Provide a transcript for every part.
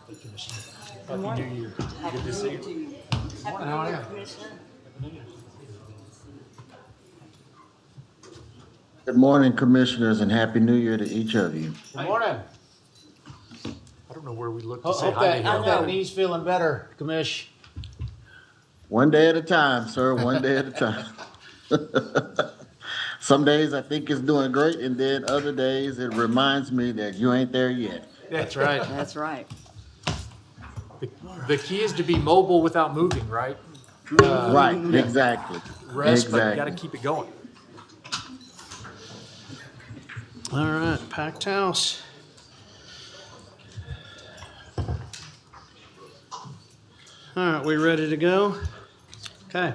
Happy New Year. Good to see you. Happy New Year, Commissioner. Good morning, Commissioners, and Happy New Year to each of you. Good morning. I don't know where we look to say Hope hi to that, him. that knee's feeling better, Commish. One day at a time, sir, one day at a time. Some days I think it's doing great, and then other days it reminds me that you ain't there yet. That's right. That's right. The key is to be mobile without moving, right? Right, exactly. Rest, but you Exactly. got to keep it going. All right, packed house. All right, we ready to go? Okay.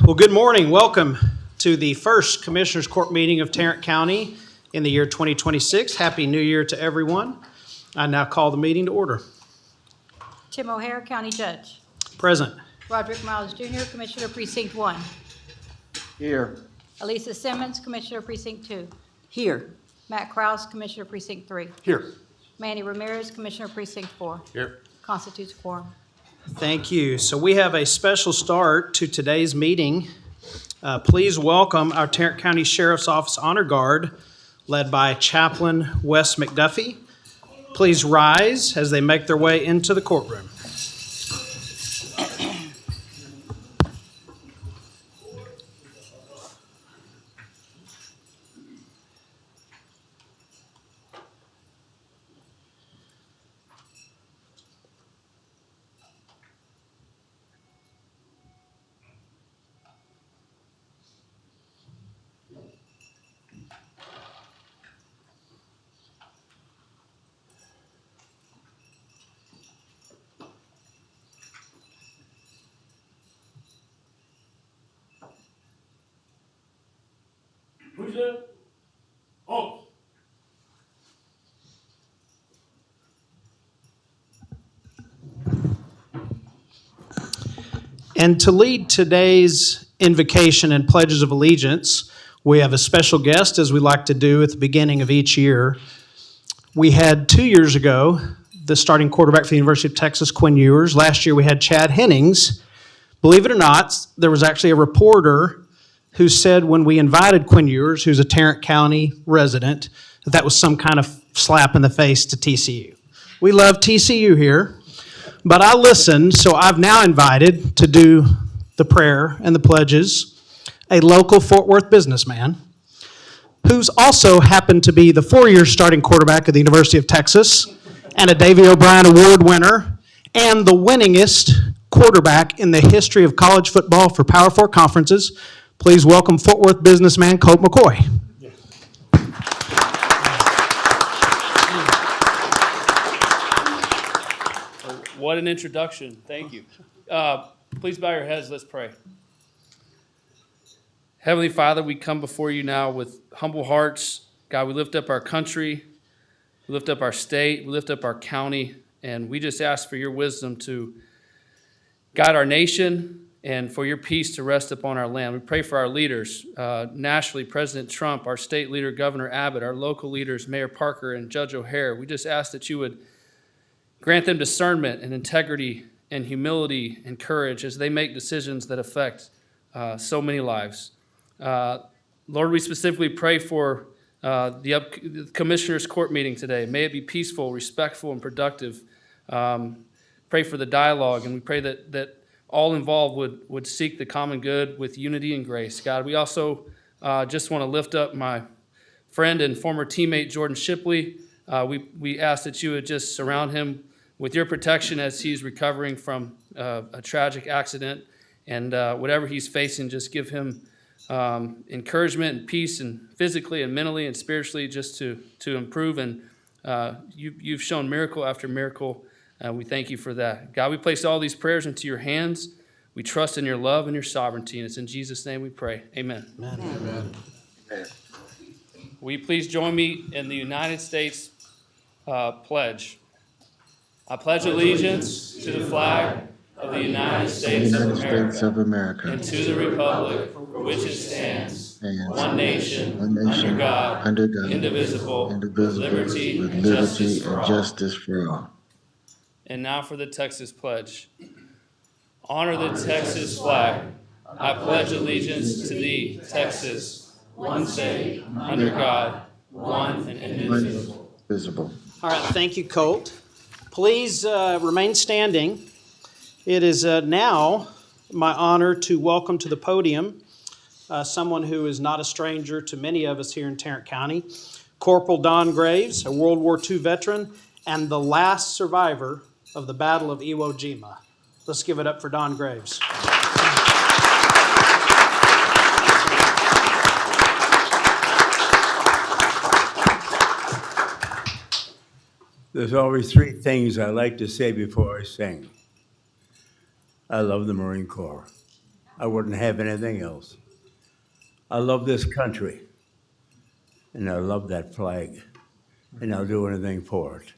Well, good morning. Welcome to the first Commissioners Court meeting of Tarrant County in the year 2026. Happy New Year to everyone. I now call the meeting to order. Tim O'Hare, County Judge. Present. Roderick Miles Jr., Commissioner Precinct 1. Here, Elisa Simmons, Commissioner Precinct 2. Here. Matt Kraus, Commissioner Precinct 3. Here. Manny Ramirez, Commissioner Precinct 4. Here. Constitutes quorum. Thank you. So we have a special start to today's meeting. Please welcome our Tarrant County Sheriff's Office Honor Guard, led by Chaplain Wes McDuffie. Please rise as they make their way into the courtroom. Who's that? Oh. And to lead today's invocation and pledges of allegiance, we have a special guest, as we like to do at the beginning of each year. We had 2 years ago the starting quarterback for the University of Texas, Quinn Ewers. Last year we had Chad Hennings. Believe it or not, there was actually a reporter who said when we invited Quinn Ewers, who's a Tarrant County resident, that was some kind of slap in the face to TCU. We love TCU here, but I listened, so I've now invited to do the prayer and the pledges a local Fort Worth businessman who's also happened to be the 4-year starting quarterback of the University of Texas and a Davy O'Brien Award winner and the winningest quarterback in the history of college football for Power 4 conferences. Please welcome Fort Worth businessman Colt McCoy. What an introduction. Thank you. Please bow your heads. Let's pray. Heavenly Father, we come before you now with humble hearts. God, we lift up our country. We lift up our state. We lift up our county. And we just ask for your wisdom to guide our nation and for your peace to rest upon our land. We pray for our leaders, nationally, President Trump, our state leader, Governor Abbott, our local leaders, Mayor Parker and Judge O'Hare. We just ask that you would grant them discernment and integrity and humility and courage as they make decisions that affect so many lives. Lord, we specifically pray for the Commissioners Court meeting today. May it be peaceful, respectful, and productive. Pray for the dialogue, and we pray that all involved would seek the common good with unity and grace. God, we also just want to lift up my friend and former teammate, Jordan Shipley. We ask that you would just surround him with your protection as he's recovering from a tragic accident. And whatever he's facing, just give him encouragement and peace, and physically and mentally and spiritually, just to improve. And you've shown miracle after miracle. We thank you for that. God, we place all these prayers into your hands. We trust in your love and your sovereignty. And it's in Jesus' name we pray. Amen. Amen. Amen. Will you please join me in the United States pledge? I pledge allegiance to the flag of the United States of United America States of America, and to the republic for which it stands, hands, one nation, one nation, under God, indivisible, indivisible, liberty with and liberty justice for and all. justice for all. And now for the Texas Pledge. Honor the Texas flag. I pledge allegiance to thee, Texas, one state, under God, one and indivisible. Visible. All right, thank you, Colt. Please remain standing. It is now my honor to welcome to the podium someone who is not a stranger to many of us here in Tarrant County, Corporal Don Graves, a World War II veteran and the last survivor of the Battle of Iwo Jima. Let's give it up for Don Graves. There's always three things I like to say before I sing. I love the Marine Corps. I wouldn't have anything else. I love this country, and I love that flag, and I'll do anything for it.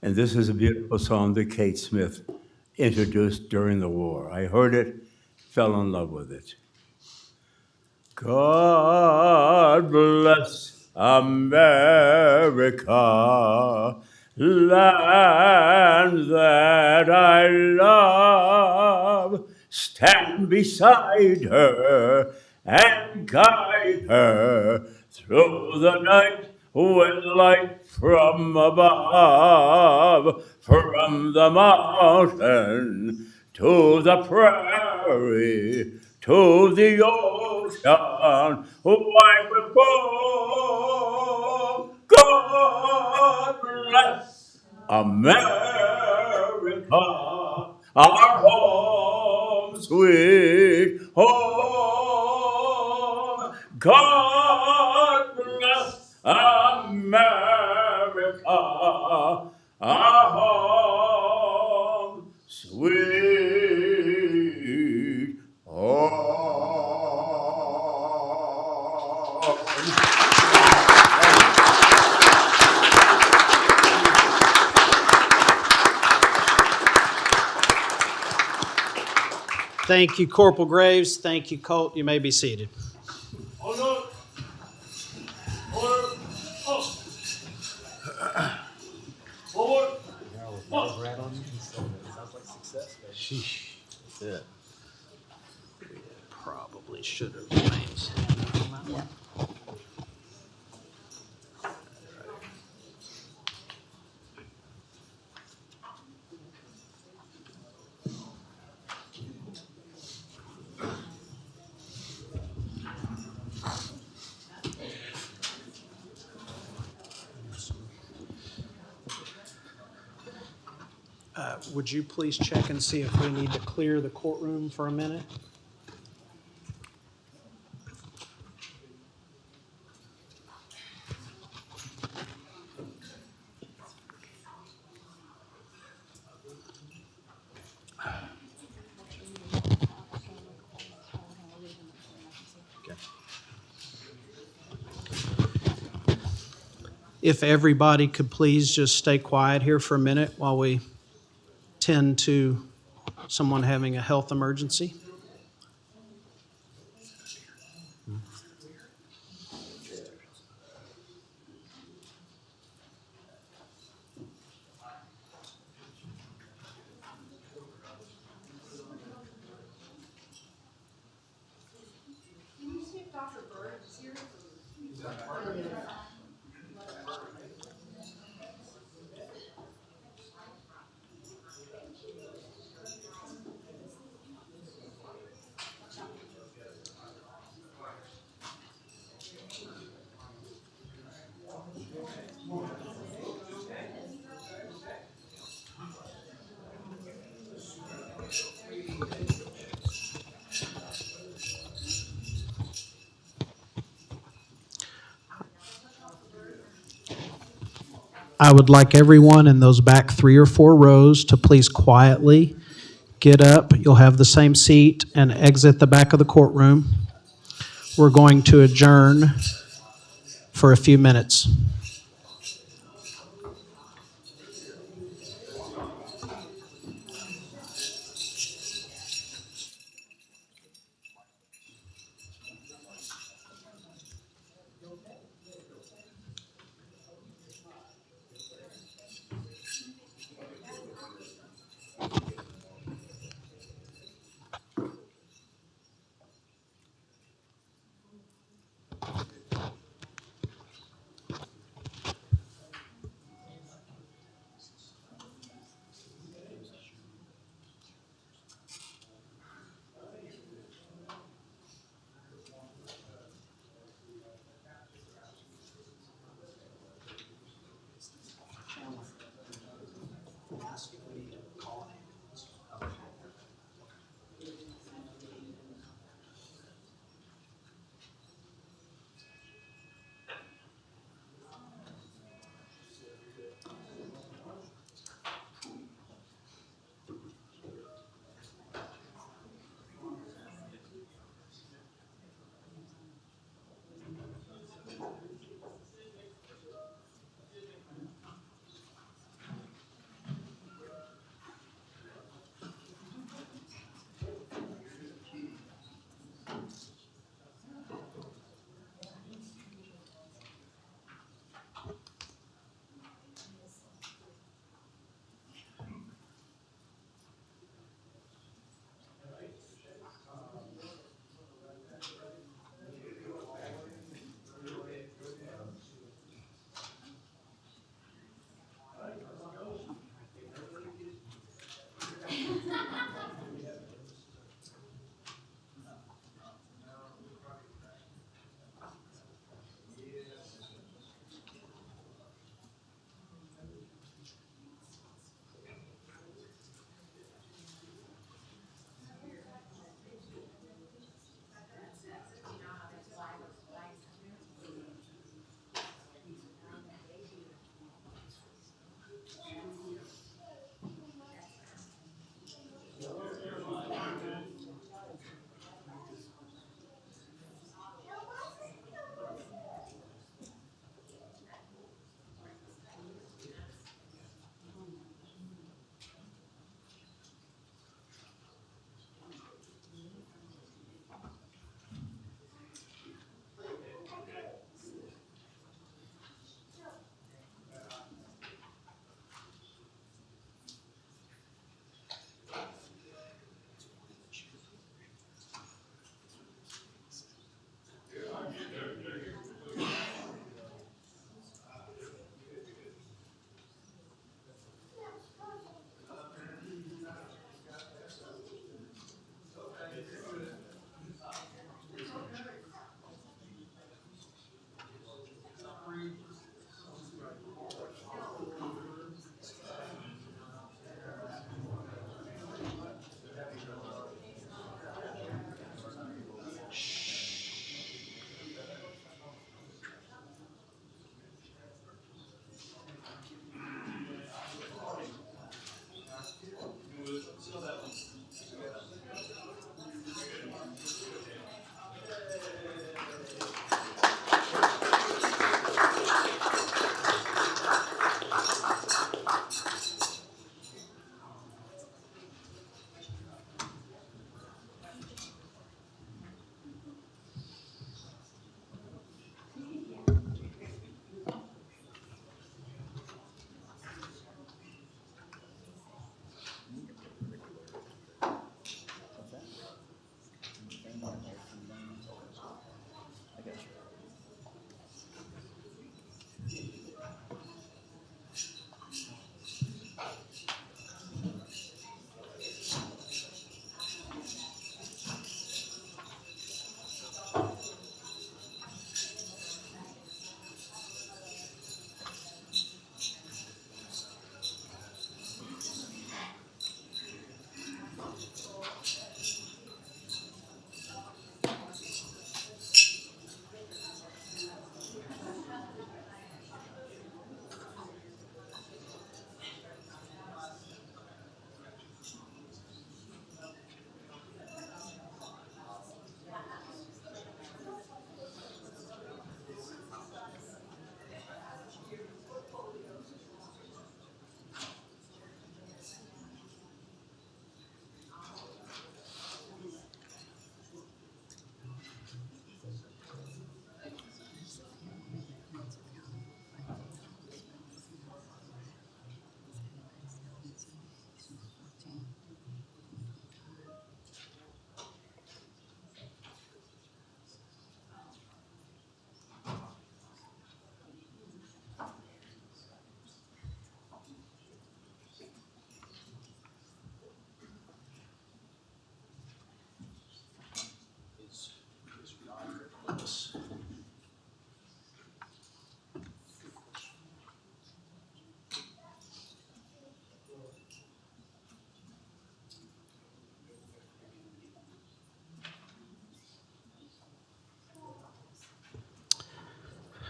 And this is a beautiful song that Kate Smith introduced during the war. I heard it, fell in love with it. God bless America, land that I love. Stand beside her and guide her through the night with light from above, from the mountain to the prairie, to the ocean, wide we go. God bless America, our home, sweet home. God bless America, our home, sweet home. Thank you, Corporal Graves. Thank you, Colt. You may be seated. Probably should have remained standing on that one. Would you please check and see if we need to clear the courtroom for a minute? If everybody could please just stay quiet here for a minute while we tend to someone having a health emergency. I would like everyone in those back 3 or 4 rows to please quietly get up. You'll have the same seat and exit the back of the courtroom. We're going to adjourn for a few minutes.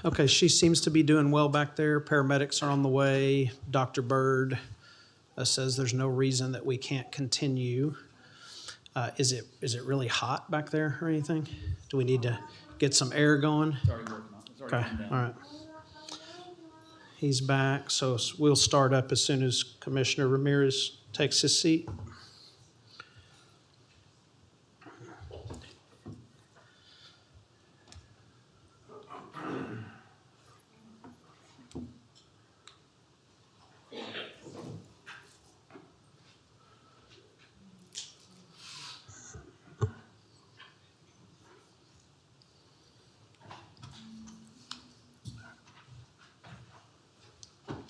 Okay, she seems to be doing well back there. Paramedics are on the way. Dr. Bird says there's no reason that we can't continue. Is it really hot back there or anything? Do we need to get some air going? It's already working on it. It's already Okay, come down. all right. He's back, so we'll start up as soon as Commissioner Ramirez takes his seat.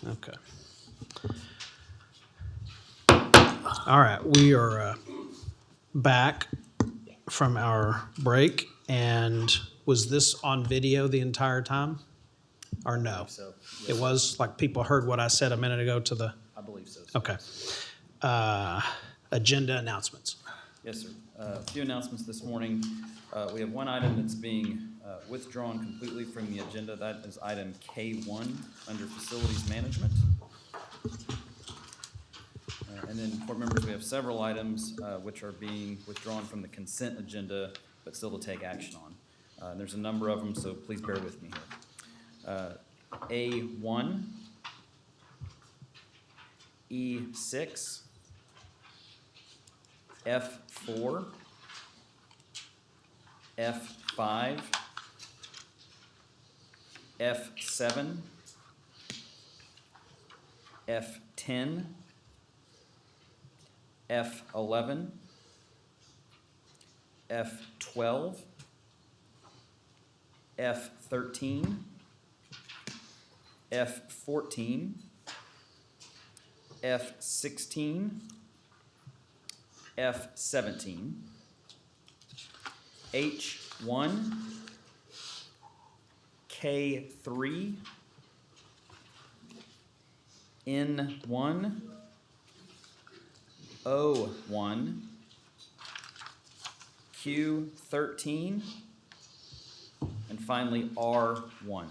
Okay. All right, we are back from our break, and was this on video the entire time? Or no? So, It was, like, people heard what I said a minute ago to the, I believe so. okay. Agenda announcements. Yes, sir. A few announcements this morning. We have one item that's being withdrawn completely from the agenda. That is item K1 under Facilities Management. And then, board members, we have several items which are being withdrawn from the consent agenda, but still to take action on. And there's a number of them, so please bear with me here. A1, E6, F4, F5, F7, F10, F11, F12, F13, F14, F16, F17, H1, K3, N1, O1, Q13, and finally R1.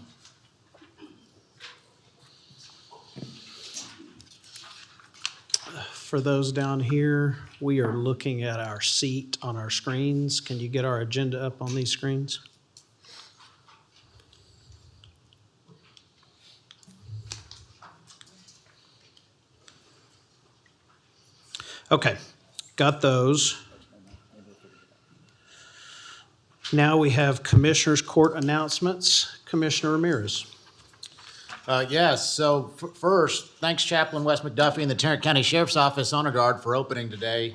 For those down here, we are looking at our seat on our screens. Can you get our agenda up on these screens? Okay, got those. Now we have Commissioners Court announcements. Commissioner Ramirez. Yes, so first, thanks Chaplain Wes McDuffie and the Tarrant County Sheriff's Office Honor Guard for opening today.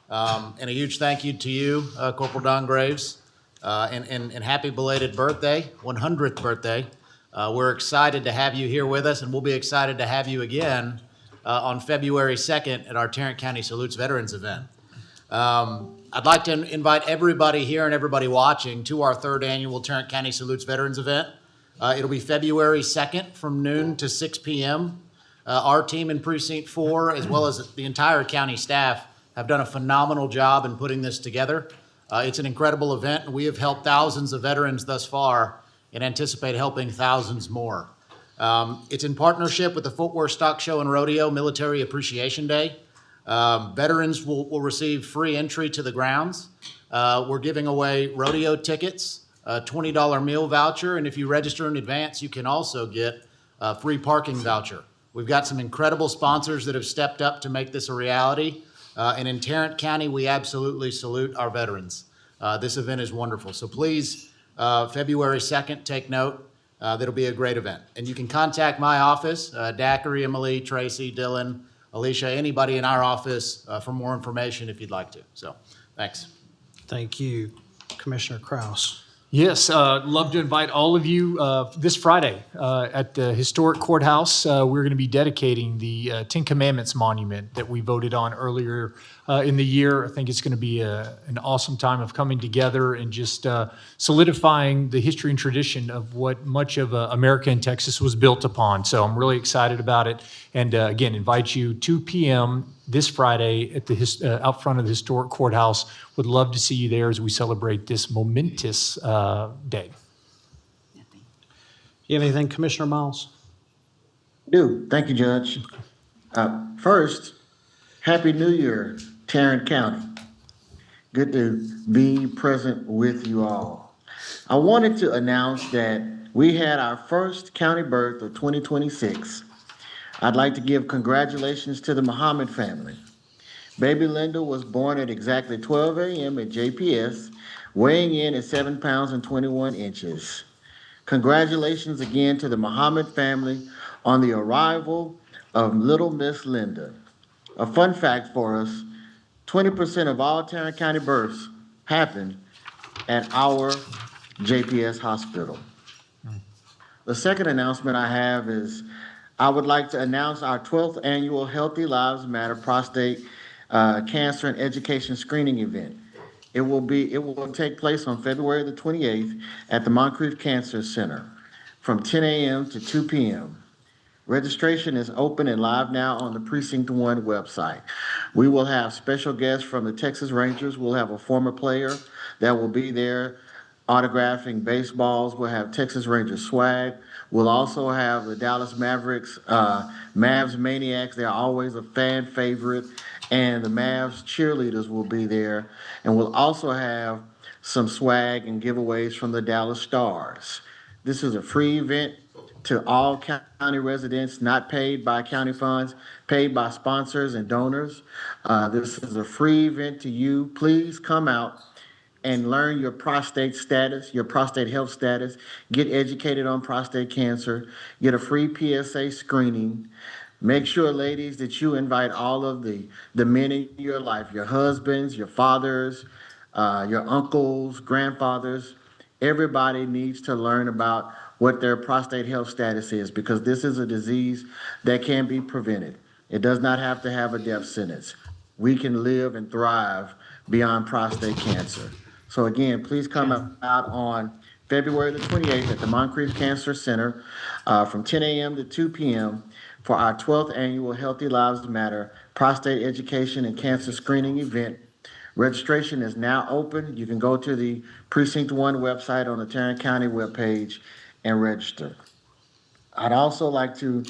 And a huge thank you to you, Corporal Don Graves, and happy belated birthday, 100th birthday. We're excited to have you here with us, and we'll be excited to have you again on February 2nd at our Tarrant County Salutes Veterans event. I'd like to invite everybody here and everybody watching to our third annual Tarrant County Salutes Veterans event. It'll be February 2nd from noon to 6 p.m. Our team in Precinct 4, as well as the entire county staff, have done a phenomenal job in putting this together. It's an incredible event, and we have helped thousands of veterans thus far and anticipate helping thousands more. It's in partnership with the Fort Worth Stock Show and Rodeo Military Appreciation Day. Veterans will receive free entry to the grounds. We're giving away rodeo tickets, a $20 meal voucher, and if you register in advance, you can also get a free parking voucher. We've got some incredible sponsors that have stepped up to make this a reality, and in Tarrant County, we absolutely salute our veterans. This event is wonderful, so please, February 2nd, take note. That'll be a great event. And you can contact my office, Daiquiri, Emily, Tracy, Dylan, Alicia, anybody in our office for more information if you'd like to. So, thanks. Thank you. Commissioner Kraus. Yes, love to invite all of you this Friday at the historic courthouse. We're going to be dedicating the Ten Commandments monument that we voted on earlier in the year. I think it's going to be an awesome time of coming together and just solidifying the history and tradition of what much of America and Texas was built upon. So I'm really excited about it. And again, invite you 2 p.m. this Friday at the out front of the historic courthouse. Would love to see you there as we celebrate this momentous day. You have anything, Commissioner Miles? Do. Thank you, Judge. First, Happy New Year, Tarrant County. Good to be present with you all. I wanted to announce that we had our first county birth of 2026. I'd like to give congratulations to the Muhammad family. Baby Linda was born at exactly 12 a.m. at JPS, weighing in at 7 pounds and 21 inches. Congratulations again to the Muhammad family on the arrival of little Miss Linda. A fun fact for us, 20% of all Tarrant County births happen at our JPS hospital. The second announcement I have is I would like to announce our 12th annual Healthy Lives Matter prostate cancer and education screening event. It will take place on February the 28th at the Moncrief Cancer Center from 10 a.m. to 2 p.m. Registration is open and live now on the Precinct 1 website. We will have special guests from the Texas Rangers. We'll have a former player that will be there autographing baseballs. We'll have Texas Rangers swag. We'll also have the Dallas Mavericks, Mavs Maniacs. They're always a fan favorite. And the Mavs cheerleaders will be there. And we'll also have some swag and giveaways from the Dallas Stars. This is a free event to all county residents, not paid by county funds, paid by sponsors and donors. This is a free event to you. Please come out and learn your prostate status, your prostate health status, get educated on prostate cancer, get a free PSA screening. Make sure, ladies, that you invite all of the men in your life, your husbands, your fathers, your uncles, grandfathers. Everybody needs to learn about what their prostate health status is, because this is a disease that can be prevented. It does not have to have a death sentence. We can live and thrive beyond prostate cancer. So again, please come out on February the 28th at the Moncrief Cancer Center from 10 a.m. to 2 p.m. for our 12th annual Healthy Lives Matter prostate education and cancer screening event. Registration is now open. You can go to the Precinct 1 website on the Tarrant County webpage and register. I'd also like to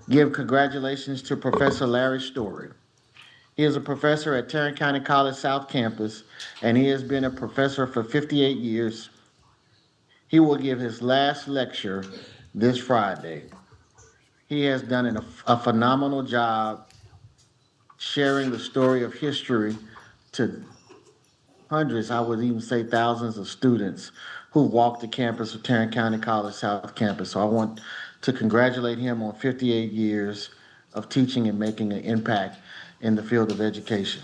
give congratulations to Professor Larry Story. He is a professor at Tarrant County College South Campus, and he has been a professor for 58 years. He will give his last lecture this Friday. He has done a phenomenal job sharing the story of history to hundreds, I would even say thousands of students who walked the campus of Tarrant County College South Campus. So I want to congratulate him on 58 years of teaching and making an impact in the field of education.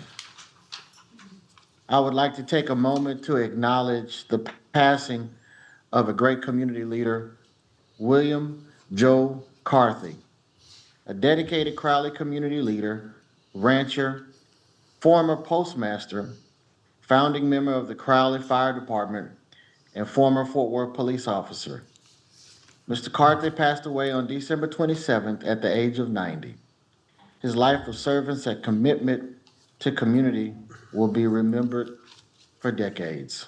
I would like to take a moment to acknowledge the passing of a great community leader, William Joe Carthy, a dedicated Crowley community leader, rancher, former postmaster, founding member of the Crowley Fire Department, and former Fort Worth police officer. Mr. Carthy passed away on December 27th at the age of 90. His life of service and commitment to community will be remembered for decades.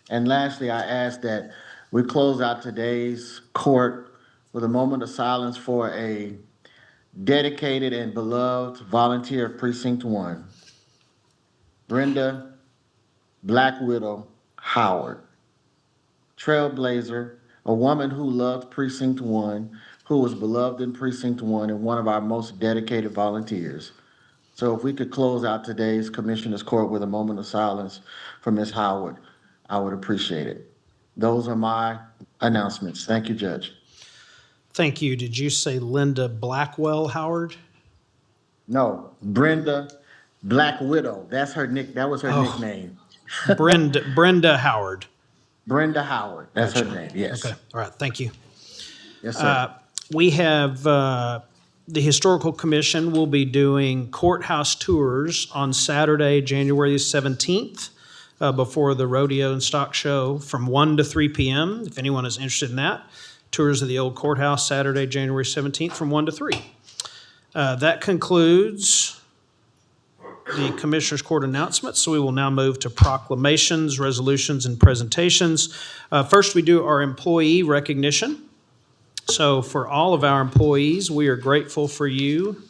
And lastly, I ask that we close out today's court with a moment of silence for a dedicated and beloved volunteer of Precinct 1, Brenda Black Widow Howard, trailblazer, a woman who loved Precinct 1, who was beloved in Precinct 1, and one of our most dedicated volunteers. So if we could close out today's Commissioner's Court with a moment of silence for Ms. Howard, I would appreciate it. Those are my announcements. Thank you, Judge. Thank you. Did you say Linda Blackwell Howard? No, Brenda Black Widow. That was her nickname. Brenda Howard. Brenda Howard. That's her name, yes. Okay, all right, thank you. Yes, sir. We have, the Historical Commission will be doing courthouse tours on Saturday, January 17th, before the rodeo and stock show from 1 to 3 p.m. If anyone is interested in that. Tours of the old courthouse, Saturday, January 17th from 1 to 3. That concludes the Commissioners Court announcements, so we will now move to proclamations, resolutions, and presentations. First, we do our employee recognition. So for all of our employees, we are grateful for you,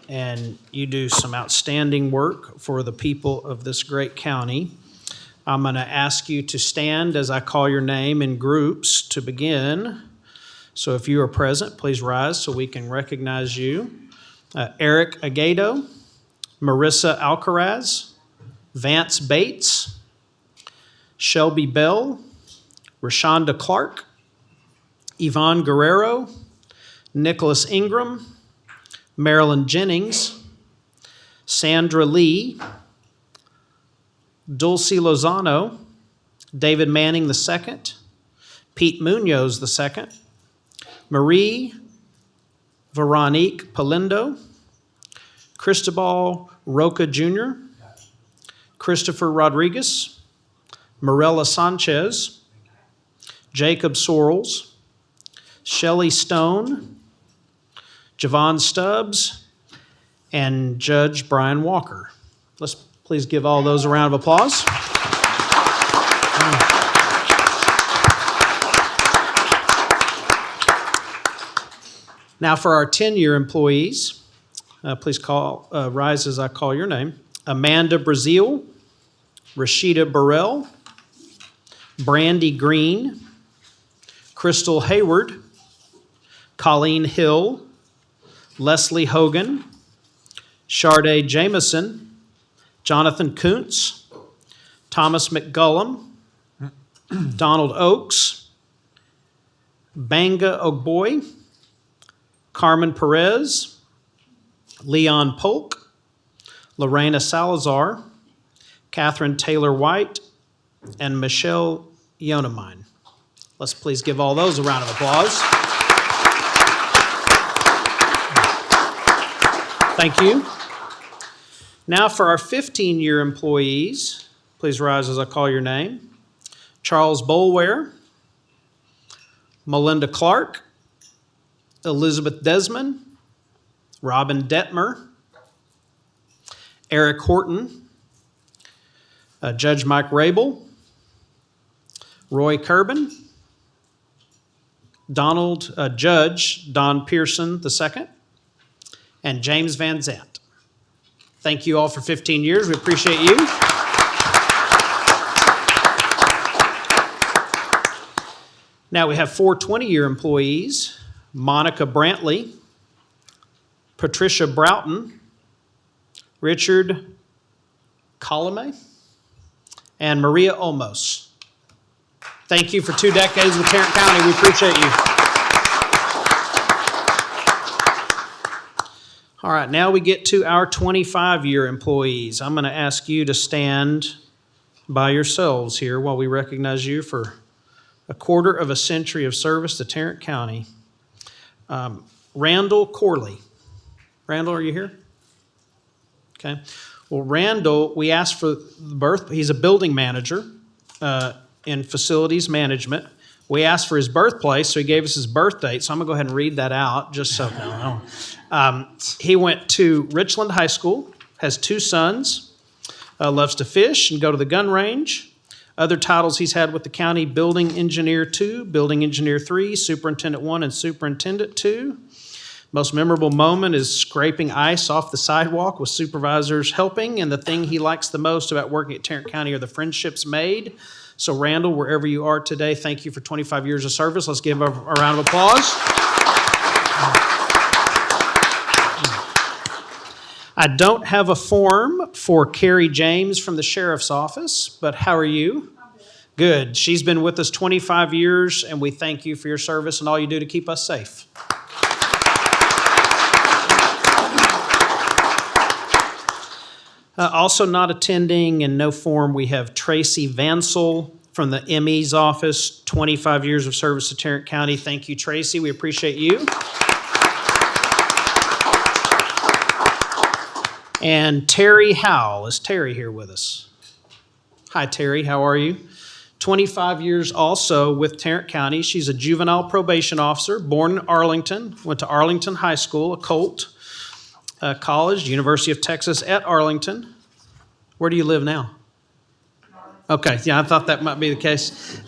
and you do some outstanding work for the people of this great county. I'm going to ask you to stand as I call your name in groups to begin. So if you are present, please rise so we can recognize you. Eric Agado, Marissa Alcaraz, Vance Bates, Shelby Bell, Rashonda Clark, Yvonne Guerrero, Nicholas Ingram, Marilyn Jennings, Sandra Lee, Dulcie Lozano, David Manning II, Pete Munoz II, Marie Veronique Palindo, Cristobal Roca Jr., Christopher Rodriguez, Morella Sanchez, Jacob Sorrells, Shelley Stone, Javon Stubbs, and Judge Brian Walker. Let's please give all those a round of applause. Now for our 10-year employees, please rise as I call your name. Amanda Brazil, Rashida Burrell, Brandy Green, Crystal Hayward, Colleen Hill, Leslie Hogan, Sharday Jameson, Jonathan Kuntz, Thomas McGullum, Donald Oakes, Banga Ogboy, Carmen Perez, Leon Polk, Lorena Salazar, Catherine Taylor White, and Michelle Yonemine. Let's please give all those a round of applause. Thank you. Now for our 15-year employees, please rise as I call your name. Charles Bolware, Melinda Clark, Elizabeth Desmond, Robin Detmer, Eric Horton, Judge Mike Rabel, Roy Kerbin, Judge Don Pearson II, and James Van Zant. Thank you all for 15 years. We appreciate you. Now we have 4 20-year employees: Monica Brantley, Patricia Broughton, Richard Colome, and Maria Olmos. Thank you for 2 decades with Tarrant County. We appreciate you. All right, now we get to our 25-year employees. I'm going to ask you to stand by yourselves here while we recognize you for a quarter of a century of service to Tarrant County. Randall Corley. Randall, are you here? Okay. Well, Randall, we asked for the birth. He's a building manager in facilities management. We asked for his birthplace, so he gave us his birth date. So I'm going to go ahead and read that out just so no. He went to Richland High School, has 2 sons, loves to fish and go to the gun range. Other titles he's had with the county: Building Engineer 2, Building Engineer 3, Superintendent 1, and Superintendent 2. Most memorable moment is scraping ice off the sidewalk with supervisors helping, and the thing he likes the most about working at Tarrant County are the friendships made. So Randall, wherever you are today, thank you for 25 years of service. Let's give a round of applause. I don't have a form for Carrie James from the Sheriff's Office, but how are you? Good. She's been with us 25 years, and we thank you for your service and all you do to keep us safe. Also not attending and no form, we have Tracy Vansel from the ME's office, 25 years of service to Tarrant County. Thank you, Tracy. We appreciate you. And Terry Howell. Is Terry here with us? Hi, Terry. How are you? 25 years also with Tarrant County. She's a juvenile probation officer, born in Arlington, went to Arlington High School, a Colt College, University of Texas at Arlington. Where do you live now? Okay, yeah, I thought that might be the case.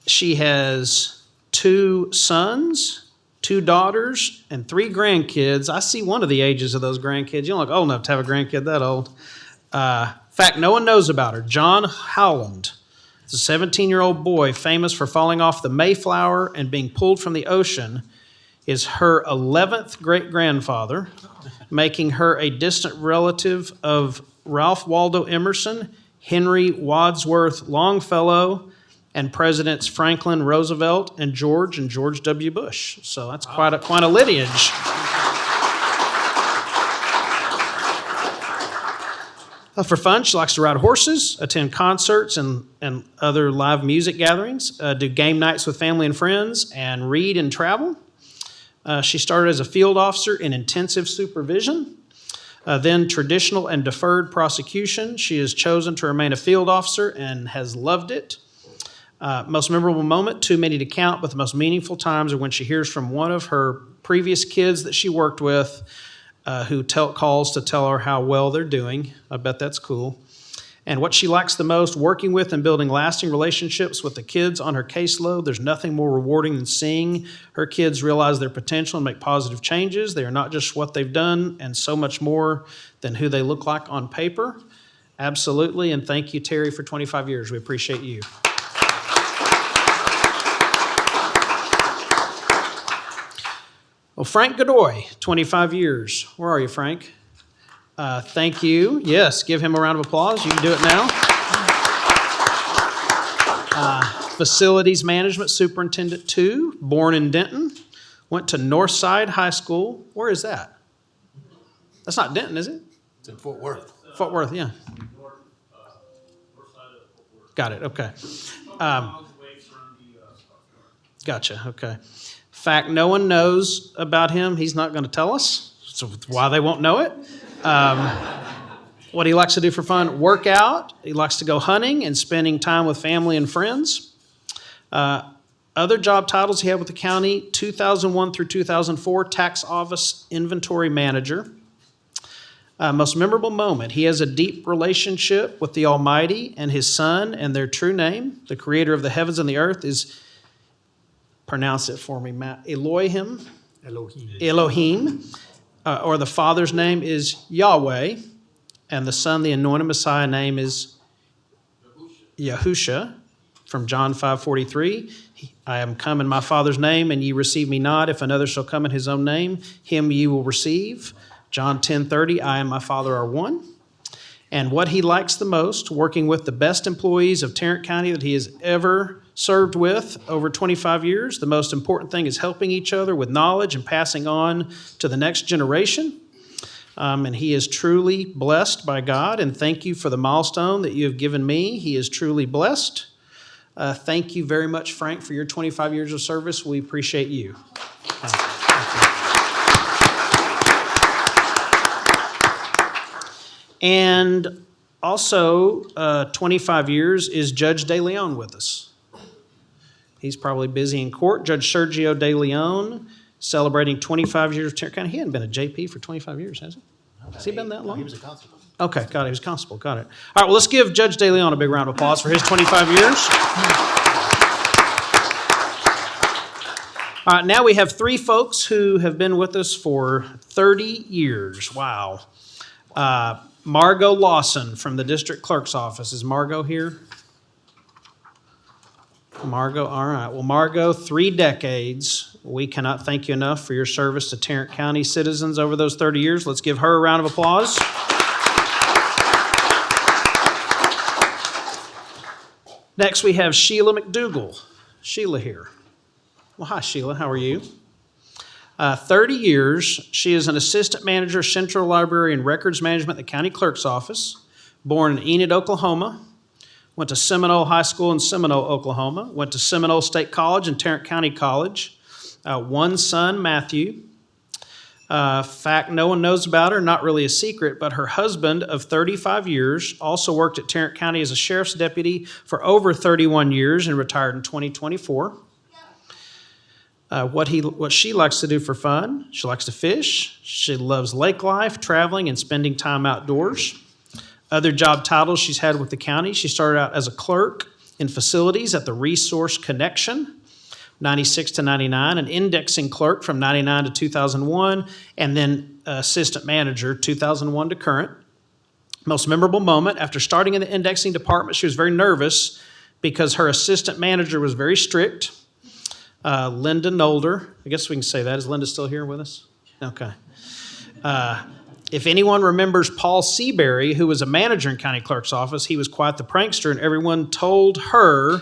She has 2 sons, 2 daughters, and 3 grandkids. I see one of the ages of those grandkids. You don't look old enough to have a grandkid that old. In fact, no one knows about her. John Howland is a 17-year-old boy famous for falling off the Mayflower and being pulled from the ocean, is her 11th great-grandfather, making her a distant relative of Ralph Waldo Emerson, Henry Wadsworth Longfellow, and Presidents Franklin Roosevelt and George W. Bush. So that's quite a lineage. For fun, she likes to ride horses, attend concerts and other live music gatherings, do game nights with family and friends, and read and travel. She started as a field officer in intensive supervision, then traditional and deferred prosecution. She has chosen to remain a field officer and has loved it. Most memorable moment, too many to count, but the most meaningful times are when she hears from one of her previous kids that she worked with, who calls to tell her how well they're doing. I bet that's cool. And what she likes the most, working with and building lasting relationships with the kids on her caseload. There's nothing more rewarding than seeing her kids realize their potential and make positive changes. They are not just what they've done and so much more than who they look like on paper. Absolutely, and thank you, Terry, for 25 years. We appreciate you. Well, Frank Godoy, 25 years. Where are you, Frank? Thank you. Yes, give him a round of applause. You can do it now. Facilities Management Superintendent 2, born in Denton. Went to Northside High School. Where is that? That's not Denton, is it? It's in Fort Worth. Fort Worth, yeah. Got it, okay. Gotcha, okay. Fact, no one knows about him. He's not going to tell us, so why they won't know it. What he likes to do for fun, work out. He likes to go hunting and spending time with family and friends. Other job titles he had with the county, 2001 through 2004, tax office inventory manager. Most memorable moment, he has a deep relationship with the Almighty and his Son, and their true name, the creator of the heavens and the earth, is, pronounce it for me, Matt, Elohim, or the Father's name is Yahweh, and the Son, the anointed Messiah name is Yahusha, from John 5:43. I am come in my Father's name, and ye receive me not. If another shall come in his own name, him ye will receive. John 10:30, I and my Father are one. And what he likes the most, working with the best employees of Tarrant County that he has ever served with over 25 years. The most important thing is helping each other with knowledge and passing on to the next generation. And he is truly blessed by God. And thank you for the milestone that you have given me. He is truly blessed. Thank you very much, Frank, for your 25 years of service. We appreciate you. And also, 25 years is Judge De Leon with us. He's probably busy in court. Judge Sergio De Leon, celebrating 25 years of Tarrant County. He hadn't been a JP for 25 years, has he? Has he been that long? He was a constable. Okay, got it. He was constable. Got it. All right, well, let's give Judge De Leon a big round of applause for his 25 years. All right, now we have 3 folks who have been with us for 30 years. Wow. Margot Lawson from the District Clerk's Office. Is Margot here? Margot, all right. Well, Margot, 3 decades. We cannot thank you enough for your service to Tarrant County citizens over those 30 years. Let's give her a round of applause. Next, we have Sheila McDougall. Sheila here. Well, hi, Sheila. How are you? 30 years. She is an assistant manager, Central Library and Records Management at the County Clerk's Office. Born in Enid, Oklahoma. Went to Seminole High School in Seminole, Oklahoma. Went to Seminole State College and Tarrant County College. 1 son, Matthew. Fact no one knows about her, not really a secret, but her husband of 35 years also worked at Tarrant County as a sheriff's deputy for over 31 years and retired in 2024. What she likes to do for fun, she likes to fish. She loves lake life, traveling, and spending time outdoors. Other job titles she's had with the county, she started out as a clerk in facilities at the Resource Connection, 96 to 99, an indexing clerk from 99 to 2001, and then assistant manager 2001 to current. Most memorable moment, after starting in the indexing department, she was very nervous because her assistant manager was very strict. Linda Nolder, I guess we can say that. Is Linda still here with us? Okay. If anyone remembers Paul Seabury, who was a manager in county clerk's office, he was quite the prankster, and everyone told her,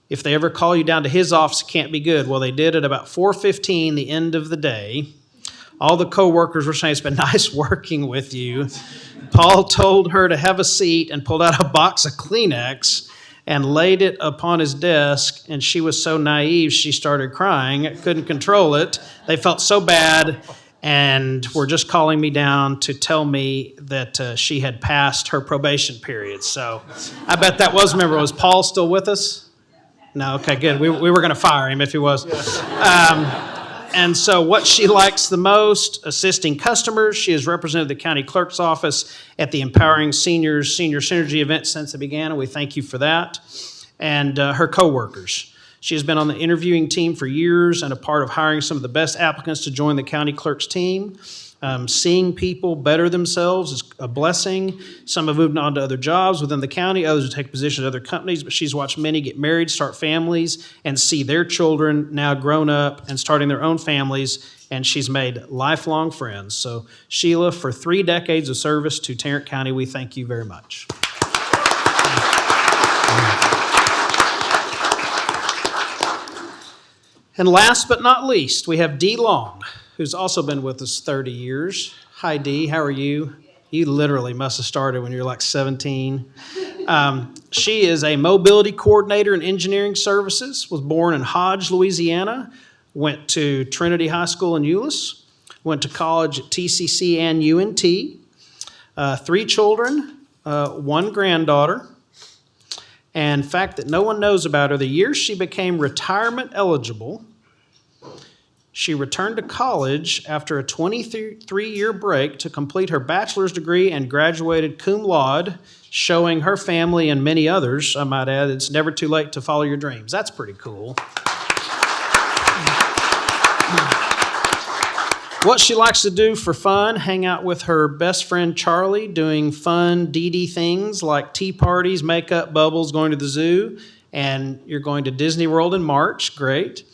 if they ever call you down to his office, it can't be good. Well, they did at about 4:15, the end of the day. All the coworkers were saying, it's been nice working with you. Paul told her to have a seat and pulled out a box of Kleenex and laid it upon his desk, and she was so naive, she started crying, couldn't control it. They felt so bad, and were just calling me down to tell me that she had passed her probation period. So I bet that was memorable. Was Paul still with us? No, okay, good. We were going to fire him if he was. And so what she likes the most, assisting customers. She has represented the county clerk's office at the Empowering Seniors Senior Synergy event since it began, and we thank you for that. And her coworkers. She has been on the interviewing team for years and a part of hiring some of the best applicants to join the county clerk's team. Seeing people better themselves is a blessing. Some have moved on to other jobs within the county, others have taken positions at other companies, but she's watched many get married, start families, and see their children now grown up and starting their own families, and she's made lifelong friends. So Sheila, for 3 decades of service to Tarrant County, we thank you very much. And last but not least, we have Dee Long, who's also been with us 30 years. Hi, Dee, how are you? You literally must have started when you were like 17. She is a mobility coordinator in engineering services, was born in Hodge, Louisiana, went to Trinity High School in Euless, went to college at TCC and UNT, 3 children, 1 granddaughter. And fact that no one knows about her, the year she became retirement eligible, she returned to college after a 23-year break to complete her bachelor's degree and graduated cum laude, showing her family and many others, I might add, it's never too late to follow your dreams. That's pretty cool. What she likes to do for fun, hang out with her best friend Charlie, doing fun Dee things like tea parties, makeup, bubbles, going to the zoo, and you're going to Disney World in March, great.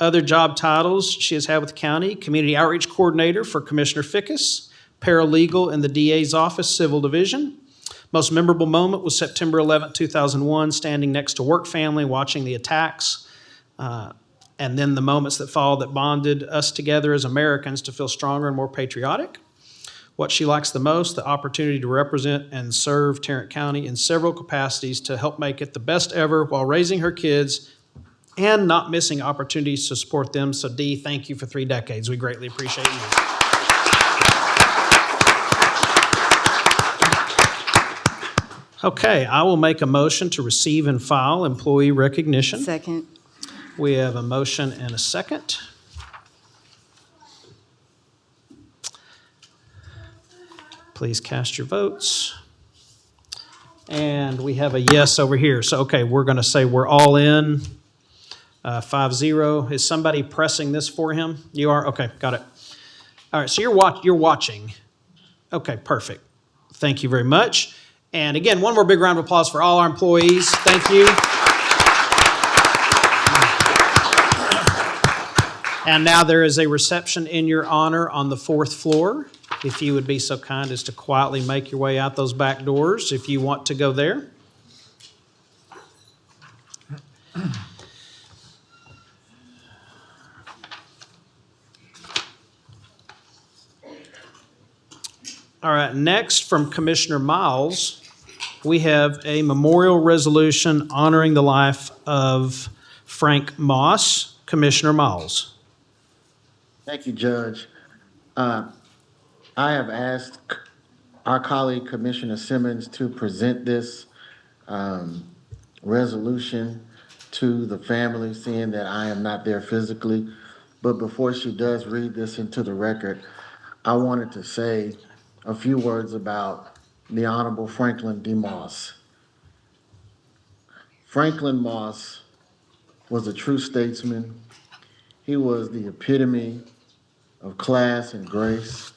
Other job titles she has had with the county: Community Outreach Coordinator for Commissioner Fickus, Paralegal in the DA's Office, Civil Division. Most memorable moment was September 11, 2001, standing next to work family, watching the attacks, and then the moments that followed that bonded us together as Americans to feel stronger and more patriotic. What she likes the most, the opportunity to represent and serve Tarrant County in several capacities to help make it the best ever while raising her kids and not missing opportunities to support them. So Dee, thank you for 3 decades. We greatly appreciate you. Okay, I will make a motion to receive and file employee recognition. Second. We have a motion and a second. Please cast your votes. And we have a yes over here. So, okay, we're going to say we're all in. 5-0. Is somebody pressing this for him? You are? Okay, got it. All right, so you're watching. Okay, perfect. Thank you very much. And again, one more big round of applause for all our employees. Thank you. And now there is a reception in your honor on the 4th floor. If you would be so kind as to quietly make your way out those back doors if you want to go there. All right, next from Commissioner Miles, we have a memorial resolution honoring the life of Frank Moss. Commissioner Miles. Thank you, Judge. I have asked our colleague Commissioner Simmons to present this resolution to the family, seeing that I am not there physically. But before she does read this into the record, I wanted to say a few words about the Honorable Franklin D. Moss. Franklin Moss was a true statesman. He was the epitome of class and grace,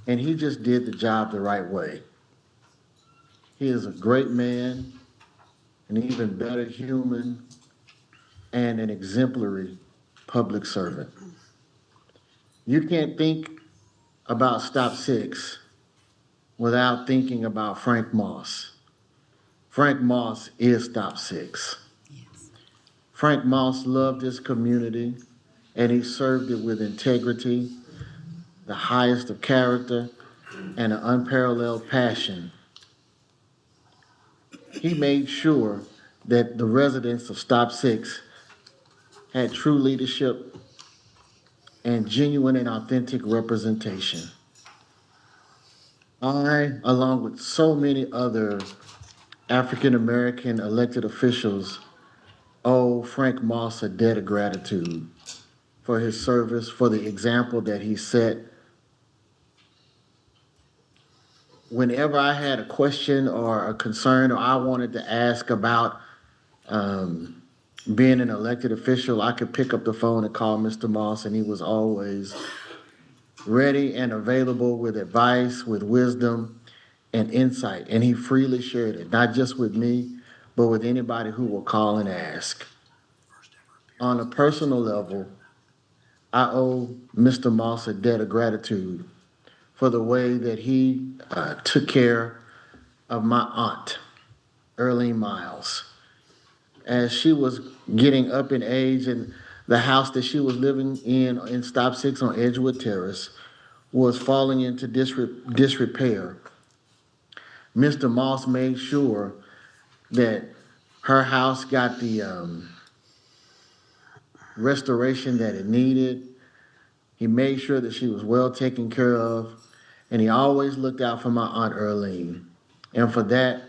and he just did the job the right way. He is a great man, an even better human, and an exemplary public servant. You can't think about Stop Six without thinking about Frank Moss. Frank Moss is Stop Six. Frank Moss loved his community and he served it with integrity, the highest of character, and an unparalleled passion. He made sure that the residents of Stop Six had true leadership and genuine and authentic representation. I, along with so many other African American elected officials, owe Frank Moss a debt of gratitude for his service, for the example that he set. Whenever I had a question or a concern or I wanted to ask about being an elected official, I could pick up the phone and call Mr. Moss, and he was always ready and available with advice, with wisdom, and insight. And he freely shared it, not just with me, but with anybody who will call and ask. On a personal level, I owe Mr. Moss a debt of gratitude for the way that he took care of my aunt, Earlene Miles, as she was getting up in age, and the house that she was living in Stop Six on Edgewood Terrace was falling into disrepair. Mr. Moss made sure that her house got the restoration that it needed. He made sure that she was well taken care of, and he always looked out for my Aunt Earlene. And for that,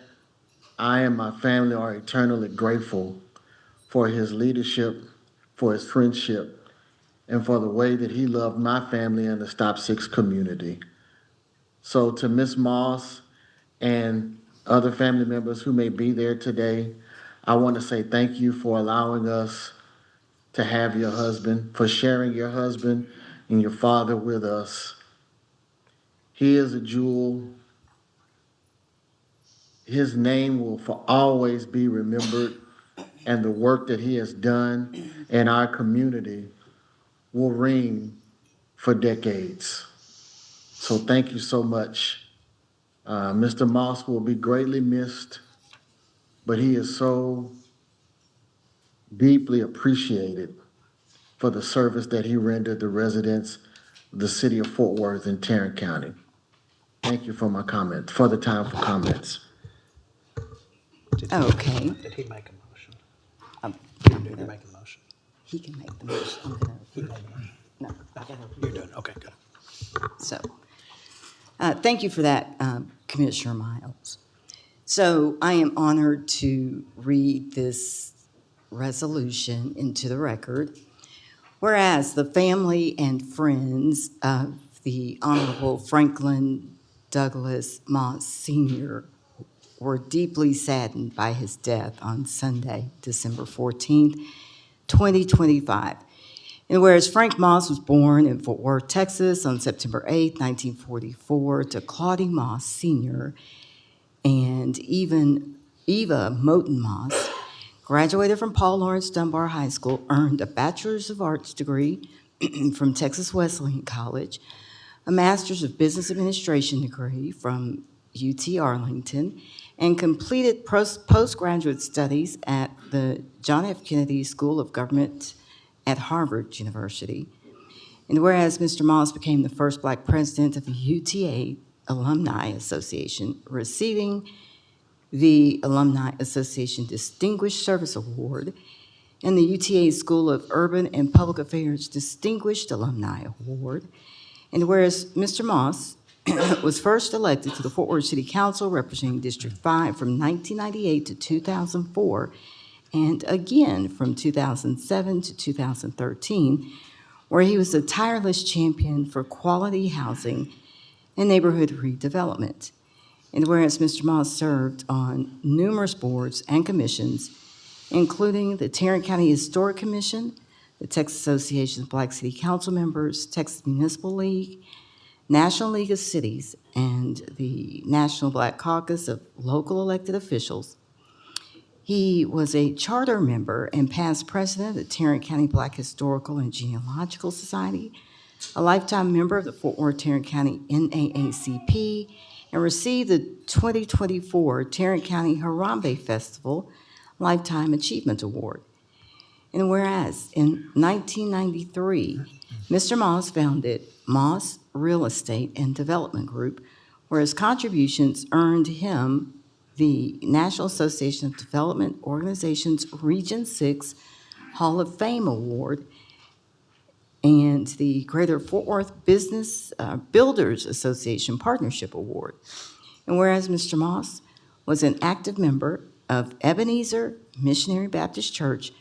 I and my family are eternally grateful for his leadership, for his friendship, and for the way that he loved my family and the Stop Six community. So to Ms. Moss and other family members who may be there today, I want to say thank you for allowing us to have your husband, for sharing your husband and your father with us. He is a jewel. His name will for always be remembered, and the work that he has done in our community will ring for decades. So thank you so much. Mr. Moss will be greatly missed, but he is so deeply appreciated for the service that he rendered the residents of the city of Fort Worth and Tarrant County. Thank you for the time for comments. Okay, Did he make a motion? Um, Did he make a motion? he can make the motion. I'm gonna, He made a motion. no, I gotta You're doing, okay, good. So, thank you for that, Commissioner Miles. So I am honored to read this resolution into the record. Whereas the family and friends of the Honorable Franklin Douglas Moss Sr. were deeply saddened by his death on Sunday, December 14th, 2025. And whereas Frank Moss was born in Fort Worth, Texas on September 8, 1944, to Claudie Moss Sr. and Eva Moten Moss, graduated from Paul Laurence Dunbar High School, earned a Bachelor's of Arts degree from Texas Wesleyan College, a Master's of Business Administration degree from UT Arlington, and completed postgraduate studies at the John F. Kennedy School of Government at Harvard University. And whereas Mr. Moss became the first Black president of the UTA Alumni Association, receiving the Alumni Association Distinguished Service Award and the UTA School of Urban and Public Affairs Distinguished Alumni Award. And whereas Mr. Moss was first elected to the Fort Worth City Council representing District 5 from 1998 to 2004, and again from 2007 to 2013, where he was a tireless champion for quality housing and neighborhood redevelopment. And whereas Mr. Moss served on numerous boards and commissions, including the Tarrant County Historic Commission, the Texas Association of Black City Council Members, Texas Municipal League, National League of Cities, and the National Black Caucus of Local Elected Officials. He was a charter member and past president of the Tarrant County Black Historical and Genealogical Society, a lifetime member of the Fort Worth Tarrant County NAACP, and received the 2024 Tarrant County Harambe Festival Lifetime Achievement Award. And whereas in 1993, Mr. Moss founded Moss Real Estate and Development Group, where his contributions earned him the National Association of Development Organizations Region 6 Hall of Fame Award and the Greater Fort Worth Business Builders Association Partnership Award. And whereas Mr. Moss was an active member of Ebenezer Missionary Baptist Church,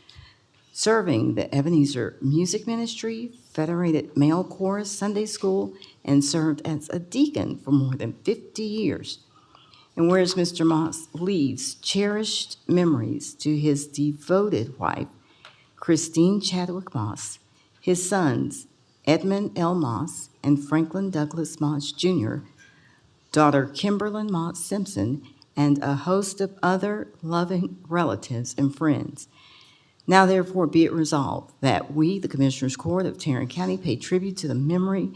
serving the Ebenezer Music Ministry, Federated Male Chorus Sunday School, and served as a deacon for more than 50 years. And whereas Mr. Moss leaves cherished memories to his devoted wife, Christine Chadwick Moss, his sons, Edmund L. Moss and Franklin Douglas Moss Jr., daughter Kimberlyn Moss Simpson, and a host of other loving relatives and friends. Now therefore be it resolved that we, the Commissioners Court of Tarrant County, pay tribute to the memory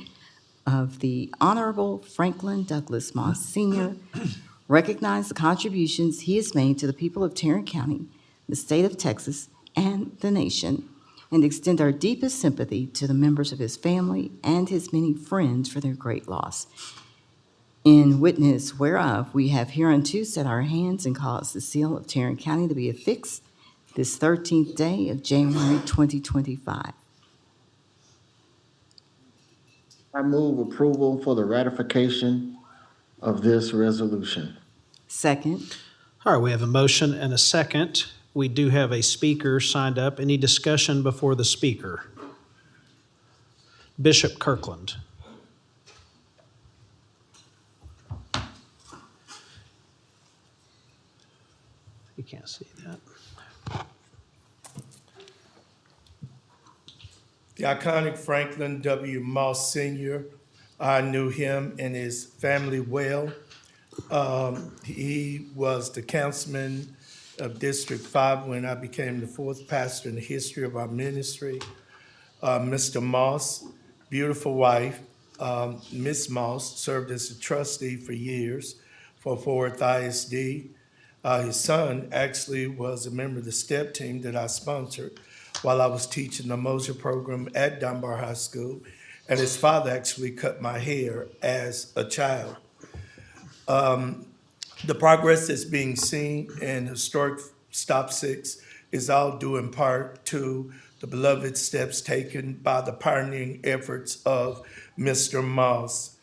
of the Honorable Franklin Douglas Moss Sr., recognize the contributions he has made to the people of Tarrant County, the state of Texas, and the nation, and extend our deepest sympathy to the members of his family and his many friends for their great loss. In witness whereof, we have hereunto set our hands and caused the seal of Tarrant County to be affixed this 13th day of January 2025. I move approval for the ratification of this resolution. Second. All right, we have a motion and a second. We do have a speaker signed up. Any discussion before the speaker? Bishop Kirkland. You can't see that. The iconic Franklin W. Moss Sr., I knew him and his family well. He was the councilman of District 5 when I became the fourth pastor in the history of our ministry. Mr. Moss, beautiful wife, Miss Moss, served as a trustee for years for Fort Worth ISD. His son actually was a member of the STEP team that I sponsored while I was teaching the Mosier program at Dunbar High School, and his father actually cut my hair as a child. The progress that's being seen in historic Stop 6 is all due in part to the beloved steps taken by the pioneering efforts of Mr. Moss.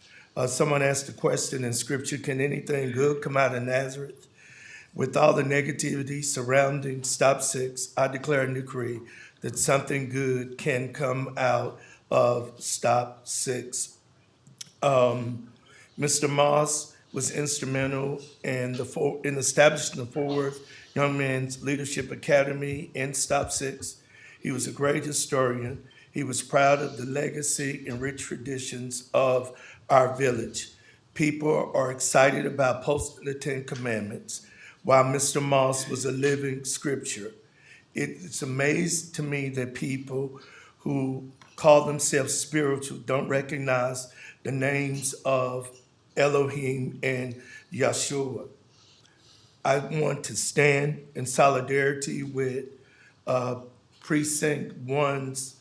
Someone asked the question in Scripture, can anything good come out of Nazareth? With all the negativity surrounding Stop 6, I declare and decree that something good can come out of Stop 6. Mr. Moss was instrumental in establishing the Fort Worth Young Men's Leadership Academy in Stop 6. He was a great historian. He was proud of the legacy and rich traditions of our village. People are excited about posting the 10 Commandments, while Mr. Moss was a living scripture. It's amazing to me that people who call themselves spiritual don't recognize the names of Elohim and Yeshua. I want to stand in solidarity with Precinct 1's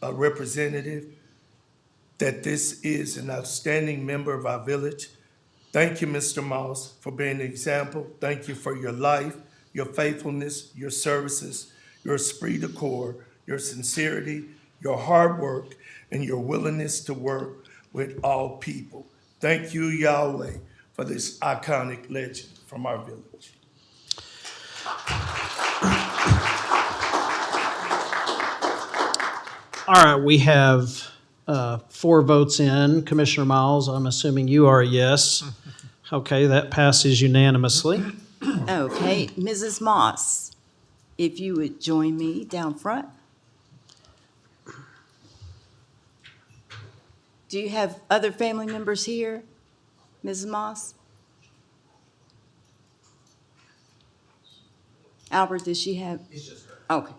representative, that this is an outstanding member of our village. Thank you, Mr. Moss, for being an example. Thank you for your life, your faithfulness, your services, your esprit de corps, your sincerity, your hard work, and your willingness to work with all people. Thank you, Yahweh, for this iconic legend from our village. All right, we have 4 votes in. Commissioner Miles, I'm assuming you are a yes. Okay, that passes unanimously. Okay, Mrs. Moss if you would join me down front. Do you have other family members here, Mrs. Moss? Albert, does she have? It's just her. Okay.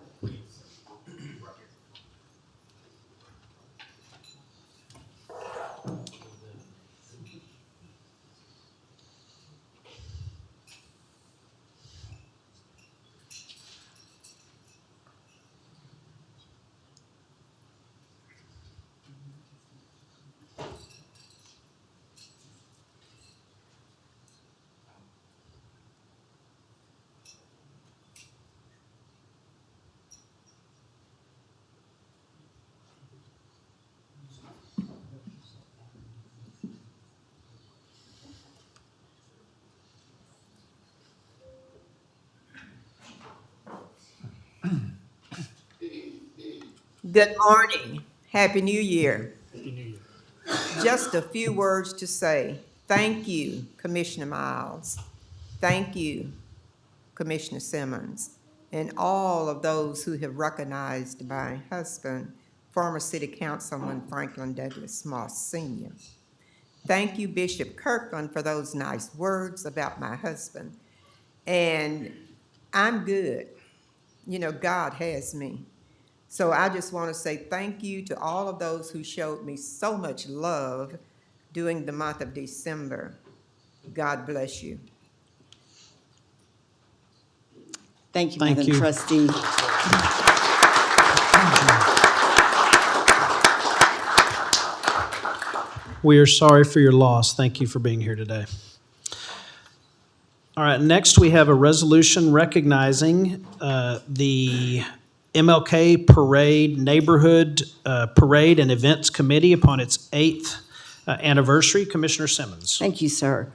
Good morning. Happy New Year. Just a few words to say. Thank you, Commissioner Miles. Thank you, Commissioner Simmons, and all of those who have recognized my husband, former City Councilman Franklin Douglas Moss Sr. Thank you, Bishop Kirkland, for those nice words about my husband. And I'm good. You know, God has me. So I just want to say thank you to all of those who showed me so much love during the month of December. God bless you. Thank you, Thank Madam you. Trustee. We are sorry for your loss. Thank you for being here today. All right, next we have a resolution recognizing the MLK Parade Neighborhood Parade and Events Committee upon its 8th anniversary. Commissioner Simmons. Thank you, sir.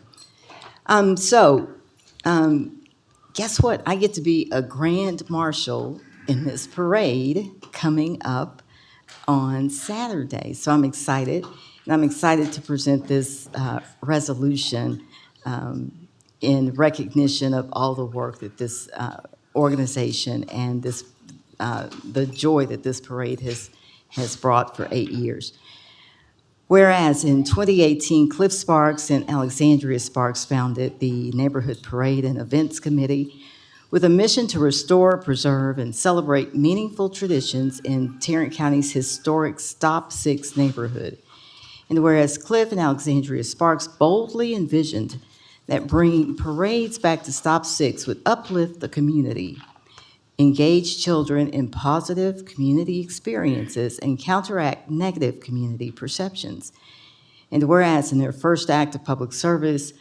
Guess what? I get to be a grand marshal in this parade coming up on Saturday. So I'm excited, and I'm excited to present this resolution in recognition of all the work that this organization and this the joy that this parade has brought for 8 years. Whereas in 2018, Cliff Sparks and Alexandria Sparks founded the Neighborhood Parade and Events Committee with a mission to restore, preserve, and celebrate meaningful traditions in Tarrant County's historic Stop Six neighborhood. And whereas Cliff and Alexandria Sparks boldly envisioned that bringing parades back to Stop Six would uplift the community, engage children in positive community experiences, and counteract negative community perceptions. And whereas in their first act of public service,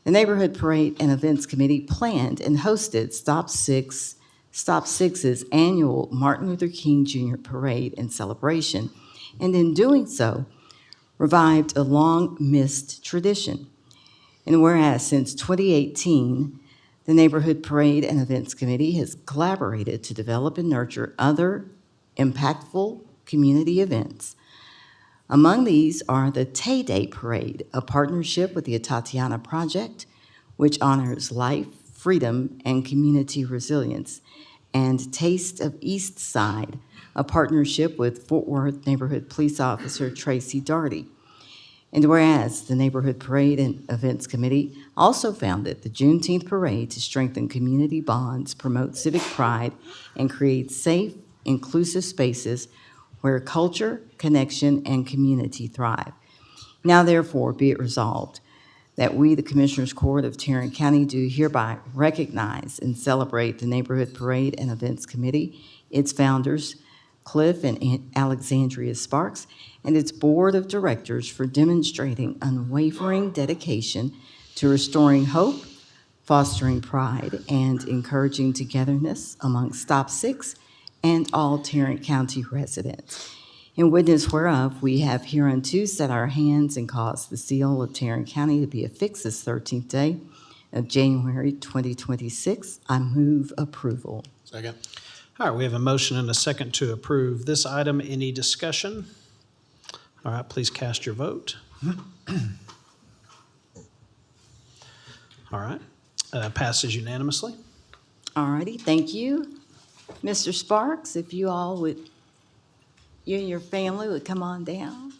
the Neighborhood Parade and Events Committee planned and hosted Stop Six's annual Martin Luther King Jr. Parade and celebration, and in doing so, revived a long-missed tradition. And whereas since 2018, the Neighborhood Parade and Events Committee has collaborated to develop and nurture other impactful community events. Among these are the Tay Day Parade, a partnership with the Atatiana Project, which honors life, freedom, and community resilience, and Taste of East Side, a partnership with Fort Worth Neighborhood Police Officer Tracy Darty. And whereas the Neighborhood Parade and Events Committee also founded the Juneteenth Parade to strengthen community bonds, promote civic pride, and create safe, inclusive spaces where culture, connection, and community thrive. Now therefore be it resolved that we, the Commissioners Court of Tarrant County, do hereby recognize and celebrate the Neighborhood Parade and Events Committee, its founders, Cliff and Alexandria Sparks, and its board of directors for demonstrating unwavering dedication to restoring hope, fostering pride, and encouraging togetherness among Stop Six and all Tarrant County residents. In witness whereof, we have hereunto set our hands and caused the seal of Tarrant County to be affixed this 13th day of January 2026. I move approval. Second. All right, we have a motion and a second to approve this item. Any discussion? All right, please cast your vote. All right, passes unanimously. All righty, thank you. Mr. Sparks, if you and your family would come on down.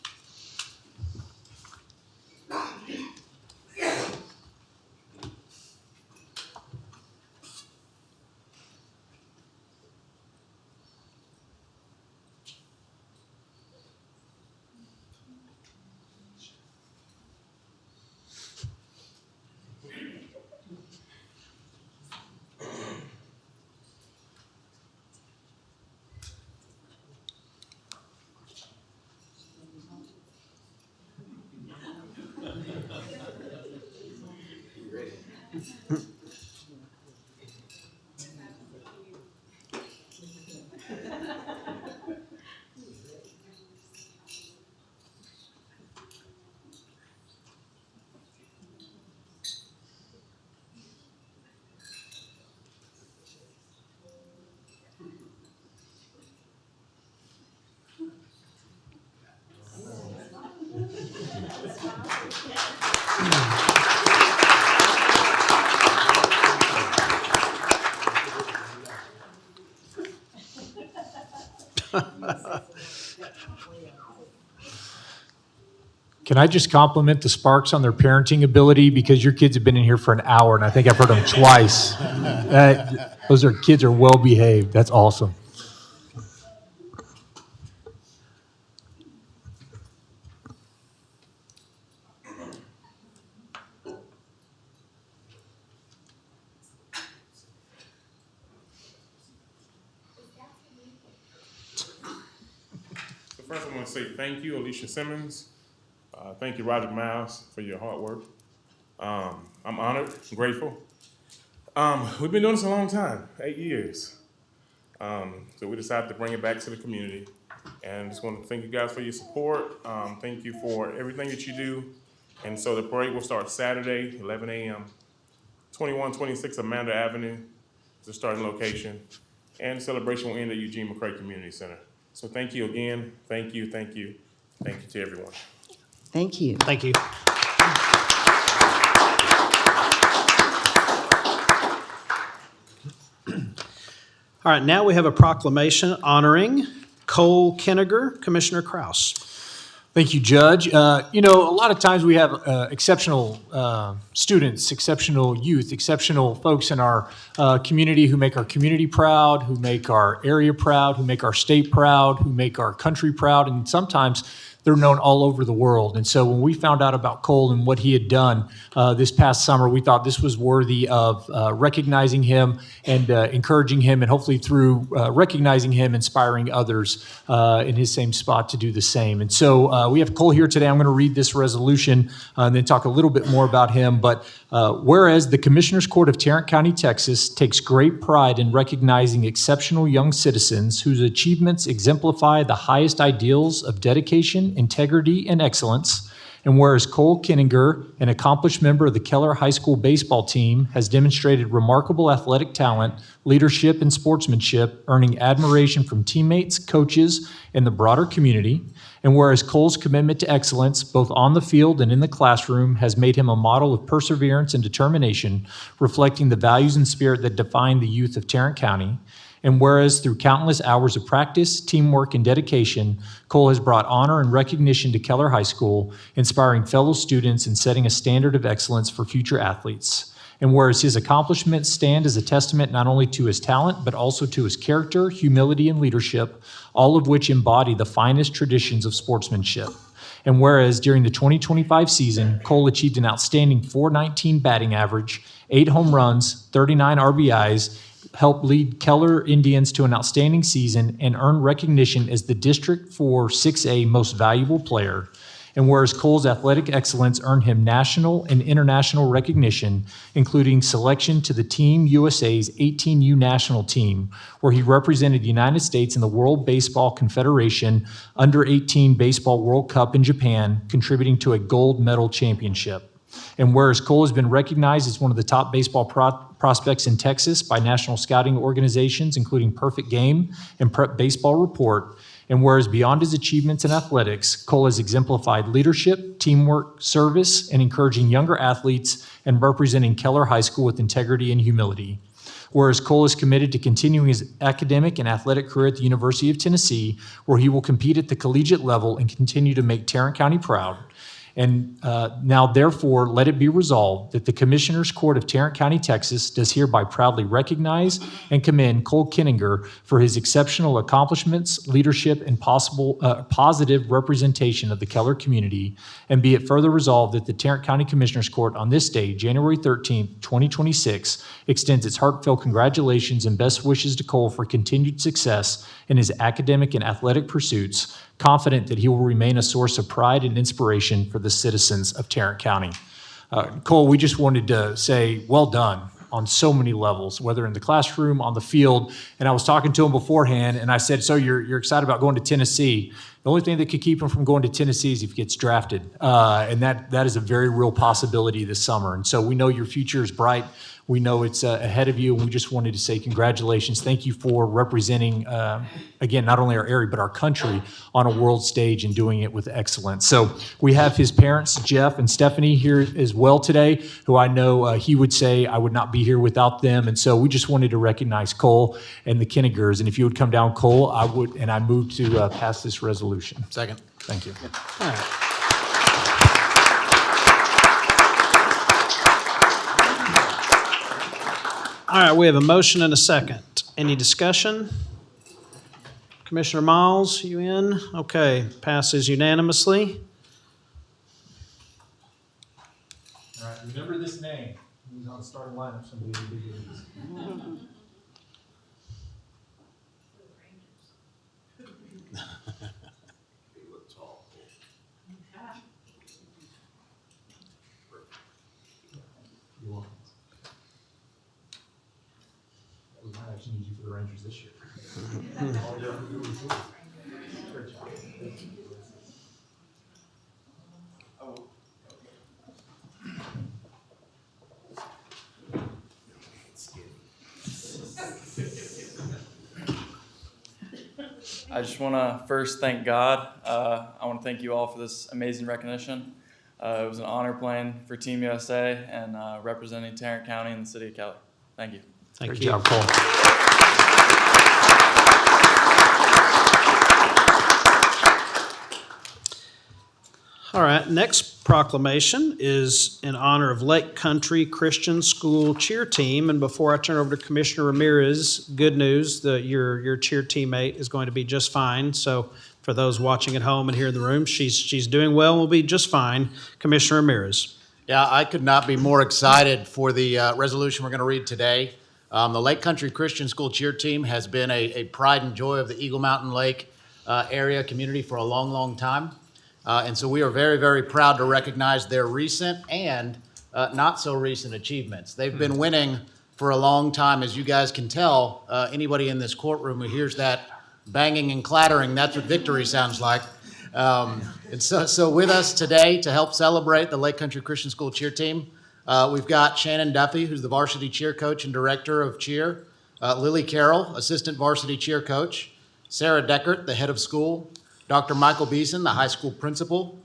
Can I just compliment the Sparks on their parenting ability, because your kids have been in here for an hour and I think I've heard them twice. Those kids are well behaved. That's awesome. So first, I want to say thank you, Alicia Simmons. Thank you, Roger Miles, for your hard work. I'm honored, grateful. We've been doing this a long time, 8 years. So we decided to bring it back to the community. And just want to thank you guys for your support. Thank you for everything that you do. And so the parade will start Saturday, 11 a.m., 2126 Amanda Avenue is the starting location. And the celebration will end at Eugene McCray Community Center. So thank you again. Thank you, thank you, thank you to everyone. Thank you. Thank you. All right, now we have a proclamation honoring Cole Kenninger. Commissioner Kraus. Thank you, Judge. A lot of times we have exceptional students, exceptional youth, exceptional folks in our community who make our community proud, who make our area proud, who make our state proud, who make our country proud, and sometimes they're known all over the world. And so when we found out about Cole and what he had done this past summer, we thought this was worthy of recognizing him and encouraging him, and hopefully through recognizing him, inspiring others in his same spot to do the same. And so we have Cole here today. I'm going to read this resolution and then talk a little bit more about him. But whereas the Commissioners Court of Tarrant County, Texas takes great pride in recognizing exceptional young citizens whose achievements exemplify the highest ideals of dedication, integrity, and excellence. And whereas Cole Kenninger, an accomplished member of the Keller High School baseball team, has demonstrated remarkable athletic talent, leadership, and sportsmanship, earning admiration from teammates, coaches, and the broader community. And whereas Cole's commitment to excellence, both on the field and in the classroom, has made him a model of perseverance and determination, reflecting the values and spirit that define the youth of Tarrant County. And whereas through countless hours of practice, teamwork, and dedication, Cole has brought honor and recognition to Keller High School, inspiring fellow students and setting a standard of excellence for future athletes. And whereas his accomplishments stand as a testament not only to his talent, but also to his character, humility, and leadership, all of which embody the finest traditions of sportsmanship. And whereas during the 2025 season, Cole achieved an outstanding .419 batting average, 8 home runs, 39 RBIs, helped lead Keller Indians to an outstanding season, and earned recognition as the District 4 6A Most Valuable Player. And whereas Cole's athletic excellence earned him national and international recognition, including selection to the Team USA's 18U national team, where he represented the United States in the World Baseball Confederation Under-18 Baseball World Cup in Japan, contributing to a gold medal championship. And whereas Cole has been recognized as one of the top baseball prospects in Texas by national scouting organizations, including Perfect Game and Prep Baseball Report, and whereas beyond his achievements in athletics, Cole has exemplified leadership, teamwork, service, and encouraging younger athletes, and representing Keller High School with integrity and humility. Whereas Cole is committed to continuing his academic and athletic career at the University of Tennessee, where he will compete at the collegiate level and continue to make Tarrant County proud. And now, therefore, let it be resolved that the Commissioners Court of Tarrant County, Texas, does hereby proudly recognize and commend Cole Kenninger for his exceptional accomplishments, leadership, and positive representation of the Keller community. And be it further resolved that the Tarrant County Commissioners Court on this day, January 13th, 2026, extends its heartfelt congratulations and best wishes to Cole for continued success in his academic and athletic pursuits, confident that he will remain a source of pride and inspiration for the citizens of Tarrant County. Cole, we just wanted to say, well done on so many levels, whether in the classroom, on the field. And I was talking to him beforehand, and I said, so you're excited about going to Tennessee. The only thing that could keep him from going to Tennessee is if he gets drafted. And that is a very real possibility this summer. And so we know your future is bright. We know it's ahead of you, and we just wanted to say congratulations. Thank you for representing, again, not only our area, but our country on a world stage and doing it with excellence. So we have his parents, Jeff and Stephanie, here as well today, who I know he would say I would not be here without them. And so we just wanted to recognize Cole and the Kenningers. And if you would come down, Cole, I would, and I move to pass this resolution. Second. Thank you. All right. All right, we have a motion and a second. Any discussion? Commissioner Miles, you in? Okay, passes unanimously. All right, remember this name. He's on the starting lineup. Somebody will be doing this. You're welcome. We might actually need you for the Rangers this year. Great job. I just want to first thank God. I want to thank you all for this amazing recognition. It was an honor playing for Team USA and representing Tarrant County and the city of Keller. Thank you. Thank Great you. job, Cole. All right, next proclamation is in honor of Lake Country Christian School cheer team. And before I turn over to Commissioner Ramirez, good news, your cheer teammate is going to be just fine. So for those watching at home and here in the room, she's doing well and will be just fine. Commissioner Ramirez. Yeah, I could not be more excited for the resolution we're going to read today. The Lake Country Christian School cheer team has been a pride and joy of the Eagle Mountain Lake area community for a long, long time. And so we are very, very proud to recognize their recent and not so recent achievements. They've been winning for a long time. As you guys can tell, anybody in this courtroom who hears that banging and clattering, that's what victory sounds like. And so with us today to help celebrate the Lake Country Christian School cheer team, we've got Shannon Duffy, who's the varsity cheer coach and director of cheer, Lily Carroll, assistant varsity cheer coach, Sarah Deckert, the head of school, Dr. Michael Beeson, the high school principal,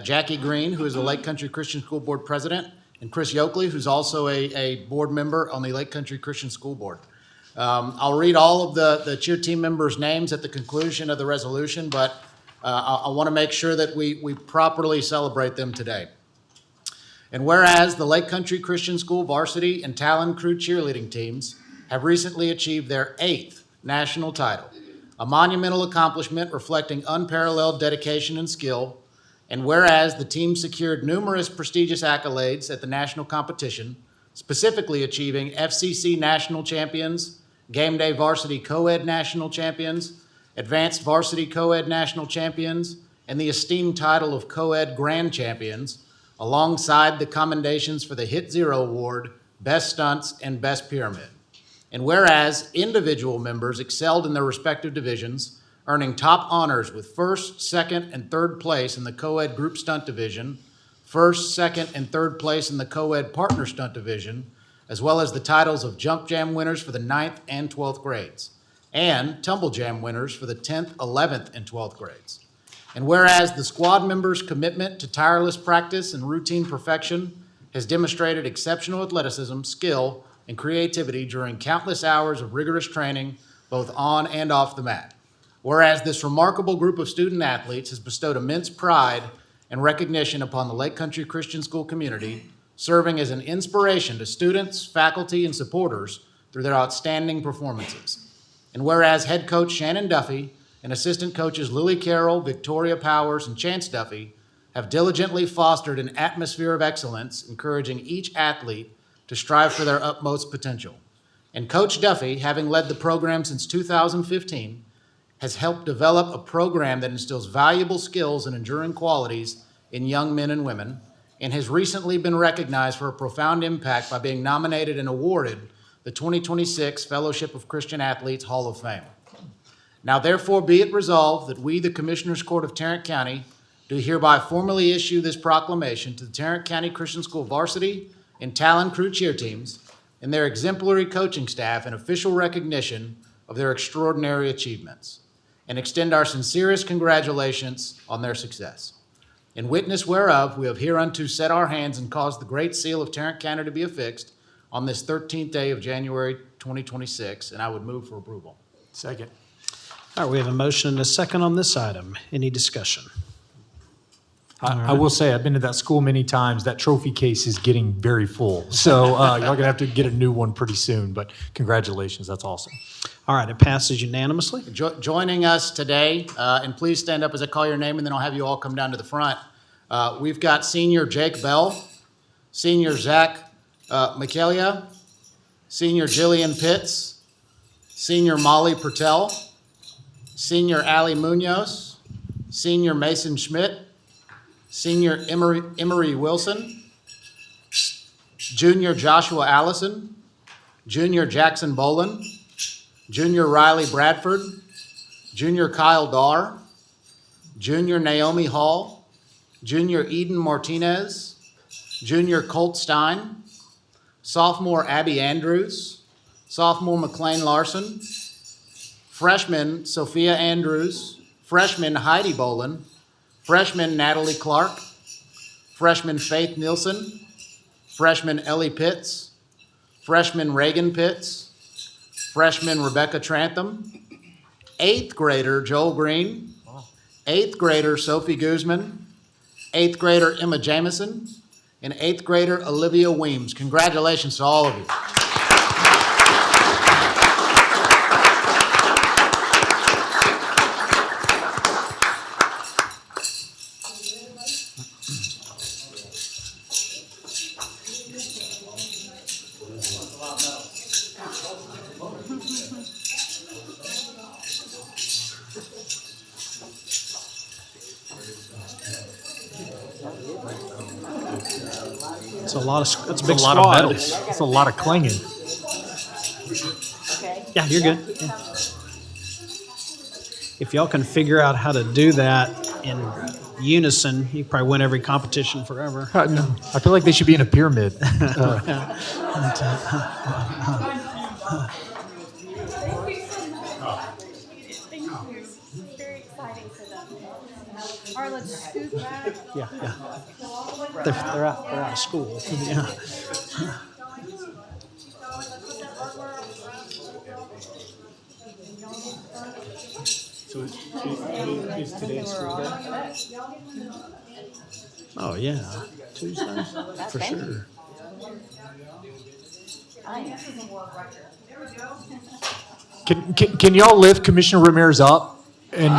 Jackie Green, who is the Lake Country Christian School Board president, and Chris Yoakley, who's also a board member on the Lake Country Christian School Board. I'll read all of the cheer team members' names at the conclusion of the resolution, but I want to make sure that we properly celebrate them today. And whereas the Lake Country Christian School varsity and Talon Crew cheerleading teams have recently achieved their 8th national title, a monumental accomplishment reflecting unparalleled dedication and skill. And whereas the team secured numerous prestigious accolades at the national competition, specifically achieving FCC national champions, Game Day Varsity Co-Ed national champions, Advanced Varsity Co-Ed national champions, and the esteemed title of Co-Ed Grand Champions, alongside the commendations for the Hit Zero Award, Best Stunts, and Best Pyramid. And whereas individual members excelled in their respective divisions, earning top honors with first, second, and third place in the Co-Ed Group Stunt Division, first, second, and third place in the Co-Ed Partner Stunt Division, as well as the titles of Jump Jam winners for the 9th and 12th grades, and Tumble Jam winners for the 10th, 11th, and 12th grades. And whereas the squad members' commitment to tireless practice and routine perfection has demonstrated exceptional athleticism, skill, and creativity during countless hours of rigorous training, both on and off the mat. Whereas this remarkable group of student athletes has bestowed immense pride and recognition upon the Lake Country Christian School community, serving as an inspiration to students, faculty, and supporters through their outstanding performances. And whereas head coach Shannon Duffy and assistant coaches Lily Carroll, Victoria Powers, and Chance Duffy have diligently fostered an atmosphere of excellence, encouraging each athlete to strive for their utmost potential. And Coach Duffy, having led the program since 2015, has helped develop a program that instills valuable skills and enduring qualities in young men and women, and has recently been recognized for a profound impact by being nominated and awarded the 2026 Fellowship of Christian Athletes Hall of Fame. Now therefore be it resolved that we, the Commissioners Court of Tarrant County, do hereby formally issue this proclamation to the Tarrant County Christian School varsity and Talon Crew cheer teams and their exemplary coaching staff in official recognition of their extraordinary achievements, and extend our sincerest congratulations on their success. In witness whereof, we have hereunto set our hands and caused the great seal of Tarrant County to be affixed on this 13th day of January 2026, and I would move for approval. Second. All right, we have a motion and a second on this item. Any discussion? I will say, I've been to that school many times. That trophy case is getting very full. So y'all going to have to get a new one pretty soon, but congratulations. That's awesome. All right, it passes unanimously. Joining us today, and please stand up as I call your name, and then I'll have you all come down to the front. We've got senior Jake Bell, senior Zach Michaelia, senior Jillian Pitts, senior Molly Pertel, senior Allie Munoz, senior Mason Schmidt, senior Emery Wilson, junior Joshua Allison, junior Jackson Bolin, junior Riley Bradford, junior Kyle Dar, junior Naomi Hall, junior Eden Martinez, junior Colt Stein, sophomore Abby Andrews, sophomore McLean Larson, freshman Sophia Andrews, freshman Heidi Bolin, freshman Natalie Clark, freshman Faith Nielsen, freshman Ellie Pitts, freshman Reagan Pitts, freshman Rebecca Trantham, eighth grader Joel Green, eighth grader Sophie Guzman, eighth grader Emma Jameson, and eighth grader Olivia Weems. Congratulations to all of you. It's a lot of, it's a big It's a lot of squad. medals. It's a lot of clanging. Yeah, you're good. Yeah. If y'all can figure out how to do that in unison, you probably win every competition forever. I feel like they should be in a pyramid. Very exciting for them. All right, let's scoot back. Yeah, yeah. They're out of school. Yeah. Is today school day? Oh, yeah. Tuesday, for sure. Can y'all lift Commissioner Ramirez up? And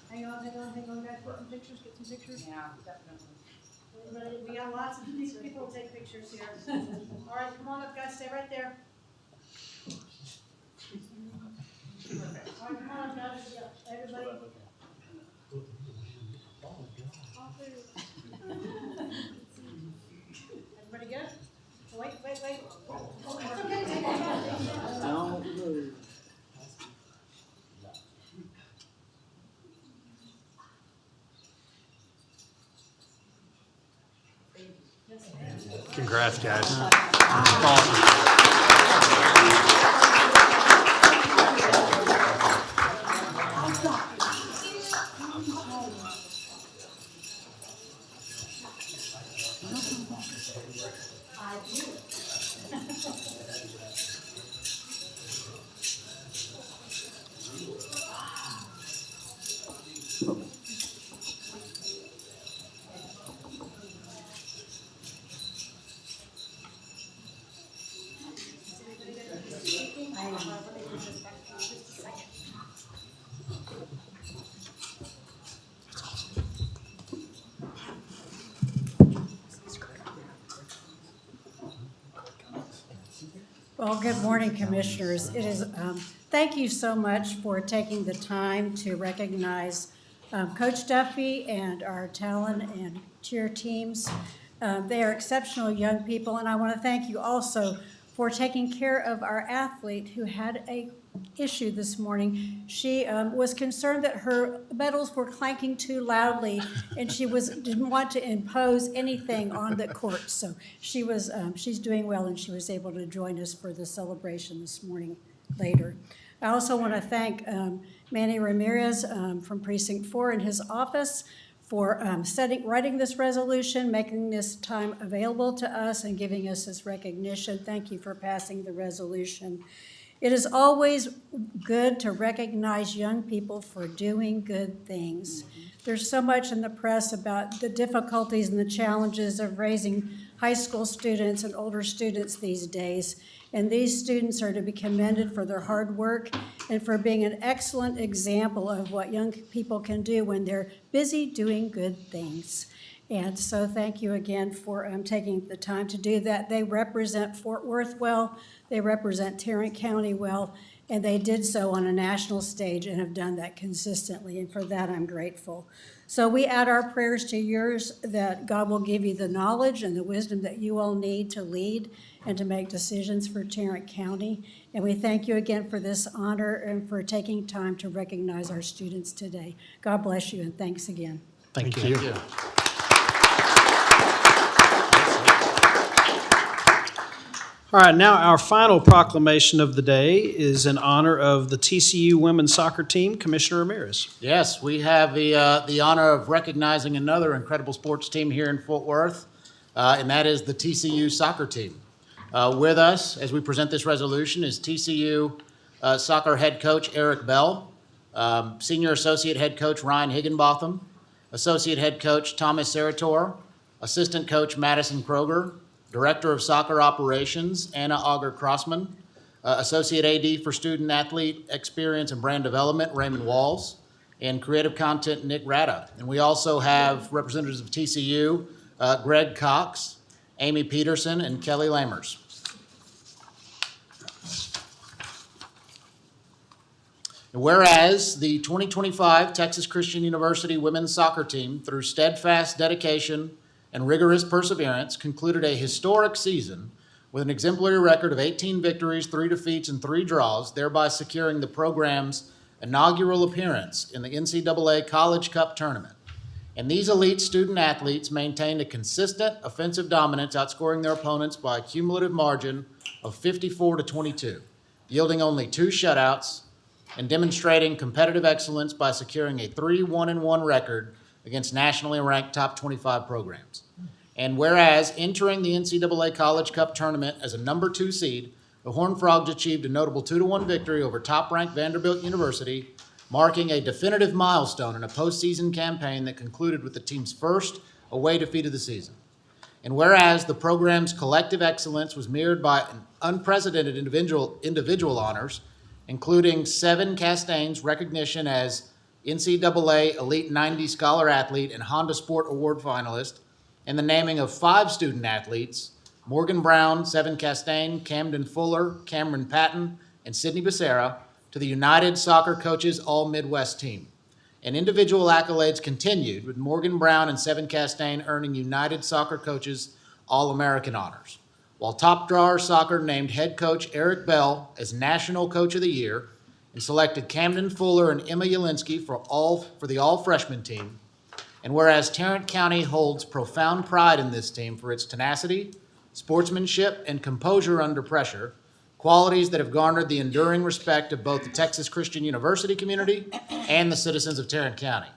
Hang on, guys, put some pictures, get some pictures. Yeah, definitely. Everybody, we got lots of these people to take pictures here. All right, come on up, guys, stay right there. All right, come on up, guys, everybody. Everybody good? Wait. It's okay, take your time. Don't move. congrats, guys. Awesome. like you. Well, good morning, Commissioners. It is, thank you so much for taking the time to recognize Coach Duffy and our talent and cheer teams. They are exceptional young people, and I want to thank you also for taking care of our athlete who had a issue this morning. She was concerned that her medals were clanking too loudly, and she didn't want to impose anything on the court. So she's doing well, and she was able to join us for the celebration this morning later. I also want to thank Manny Ramirez from Precinct 4 in his office for writing this resolution, making this time available to us, and giving us this recognition. Thank you for passing the resolution. It is always good to recognize young people for doing good things. There's so much in the press about the difficulties and the challenges of raising high school students and older students these days. And these students are to be commended for their hard work and for being an excellent example of what young people can do when they're busy doing good things. And so thank you again for taking the time to do that. They represent Fort Worth well, they represent Tarrant County well, and they did so on a national stage and have done that consistently, and for that I'm grateful. So we add our prayers to yours that God will give you the knowledge and the wisdom that you all need to lead and to make decisions for Tarrant County. And we thank you again for this honor and for taking time to recognize our students today. God bless you, and thanks again. Thank you. All right, now our final proclamation of the day is in honor of the TCU women's soccer team. Commissioner Ramirez. Yes, we have the honor of recognizing another incredible sports team here in Fort Worth, and that is the TCU soccer team. With us, as we present this resolution, is TCU soccer head coach Eric Bell, senior associate head coach Ryan Higginbotham, associate head coach Thomas Sarator, assistant coach Madison Kroger, director of soccer operations Anna Auger Crossman, associate AD for student athlete experience and brand development Raymond Walls, and creative content Nick Rada. And we also have representatives of TCU, Greg Cox, Amy Peterson, and Kelly Lamers. And whereas the 2025 Texas Christian University women's soccer team, through steadfast dedication and rigorous perseverance, concluded a historic season with an exemplary record of 18 victories, 3 defeats, and 3 draws, thereby securing the program's inaugural appearance in the NCAA College Cup tournament. And these elite student athletes maintained a consistent offensive dominance, outscoring their opponents by a cumulative margin of 54-22, yielding only 2 shutouts and demonstrating competitive excellence by securing a 3-1-1 record against nationally ranked top 25 programs. And whereas entering the NCAA College Cup tournament as a number 2 seed, the Horned Frogs achieved a notable 2-1 victory over top-ranked Vanderbilt University, marking a definitive milestone in a postseason campaign that concluded with the team's first away defeat of the season. And whereas the program's collective excellence was mirrored by an unprecedented individual honors, including 7 Castaigne's recognition as NCAA Elite 90 Scholar Athlete and Honda Sport Award finalist, and the naming of 5 student athletes, Morgan Brown, 7 Castaigne, Camden Fuller, Cameron Patton, and Sydney Becerra, to the United Soccer Coaches All-Midwest team. And individual accolades continued, with Morgan Brown and 7 Castaigne earning United Soccer Coaches All-American honors, while Top Drawer Soccer named head coach Eric Bell as National Coach of the Year and selected Camden Fuller and Emma Yelinsky for the all-freshman team. And whereas Tarrant County holds profound pride in this team for its tenacity, sportsmanship, and composure under pressure, qualities that have garnered the enduring respect of both the Texas Christian University community and the citizens of Tarrant County.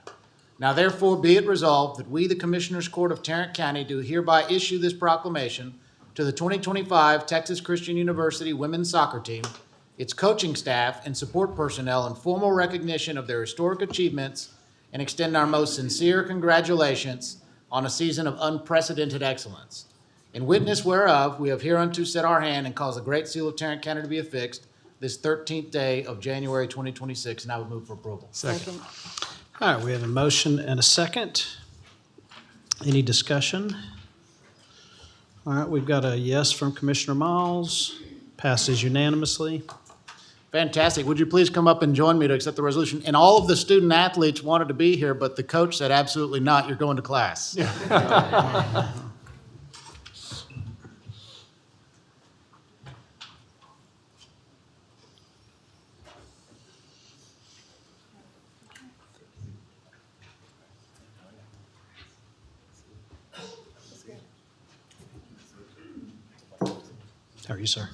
Now therefore be it resolved that we, the Commissioners Court of Tarrant County, do hereby issue this proclamation to the 2025 Texas Christian University Women's Soccer Team, its coaching staff, and support personnel in formal recognition of their historic achievements and extend our most sincere congratulations on a season of unprecedented excellence. In witness whereof, we have hereunto set our hand and caused the great seal of Tarrant County to be affixed this 13th day of January 2026, and I would move for approval. Second. All right, we have a motion and a second. Any discussion? All right, we've got a yes from Commissioner Miles. Passes unanimously. Fantastic. Would you please come up and join me to accept the resolution? And all of the student athletes wanted to be here, but the coach said absolutely not. You're going to class. How are you, sir?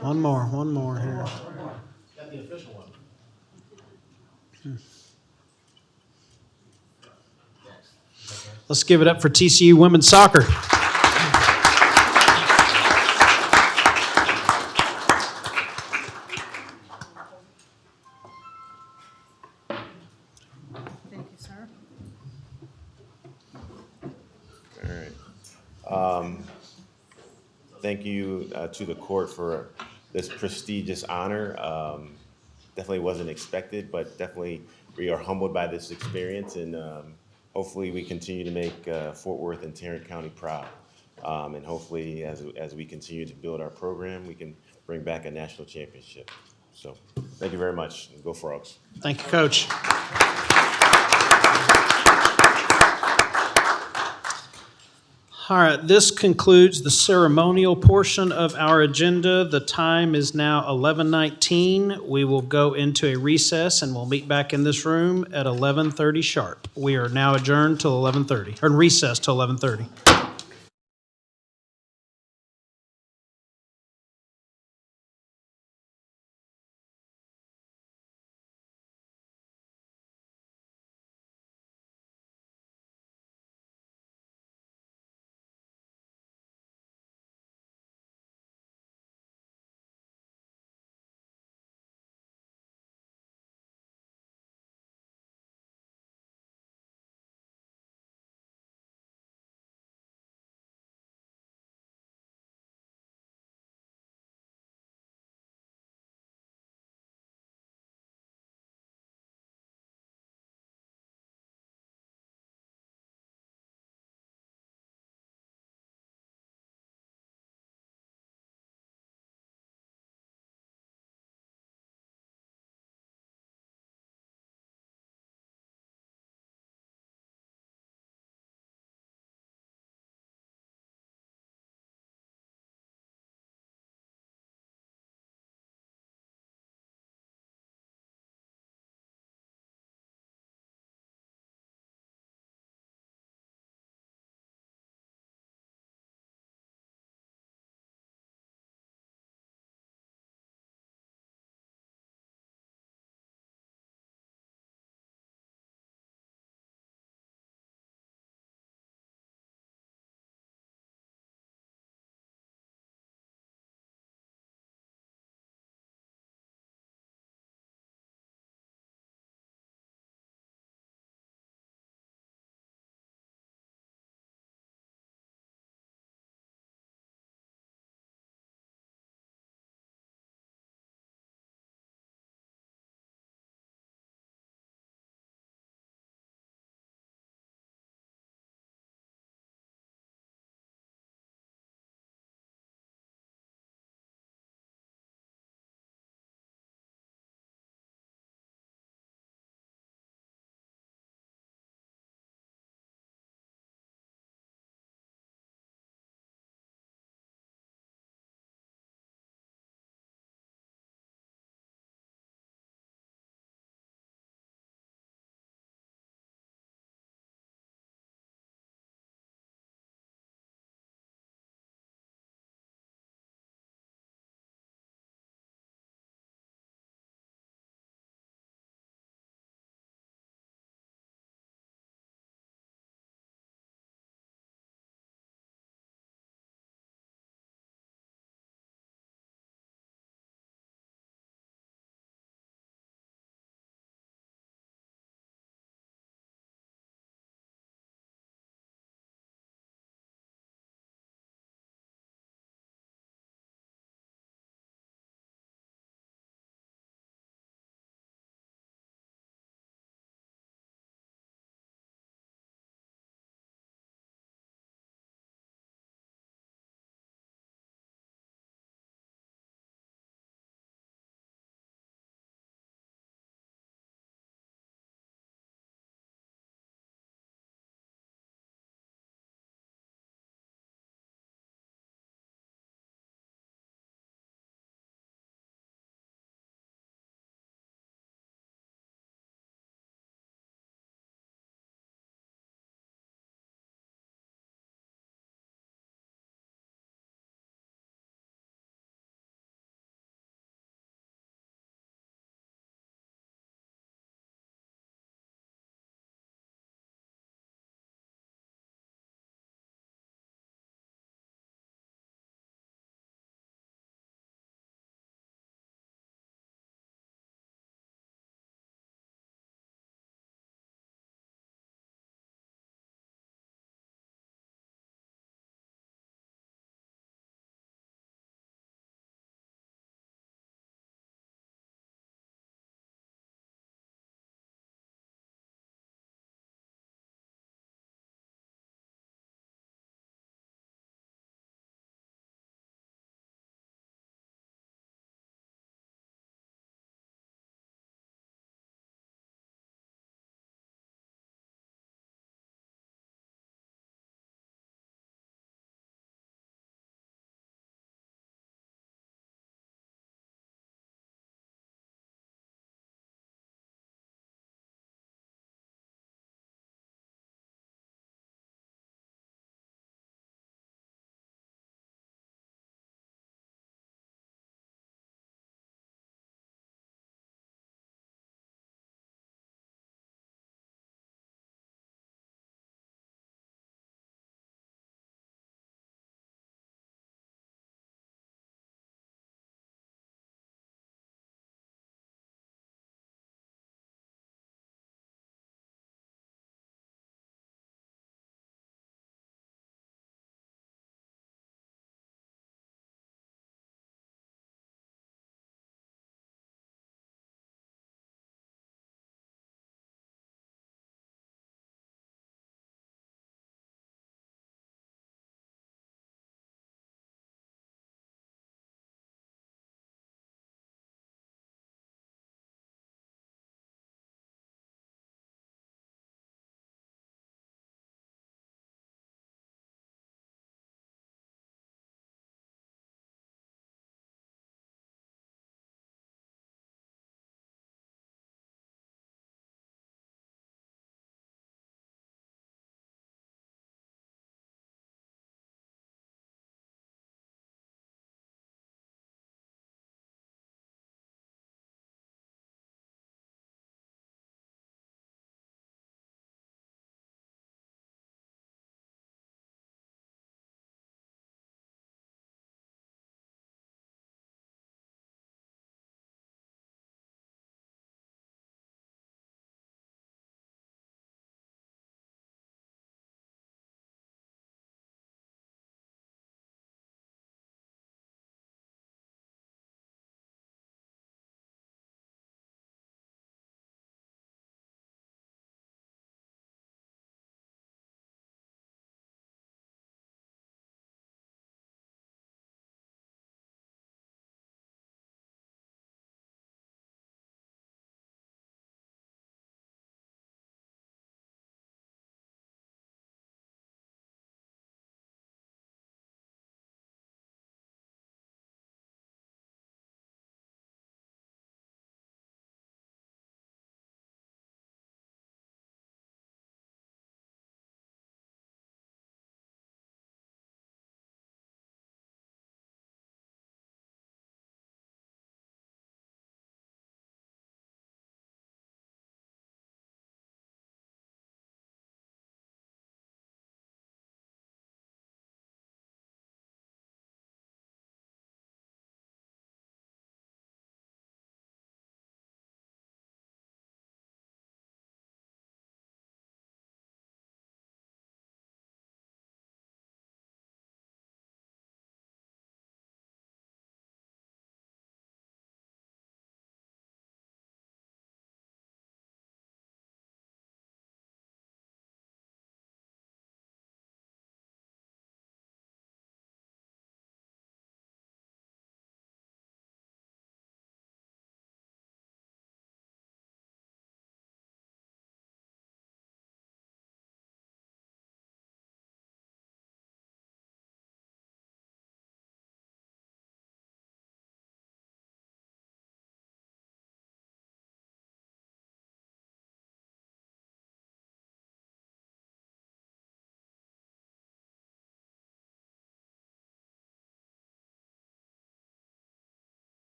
One more here. Got the official one. Let's give it up for TCU Women's Soccer. Thank you, sir. All right. Thank you to the court for this prestigious honor. Definitely wasn't expected, but definitely we are humbled by this experience, and hopefully we continue to make Fort Worth and Tarrant County proud. And hopefully as we continue to build our program, we can bring back a national championship. So thank you very much. Go Frogs. Thank you, Coach. All right, this concludes the ceremonial portion of our agenda. The time is now 11:19. We will go into a recess and we'll meet back in this room at 11:30 sharp. We are now adjourned till 11:30, or recessed till 11:30.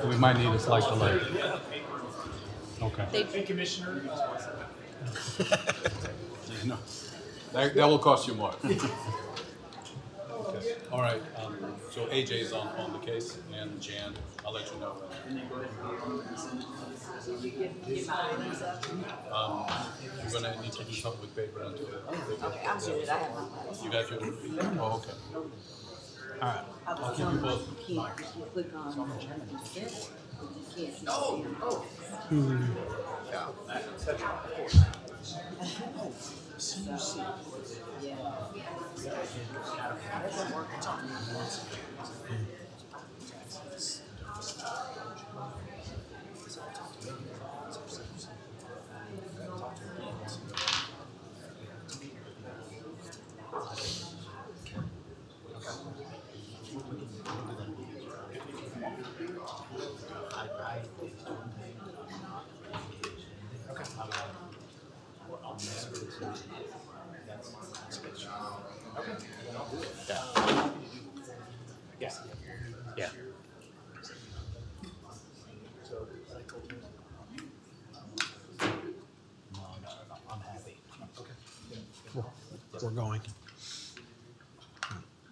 We might need a slight delay. Okay. Commissioner. No, that will cost you more. Okay. All right, so AJ's on the case, and Jan, I'll let you know. You're gonna need to do something with paper until. Okay, I'm good. I have my. You got your, oh, okay. All right, I'll keep you both. You click on. You can't. Yeah. I'm happy. We're going.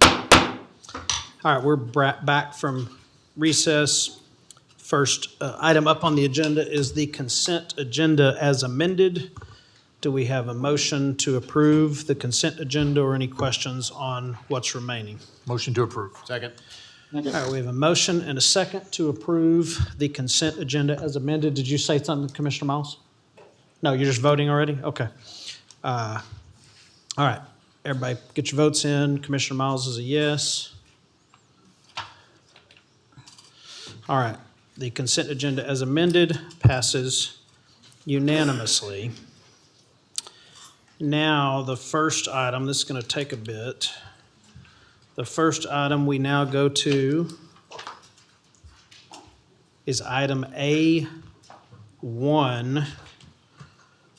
All right, we're back from recess. First item up on the agenda is the consent agenda as amended. Do we have a motion to approve the consent agenda or any questions on what's remaining? Motion to approve. Second. All right, we have a motion and a second to approve the consent agenda as amended. Did you say something, Commissioner Miles? No, you're just voting already? Okay. All right, everybody get your votes in. Commissioner Miles is a yes. All right, the consent agenda as amended passes unanimously. Now, the first item, this is going to take a bit. The first item we now go to is item A1,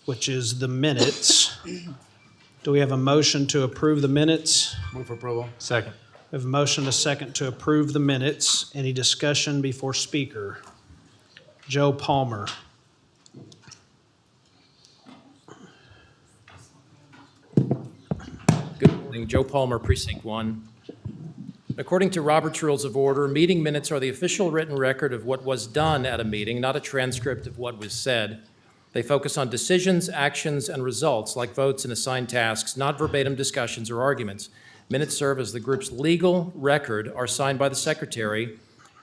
which is the minutes. Do we have a motion to approve the minutes? Move for approval. Second. We have a motion, a second to approve the minutes. Any discussion before speaker? Joe Palmer. Good morning, Joe Palmer, Precinct 1. According to Robert's Rules of Order, meeting minutes are the official written record of what was done at a meeting, not a transcript of what was said. They focus on decisions, actions, and results, like votes and assigned tasks, not verbatim discussions or arguments. Minutes serve as the group's legal record, are signed by the secretary,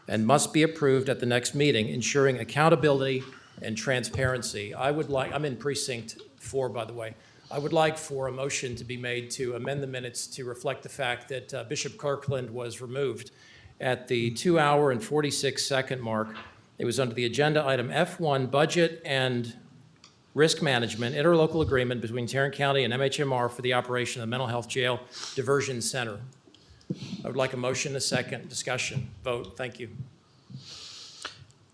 and must be approved at the next meeting, ensuring accountability and transparency. I'm in Precinct 4, by the way. I would like for a motion to be made to amend the minutes to reflect the fact that Bishop Kirkland was removed at the 2-hour and 46-second mark. It was under the agenda item F1, Budget and Risk Management, interlocal agreement between Tarrant County and MHMR for the operation of the Mental Health Jail Diversion Center. I would like a motion, a second, discussion, vote. Thank you.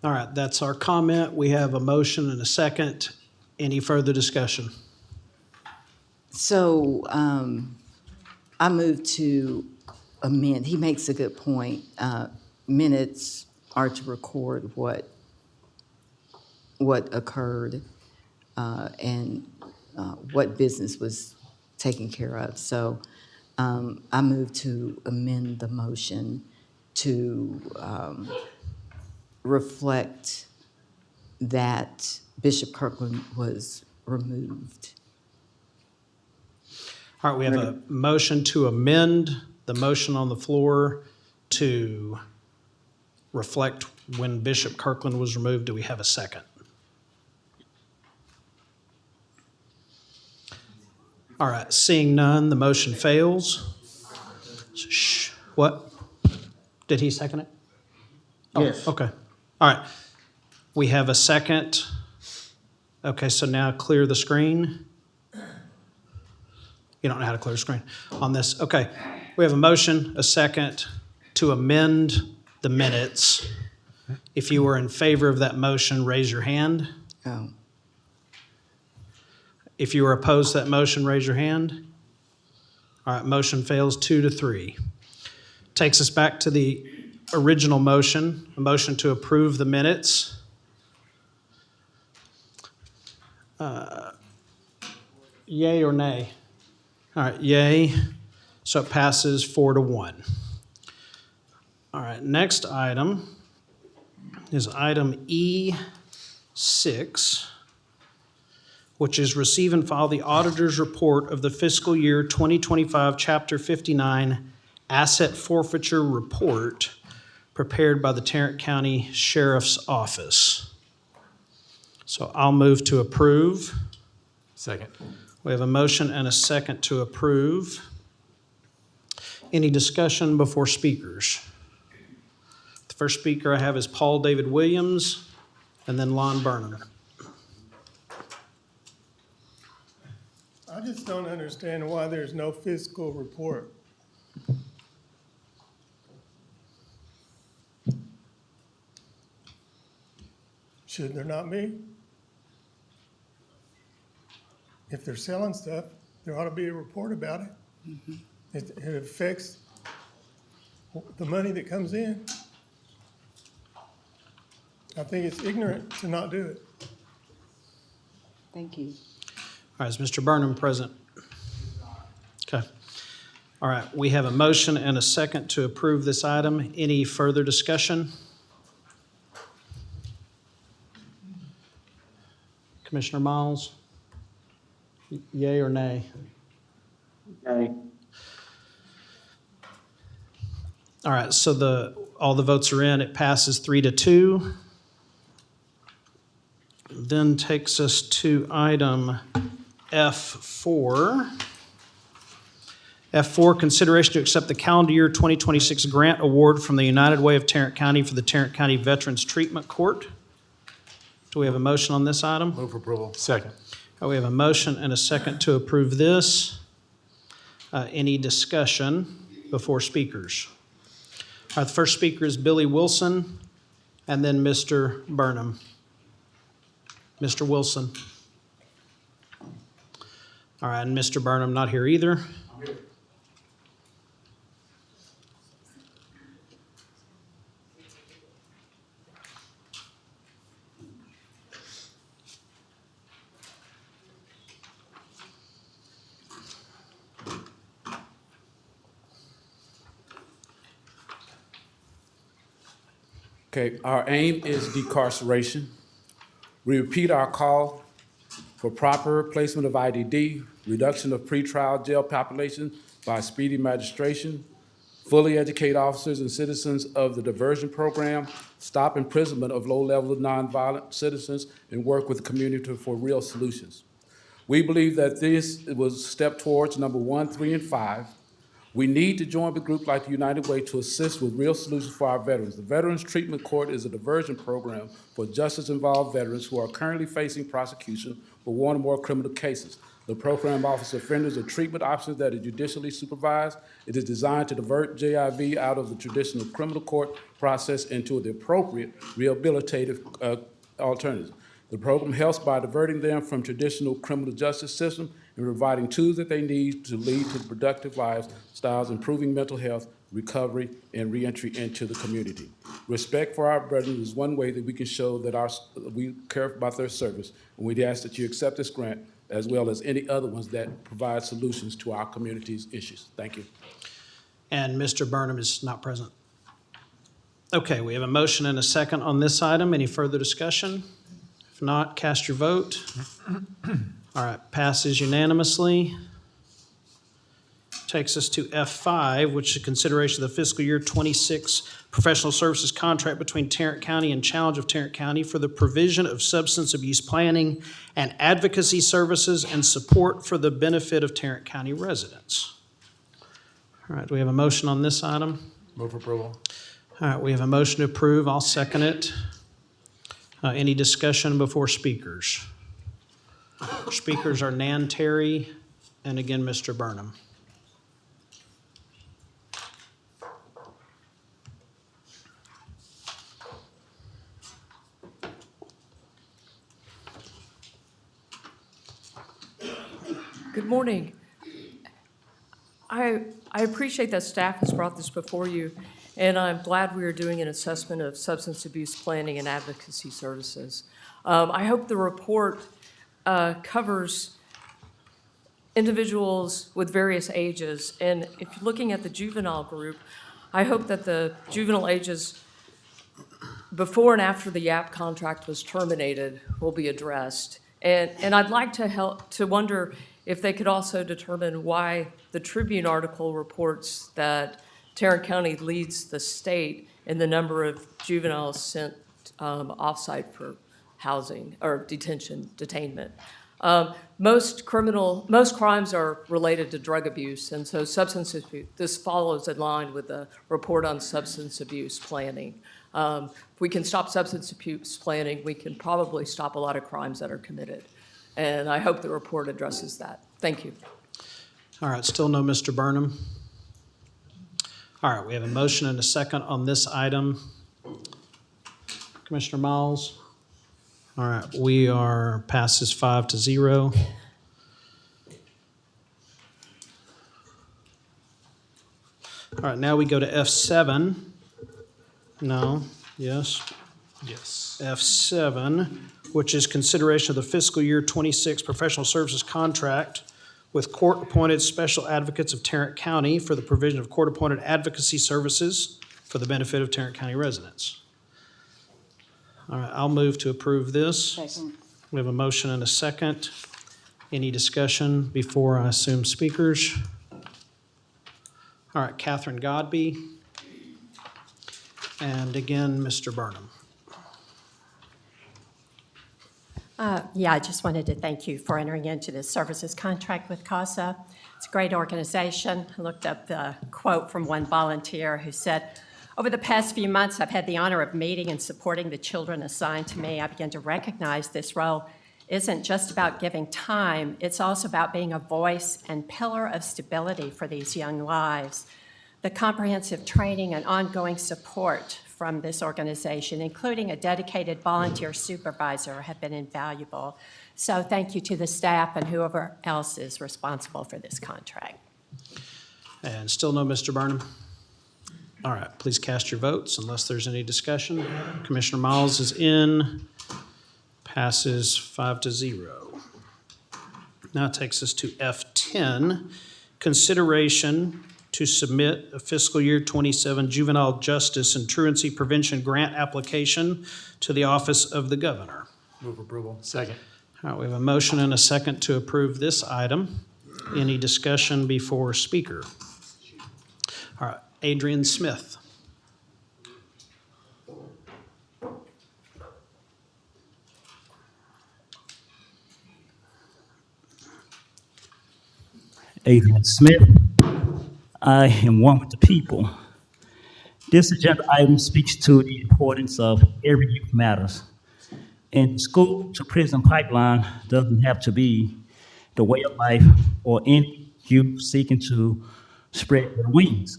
All right, that's our comment. We have a motion and a second. Any further discussion? So I move to amend. He makes a good point. Minutes are to record what occurred and what business was taken care of. So I move to amend the motion to reflect that Bishop Kirkland was removed. All right, we have a motion to amend the motion on the floor to reflect when Bishop Kirkland was removed. Do we have a second? All right, seeing none, the motion fails. Shh, what? Did he second it? Oh, Yes. okay. All right. We have a second. Okay, so now clear the screen. You don't know how to clear the screen on this. Okay. We have a motion, a second to amend the minutes. If you were in favor of that motion, raise your hand. Oh. If you were opposed to that motion, raise your hand. All right, motion fails 2-3. Takes us back to the original motion, a motion to approve the minutes. Yay or nay? All right, yay. So it passes 4-1. All right, next item is item E6, which is receive and file the auditor's report of the fiscal year 2025, Chapter 59 Asset Forfeiture Report prepared by the Tarrant County Sheriff's Office. So I'll move to approve. Second. We have a motion and a second to approve. Any discussion before speakers? The first speaker I have is Paul David Williams, and then Lon Burnham. I just don't understand why there's no fiscal report. Should there not be? If they're selling stuff, there ought to be a report about it. It affects the money that comes in. I think it's ignorant to not do it. Thank you. All right, is Mr. Burnham present? Okay. All right, we have a motion and a second to approve this item. Any further discussion? Commissioner Miles? Yay or nay? Yay. All right, so all the votes are in. It passes 3-2. Then takes us to item F4. F4, consideration to accept the calendar year 2026 grant award from the United Way of Tarrant County for the Tarrant County Veterans Treatment Court. Do we have a motion on this item? Move for approval. Second. We have a motion and a second to approve this. Any discussion before speakers? All right, the first speaker is Billy Wilson, and then Mr. Burnham. Mr. Wilson. All right, and Mr. Burnham not here either. Okay, our aim is decarceration. We repeat our call for proper placement of IDD, reduction of pretrial jail population by speedy magistration, fully educate officers and citizens of the diversion program, stop imprisonment of low-level nonviolent citizens, and work with the community for real solutions. We believe that this was a step towards number 1, 3, and 5. We need to join with groups like the United Way to assist with real solutions for our veterans. The Veterans Treatment Court is a diversion program for justice-involved veterans who are currently facing prosecution for one or more criminal cases. The program offers offenders a treatment options that are judicially supervised. It is designed to divert JIV out of the traditional criminal court process into the appropriate rehabilitative alternative. The program helps by diverting them from traditional criminal justice system and providing tools that they need to lead to productive lifestyles, improving mental health, recovery, and reentry into the community. Respect for our brethren is one way that we can show that we care about their service, and we'd ask that you accept this grant as well as any other ones that provide solutions to our community's issues. Thank you. And Mr. Burnham is not present. Okay, we have a motion and a second on this item. Any further discussion? If not, cast your vote. All right, passes unanimously. Takes us to F5, which is consideration of the fiscal year 26 professional services contract between Tarrant County and Challenge of Tarrant County for the provision of substance abuse planning and advocacy services and support for the benefit of Tarrant County residents. All right, do we have a motion on this item? Move for approval. All right, we have a motion to approve. I'll second it. Any discussion before speakers? Speakers are Nan Terry and again, Mr. Burnham. Good morning. I appreciate that staff has brought this before you, and I'm glad we are doing an assessment of substance abuse planning and advocacy services. I hope the report covers individuals with various ages, and if you're looking at the juvenile group, I hope that the juvenile ages before and after the YAP contract was terminated will be addressed. And I'd like to wonder if they could also determine why the Tribune article reports that Tarrant County leads the state in the number of juveniles sent off-site for housing or detainment. Most crimes are related to drug abuse, and so substance abuse, this follows in line with the report on substance abuse planning. If we can stop substance abuse planning, we can probably stop a lot of crimes that are committed. And I hope the report addresses that. Thank you. All right, still no Mr. Burnham. All right, we have a motion and a second on this item. Commissioner Miles? All right, we are passes 5-0. All right, now we go to F7. No, yes? Yes. F7, which is consideration of the fiscal year 26 professional services contract with court-appointed special advocates of Tarrant County for the provision of court-appointed advocacy services for the benefit of Tarrant County residents. All right, I'll move to approve this. Second. We have a motion and a second. Any discussion before I assume speakers? All right, Catherine Godby. And again, Mr. Burnham. Yeah, I just wanted to thank you for entering into this services contract with CASA. It's a great organization. I looked up the quote from one volunteer who said, "Over the past few months, I've had the honor of meeting and supporting the children assigned to me. I began to recognize this role isn't just about giving time, it's also about being a voice and pillar of stability for these young lives. The comprehensive training and ongoing support from this organization, including a dedicated volunteer supervisor, have been invaluable. So thank you to the staff and whoever else is responsible for this contract." And still no Mr. Burnham? All right, please cast your votes unless there's any discussion. Commissioner Miles is in, passes 5-0. Now it takes us to F10, consideration to submit a fiscal year 27 juvenile justice and truancy prevention grant application to the office of the governor. Move approval. Second. All right, we have a motion and a second to approve this item. Any discussion before speaker? All right, Adrian Smith. Adrian Smith. I am one with the people. This agenda item speaks to the importance of every youth matters. And the school to prison pipeline doesn't have to be the way of life for any youth seeking to spread their wings.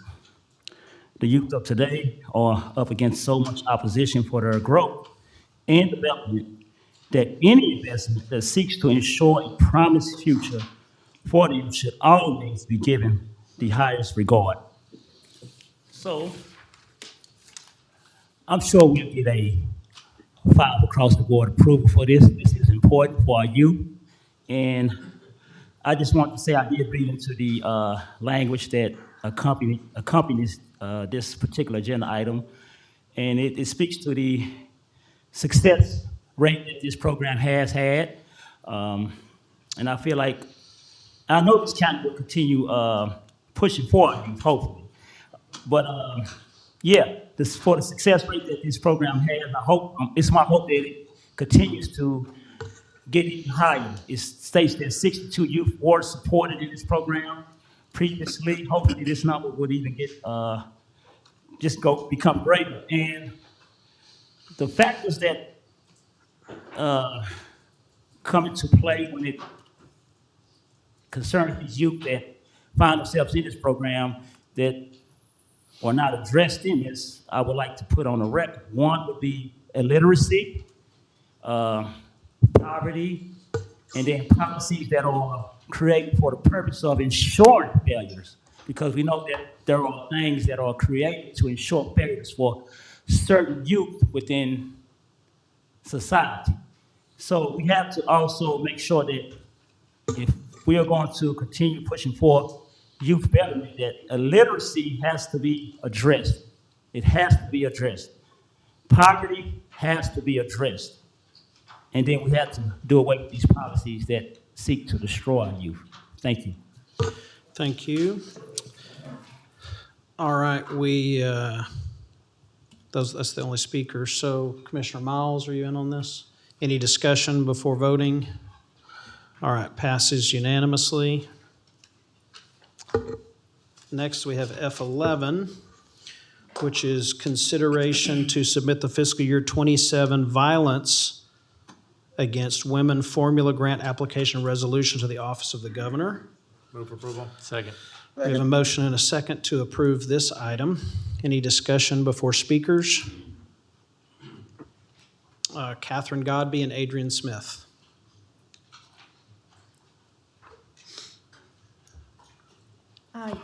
The youth of today are up against so much opposition for their growth and development that any investment that seeks to ensure a promised future for them should always be given the highest regard. So, I'm sure we'll get a 5 across the board approval for this. This is important for our youth. And I just want to say I did read into the language that accompanies this particular agenda item. And it speaks to the success rate that this program has had. And I feel like, I know this county will continue pushing forward, hopefully. But yeah, for the success rate that this program has, I hope, it's my hope that it continues to get even higher. It states that 62 youth were supported in this program previously. Hopefully this number would even get, become greater. And the factors that come into play when it concerns these youth that find themselves in this program that are not addressed in this, I would like to put on the record. One would be illiteracy, poverty, and then policies that are created for the purpose of ensuring failures because we know that there are things that are created to ensure fairness for certain youth within society. So we have to also make sure that if we are going to continue pushing for youth betterment, that illiteracy has to be addressed. It has to be addressed. Poverty has to be addressed. And then we have to do away with these policies that seek to destroy our youth. Thank you. Thank you. All right, that's the only speaker. So Commissioner Miles, are you in on this? Any discussion before voting? All right, passes unanimously. Next, we have F11, which is consideration to submit the fiscal year 27 violence against women formula grant application resolution to the Office of the Governor. Move for approval. Second. We have a motion and a second to approve this item. Any discussion before speakers? Catherine Godby and Adrian Smith.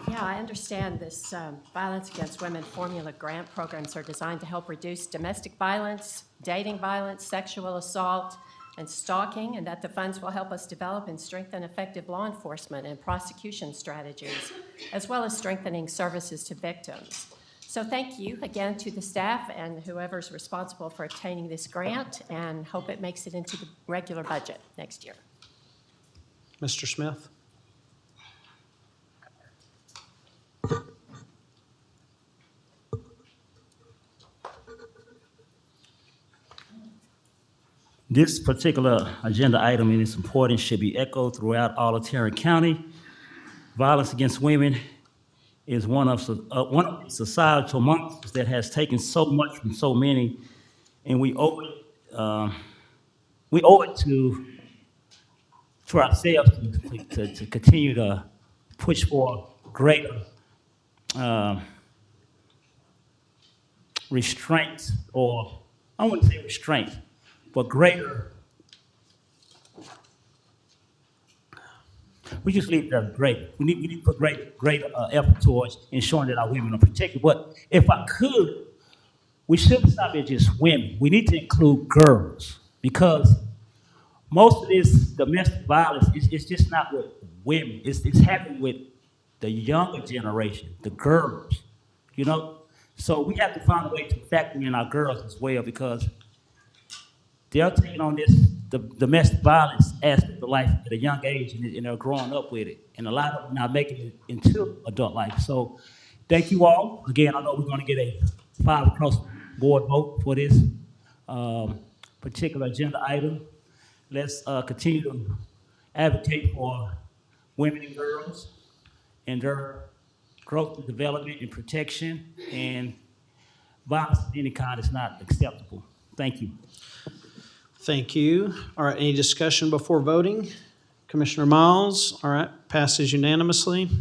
Yeah, I understand this violence against women formula grant programs are designed to help reduce domestic violence, dating violence, sexual assault, and stalking, and that the funds will help us develop and strengthen effective law enforcement and prosecution strategies, as well as strengthening services to victims. So thank you again to the staff and whoever's responsible for obtaining this grant, and hope it makes it into the regular budget next year. Mr. Smith? This particular agenda item and its importance should be echoed throughout all of Tarrant County. Violence against women is one of the societal monsters that has taken so much from so many, and we owe it to ourselves to continue to push for greater restraint, or I wouldn't say restraint, but greater, we just leave that great. We need to put greater effort towards ensuring that our women are protected. But if I could, we shouldn't stop at just women. We need to include girls, because most of this domestic violence is just not with women. It's happening with the younger generation, the girls, you know? So we have to find a way to factor in our girls as well, because they're taking on this domestic violence aspect of life at a young age, and they're growing up with it. And a lot of them are not making it into adult life. So thank you all. Again, I know we're going to get a 5 across the board vote for this particular agenda item. Let's continue to advocate for women and girls and their growth and development and protection, and violence of any kind is not acceptable. Thank you. Thank you. All right, any discussion before voting? Commissioner Miles, all right, passes unanimously.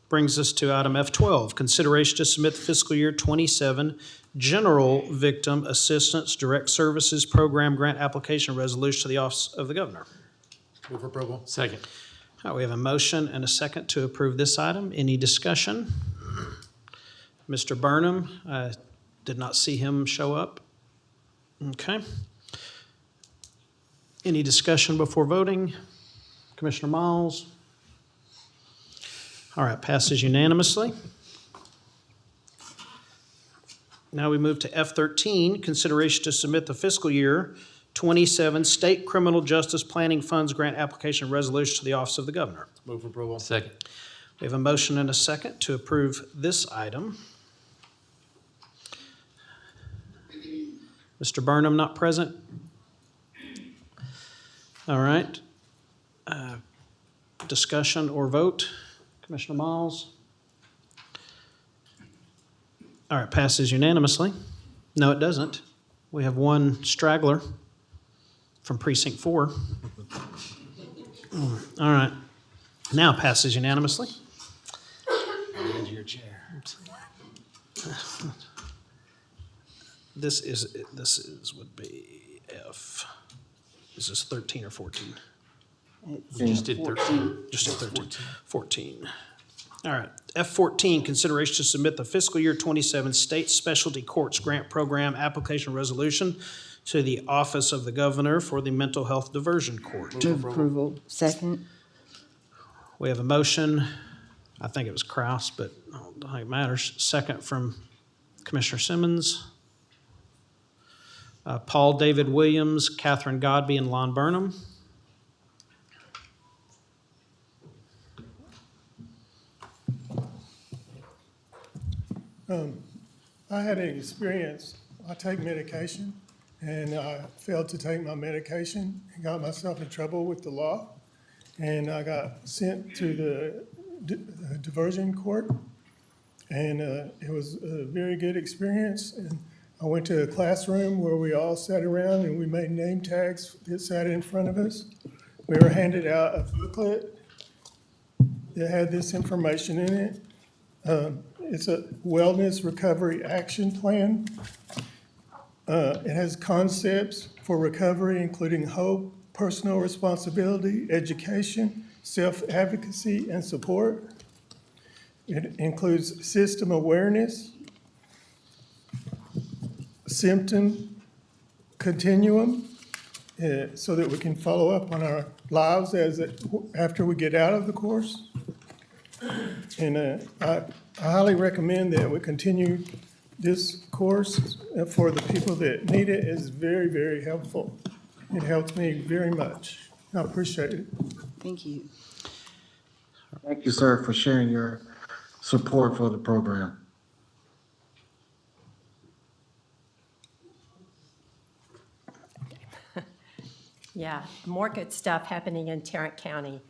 Brings us to item F12, consideration to submit the fiscal year 27 General Victim Assistance Direct Services Program Grant Application Resolution to the Office of the Governor. Move for approval. Second. All right, we have a motion and a second to approve this item. Any discussion? Mr. Burnham, I did not see him show up. Okay. Any discussion before voting? Commissioner Miles? All right, passes unanimously. Now we move to F13, consideration to submit the fiscal year 27 State Criminal Justice Planning Funds Grant Application Resolution to the Office of the Governor. Move for approval. Second. We have a motion and a second to approve this item. Mr. Burnham not present? All right. Discussion or vote? Commissioner Miles? All right, passes unanimously. No, it doesn't. We have one straggler from Precinct 4. All right. Now passes unanimously. Into your chair. This would be F. Is this 13 or 14? We just did 13. Just at 13. 14. All right. F14, consideration to submit the fiscal year 27 State Specialty Courts Grant Program application resolution to the Office of the Governor for the Mental Health Diversion Court. Move approval. Second. We have a motion, I think it was Kraus, but I don't think it matters. Second from Commissioner Simmons. Paul David Williams, Catherine Godby, and Lon Burnham. I had an experience, I take medication, and I failed to take my medication and got myself in trouble with the law. And I got sent to the diversion court, and it was a very good experience. And I went to a classroom where we all sat around and we made name tags that sat in front of us. We were handed out a booklet that had this information in it. It's a wellness recovery action plan. It has concepts for recovery, including hope, personal responsibility, education, self-advocacy, and support. It includes system awareness, symptom continuum, so that we can follow up on our lives after we get out of the course. And I highly recommend that we continue this course for the people that need it. It's very, very helpful. It helped me very much. I appreciate it. Thank you. Thank you, sir, for sharing your support for the program. Yeah, more good stuff happening in Tarrant County.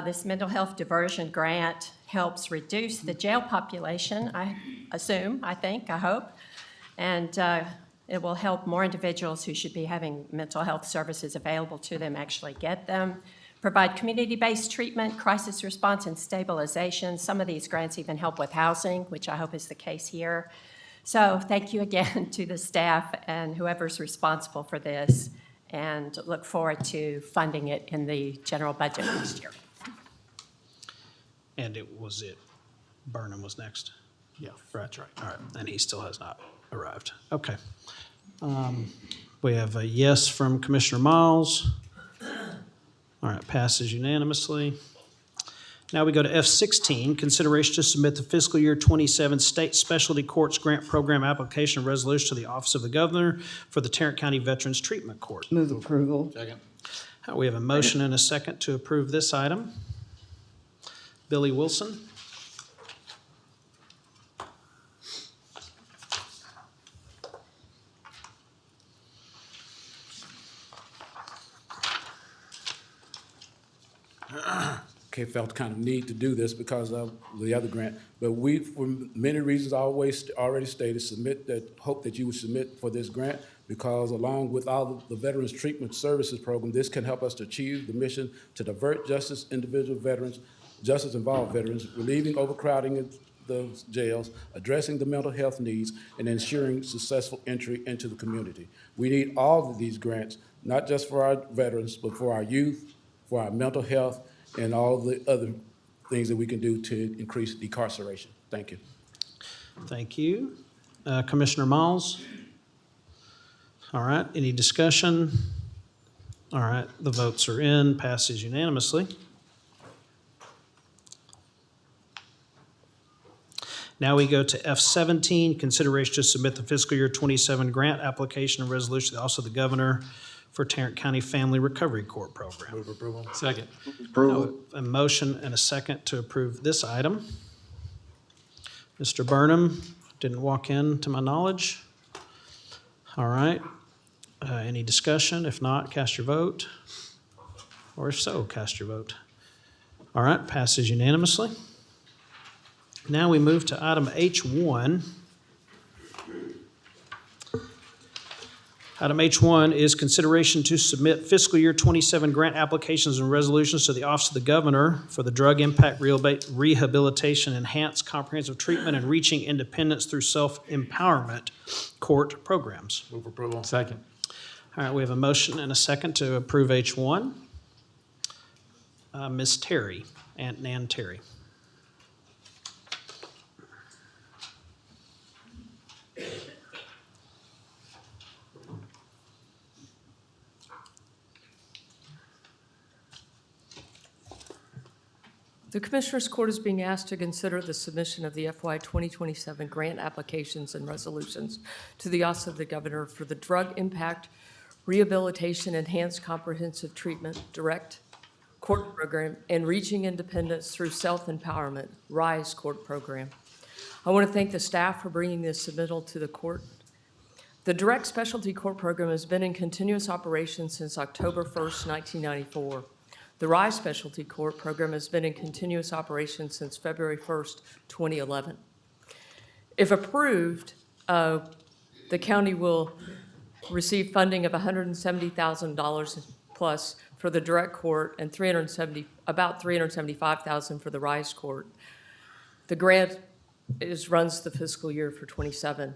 This mental health diversion grant helps reduce the jail population, I assume, I think, I hope. And it will help more individuals who should be having mental health services available to them actually get them. Provide community-based treatment, crisis response, and stabilization. Some of these grants even help with housing, which I hope is the case here. So thank you again to the staff and whoever's responsible for this, and look forward to funding it in the general budget next year. And Burnham was next? Yeah. That's right. All right. And he still has not arrived. Okay. We have a yes from Commissioner Miles. All right, passes unanimously. Now we go to F16, consideration to submit the fiscal year 27 State Specialty Courts Grant Program application and resolution to the Office of the Governor for the Tarrant County Veterans Treatment Court. Move approval. Second. We have a motion and a second to approve this item. Billy Wilson. Okay, felt kind of need to do this because of the other grant, but we, for many reasons, always already stated, hope that you would submit for this grant, because along with all the Veterans Treatment Services Program, this can help us to achieve the mission to divert justice, individual veterans, justice-involved veterans, relieving overcrowding in the jails, addressing the mental health needs, and ensuring successful entry into the community. We need all of these grants, not just for our veterans, but for our youth, for our mental health, and all the other things that we can do to increase decarceration. Thank you. Thank you. Commissioner Miles? All right, any discussion? All right, the votes are in, passes unanimously. Now we go to F17, consideration to submit the fiscal year 27 grant application and resolution to the Office of the Governor for Tarrant County Family Recovery Court Program. Move approval. Second. Approval. A motion and a second to approve this item. Mr. Burnham didn't walk in to my knowledge. All right. Any discussion? If not, cast your vote. Or if so, cast your vote. All right, passes unanimously. Now we move to item H1. Item H1 is consideration to submit fiscal year 27 grant applications and resolutions to the Office of the Governor for the Drug Impact Rehabilitation Enhanced Comprehensive Treatment and Reaching Independence Through Self-Empowerment Court Programs. Move approval. Second. All right, we have a motion and a second to approve H1. Ms. Terry, Aunt Nan Terry. The Commissioners Court is being asked to consider the submission of the FY 2027 grant applications and resolutions to the Office of the Governor for the Drug Impact Rehabilitation Enhanced Comprehensive Treatment Direct Court Program and Reaching Independence Through Self-Empowerment, RISE Court Program. I want to thank the staff for bringing this submittal to the court. The Direct Specialty Court Program has been in continuous operation since October 1st, 1994. The RISE Specialty Court Program has been in continuous operation since February 1st, 2011. If approved, the county will receive funding of $170,000 plus for the direct court and about $375,000 for the RISE court. The grant runs the fiscal year for 27.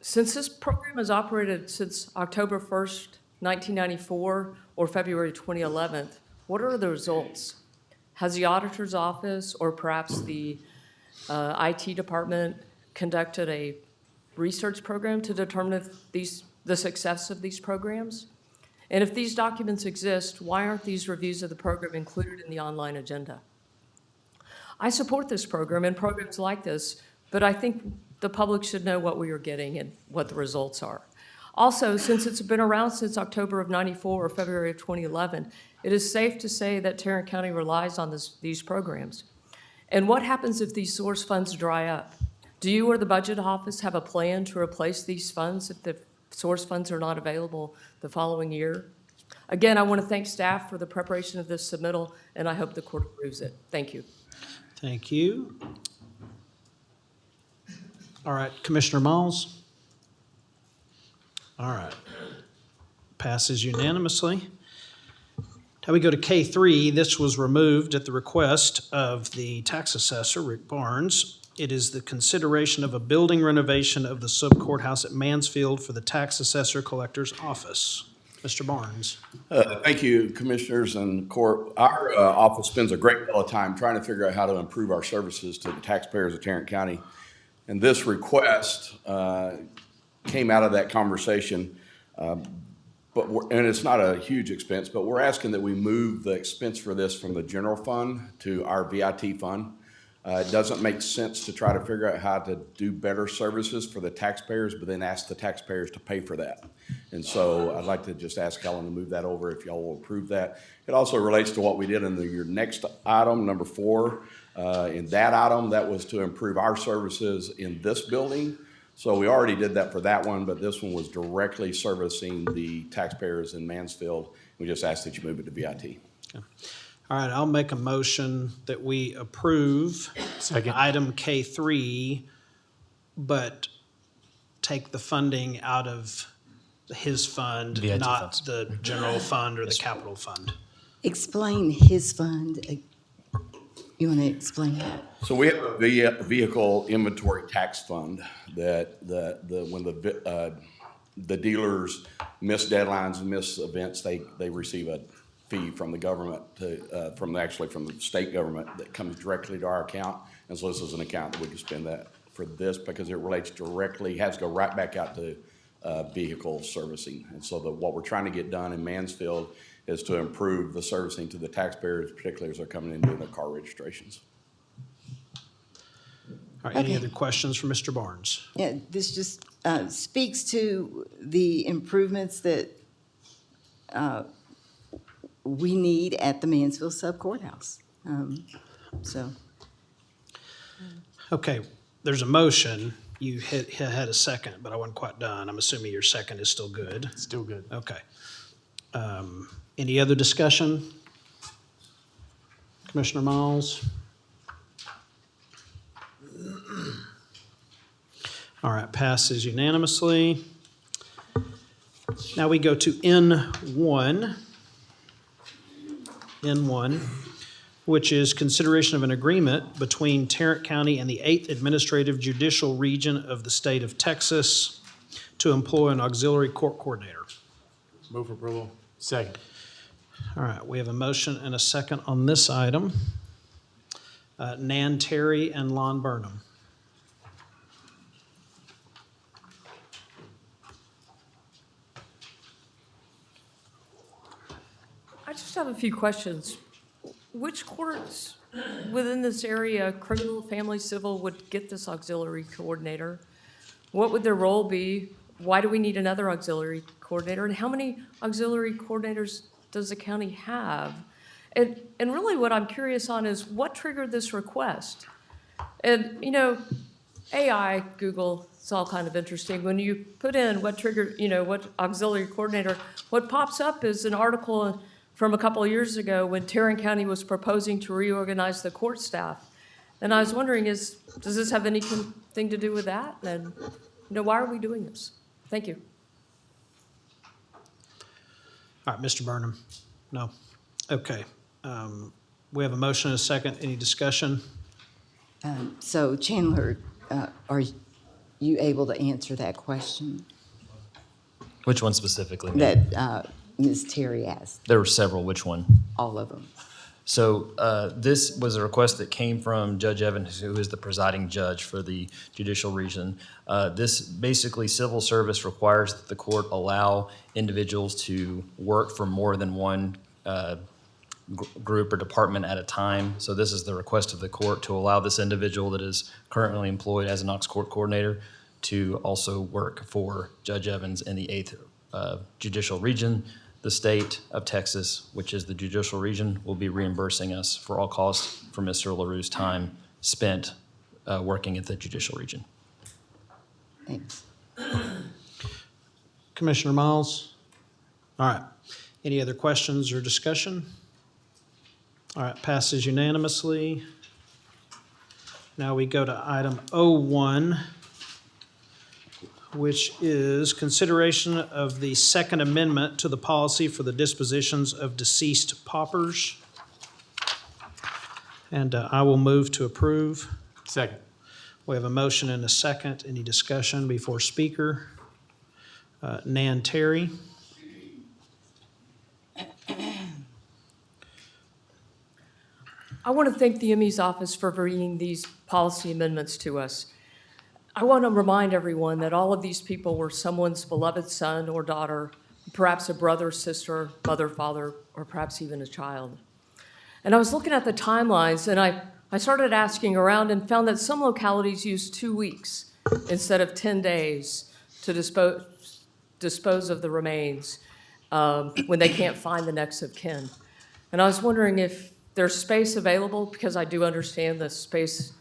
Since this program has operated since October 1st, 1994 or February 2011, what are the results? Has the auditor's office or perhaps the IT department conducted a research program to determine if the success of these programs? And if these documents exist, why aren't these reviews of the program included in the online agenda? I support this program and programs like this, but I think the public should know what we are getting and what the results are. Also, since it's been around since October of '94 or February of 2011, it is safe to say that Tarrant County relies on these programs. And what happens if these source funds dry up? Do you or the budget office have a plan to replace these funds if the source funds are not available the following year? Again, I want to thank staff for the preparation of this submittal, and I hope the court approves it. Thank you. Thank you. All right, Commissioner Miles? All right. Passes unanimously. Now we go to K3. This was removed at the request of the tax assessor, Rick Barnes. It is the consideration of a building renovation of the sub-courthouse at Mansfield for the tax assessor collector's office. Mr. Barnes. Thank you, Commissioners and Court. Our office spends a great deal of time trying to figure out how to improve our services to the taxpayers of Tarrant County. And this request came out of that conversation, and it's not a huge expense, but we're asking that we move the expense for this from the general fund to our VIT fund. It doesn't make sense to try to figure out how to do better services for the taxpayers, but then ask the taxpayers to pay for that. And so I'd like to just ask Helen to move that over if y'all will approve that. It also relates to what we did in your next item, number 4. In that item, that was to improve our services in this building. So we already did that for that one, but this one was directly servicing the taxpayers in Mansfield. We just asked that you move it to VIT. Okay. All right, I'll make a motion that we approve item K3, but take the funding out of his fund, VIT not funds. the general fund or the capital fund. Explain his fund. You want to explain that? So we have a vehicle inventory tax fund that when the dealers miss deadlines and miss events, they receive a fee from the government from the state government that comes directly to our account. And so this is an account that we can spend that for this because it relates directly, has to go right back out to vehicle servicing. And so what we're trying to get done in Mansfield is to improve the servicing to the taxpayers, particularly as they're coming in doing their car registrations. All right, any other questions for Mr. Barnes? Yeah, this just speaks to the improvements that we need at the Mansfield Sub-Courthouse. Okay, there's a motion. You had a second, but I wasn't quite done. I'm assuming your second is still good. Still good. Okay. Any other discussion? Commissioner Miles? All right, passes unanimously. Now we go to N1, which is consideration of an agreement between Tarrant County and the 8th Administrative Judicial Region of the state of Texas to employ an auxiliary court coordinator. Move for approval. Second. All right, we have a motion and a second on this item. Nan Terry and Lon Burnham. I just have a few questions. Which courts within this area, criminal, family, civil, would get this auxiliary coordinator? What would their role be? Why do we need another auxiliary coordinator? And how many auxiliary coordinators does the county have? And really what I'm curious on is what triggered this request? And, you know, AI, Google, it's all kind of interesting. When you put in what triggered, you know, what auxiliary coordinator, what pops up is an article from a couple of years ago when Tarrant County was proposing to reorganize the court staff. And I was wondering, does this have anything to do with that? And, you know, why are we doing this? Thank you. All right, Mr. Burnham? No? Okay. We have a motion and a second. Any discussion? So Chandler, are you able to answer that question Which one specifically? ma'am? that Ms. Terry asked? There were several. Which one? All of them. So this was a request that came from Judge Evans, who is the presiding judge for the judicial region. This basically, civil service requires that the court allow individuals to work for more than one group or department at a time. So this is the request of the court to allow this individual that is currently employed as an Ox Court coordinator to also work for Judge Evans in the 8th Judicial Region. The state of Texas, which is the judicial region, will be reimbursing us for all costs for Mr. LaRue's time spent working at the judicial region. Thanks. Commissioner Miles? All right. Any other questions or discussion? All right, passes unanimously. Now we go to item O1, which is consideration of the Second Amendment to the policy for the dispositions of deceased paupers. And I will move to approve. Second. We have a motion and a second. Any discussion before speaker? Nan Terry. I want to thank the ME's office for bringing these policy amendments to us. I want to remind everyone that all of these people were someone's beloved son or daughter, perhaps a brother, sister, mother, father, or perhaps even a child. And I was looking at the timelines, and I started asking around and found that some localities use 2 weeks instead of 10 days to dispose of the remains when they can't find the next of kin. And I was wondering if there's space available, because I do understand the space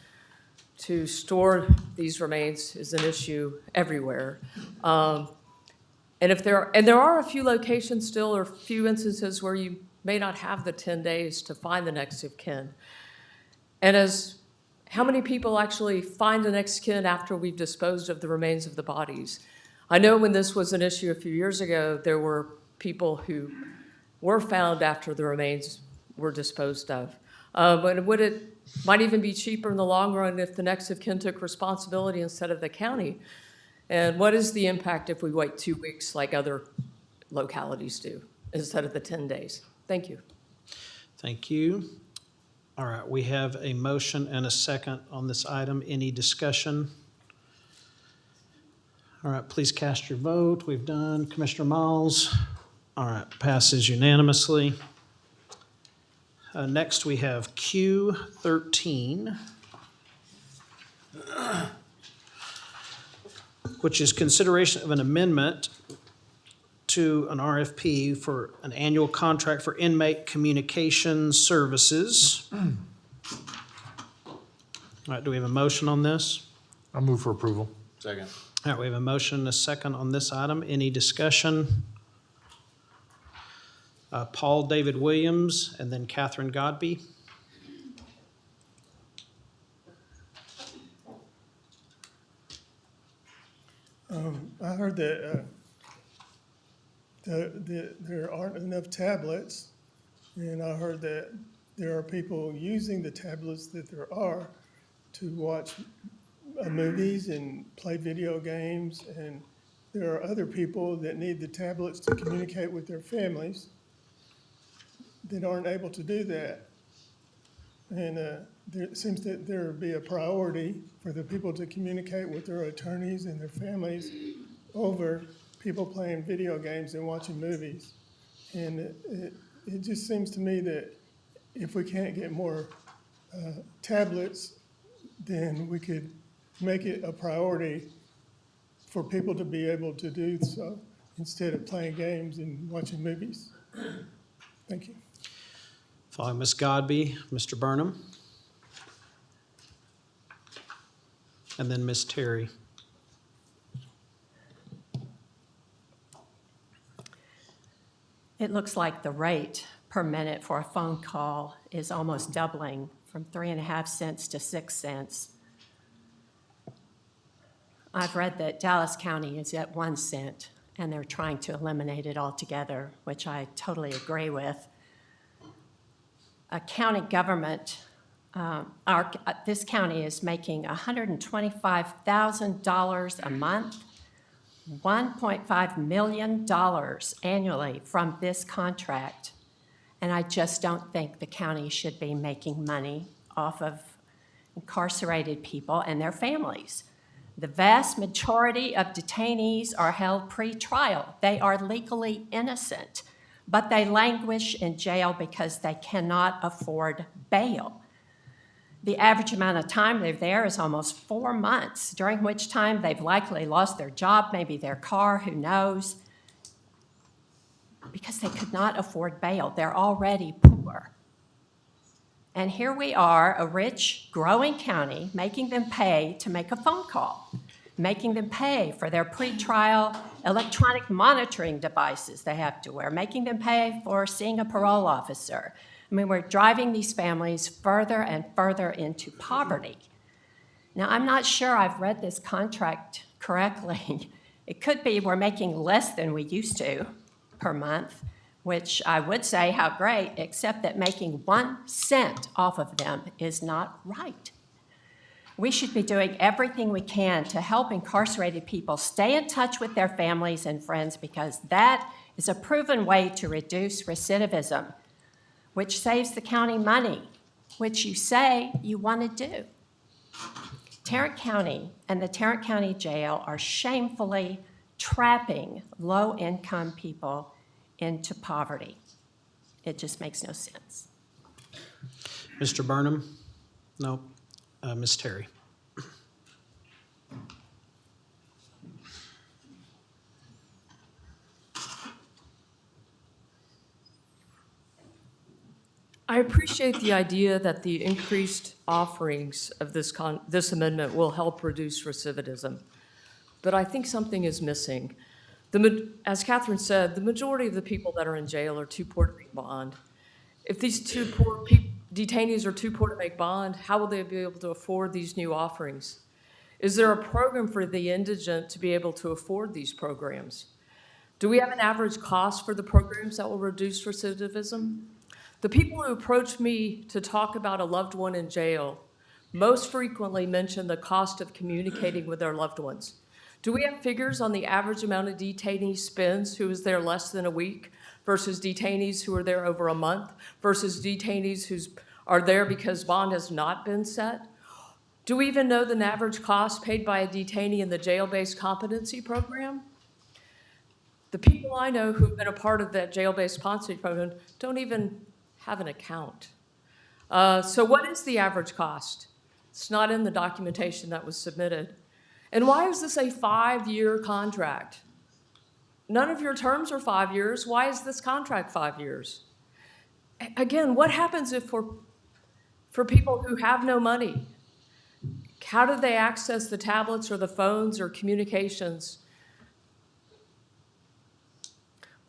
to store these remains is an issue everywhere. And there are a few locations still, or a few instances where you may not have the 10 days to find the next of kin. And how many people actually find the next kin after we've disposed of the remains of the bodies? I know when this was an issue a few years ago, there were people who were found after the remains were disposed of. But might even be cheaper in the long run if the next of kin took responsibility instead of the county. And what is the impact if we wait 2 weeks like other localities do instead of the 10 days? Thank you. Thank you. All right, we have a motion and a second on this item. Any discussion? All right, please cast your vote. We've done. Commissioner Miles? All right, passes unanimously. Next, we have Q13, which is consideration of an amendment to an RFP for an annual contract for inmate communication services. All right, do we have a motion on this? I'll move for approval. Second. All right, we have a motion and a second on this item. Any discussion? Paul David Williams, and then Catherine Godby. I heard that there aren't enough tablets, and I heard that there are people using the tablets that there are to watch movies and play video games, and there are other people that need the tablets to communicate with their families. that aren't able to do that. And it seems that there would be a priority for the people to communicate with their attorneys and their families over people playing video games and watching movies. And it just seems to me that if we can't get more tablets, then we could make it a priority for people to be able to do so instead of playing games and watching movies. Thank you. Following Ms. Godby, Mr. Burnham. And then Ms. Terry. It looks like the rate per minute for a phone call is almost doubling from 3.5 cents to 6 cents. I've read that Dallas County is at 1 cent, and they're trying to eliminate it altogether, which I totally agree with. A county government, this county is making $125,000 a month, $1.5 million annually from this contract. And I just don't think the county should be making money off of incarcerated people and their families. The vast majority of detainees are held pre-trial. They are legally innocent, but they languish in jail because they cannot afford bail. The average amount of time they're there is almost 4 months, during which time they've likely lost their job, maybe their car, who knows, because they could not afford bail. They're already poor. And here we are, a rich, growing county, making them pay to make a phone call, making them pay for their pretrial electronic monitoring devices they have to wear, making them pay for seeing a parole officer. I mean, we're driving these families further and further into poverty. Now, I'm not sure I've read this contract correctly. It could be we're making less than we used to per month, which I would say how great, except that making 1 cent off of them is not right. We should be doing everything we can to help incarcerated people stay in touch with their families and friends, because that is a proven way to reduce recidivism, which saves the county money, which you say you want to do. Tarrant County and the Tarrant County Jail are shamefully trapping low-income people into poverty. It just makes no sense. Mr. Burnham? No. Ms. Terry? I appreciate the idea that the increased offerings of this amendment will help reduce recidivism, but I think something is missing. As Catherine said, the majority of the people that are in jail are too poor to make bond. If these detainees are too poor to make bond, how will they be able to afford these new offerings? Is there a program for the indigent to be able to afford these programs? Do we have an average cost for the programs that will reduce recidivism? The people who approach me to talk about a loved one in jail most frequently mention the cost of communicating with their loved ones. Do we have figures on the average amount a detainee spends who is there less than a week versus detainees who are there over a month versus detainees who are there because bond has not been set? Do we even know the average cost paid by a detainee in the jail-based competency program? The people I know who have been a part of that jail-based competency program don't even have an account. So what is the average cost? It's not in the documentation that was submitted. And why is this a 5-year contract? None of your terms are 5 years. Why is this contract 5 years? Again, what happens if for people who have no money? How do they access the tablets or the phones or communications?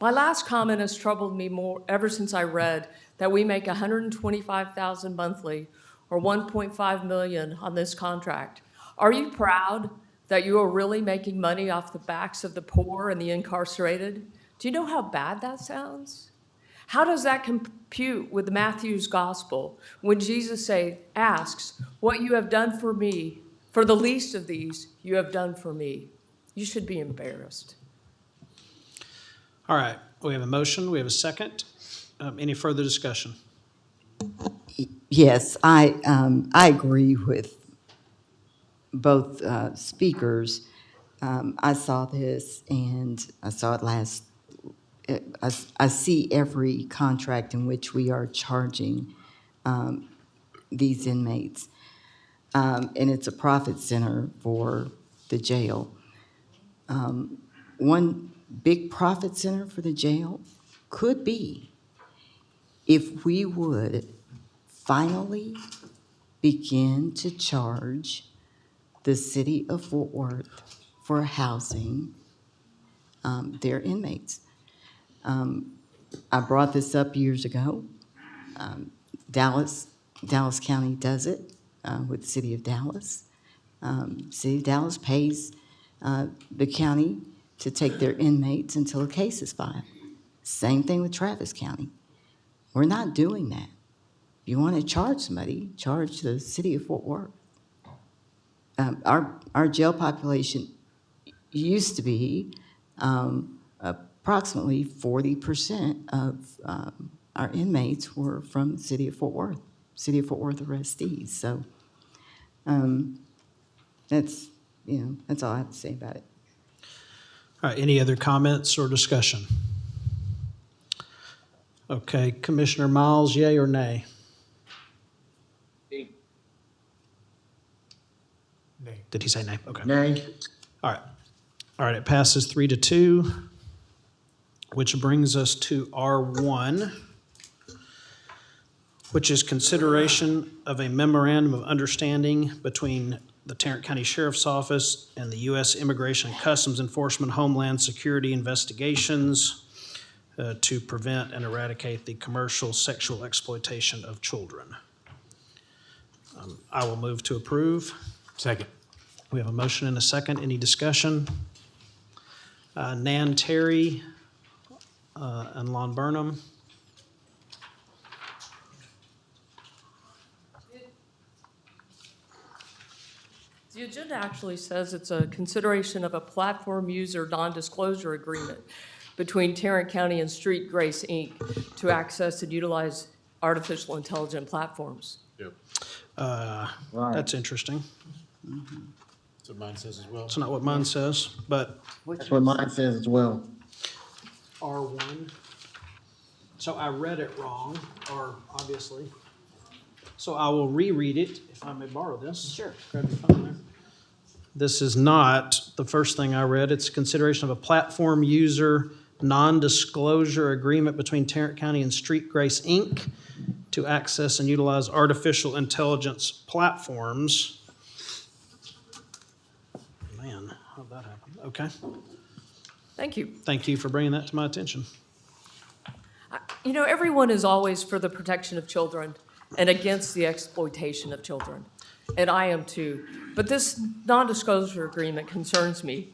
My last comment has troubled me more ever since I read that we make $125,000 monthly or $1.5 million on this contract. Are you proud that you are really making money off the backs of the poor and the incarcerated? Do you know how bad that sounds? How does that compute with Matthew's gospel when Jesus asks, what you have done for me, for the least of these, you have done for me? You should be embarrassed. All right, we have a motion, we have a second. Any further discussion? Yes, I agree with both speakers. I saw this, and I saw it last. I see every contract in which we are charging these inmates, and it's a profit center for the jail. One big profit center for the jail could be if we would finally begin to charge the city of Fort Worth for housing their inmates. I brought this up years ago. Dallas County does it with the city of Dallas. City of Dallas pays the county to take their inmates until a case is filed. Same thing with Travis County. We're not doing that. If you want to charge somebody, charge the city of Fort Worth. Our jail population used to be approximately 40% of our inmates were from the city of Fort Worth arrestees. So that's all I have to say about it. All right, any other comments or discussion? Okay, Commissioner Miles, yea or nay? Nay. Did he say nay? Okay. Nay. All right, it passes 3-2, which brings us to R1, which is consideration of a memorandum of understanding between the Tarrant County Sheriff's Office and the U.S. Immigration and Customs Enforcement Homeland Security Investigations to prevent and eradicate the commercial sexual exploitation of children. I will move to approve. Second. We have a motion and a second. Any discussion? Nan Terry and Lon Burnham. The agenda actually says it's a consideration of a platform user non-disclosure agreement between Tarrant County and Street Grace, Inc. to access and utilize artificial intelligence platforms. That's interesting. That's what mine says as well. It's not what mine says, but That's what mine says as well. R1. So I read it wrong, or obviously. So I will reread it, if I may borrow this. Sure. Grab your phone there. This is not the first thing I read. It's consideration of a platform user non-disclosure agreement between Tarrant County and Street Grace, Inc. to access and utilize artificial intelligence platforms. Man, how'd that happen? Okay. Thank you. Thank you for bringing that to my attention. You know, everyone is always for the protection of children and against the exploitation of children, and I am too. But this non-disclosure agreement concerns me.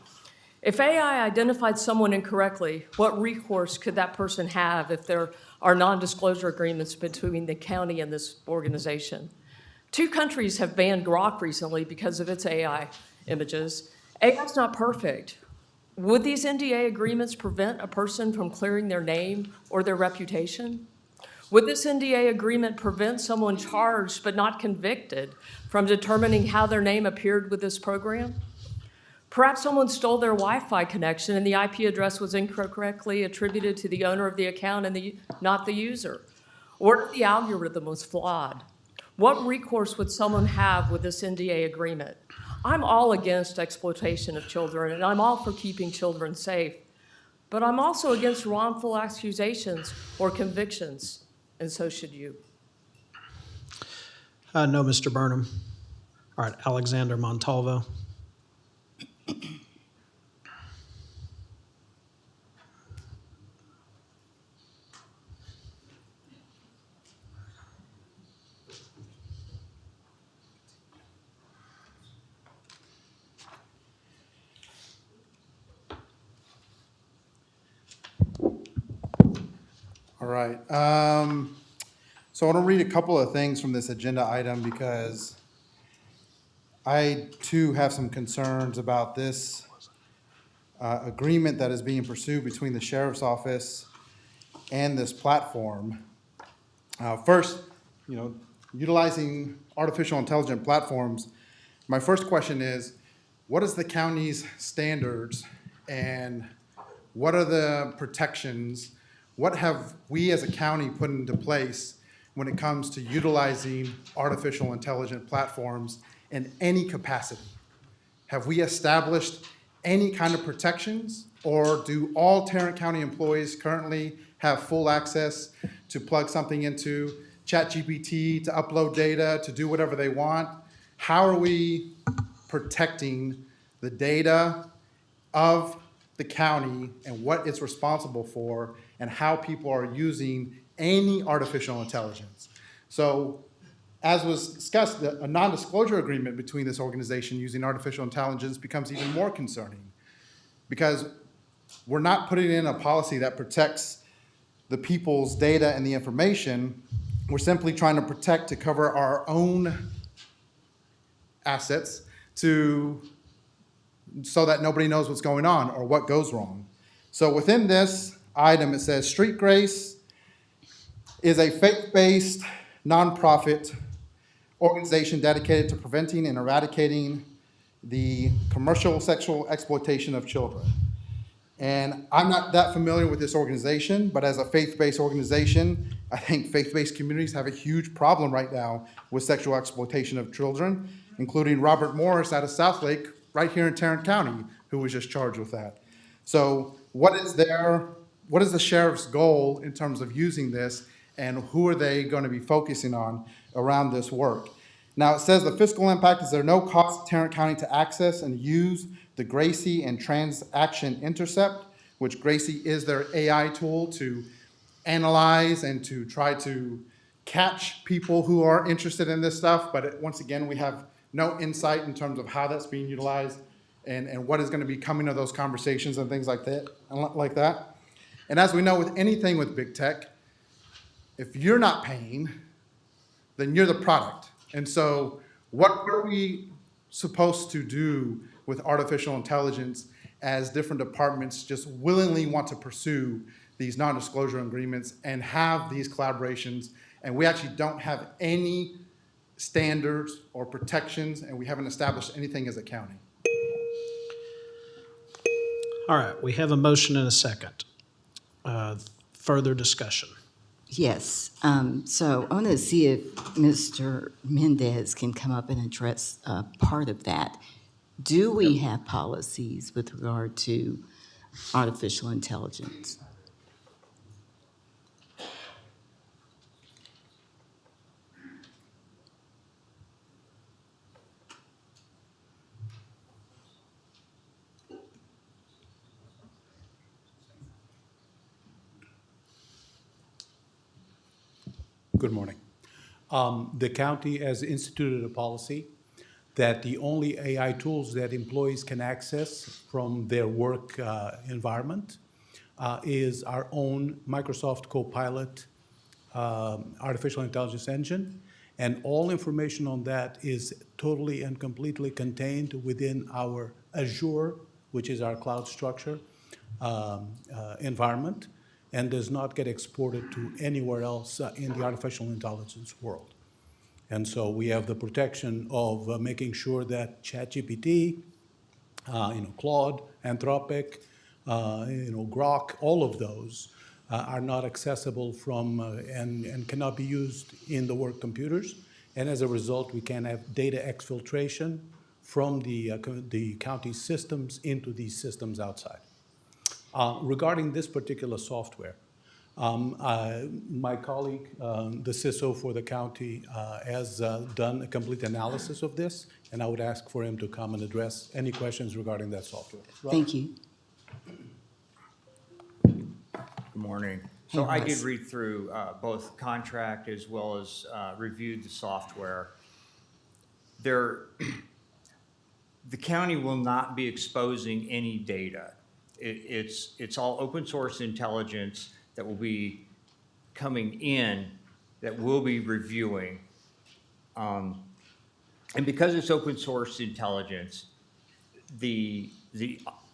If AI identified someone incorrectly, what recourse could that person have if there are non-disclosure agreements between the county and this organization? 2 countries have banned Grok recently because of its AI images. AI is not perfect. Would these NDA agreements prevent a person from clearing their name or their reputation? Would this NDA agreement prevent someone charged but not convicted from determining how their name appeared with this program? Perhaps someone stole their Wi-Fi connection and the IP address was incorrectly attributed to the owner of the account and not the user. Or if the algorithm was flawed. What recourse would someone have with this NDA agreement? I'm all against exploitation of children, and I'm all for keeping children safe. But I'm also against wrongful accusations or convictions, and so should you. No, Mr. Burnham. All right, Alexander Montalvo. All right. So I want to read a couple of things from this agenda item because I too have some concerns about this agreement that is being pursued between the Sheriff's Office and this platform. First, utilizing artificial intelligence platforms, my first question is, what is the county's standards and what are the protections? What have we as a county put into place when it comes to utilizing artificial intelligence platforms in any capacity? Have we established any kind of protections, or do all Tarrant County employees currently have full access to plug something into ChatGPT, to upload data, to do whatever they want? How are we protecting the data of the county and what it's responsible for, and how people are using any artificial intelligence? So, as was discussed, a non-disclosure agreement between this organization using artificial intelligence becomes even more concerning, because we're not putting in a policy that protects the people's data and the information. We're simply trying to protect to cover our own assets so that nobody knows what's going on or what goes wrong. So within this item, it says Street Grace is a faith-based nonprofit organization dedicated to preventing and eradicating the commercial sexual exploitation of children. And I'm not that familiar with this organization, but as a faith-based organization, I think faith-based communities have a huge problem right now with sexual exploitation of children, including Robert Morris out of Southlake, right here in Tarrant County, who was just charged with that. So what is the sheriff's goal in terms of using this, and who are they going to be focusing on around this work? Now, it says the fiscal impact is there no cost to Tarrant County to access and use the Gracie and Transaction Intercept, which Gracie is their AI tool to analyze and to try to catch people who are interested in this stuff. But once again, we have no insight in terms of how that's being utilized and what is going to be coming of those conversations and things like that. And as we know with anything with big tech, if you're not paying, then you're the product. And so what are we supposed to do with artificial intelligence as different departments just willingly want to pursue these non-disclosure agreements and have these collaborations, and we actually don't have any standards or protections, and we haven't established anything as a county? All right, we have a motion and a second. Further discussion. Yes, so I want to see if Mr. Mendez can come up and address part of that. Do we have policies with regard to artificial intelligence? Good morning. The county has instituted a policy that the only AI tools that employees can access from their work environment is our own Microsoft Copilot artificial intelligence engine, and all information on that is totally and completely contained within our Azure, which is our cloud structure environment, and does not get exported to anywhere else in the artificial intelligence world. And so we have the protection of making sure that ChatGPT, Claude, Anthropic, Grok, all of those are not accessible from and cannot be used in the work computers. And as a result, we can have data exfiltration from the county systems into these systems outside. Regarding this particular software, my colleague, the CISO for the county, has done a complete analysis of this, and I would ask for him to come and address any questions regarding that software. Rob? Thank you. Good morning. So Hey, I did Russ. read through both contract as well as reviewed the software. The county will not be exposing any data. It's all open source intelligence that will be coming in that we'll be reviewing. And because it's open source intelligence, the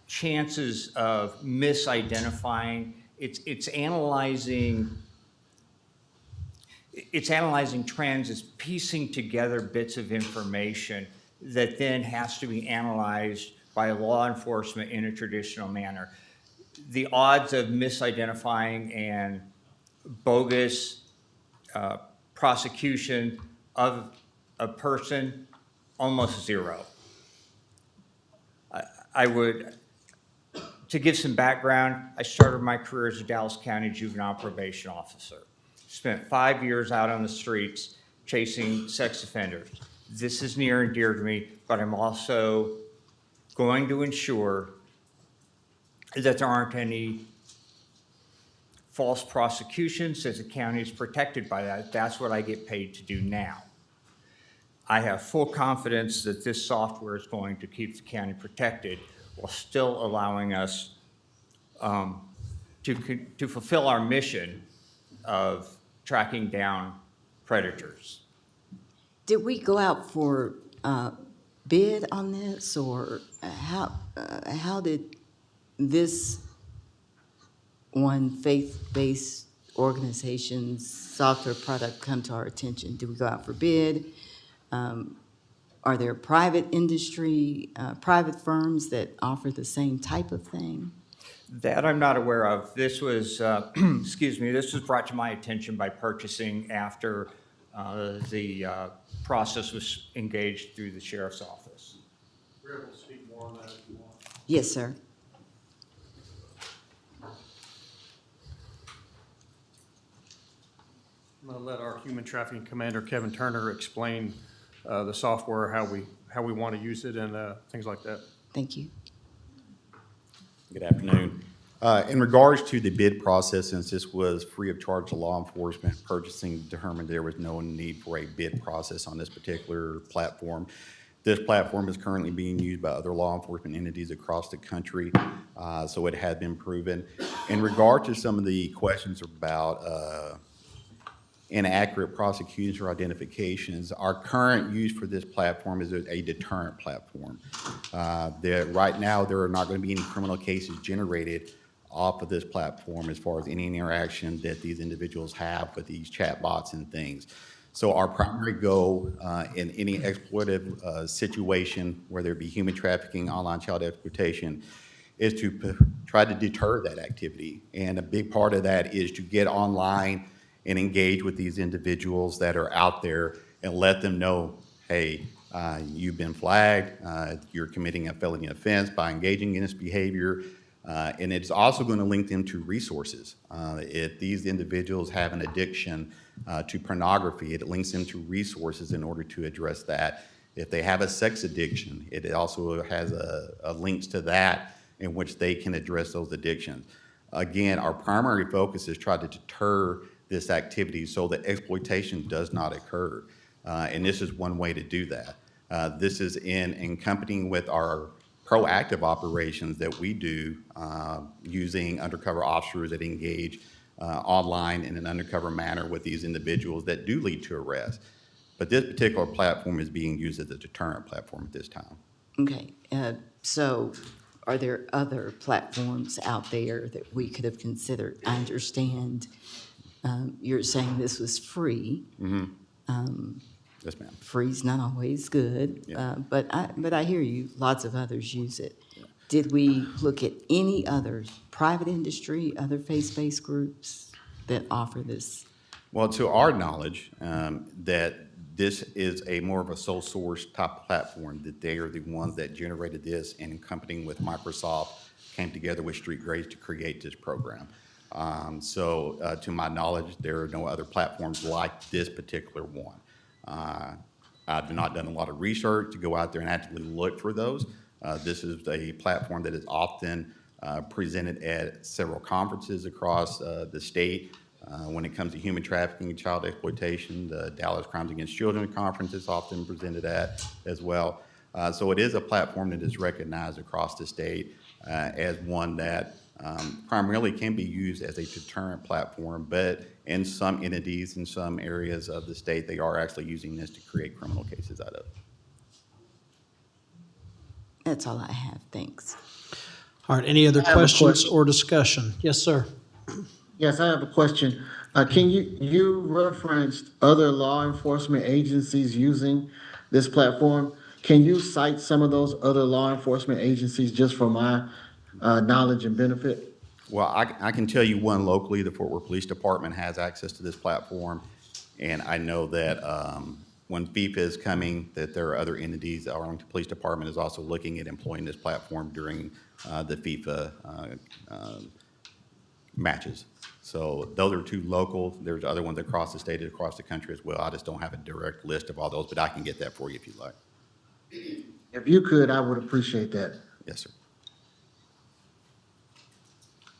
chances of misidentifying it's analyzing trends, it's piecing together bits of information that then has to be analyzed by law enforcement in a traditional manner. The odds of misidentifying and bogus prosecution of a person, almost zero. To give some background, I started my career as a Dallas County juvenile probation officer. Spent 5 years out on the streets chasing sex offenders. This is near and dear to me, but I'm also going to ensure that there aren't any false prosecutions, that the county is protected by that. That's what I get paid to do now. I have full confidence that this software is going to keep the county protected while still allowing us to fulfill our mission of tracking down predators. Did we go out for bid on this, or how did this one faith-based organization's software product come to our attention? Did we go out for bid? Are there private industry, private firms that offer the same type of thing? That I'm not aware of. This was, excuse me, this was brought to my attention by purchasing after the process was engaged through the sheriff's office. We're able to speak more on that if you want. Yes, sir. I'm going to let our human trafficking commander, Kevin Turner, explain the software, how we want to use it, and things like that. Thank you. Good afternoon. In regards to the bid process, since this was free of charge to law enforcement, purchasing determined there was no need for a bid process on this particular platform. This platform is currently being used by other law enforcement entities across the country, so it had been proven. In regard to some of the questions about inaccurate prosecutions or identifications, our current use for this platform is a deterrent platform. Right now, there are not going to be any criminal cases generated off of this platform as far as any interaction that these individuals have with these chat bots and things. So our primary goal in any exploitative situation, whether it be human trafficking, online child exploitation, is to try to deter that activity. And a big part of that is to get online and engage with these individuals that are out there and let them know, hey, you've been flagged, you're committing a felony offense by engaging in this behavior. And it's also going to link them to resources. If these individuals have an addiction to pornography, it links them to resources in order to address that. If they have a sex addiction, it also has a links to that in which they can address those addictions. Again, our primary focus is try to deter this activity so that exploitation does not occur. And this is one way to do that. This is in accompanying with our proactive operations that we do using undercover officers that engage online in an undercover manner with these individuals that do lead to arrest. But this particular platform is being used as a deterrent platform at this time. Okay, so are there other platforms out there that we could have considered? I understand you're saying this was free. Mm-hmm. Yes, ma'am. Free's not always good, Yeah. but I hear you. Lots of others use it. Yeah. Did we look at any other private industry, other faith-based groups that offer this? Well, to our knowledge, that this is a more of a sole source type platform, that they are the ones that generated this, and accompanying with Microsoft came together with Street Grace to create this program. So to my knowledge, there are no other platforms like this particular one. I've not done a lot of research to go out there and actively look for those. This is a platform that is often presented at several conferences across the state. When it comes to human trafficking and child exploitation, the Dallas Crimes Against Children Conference is often presented at as well. So it is a platform that is recognized across the state as one that primarily can be used as a deterrent platform, but in some entities, in some areas of the state, they are actually using this to create criminal cases out of. That's all I have. Thanks. All right, any other questions or discussion? Yes, sir. Yes, I have a question. Can you referenced other law enforcement agencies using this platform? Can you cite some of those other law enforcement agencies just for my knowledge and benefit? Well, I can tell you one locally, the Fort Worth Police Department has access to this platform. And I know that when FIFA is coming, that there are other entities. The Arlington Police Department is also looking at employing this platform during the FIFA matches. So those are two local. There's other ones across the state and across the country as well. I just don't have a direct list of all those, but I can get that for you if you'd like. If you could, I would appreciate that. Yes, sir.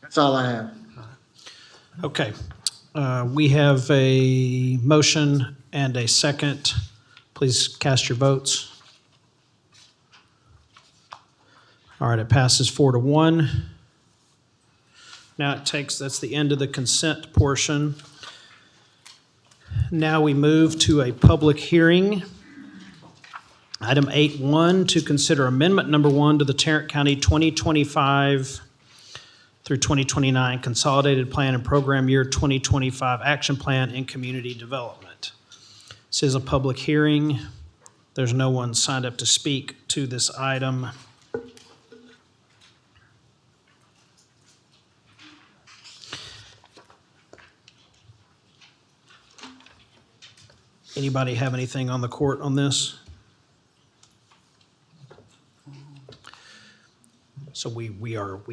That's all I have. Okay. We have a motion and a second. Please cast your votes. All right, it passes 4-1. Now that's the end of the consent portion. Now we move to a public hearing. Item 8.1, to consider amendment number 1 to the Tarrant County 2025 through 2029 Consolidated Plan and Program Year 2025 Action Plan and Community Development. This is a public hearing. There's no one signed up to speak to this item. Anybody have anything on the court on this? So we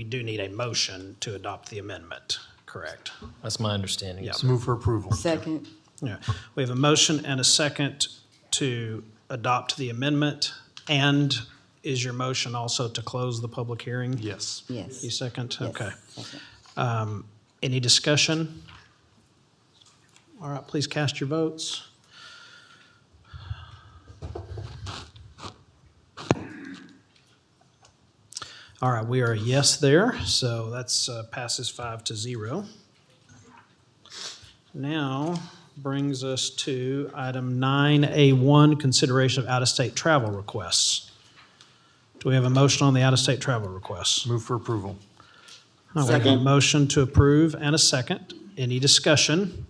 do need a motion to adopt the amendment, correct? That's my understanding. Yeah. Move for approval. Second. Yeah. We have a motion and a second to adopt the amendment. And is your motion also to close the public hearing? Yes. Yes. You second? Yes, Okay. second. Any discussion? All right, please cast your votes. All right, we are a yes there, so that's passes 5-0. Now brings us to item 9A1, consideration of out-of-state travel requests. Do we have a motion on the out-of-state travel requests? Move for approval. We have a motion to approve and a second. Any discussion?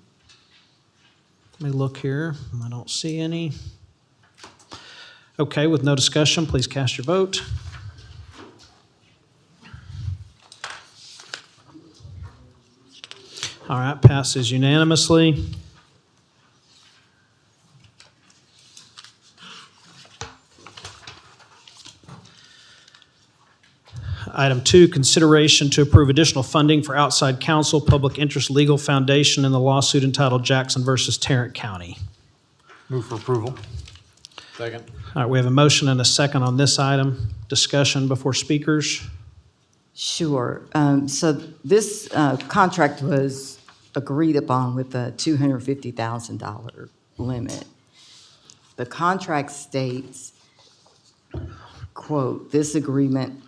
Let me look here. I don't see any. Okay, with no discussion, please cast your vote. All right, passes unanimously. Item 2, consideration to approve additional funding for outside counsel, public interest legal foundation in the lawsuit entitled Jackson versus Tarrant County. Move for approval. Second. All right, we have a motion and a second on this item. Discussion before speakers. Sure. So this contract was agreed upon with a $250,000 limit. The contract states, quote, "This agreement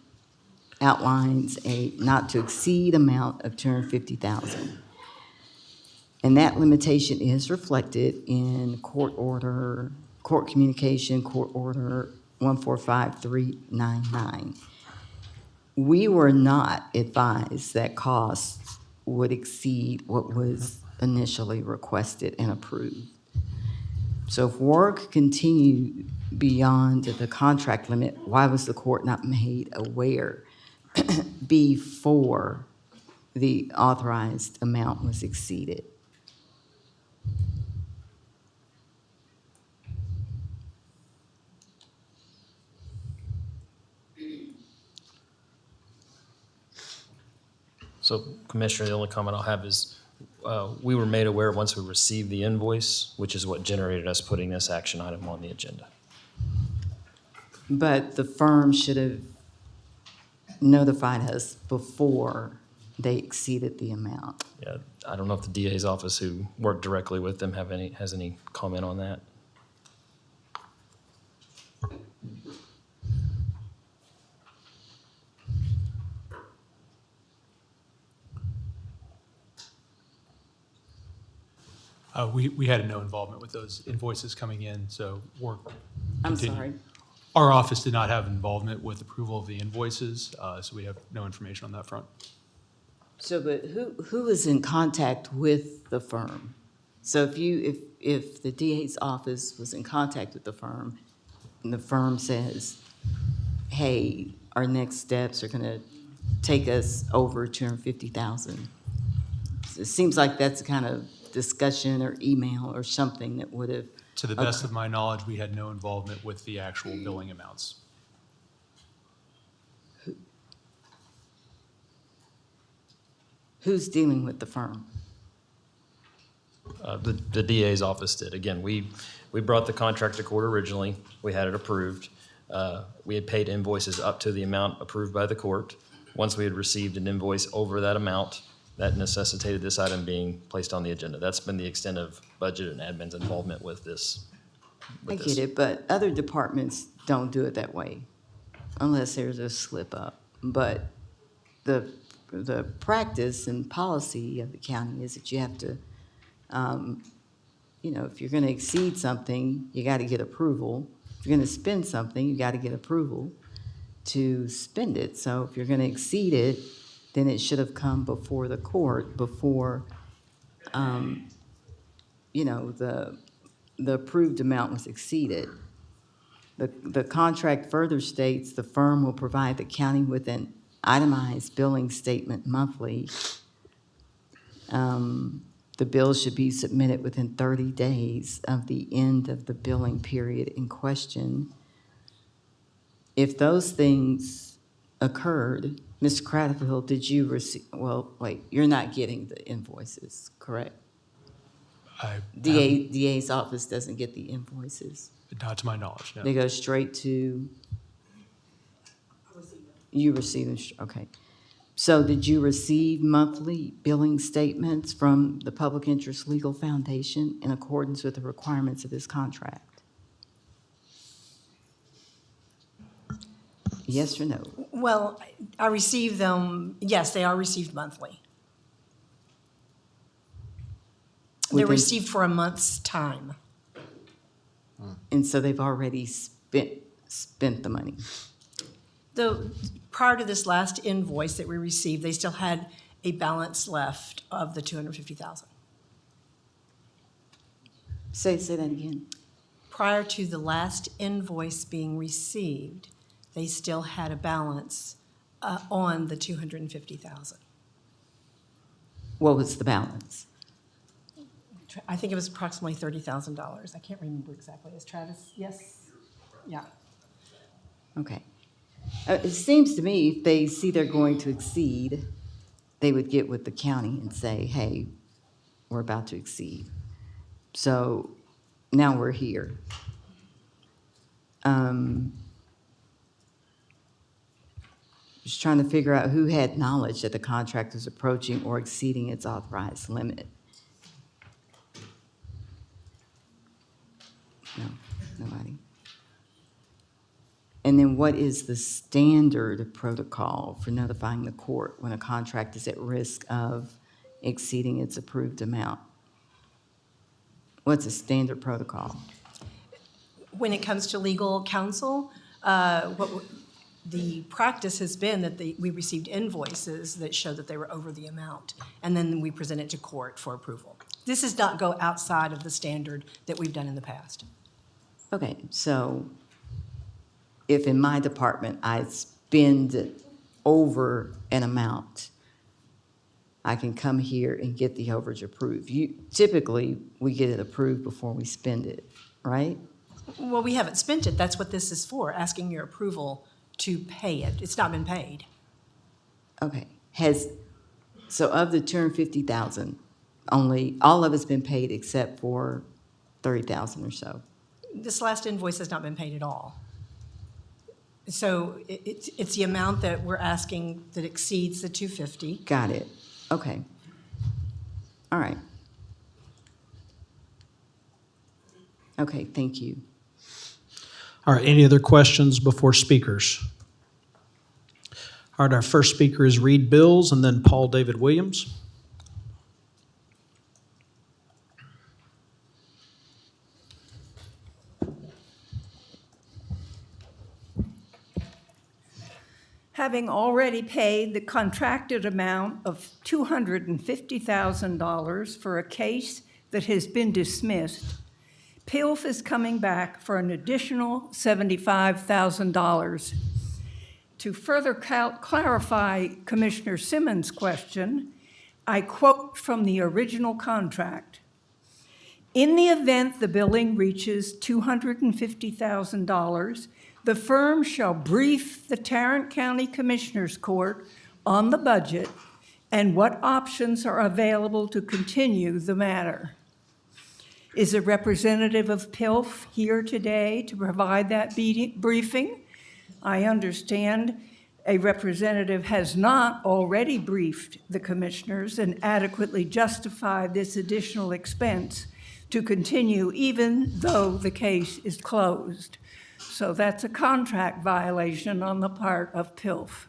outlines a not to exceed amount of $250,000." And that limitation is reflected in court communication, court order 145399. We were not advised that costs would exceed what was initially requested and approved. So if work continued beyond the contract limit, why was the court not made aware before the authorized amount was exceeded? So Commissioner, the only comment I'll have is we were made aware once we received the invoice, which is what generated us putting this action item on the agenda. But the firm should have notified us before they exceeded the amount. Yeah, I don't know if the DA's office, who worked directly with them, has any comment on that. We had no involvement with those invoices coming in, so work I'm continued. sorry. Our office did not have involvement with approval of the invoices, so we have no information on that front. So, but who is in contact with the firm? So if the DA's office was in contact with the firm, and the firm says, hey, our next steps are gonna take us over 250,000. It seems like that's the kind of discussion or email or something that would have. To the best of my knowledge, we had no involvement with the actual billing amounts. Who's dealing with the firm? The DA's office did. Again, we brought the contract to court originally. We had it approved. We had paid invoices up to the amount approved by the court. Once we had received an invoice over that amount, that necessitated this item being placed on the agenda. That's been the extent of budget and admin's involvement with this. I get it, but other departments don't do it that way unless there's a slip up. But the practice and policy of the county is that you have to, if you're gonna exceed something, you gotta get approval. If you're gonna spend something, you gotta get approval to spend it. So if you're gonna exceed it, then it should have come before the court, before, the approved amount was exceeded. The contract further states the firm will provide the county with an itemized billing statement monthly. The bill should be submitted within 30 days of the end of the billing period in question. If those things occurred, Mr. Cradfield, did you receive, well, wait, you're not getting the invoices, correct? DA's office doesn't get the invoices. Not to my knowledge, no. They go straight to? You receive them, okay. So did you receive monthly billing statements from the Public Interest Legal Foundation in accordance with the requirements of this contract? Yes or no? Well, I receive them, yes, they are received monthly. They're Within- received for a month's time. And so they've already spent the money? Prior to this last invoice that we received, they still had a balance left of the 250,000. Say that again. Prior to the last invoice being received, they still had a balance on the 250,000. What was the balance? I think it was approximately $30,000. I can't remember exactly. Is Travis? Yes? Yeah. Okay. It seems to me if they see they're going to exceed, they would get with the county and say, hey, we're about to exceed. So now we're here. Just trying to figure out who had knowledge that the contract was approaching or exceeding its authorized limit. No, nobody. And then what is the standard protocol for notifying the court when a contract is at risk of exceeding its approved amount? What's a standard protocol? When it comes to legal counsel, the practice has been that we received invoices that show that they were over the amount, and then we present it to court for approval. This does not go outside of the standard that we've done in the past. Okay, so if in my department I spend over an amount, I can come here and get the overage approved. Typically, we get it approved before we spend it, right? Well, we haven't spent it. That's what this is for, asking your approval to pay it. It's not been paid. Okay, so of the 250,000, all of it's been paid except for 30,000 or so? This last invoice has not been paid at all. So it's the amount that we're asking that exceeds the 250. Got it. Okay. All right. Okay, thank you. All right, any other questions before speakers? All right, our first speaker is Reed Bills and then Paul David Williams. having already paid the contracted amount of $250,000 for a case that has been dismissed, PILF is coming back for an additional $75,000. To further clarify Commissioner Simmons' question, I quote from the original contract. In the event the billing reaches $250,000, the firm shall brief the Tarrant County Commissioners Court on the budget and what options are available to continue the matter. Is a representative of PILF here today to provide that briefing? I understand a representative has not already briefed the commissioners and adequately justified this additional expense to continue even though the case is closed. So that's a contract violation on the part of PILF.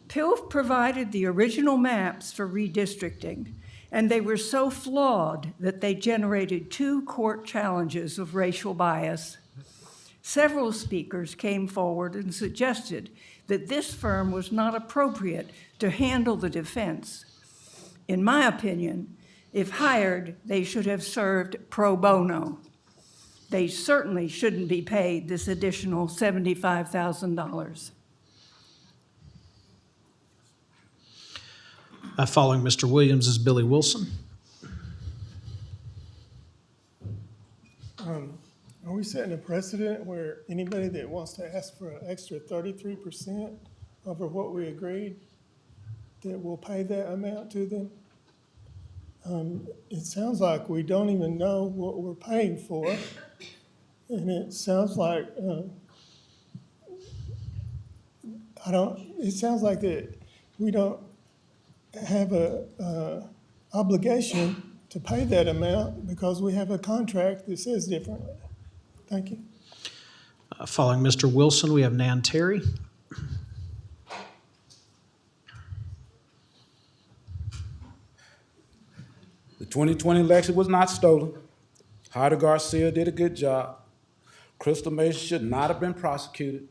PILF provided the original maps for redistricting, and they were so flawed that they generated 2 court challenges of racial bias. Several speakers came forward and suggested that this firm was not appropriate to handle the defense. In my opinion, if hired, they should have served pro bono. They certainly shouldn't be paid this additional $75,000. Following Mr. Williams is Billy Wilson. Are we setting a precedent where anybody that wants to ask for an extra 33% over what we agreed, that we'll pay that amount to them? It sounds like we don't even know what we're paying for. And it sounds like, it sounds like that we don't have a obligation to pay that amount because we have a contract that says differently. Thank you. Following Mr. Wilson, we have Nan Terry. The 2020 election was not stolen. Hyder Garcia did a good job. Crystal Mason should not have been prosecuted.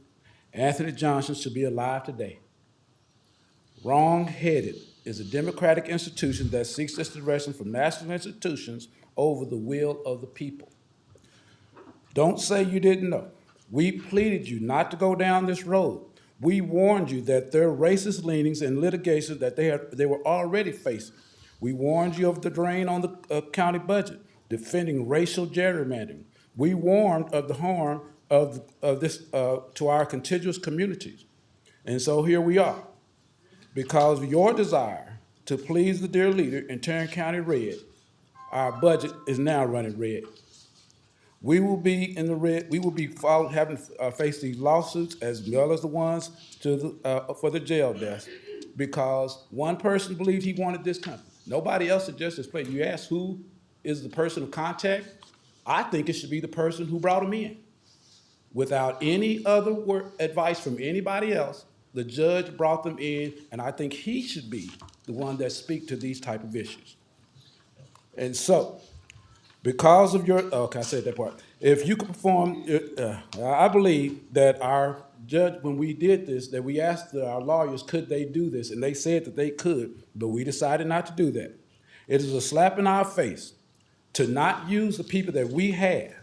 Anthony Johnson should be alive today. Wrong-headed is a democratic institution that seeks its direction from national institutions over the will of the people. Don't say you didn't know. We pleaded you not to go down this road. We warned you that there are racist leanings and litigation that they were already facing. We warned you of the drain on the county budget, defending racial gerrymandering. We warned of the harm of this to our contiguous communities. And so here we are. Because of your desire to please the dear leader in Tarrant County red, our budget is now running red. We will be in the red. We will be having to face these lawsuits as well as the ones for the jail deaths, because one person believed he wanted this company. Nobody else suggested this place. You ask who is the person of contact? I think it should be the person who brought him in. Without any other advice from anybody else, the judge brought them in, and I think he should be the one that speaks to these type of issues. And so, because of your, okay, I said that part. If you could perform, I believe that our judge, when we did this, that we asked our lawyers, could they do this? And they said that they could, but we decided not to do that. It is a slap in our face to not use the people that we have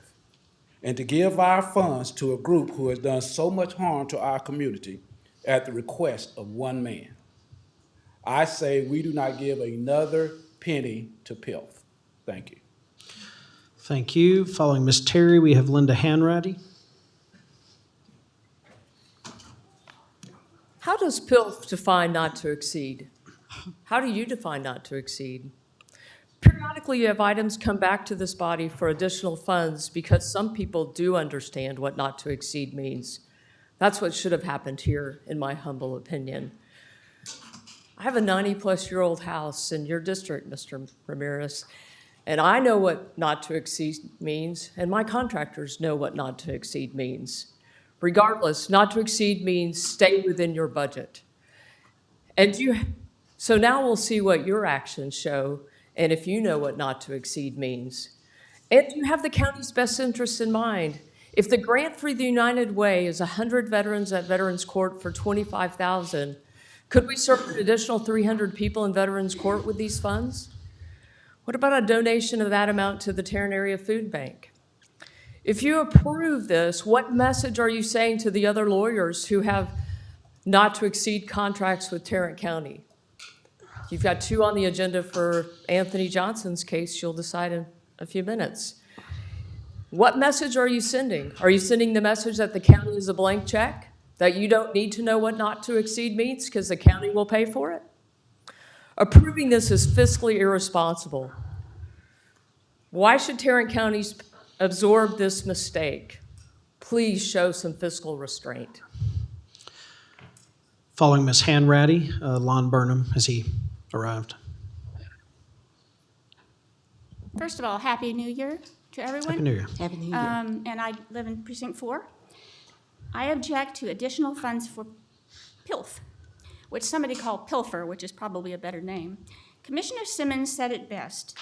and to give our funds to a group who has done so much harm to our community at the request of one man. I say we do not give another penny to PILF. Thank you. Thank you. Following Ms. Terry, we have Linda Hanratty. How does PILF define not to exceed? How do you define not to exceed? Periodically, you have items come back to this body for additional funds because some people do understand what not to exceed means. That's what should have happened here, in my humble opinion. I have a 90-plus-year-old house in your district, Mr. Ramirez, and I know what not to exceed means, and my contractors know what not to exceed means. Regardless, not to exceed means stay within your budget. So now we'll see what your actions show, and if you know what not to exceed means. And you have the county's best interests in mind. If the grant for the United Way is 100 veterans at Veterans Court for $25,000, could we serve an additional 300 people in Veterans Court with these funds? What about a donation of that amount to the Tarrant Area Food Bank? If you approve this, what message are you saying to the other lawyers who have not to exceed contracts with Tarrant County? You've got 2 on the agenda for Anthony Johnson's case. You'll decide in a few minutes. What message are you sending? Are you sending the message that the county is a blank check? That you don't need to know what not to exceed means because the county will pay for it? Approving this is fiscally irresponsible. Why should Tarrant County absorb this mistake? Please show some fiscal restraint. Following Ms. Hanratty, Lon Burnham, has he arrived? First of all, Happy New Year to everyone. Happy New Year. Happy New Year. And I live in Precinct 4. I object to additional funds for PILF, which somebody called pilfer, which is probably a better name. Commissioner Simmons said it best.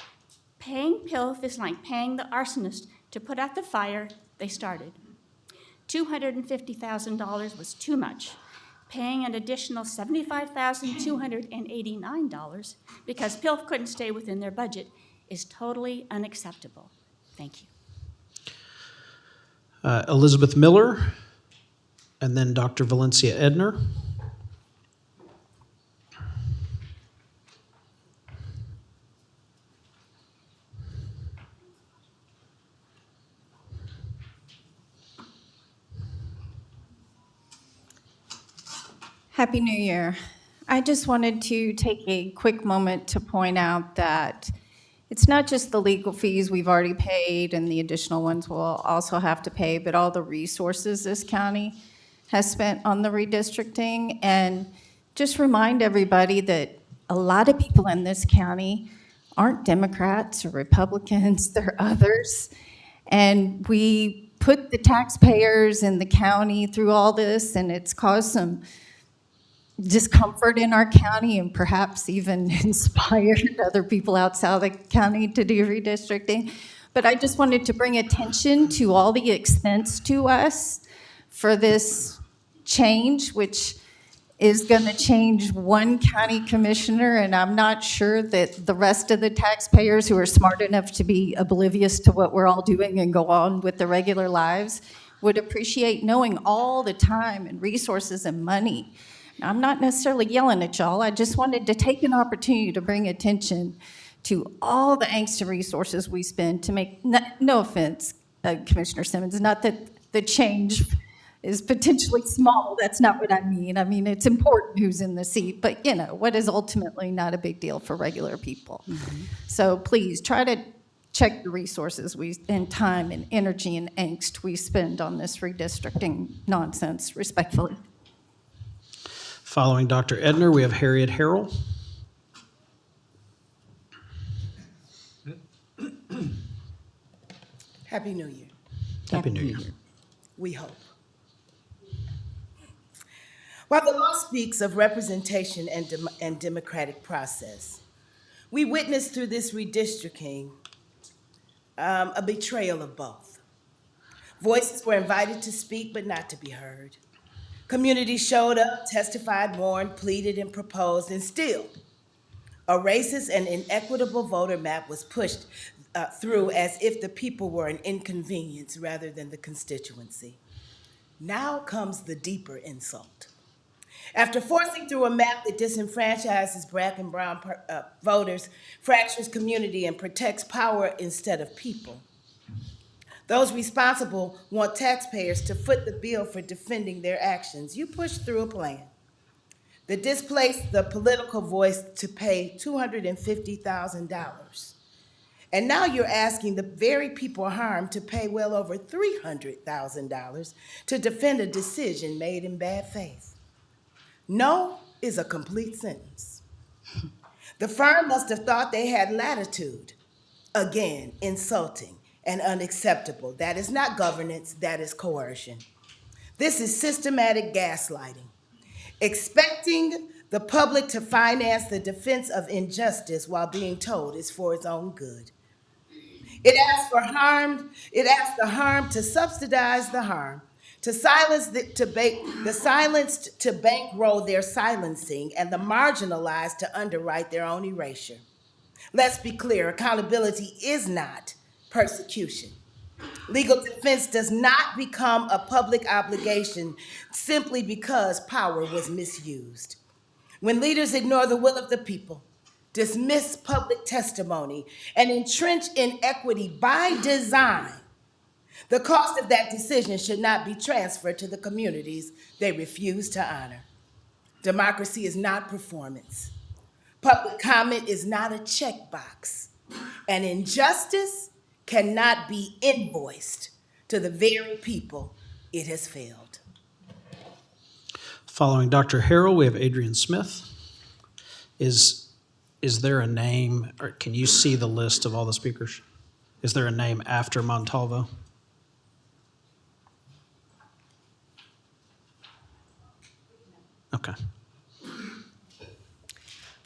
Paying PILF is like paying the arsonist to put out the fire they started. $250,000 was too much. Paying an additional $75,289 because PILF couldn't stay within their budget is totally unacceptable. Thank you. Elizabeth Miller, and then Dr. Valencia Edner. Happy New Year. I just wanted to take a quick moment to point out that it's not just the legal fees we've already paid and the additional ones we'll also have to pay, but all the resources this county has spent on the redistricting. And just remind everybody that a lot of people in this county aren't Democrats or Republicans, they're others. And we put the taxpayers in the county through all this, and it's caused some discomfort in our county and perhaps even inspired other people outside the county to do redistricting. But I just wanted to bring attention to all the expense to us for this change, which is going to change one county commissioner, and I'm not sure that the rest of the taxpayers who are smart enough to be oblivious to what we're all doing and go on with their regular lives would appreciate knowing all the time and resources and money. Now, I'm not necessarily yelling at y'all. I just wanted to take an opportunity to bring attention to all the angst and resources we spend to make, no offense, Commissioner Simmons, not that the change is potentially small. That's not what I mean. I mean, it's important who's in the seat, but you know, what is ultimately not a big deal for regular people. Mm-hmm. So please try to check the resources and time and energy and angst we spend on this redistricting nonsense, respectfully. Following Dr. Edner, we have Harriet Harrell. Happy New Year. Happy New Year. We hope. While the law speaks of representation and democratic process, we witnessed through this redistricting a betrayal of both. Voices were invited to speak but not to be heard. Communities showed up, testified, warned, pleaded, and proposed, and still, a racist and inequitable voter map was pushed through as if the people were an inconvenience rather than the constituency. Now comes the deeper insult. After forcing through a map that disenfranchises Black and brown voters, fractures community, and protects power instead of people, those responsible want taxpayers to foot the bill for defending their actions. You pushed through a plan that displaced the political voice to pay $250,000. And now you're asking the very people harmed to pay well over $300,000 to defend a decision made in bad faith. No is a complete sentence. The firm must have thought they had latitude. Again, insulting and unacceptable. That is not governance, that is coercion. This is systematic gaslighting. Expecting the public to finance the defense of injustice while being told it's for its own good. It asks the harm to subsidize the harm, to silence the silenced to bankroll their silencing, and the marginalized to underwrite their own erasure. Let's be clear, accountability is not persecution. Legal defense does not become a public obligation simply because power was misused. When leaders ignore the will of the people, dismiss public testimony, and entrench inequity by design, the cost of that decision should not be transferred to the communities they refuse to honor. Democracy is not performance. Public comment is not a checkbox. And injustice cannot be invoiced to the very people it has failed. Following Dr. Harrell, we have Adrian Smith. Is there a name, or can you see the list of all the speakers? Is there a name after Montalvo? Okay.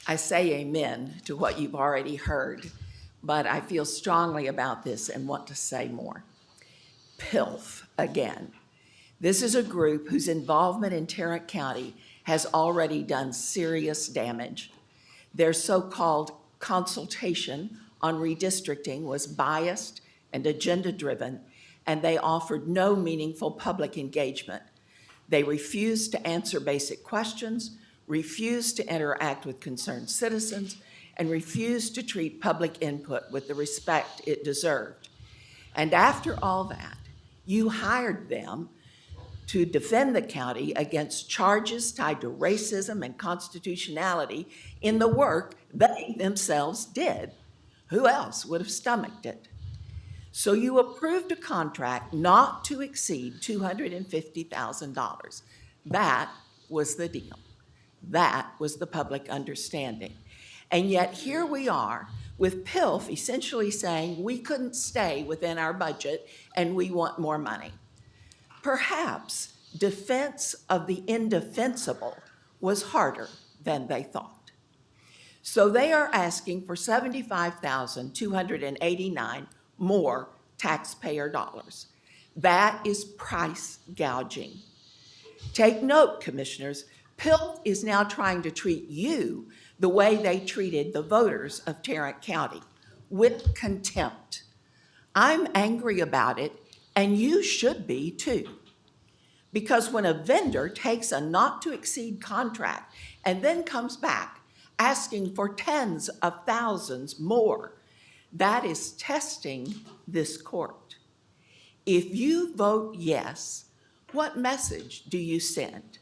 I say amen to what you've already heard, but I feel strongly about this and want to say more. PILF, again. This is a group whose involvement in Tarrant County has already done serious damage. Their so-called consultation on redistricting was biased and agenda-driven, and they offered no meaningful public engagement. They refused to answer basic questions, refused to interact with concerned citizens, and refused to treat public input with the respect it deserved. And after all that, you hired them to defend the county against charges tied to racism and constitutionality in the work they themselves did. Who else would have stomached it? So you approved a contract not to exceed $250,000. That was the deal. That was the public understanding. And yet here we are with PILF essentially saying we couldn't stay within our budget and we want more money. Perhaps defense of the indefensible was harder than they thought. So they are asking for $75,289 more taxpayer dollars. That is price gouging. Take note, commissioners, PILF is now trying to treat you the way they treated the voters of Tarrant County, with contempt. I'm angry about it, and you should be too. Because when a vendor takes a not-to-exceed contract and then comes back asking for tens of thousands more, that is testing this court. If you vote yes, what message do you send?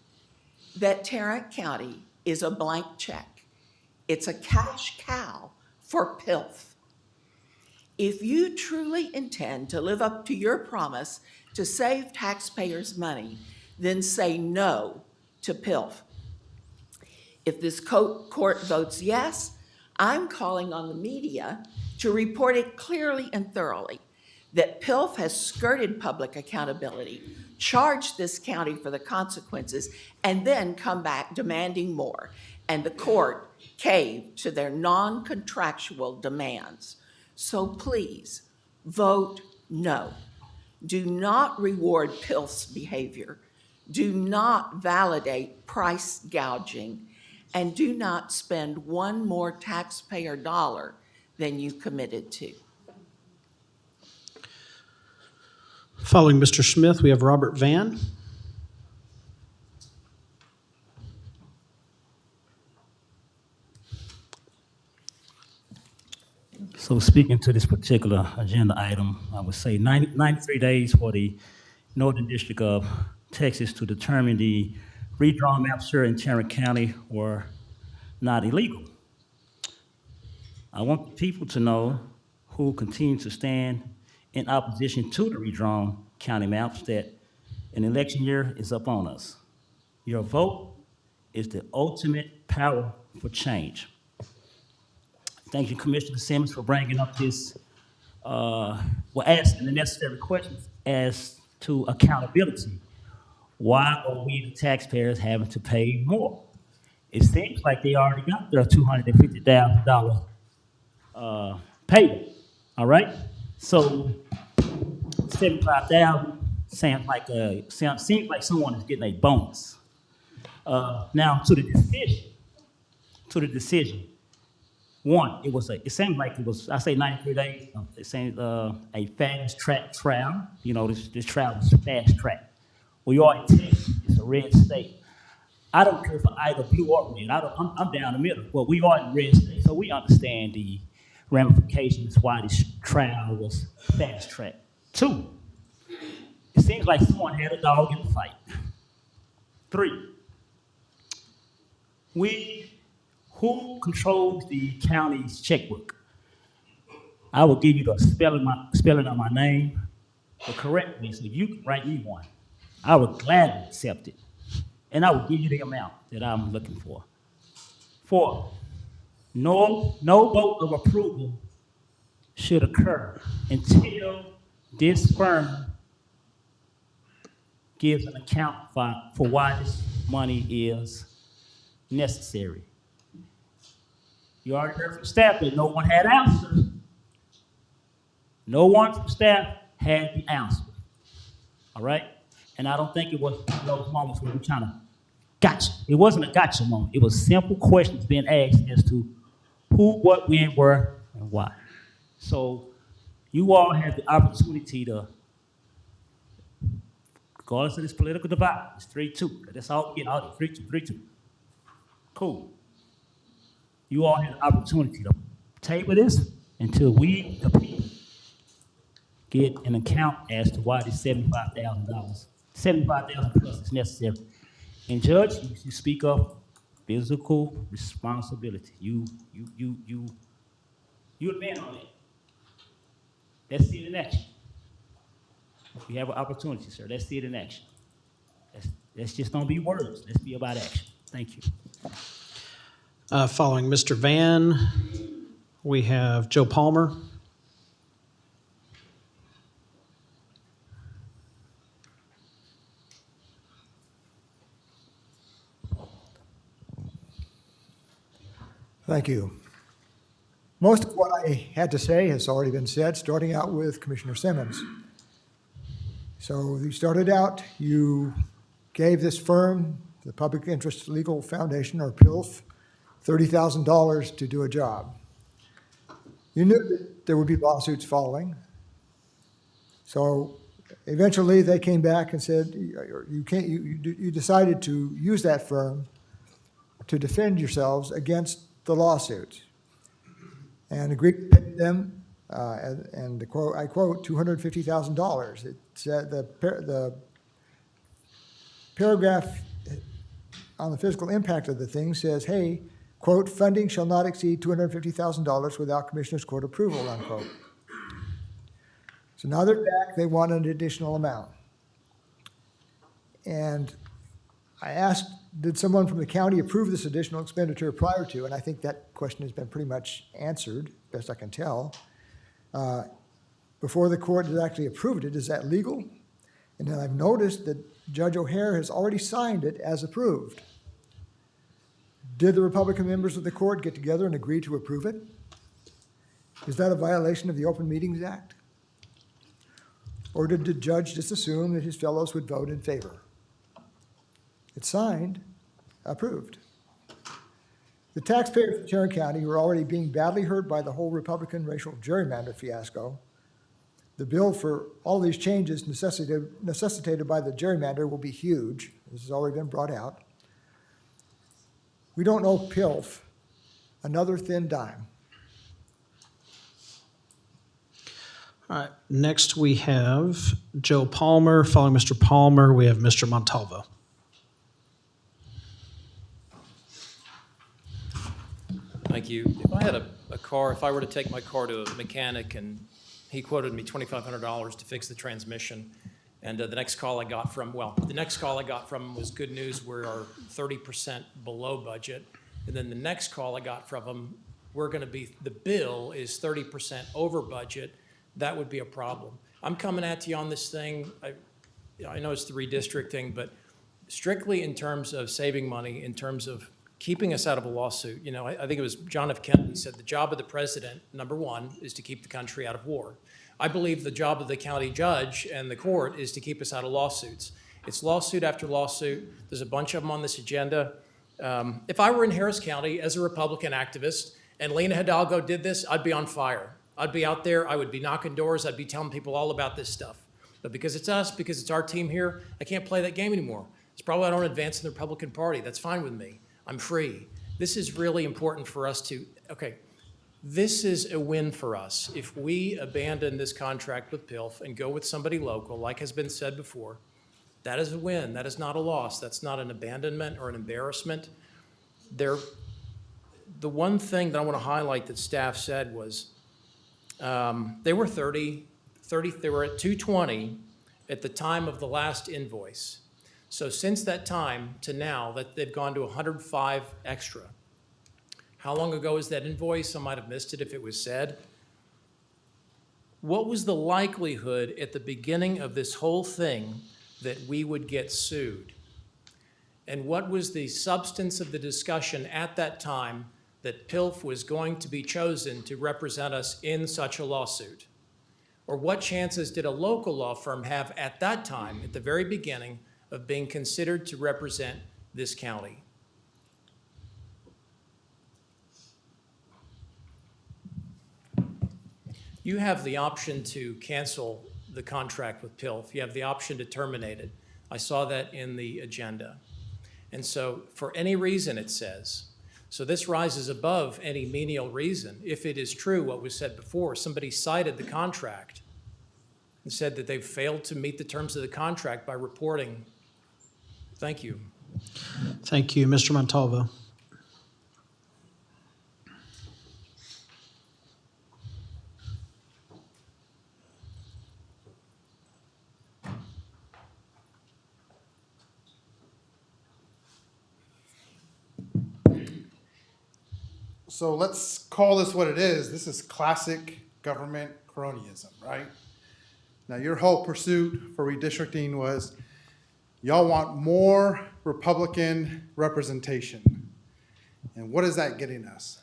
That Tarrant County is a blank check. It's a cash cow for PILF. If you truly intend to live up to your promise to save taxpayers money, then say no to PILF. If this court votes yes, I'm calling on the media to report it clearly and thoroughly that PILF has skirted public accountability, charged this county for the consequences, and then come back demanding more. And the court caved to their non-contractual demands. So please, vote no. Do not reward PILF's behavior. Do not validate price gouging. And do not spend one more taxpayer dollar than you committed to. Following Mr. Smith, we have Robert Vann. So speaking to this particular agenda item, I would say 93 days for the Northern District of Texas to determine the redrawn maps here in Tarrant County were not illegal. I want people to know who continue to stand in opposition to the redrawn county maps that an election year is up on us. Your vote is the ultimate power for change. Thank you, Commissioner Simmons, for bringing up this, asking the necessary questions as to accountability. Why are we, the taxpayers, having to pay more? It seems like they already got their $250,000 payment, all right? So 75,000 seems like someone is getting a bonus. Now to the decision. One, it seemed like it was, I say 93 days, it seemed a fast track trial. You know, this trial is fast track. We are in Texas, it's a red state. I don't care for either blue or red. I'm down the middle, but we are in red state, so we understand the ramifications why this trial was fast track. Two, it seems like someone had a dog in the fight. Three, who controls the county's checkbook? I will give you the spelling of my name, but correct me so you can write me one. I would gladly accept it, and I will give you the amount that I'm looking for. 4, no vote of approval should occur until this firm gives an account for why this money is necessary. You already heard from staff that no one had answers. No one from staff had the answer. All right? And I don't think it was one of those moments where we're trying to gotcha. It wasn't a gotcha moment. It was simple questions being asked as to who, what, when, where, and why. So you all have the opportunity to, regardless of this political divide, it's 3-2. That's all we get, all 3-2. Cool. You all have the opportunity to table this until we, the people, get an account as to why this $75,000 plus is necessary. And Judge, you speak of physical responsibility. You a man on that. Let's see it in action. We have an opportunity, sir. Let's see it in action. Let's just don't be words. Let's be about action. Thank you. Following Mr. Van, we have Joe Palmer. Thank you. Most of what I had to say has already been said, starting out with Commissioner Simmons. So you started out, you gave this firm, the Public Interest Legal Foundation, or PILF, $30,000 to do a job. You knew that there would be lawsuits following. So eventually they came back and said, you decided to use that firm to defend yourselves against the lawsuits and agreed to pay them, and the quote, I quote, $250,000. It said the paragraph on the fiscal impact of the thing says, hey, quote, funding shall not exceed $250,000 without Commissioner's Court approval, unquote. So now they're back, they want an additional amount. And I asked, did someone from the county approve this additional expenditure prior to? And I think that question has been pretty much answered, best I can tell. Before the court has actually approved it, is that legal? And then I've noticed that Judge O'Hare has already signed it as approved. Did the Republican members of the court get together and agree to approve it? Is that a violation of the Open Meetings Act? Or did the judge just assume that his fellows would vote in favor? It's signed, approved. The taxpayers of Tarrant County who are already being badly hurt by the whole Republican racial gerrymander fiasco. The bill for all these changes necessitated by the gerrymander will be huge. This has already been brought out. We don't owe PILF another thin dime. All right, next we have Joe Palmer. Following Mr. Palmer, we have Mr. Montalvo. Thank you. If I had a car, if I were to take my car to a mechanic and he quoted me $2,500 to fix the transmission, and the next call I got from him was good news, we are 30% below budget. And then the next call I got from him, the bill is 30% over budget. That would be a problem. I'm coming at you on this thing. I know it's the redistricting, but strictly in terms of saving money, in terms of keeping us out of a lawsuit. I think it was John F. Kennedy said the job of the president, number one, is to keep the country out of war. I believe the job of the county judge and the court is to keep us out of lawsuits. It's lawsuit after lawsuit. There's a bunch of them on this agenda. If I were in Harris County as a Republican activist and Lena Hidalgo did this, I'd be on fire. I'd be out there, I would be knocking doors, I'd be telling people all about this stuff. But because it's us, because it's our team here, I can't play that game anymore. It's probably why I don't advance in the Republican Party. That's fine with me. I'm free. This is really important for us to, okay, this is a win for us. If we abandon this contract with PILF and go with somebody local, like has been said before, that is a win. That is not a loss. That's not an abandonment or an embarrassment. The one thing that I want to highlight that staff said was they were they were at 220 at the time of the last invoice. So since that time to now, that they've gone to 105 extra. How long ago is that invoice? I might have missed it if it was said. What was the likelihood at the beginning of this whole thing that we would get sued? And what was the substance of the discussion at that time that PILF was going to be chosen to represent us in such a lawsuit? Or what chances did a local law firm have at that time, at the very beginning, of being considered to represent this county? You have the option to cancel the contract with PILF. You have the option to terminate it. I saw that in the agenda. And so for any reason, it says, so this rises above any menial reason. If it is true what was said before, somebody cited the contract and said that they've failed to meet the terms of the contract by reporting. Thank you. Thank you. Mr. Montalvo. So let's call this what it is. This is classic government cronyism, right? Now, your whole pursuit for redistricting was y'all want more Republican representation. And what is that getting us?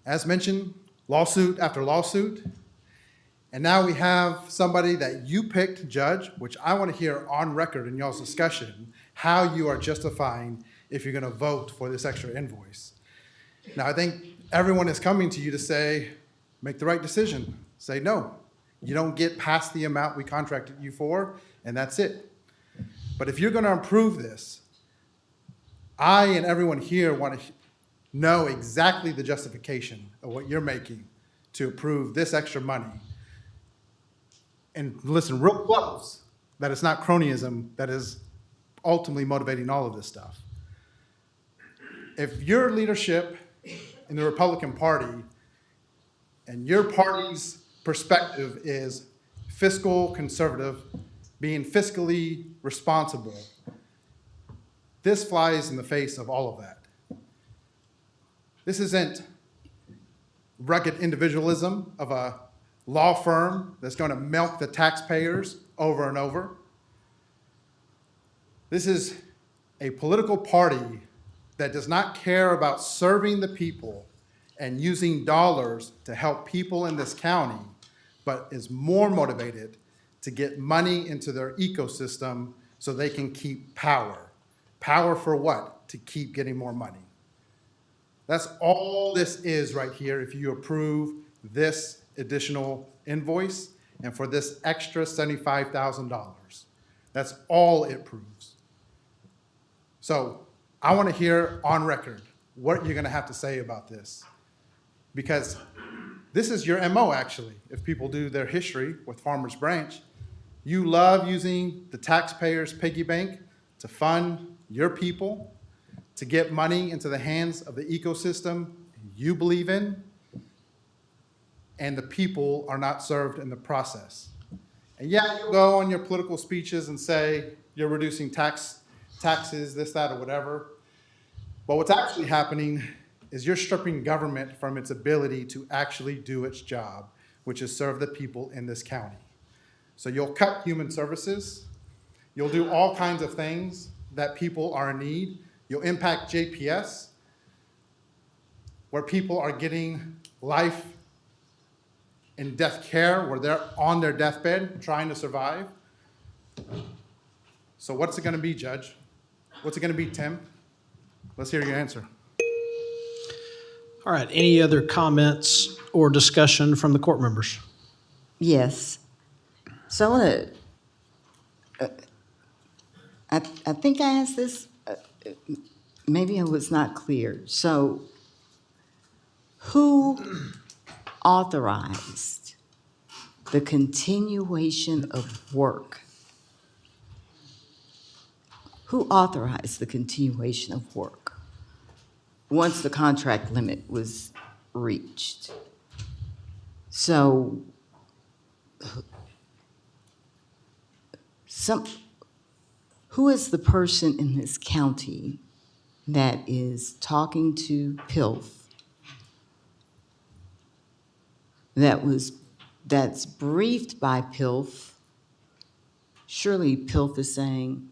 As mentioned, lawsuit after lawsuit. And now we have somebody that you picked, Judge, which I want to hear on record in y'all's discussion, how you are justifying if you're going to vote for this extra invoice. Now, I think everyone is coming to you to say, make the right decision. Say no. You don't get past the amount we contracted you for, and that's it. But if you're going to approve this, I and everyone here want to know exactly the justification of what you're making to approve this extra money. And listen real close that it's not cronyism that is ultimately motivating all of this stuff. If your leadership in the Republican Party and your party's perspective is fiscal conservative, being fiscally responsible, this flies in the face of all of that. This isn't rugged individualism of a law firm that's going to milk the taxpayers over and over. This is a political party that does not care about serving the people and using dollars to help people in this county, but is more motivated to get money into their ecosystem so they can keep power. Power for what? To keep getting more money. That's all this is right here if you approve this additional invoice and for this extra $75,000. That's all it proves. So I want to hear on record what you're going to have to say about this, because this is your MO, actually. If people do their history with Farmers Branch, you love using the taxpayers' piggy bank to fund your people, to get money into the hands of the ecosystem you believe in, and the people are not served in the process. And yeah, you go on your political speeches and say you're reducing taxes, this, that, or whatever. But what's actually happening is you're stripping government from its ability to actually do its job, which is serve the people in this county. So you'll cut human services. You'll do all kinds of things that people are in need. You'll impact JPS, where people are getting life in death care where they're on their deathbed trying to survive. So what's it gonna be, Judge? What's it gonna be, Tim? Let's hear your answer. All right, any other comments or discussion from the court members? Yes. So I want to, I think I asked this, maybe I was not clear. So who authorized the continuation of work? Who authorized the continuation of work once the contract limit was reached? So who is the person in this county that is talking to PILF that's briefed by PILF? Surely PILF is saying,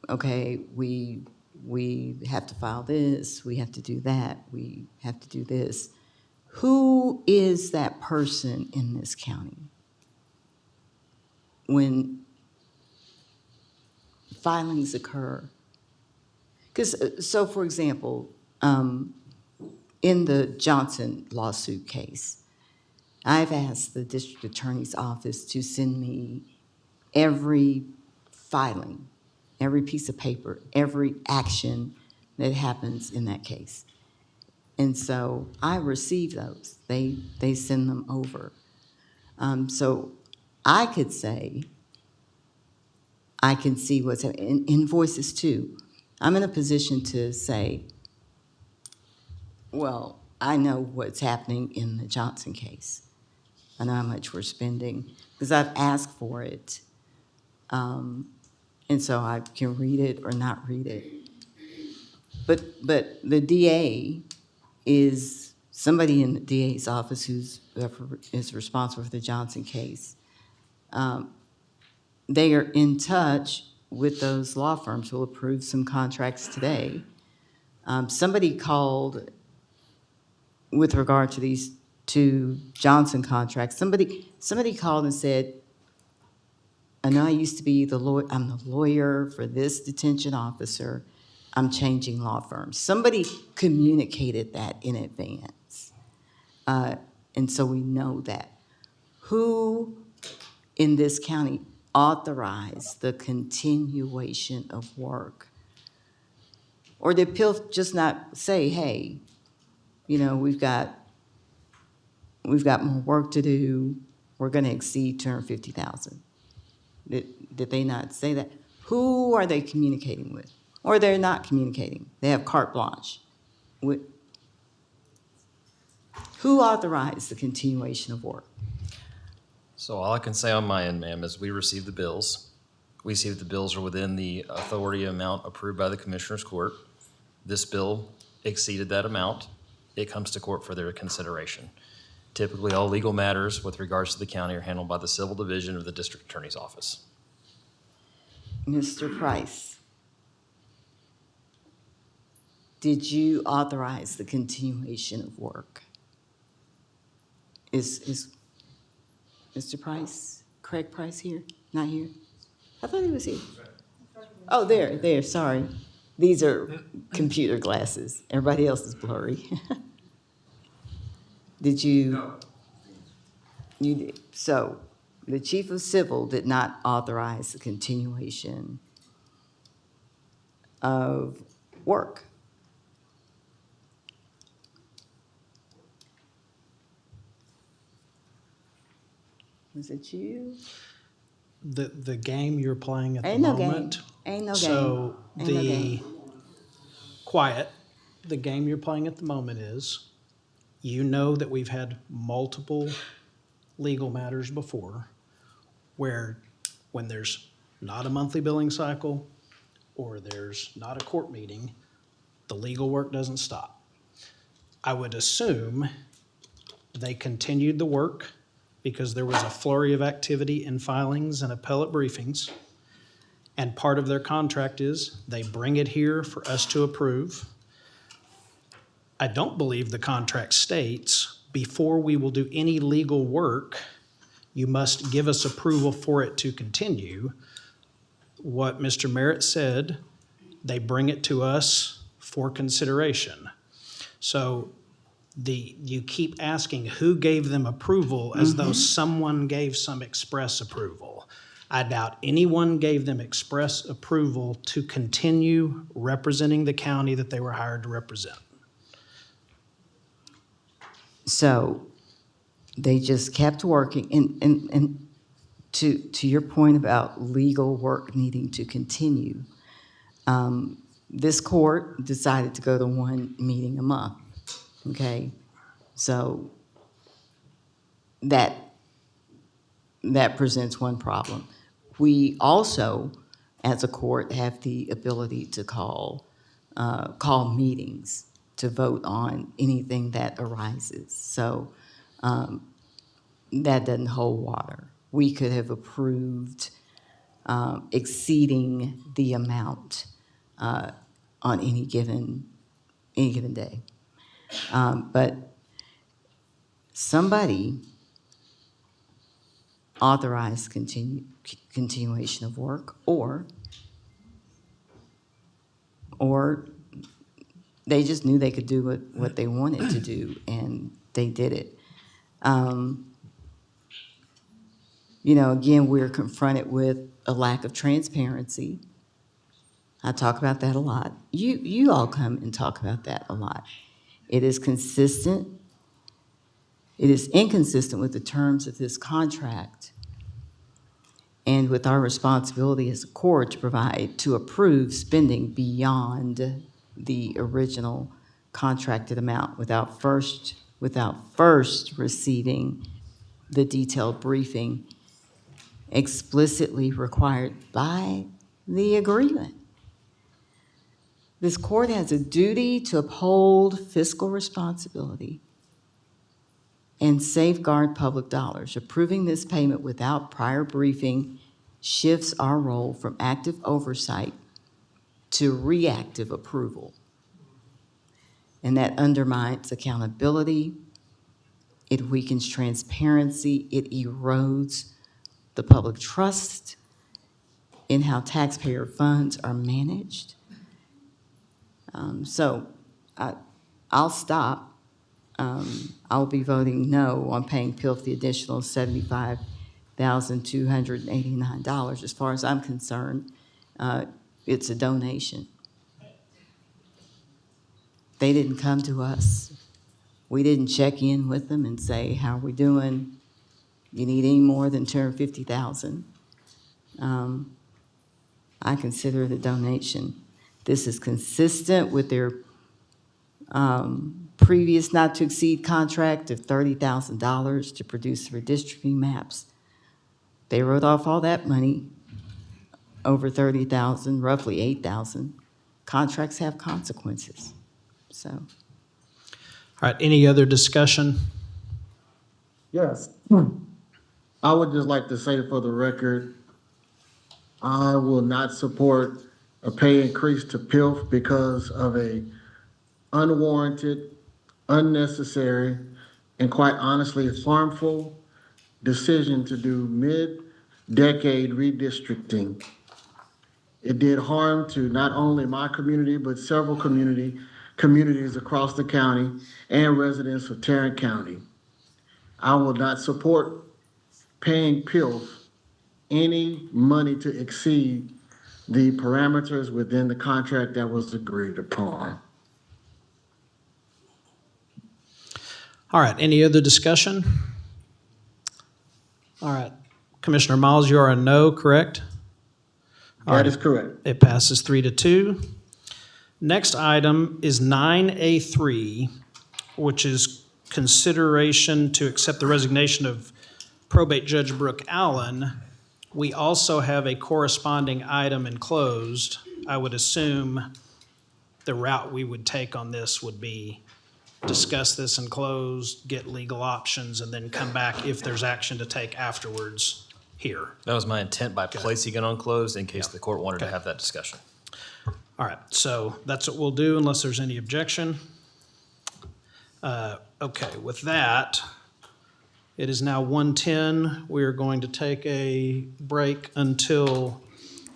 okay, we have to file this, we have to do that, we have to do this. Who is that person in this county when filings occur? Because, so for example, in the Johnson lawsuit case, I've asked the district attorney's office to send me every filing, every piece of paper, every action that happens in that case. And so I receive those. They send them over. So I could say, I can see what's happening. Invoices too. I'm in a position to say, well, I know what's happening in the Johnson case. I know how much we're spending because I've asked for it. And so I can read it or not read it. But the DA is somebody in the DA's office who's is responsible for the Johnson case. They are in touch with those law firms who will approve some contracts today. Somebody called with regard to these two Johnson contracts. Somebody called and said, I know I used to be I'm the lawyer for this detention officer. I'm changing law firms. Somebody communicated that in advance. And so we know that. Who in this county authorized the continuation of work? Or did PILF just not say, hey, you know, we've got more work to do. We're going to exceed $250,000. Did they not say that? Who are they communicating with? Or they're not communicating. They have carte blanche. Who authorized the continuation of work? So all I can say on my end, ma'am, is we received the bills. We see that the bills are within the authority amount approved by the Commissioner's Court. This bill exceeded that amount. It comes to court for their consideration. Typically, all legal matters with regards to the county are handled by the Civil Division of the District Attorney's Office. Mr. Price, did you authorize the continuation of work? Is Mr. Price, Craig Price here? Not here? I thought he was here. Oh, there, sorry. These are computer glasses. Everybody else is blurry. Did you? No. You did. So the chief of civil did not authorize the continuation of work. Was it you? The game you're playing at the Ain't no moment. game. Ain't no So game. Ain't no game. the game you're playing at the moment is, you know that we've had multiple legal matters before where when there's not a monthly billing cycle or there's not a court meeting, the legal work doesn't stop. I would assume they continued the work because there was a flurry of activity in filings and appellate briefings. And part of their contract is they bring it here for us to approve. I don't believe the contract states before we will do any legal work, you must give us approval for it to continue. What Mr. Merritt said, they bring it to us for consideration. So you keep asking who gave them approval as though someone gave some express approval. I doubt anyone gave them express approval to continue representing the county that they were hired to represent. So they just kept working. And to your point about legal work needing to continue, this court decided to go to one meeting a month, okay? So that presents one problem. We also, as a court, have the ability to call meetings to vote on anything that arises. So that doesn't hold water. We could have approved exceeding the amount on any given day. But somebody authorized continuation of work, or they just knew they could do what they wanted to do, and they did it. Again, we're confronted with a lack of transparency. I talk about that a lot. You all come and talk about that a lot. It is consistent. It is inconsistent with the terms of this contract and with our responsibility as a court to approve spending beyond the original contracted amount without first receiving the detailed briefing explicitly required by the agreement. This court has a duty to uphold fiscal responsibility and safeguard public dollars. Approving this payment without prior briefing shifts our role from active oversight to reactive approval. And that undermines accountability, it weakens transparency, it erodes the public trust in how taxpayer funds are managed. So I'll stop. I'll be voting no on paying PILF the additional $75,289. As far as I'm concerned, it's a donation. They didn't come to us. We didn't check in with them and say, how are we doing? You need any more than $250,000? I consider it a donation. This is consistent with their previous not-to-exceed contract of $30,000 to produce the redistricting maps. They wrote off all that money, over $30,000, roughly $8,000. Contracts have consequences, so. All right, any other discussion? Yes. I would just like to say for the record, I will not support a pay increase to PILF because of a unwarranted, unnecessary, and quite honestly harmful decision to do mid-decade redistricting. It did harm to not only my community, but several communities across the county and residents of Tarrant County. I will not support paying PILF any money to exceed the parameters within the contract that was agreed upon. All right, any other discussion? All right, Commissioner Miles, you are a no, correct? That is correct. It passes 3-2. Next item is 9A3, which is consideration to accept the resignation of probate judge Brooke Allen. We also have a corresponding item enclosed. I would assume the route we would take on this would be discuss this enclosed, get legal options, and then come back if there's action to take afterwards here. That was my intent by placing it on closed in case the court wanted to Okay. have that discussion. All right, so that's what we'll do unless there's any objection. Okay, with that, it is now 1:10. We are going to take a break until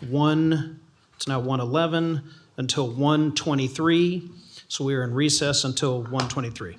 it's now 1:11, until 1:23. So we are in recess until 1:23.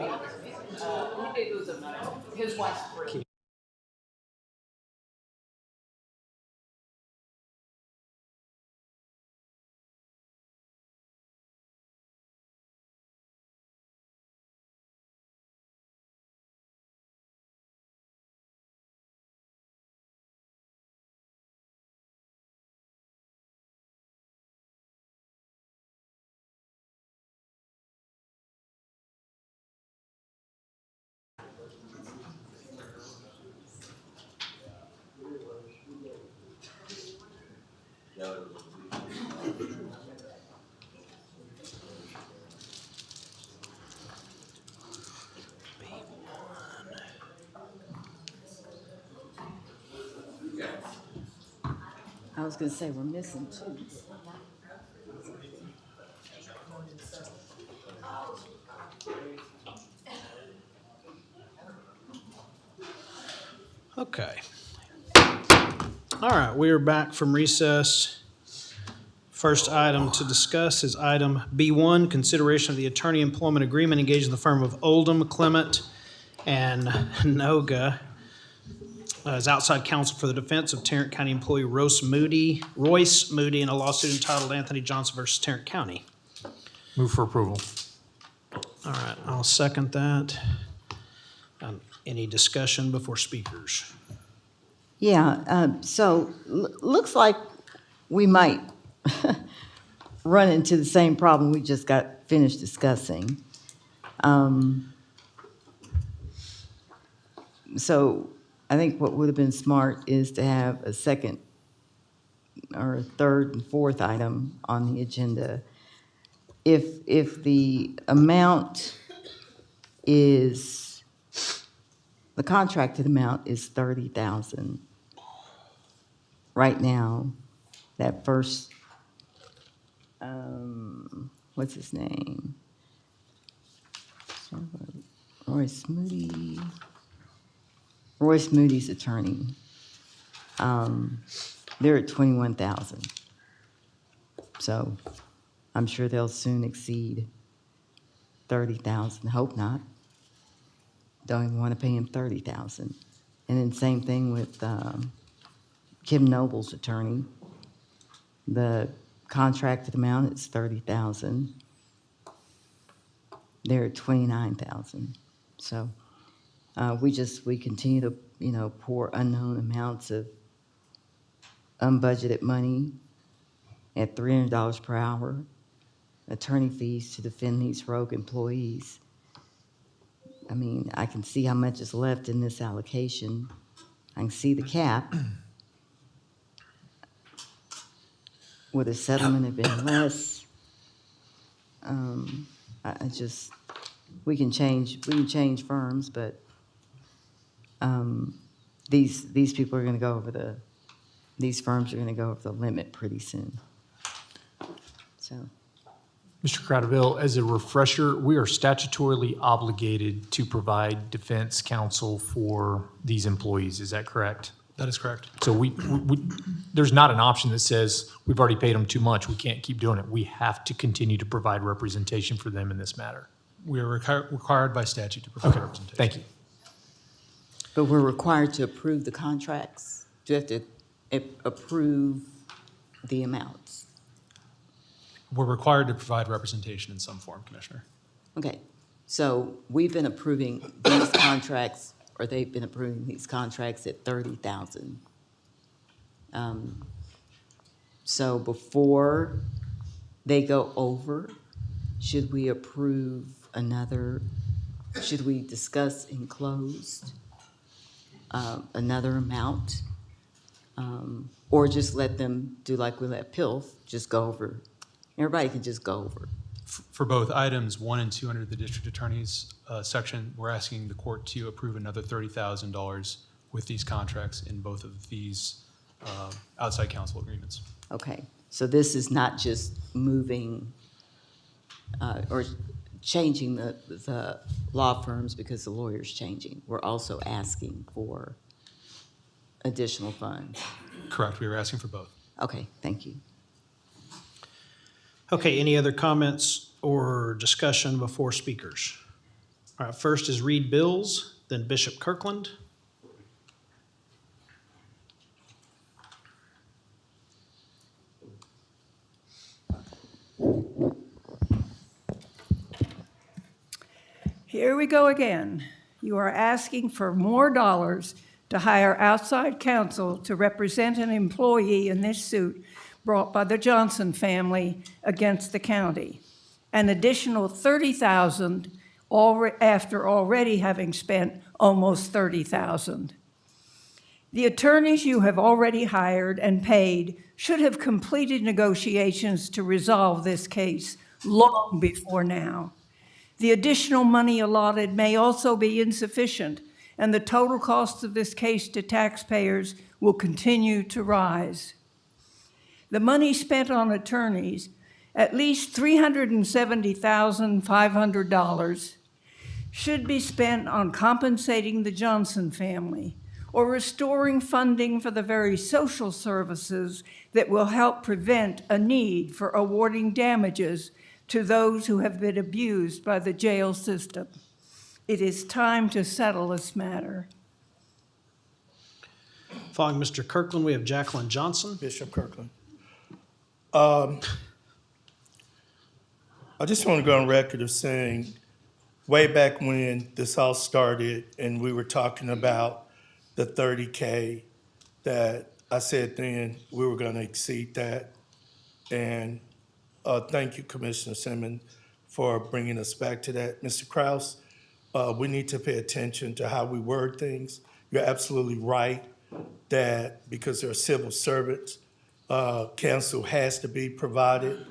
It was his wife's friend. I was gonna say, we're missing two. Okay. All right, we are back from recess. First item to discuss is item B1, consideration of the attorney employment agreement engaged in the firm of Oldham, Clement, and Noga as outside counsel for the defense of Tarrant County employee Royce Moody in a lawsuit entitled Anthony Johnson versus Tarrant County. Move for approval. All right, I'll second that. Any discussion before speakers? Yeah, looks like we might run into the same problem we just got finished discussing. So I think what would have been smart is to have a second or a third and fourth item on the agenda. If the amount is, the contracted amount is $30,000. Right now, that first, what's his name? Royce Moody's attorney. They're at $21,000. So I'm sure they'll soon exceed $30,000. Hope not. Don't even want to pay him $30,000. And then same thing with Kim Noble's attorney. The contracted amount is $30,000. They're at $29,000. So we continue to, pour unknown amounts of unbudgeted money at $300 per hour, attorney fees to defend these rogue employees. I mean, I can see how much is left in this allocation. I can see the cap. Would a settlement have been less? We can change firms, but these people are going to go over these firms are going to go over the limit pretty soon. So. Mr. Crowderville, as a refresher, we are statutorily obligated to provide defense counsel for these employees. Is that correct? That is correct. So there's not an option that says we've already paid them too much, we can't keep doing it. We have to continue to provide representation for them in this matter. We are required by statute to provide representation. Thank you. But we're required to approve the contracts? Do you have to approve the amounts? We're required to provide representation in some form, Commissioner. Okay, so we've been approving these contracts, or they've been approving these contracts at $30,000. So before they go over, should we approve should we discuss in closed another amount? Or just let them do like we let PILF, just go over. Everybody can just go over. For both items 1 and 2 under the district attorney's section, we're asking the court to approve another $30,000 with these contracts in both of these outside counsel agreements. Okay, so this is not just moving or changing the law firms because the lawyer's changing. We're also asking for additional funds. Correct, we were asking for both. Okay, thank you. Okay, any other comments or discussion before speakers? All right, first is read bills, then Bishop Kirkland. Here we go again. You are asking for more dollars to hire outside counsel to represent an employee in this suit brought by the Johnson family against the county. An additional $30,000 after already having spent almost $30,000. The attorneys you have already hired and paid should have completed negotiations to resolve this case long before now. The additional money allotted may also be insufficient, and the total cost of this case to taxpayers will continue to rise. The money spent on attorneys, at least $370,500, should be spent on compensating the Johnson family or restoring funding for the very social services that will help prevent a need for awarding damages to those who have been abused by the jail system. It is time to settle this matter. Following Mr. Kirkland, we have Jacqueline Johnson. Bishop Kirkland. I just want to go on record of saying, way back when this all started and we were talking about the 30K, that I said then we were going to exceed that. And thank you, Commissioner Simmons, for bringing us back to that. Mr. Kraus, we need to pay attention to how we word things. You're absolutely right that because they're civil servants, counsel has to be provided.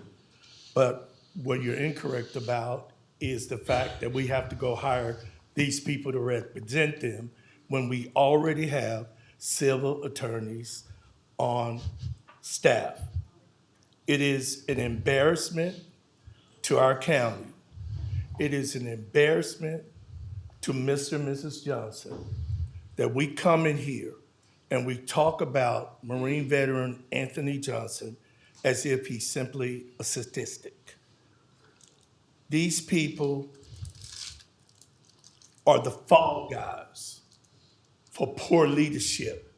But what you're incorrect about is the fact that we have to go hire these people to represent them when we already have civil attorneys on staff. It is an embarrassment to our county. It is an embarrassment to Mr. and Mrs. Johnson that we come in here and we talk about Marine veteran Anthony Johnson as if he's simply a statistic. These people are the fall guys for poor leadership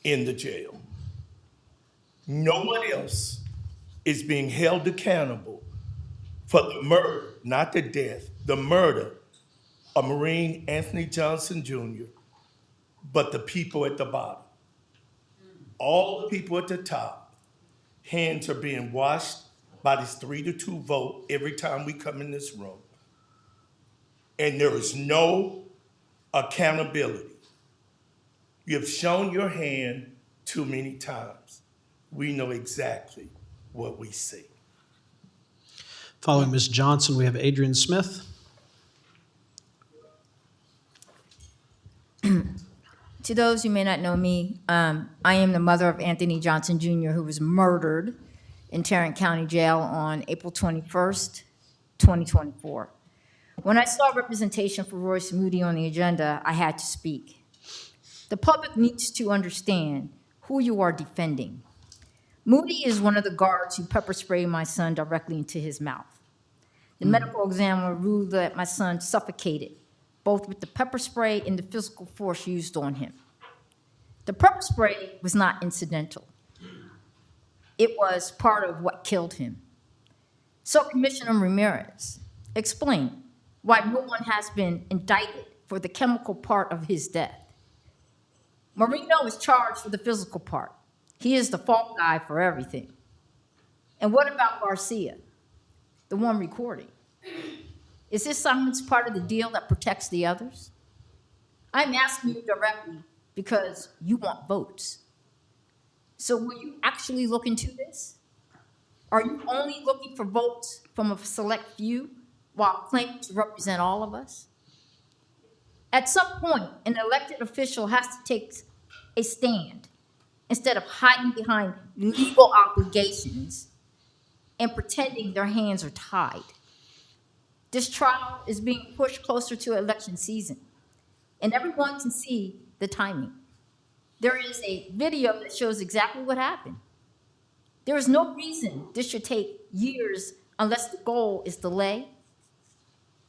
in the jail. No one else is being held accountable for the murder, not the death, the murder of Marine Anthony Johnson Jr., but the people at the bottom. All the people at the top, hands are being washed by this 3-2 vote every time we come in this room. And there is no accountability. You have shown your hand too many times. We know exactly what we see. Following Ms. Johnson, we have Adrian Smith. To those who may not know me, I am the mother of Anthony Johnson Jr., who was murdered in Tarrant County Jail on April 21st, 2024. When I saw representation for Royce Moody on the agenda, I had to speak. The public needs to understand who you are defending. Moody is one of the guards who pepper sprayed my son directly into his mouth. The medical examiner ruled that my son suffocated, both with the pepper spray and the physical force used on him. The pepper spray was not incidental. It was part of what killed him. So, Commissioner Ramirez, explain why no one has been indicted for the chemical part of his death. Marino is charged for the physical part. He is the fall guy for everything. And what about Garcia, the one recording? Is his silence part of the deal that protects the others? I'm asking you directly because you want votes. So will you actually look into this? Are you only looking for votes from a select few while claiming to represent all of us? At some point, an elected official has to take a stand instead of hiding behind legal obligations and pretending their hands are tied. This trial is being pushed closer to election season, and everyone can see the timing. There is a video that shows exactly what happened. There is no reason this should take years unless the goal is delay,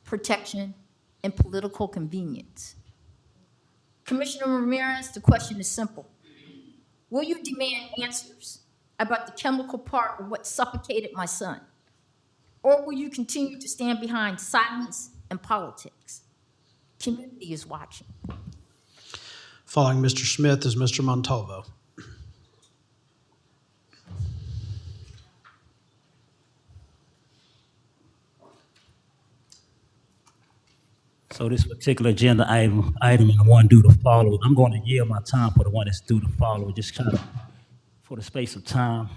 protection, and political convenience. Commissioner Ramirez, the question is simple. Will you demand answers about the chemical part of what suffocated my son? Or will you continue to stand behind silence and politics? Community is watching. Following Mr. Smith is Mr. Montalvo. So this particular agenda item and the one due to follow, I'm going to yield my time for the one that's due to follow, just kind of for the space of time.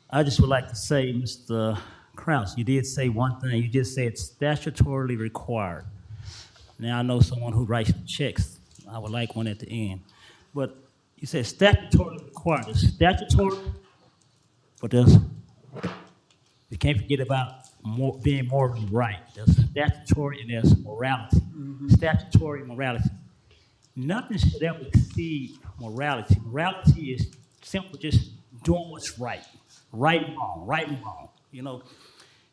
I just would like to say, Mr. Kraus, you did say one thing. You just said statutorily required. Now, I know someone who writes the checks. I would like one at the end. But you said statutorily required. It's statutory, but you can't forget about being morally right. There's statutory and there's morality. Statutory morality. Nothing should ever exceed morality. Morality is simply just doing what's right. Right and wrong, right and wrong. You know,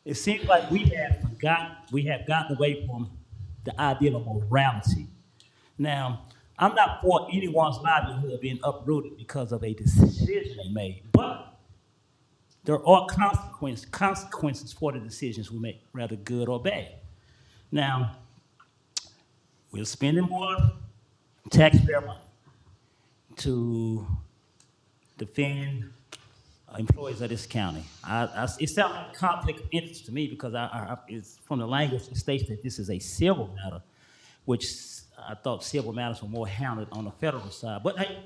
it seems like we have gotten away from the idea of morality. Now, I'm not for anyone's livelihood being uprooted because of a decision they made, but there are consequences for the decisions we make, whether good or bad. Now, we're spending more taxpayer money to defend employees of this county. It sounds like a conflict of interest to me because it's from the language it states that this is a civil matter, which I thought civil matters were more handled on the federal side. But hey,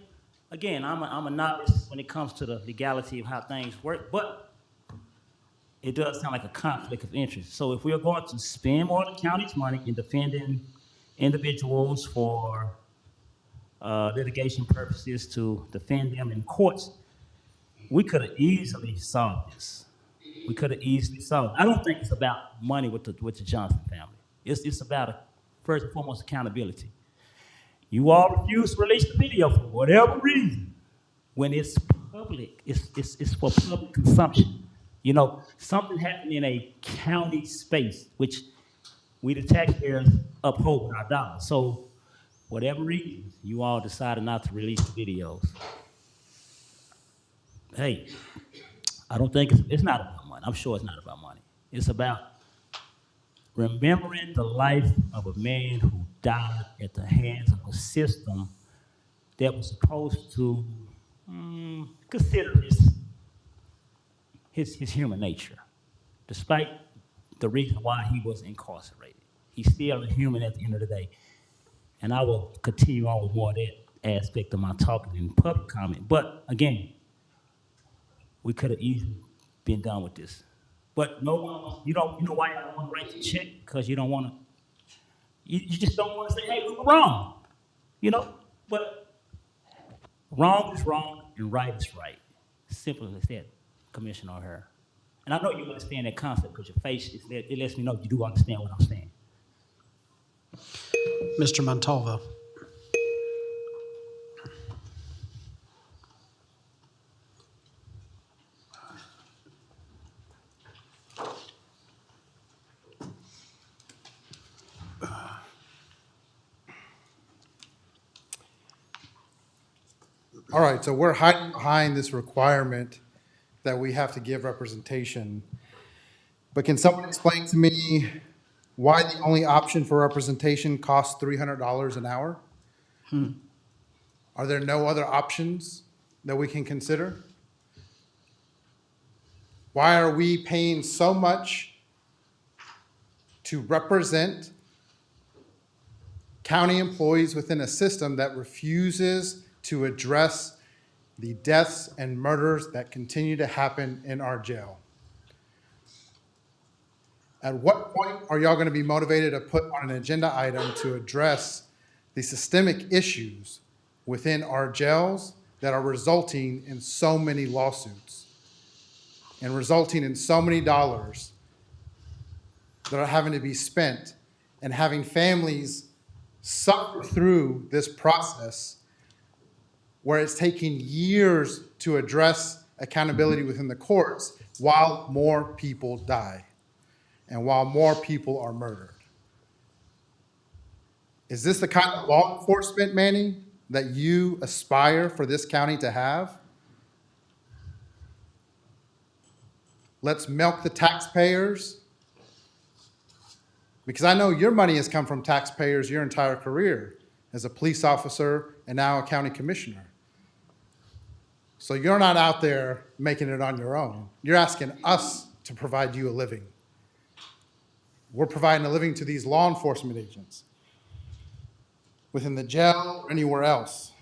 again, I'm a novice when it comes to the legality of how things work, but it does sound like a conflict of interest. So if we are going to spend more of the county's money in defending individuals for litigation purposes to defend them in courts, we could have easily solved this. We could have easily solved it. I don't think it's about money with the Johnson family. It's about, first and foremost, accountability. You all refuse to release the video for whatever reason. When it's public, it's for public consumption. You know, something happened in a county space, which we the taxpayers uphold with our dollars. So, whatever reason, you all decided not to release the videos. Hey, I don't think it's not about money. I'm sure it's not about money. It's about remembering the life of a man who died at the hands of a system that was supposed to consider his human nature, despite the reason why he was incarcerated. He's still a human at the end of the day. And I will continue on with more of that aspect of my talking in public comment. But again, we could have easily been done with this. But no one, you know why I don't want to write the check? Because you don't want to, you just don't want to say, hey, we were wrong. You know, but wrong is wrong and right is right. Simple as that, Commissioner O'Hara. And I know you understand that concept because your face, it lets me know you do understand what I'm saying. Mr. Montalvo. All right, so we're hiding behind this requirement that we have to give representation. But can someone explain to me why the only option for representation costs $300 an hour? Are there no other options that we can consider? Why are we paying so much to represent county employees within a system that refuses to address the deaths and murders that continue to happen in our jail? At what point are y'all going to be motivated to put on an agenda item to address the systemic issues within our jails that are resulting in so many lawsuits and resulting in so many dollars that are having to be spent and having families suffer through this process where it's taking years to address accountability within the courts while more people die and while more people are murdered? Is this the kind of law enforcement, Manny, that you aspire for this county to have? Let's milk the taxpayers. Because I know your money has come from taxpayers your entire career as a police officer and now a county commissioner. So you're not out there making it on your own. You're asking us to provide you a living. We're providing a living to these law enforcement agents within the jail or anywhere else.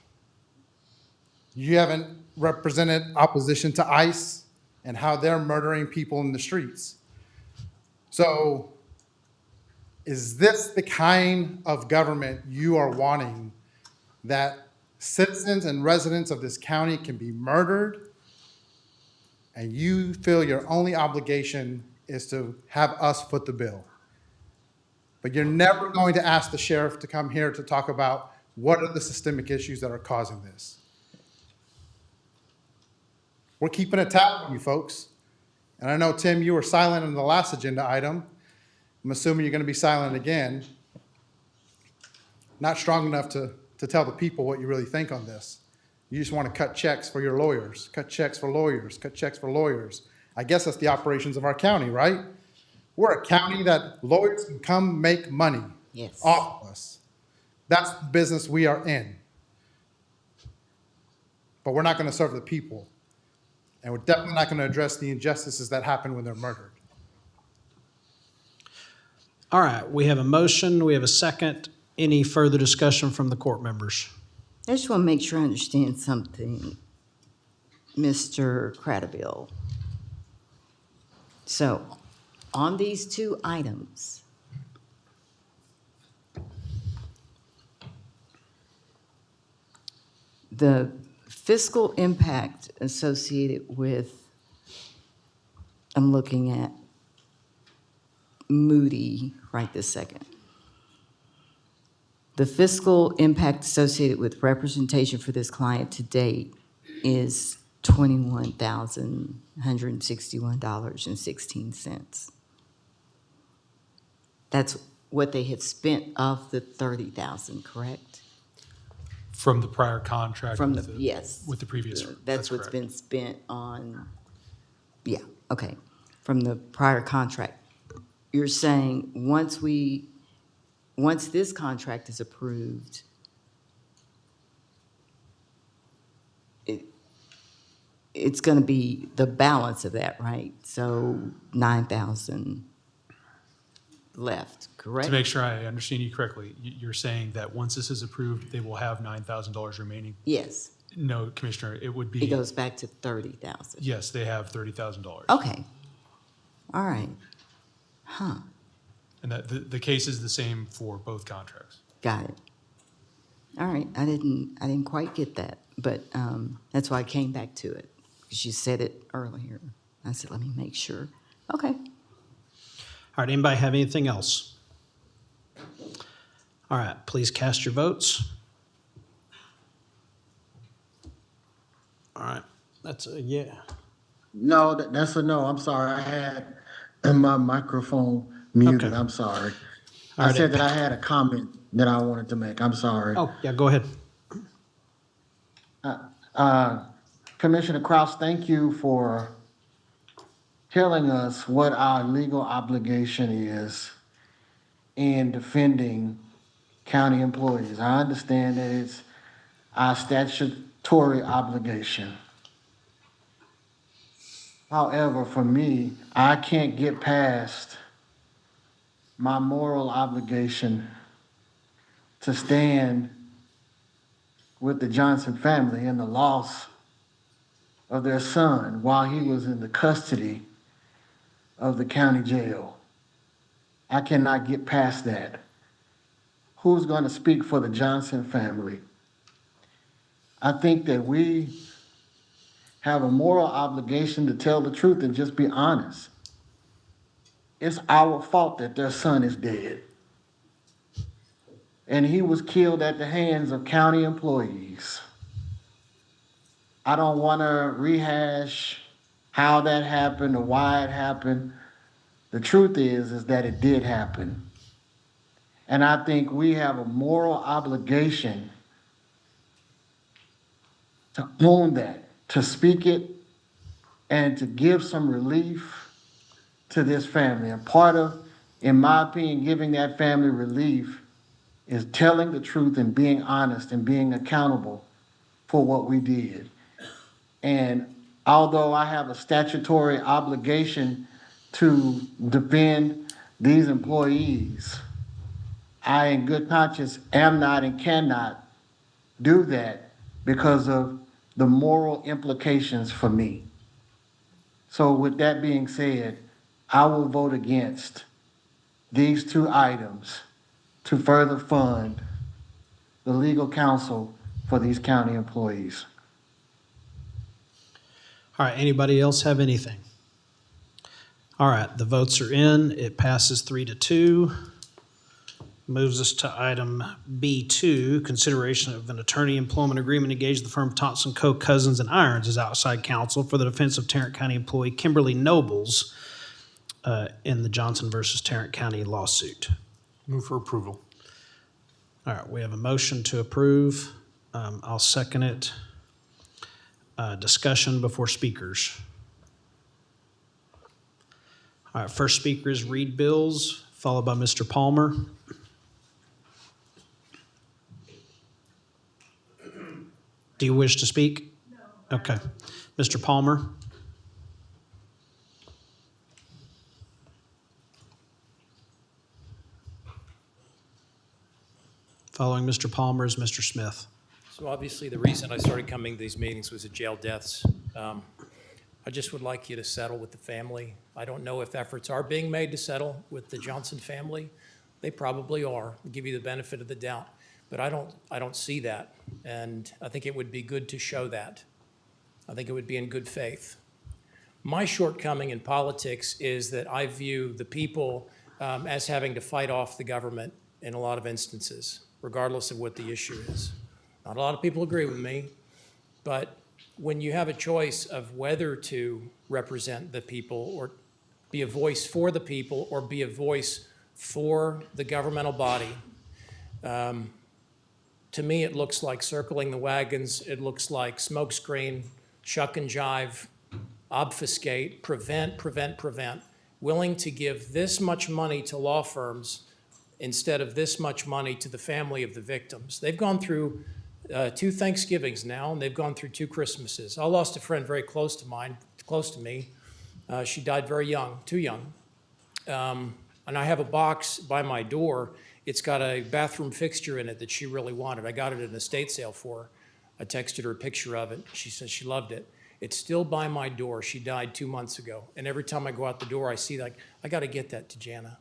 You haven't represented opposition to ICE and how they're murdering people in the streets. So is this the kind of government you are wanting, that citizens and residents of this county can be murdered and you feel your only obligation is to have us foot the bill? But you're never going to ask the sheriff to come here to talk about what are the systemic issues that are causing this. We're keeping a tab on you folks. And I know, Tim, you were silent on the last agenda item. I'm assuming you're going to be silent again. Not strong enough to tell the people what you really think on this. You just want to cut checks for your lawyers, cut checks for lawyers, cut checks for lawyers. I guess that's the operations of our county, right? We're a county that lawyers can come make money off of us. That's the business we are in. But we're not going to serve the people. And we're definitely not going to address the injustices that happen when they're murdered. All right, we have a motion, we have a second. Any further discussion from the court members? I just want to make sure I understand something, Mr. Cradaville. So, on these two items, the fiscal impact associated with, I'm looking at Moody right this second. The fiscal impact associated with representation for this client to date is $21,161.16. That's what they had spent of the $30,000, correct? From the prior contract? From with the, yes. With the previous. That's what's correct. been spent on, yeah, okay, from the prior contract. You're saying once this contract is approved, it's going to be the balance of that, right? So 9,000 left, correct? To make sure I understand you correctly, you're saying that once this is approved, they will have $9,000 remaining? Yes. No, Commissioner, it would be. It goes back to 30,000. Yes, they have $30,000. Okay. All right. Huh. And that the case is the same for both contracts. Got it. All right. I didn't quite get that, but that's why I came back to it, because you said it earlier. I said, let me make sure. Okay. All right, anybody have anything else? All right, please cast your votes. All right, that's a yeah. No, that's a no. I'm sorry. I had my microphone muted. Okay. I'm sorry. All I right, said that I had a comment that I wanted to make. I'm sorry. Oh, yeah, go ahead. Commissioner Kraus, thank you for telling us what our legal obligation is in defending county employees. I understand that it's our statutory obligation. However, for me, I can't get past my moral obligation to stand with the Johnson family in the loss of their son while he was in the custody of the county jail. I cannot get past that. Who's going to speak for the Johnson family? I think that we have a moral obligation to tell the truth and just be honest. It's our fault that their son is dead. And he was killed at the hands of county employees. I don't want to rehash how that happened or why it happened. The truth is that it did happen. And I think we have a moral obligation to own that, to speak it, and to give some relief to this family. And part of, in my opinion, giving that family relief is telling the truth and being honest and being accountable for what we did. And although I have a statutory obligation to defend these employees, I, in good conscience, am not and cannot do that because of the moral implications for me. So with that being said, I will vote against these two items to further fund the legal counsel for these county employees. All right, anybody else have anything? All right, the votes are in. It passes 3-2. Moves us to item B2, consideration of an attorney employment agreement engaged the firm Thompson Co. Cousins and Irons as outside counsel for the defense of Tarrant County employee Kimberly Nobles in the Johnson versus Tarrant County lawsuit. Move for approval. All right, we have a motion to approve. I'll second it. Discussion before speakers. All right, first speaker is Reed Bills, followed by Mr. Palmer. Do you wish to speak? No. Okay. Mr. Palmer? Following Mr. Palmer is Mr. Smith. So obviously, the reason I started coming to these meetings was the jail deaths. I just would like you to settle with the family. I don't know if efforts are being made to settle with the Johnson family. They probably are. I'll give you the benefit of the doubt. But I don't see that, and I think it would be good to show that. I think it would be in good faith. My shortcoming in politics is that I view the people as having to fight off the government in a lot of instances, regardless of what the issue is. Not a lot of people agree with me, but when you have a choice of whether to represent the people or be a voice for the people or be a voice for the governmental body, to me, it looks like circling the wagons. It looks like smokescreen, shuck and jive, obfuscate, prevent, willing to give this much money to law firms instead of this much money to the family of the victims. They've gone through 2 Thanksgivings now, and they've gone through 2 Christmases. I lost a friend very close to me. She died very young, too young. And I have a box by my door. It's got a bathroom fixture in it that she really wanted. I got it at an estate sale for her. I texted her a picture of it. She says she loved it. It's still by my door. She died 2 months ago. And every time I go out the door, I see, like, I got to get that to Jana.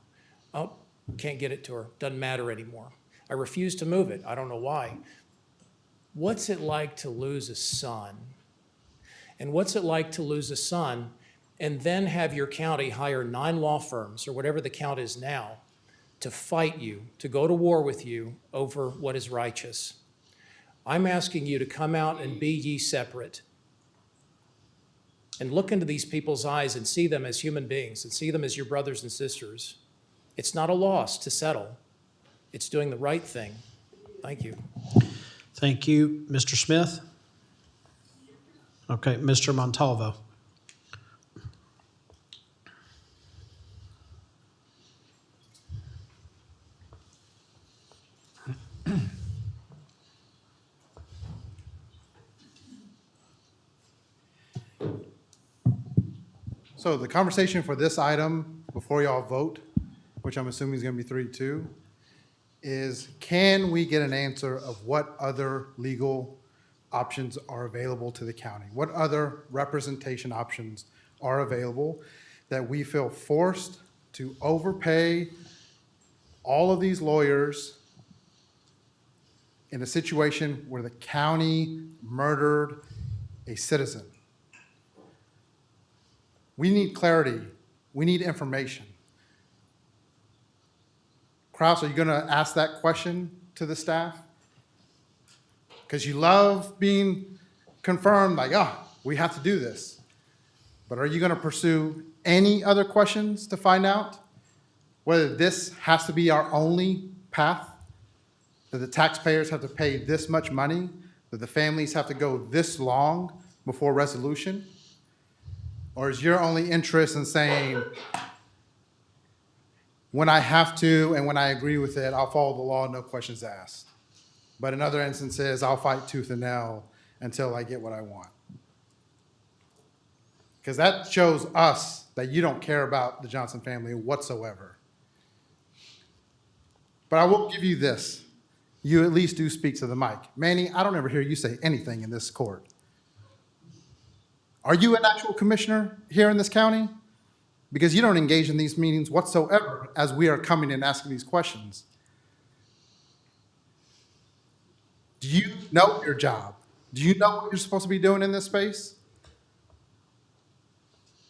Oh, can't get it to her. Doesn't matter anymore. I refuse to move it. I don't know why. What's it like to lose a son? And what's it like to lose a son and then have your county hire 9 law firms, or whatever the count is now, to fight you, to go to war with you over what is righteous? I'm asking you to come out and be ye separate and look into these people's eyes and see them as human beings and see them as your brothers and sisters. It's not a loss to settle. It's doing the right thing. Thank you. Thank you. Mr. Smith? Okay, Mr. Montalvo. So the conversation for this item, before y'all vote, which I'm assuming is going to be 3-2, is can we get an answer of what other legal options are available to the county? What other representation options are available that we feel forced to overpay all of these lawyers in a situation where the county murdered a citizen? We need clarity. We need information. Kraus, are you going to ask that question to the staff? Because you love being confirmed, like, oh, we have to do this. But are you going to pursue any other questions to find out whether this has to be our only path? That the taxpayers have to pay this much money? That the families have to go this long before resolution? Or is your only interest in saying, when I have to and when I agree with it, I'll follow the law, no questions asked? But in other instances, I'll fight tooth and nail until I get what I want. Because that shows us that you don't care about the Johnson family whatsoever. But I will give you this. You at least do speak to the mic. Manny, I don't ever hear you say anything in this court. Are you an actual commissioner here in this county? Because you don't engage in these meetings whatsoever as we are coming and asking these questions. Do you know your job? Do you know what you're supposed to be doing in this space?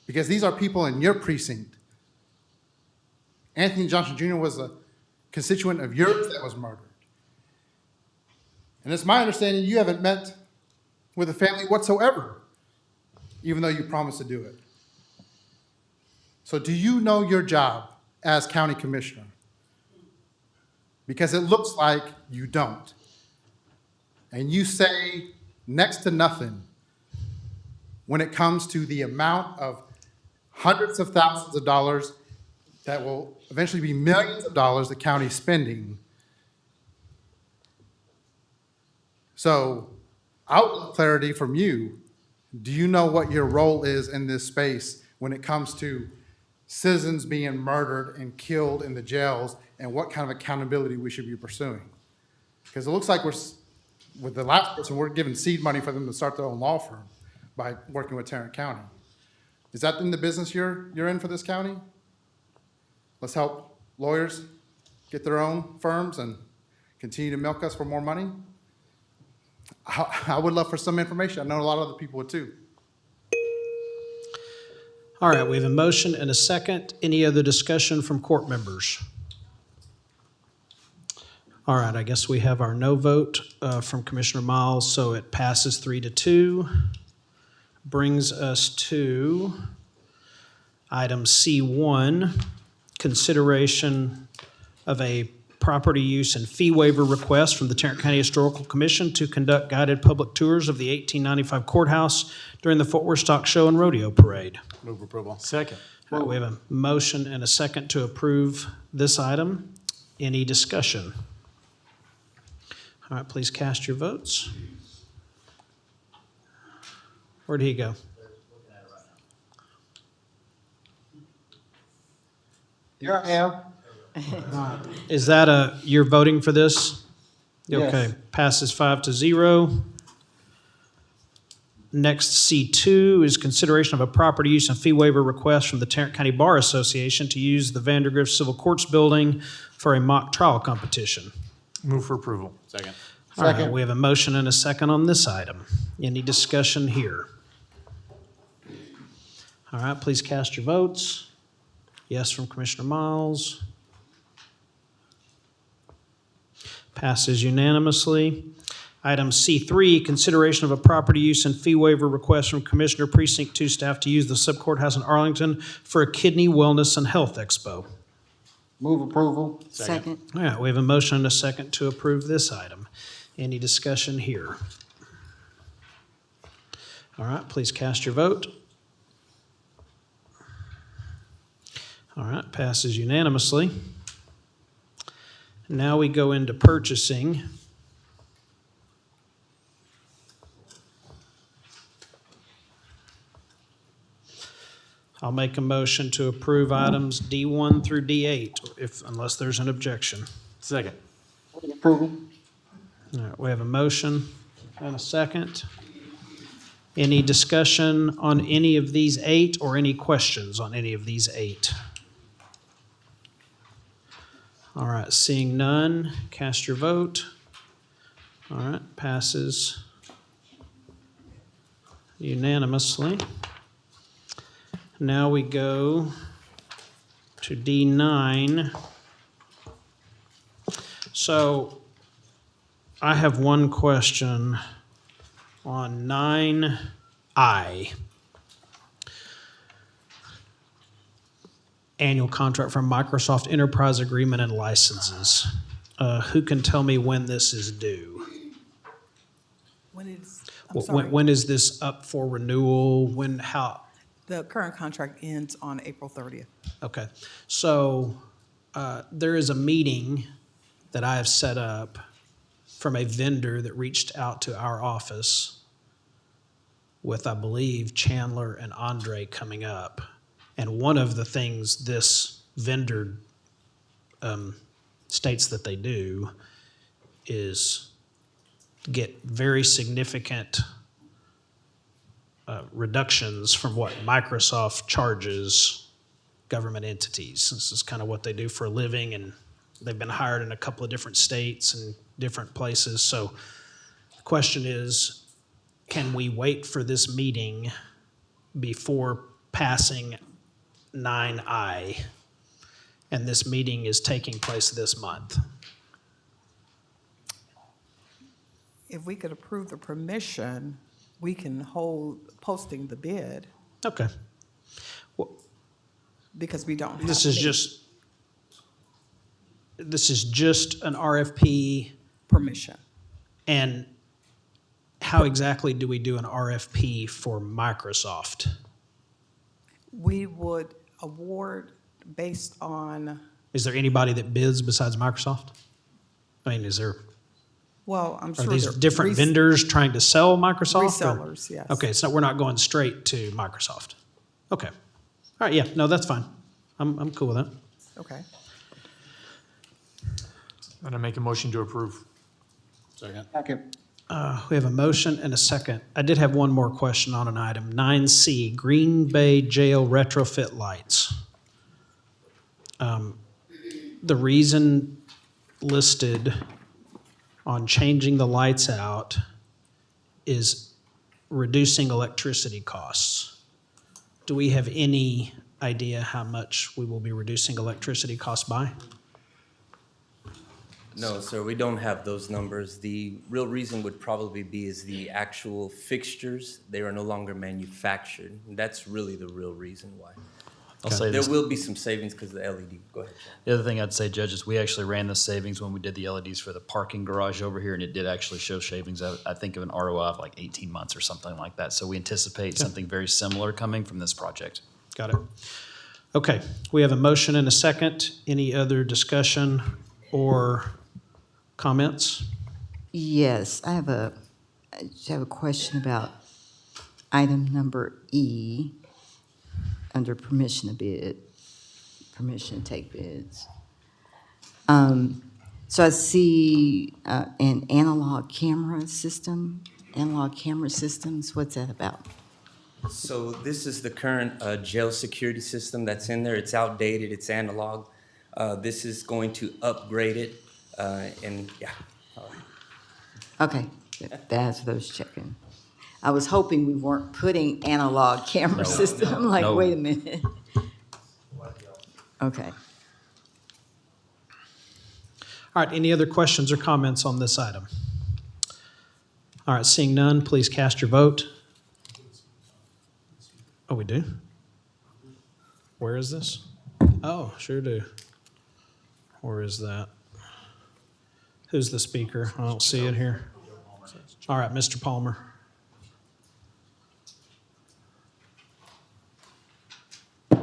Because these are people in your precinct. Anthony Johnson Jr. was a constituent of yours that was murdered. And it's my understanding you haven't met with the family whatsoever, even though you promised to do it. So do you know your job as county commissioner? Because it looks like you don't. And you say next to nothing when it comes to the amount of hundreds of thousands of dollars that will eventually be millions of dollars the county's spending. So I would love clarity from you. Do you know what your role is in this space when it comes to citizens being murdered and killed in the jails, and what kind of accountability we should be pursuing? Because it looks like with the last person, we're giving seed money for them to start their own law firm by working with Tarrant County. Is that in the business you're in for this county? Let's help lawyers get their own firms and continue to milk us for more money? I would love for some information. I know a lot of other people would too. All right, we have a motion and a second. Any other discussion from court members? All right, I guess we have our no vote from Commissioner Miles, so it passes 3-2. Brings us to item C1, consideration of a property use and fee waiver request from the Tarrant County Historical Commission to conduct guided public tours of the 1895 courthouse during the Fort Worth Stock Show and Rodeo Parade. Move approval. Second. All right, we have a motion and a second to approve this item. Any discussion? All right, please cast your votes. Where'd he go? Here I am. Is that you're voting for this? Yes. Okay, passes 5-0. Next, C2 is consideration of a property use and fee waiver request from the Tarrant County Bar Association to use the Vandergrift Civil Courts Building for a mock trial competition. Move for approval. Second. All right, we have a motion and a second on this item. Any discussion here? All right, please cast your votes. Yes from Commissioner Miles. Passes unanimously. Item C3, consideration of a property use and fee waiver request from Commissioner Precinct 2 staff to use the subcourthouse in Arlington for a kidney wellness and health expo. Move approval. Second. All right, we have a motion and a second to approve this item. Any discussion here? All right, please cast your vote. All right, passes unanimously. Now we go into purchasing. I'll make a motion to approve items D1 through D8, unless there's an objection. Second. Approval. All right, we have a motion and a second. Any discussion on any of these 8 or any questions on any of these 8? All right, seeing none, cast your vote. All right, passes unanimously. Now we go to D9. So I have one question on 9I. Annual contract for Microsoft Enterprise Agreement and licenses. Who can tell me when this is due? When it's, When is this up for renewal? How? the current contract ends on April 30th. Okay, so there is a meeting that I have set up from a vendor that reached out to our office with, I believe, Chandler and Andre coming up. And one of the things this vendor states that they do is get very significant reductions from what Microsoft charges government entities. This is kind of what they do for a living, and they've been hired in a couple of different states and different places. So the question is, can we wait for this meeting before passing 9I? And this meeting is taking place this month. If we could approve the permission, we can hold posting the bid Okay. because we don't have. This is just an RFP. Permission. And how exactly do we do an RFP for Microsoft? We would award based on, Is there anybody that bids besides Microsoft? I mean, well, I'm are sure. these there- different vendors trying to sell Microsoft? or- Resellers, yes. Okay, so we're not going straight to Microsoft. Okay. All right, yeah, no, that's fine. I'm cool with that. Okay. I'm going to make a motion to approve. Second. We have a motion and a second. I did have one more question on an item. 9C, Green Bay Jail retrofit lights. The reason listed on changing the lights out is reducing electricity costs. Do we have any idea how much we will be reducing electricity costs by? No, sir, we don't have those numbers. The real reason would probably be is the actual fixtures, they are no longer manufactured. And that's really the real reason why. I'll say There this. will be some savings because of the LED. Go ahead, John. The other thing I'd say, Judge, is we actually ran the savings when we did the LEDs for the parking garage over here, and it did actually show savings, I think, of an ROI of like 18 months or something like that. So we anticipate something very similar coming from this project. Got it. Okay, we have a motion and a second. Any other discussion or comments? Yes, I just have a question about item number E, under permission to bid, permission to take bids. So I see an analog camera system, analog camera systems, what's that about? So this is the current jail security system that's in there. It's outdated, it's analog. This is going to upgrade it, and yeah. all right. Okay, that's what I was checking. I was hoping we weren't putting analog camera system, I'm like, No. wait a minute. Okay. All right, any other questions or comments on this item? All right, seeing none, please cast your vote. Oh, we do? Where is this? Oh, sure do. Where is that? Who's the speaker? I don't see it here. All right, Mr. Palmer. I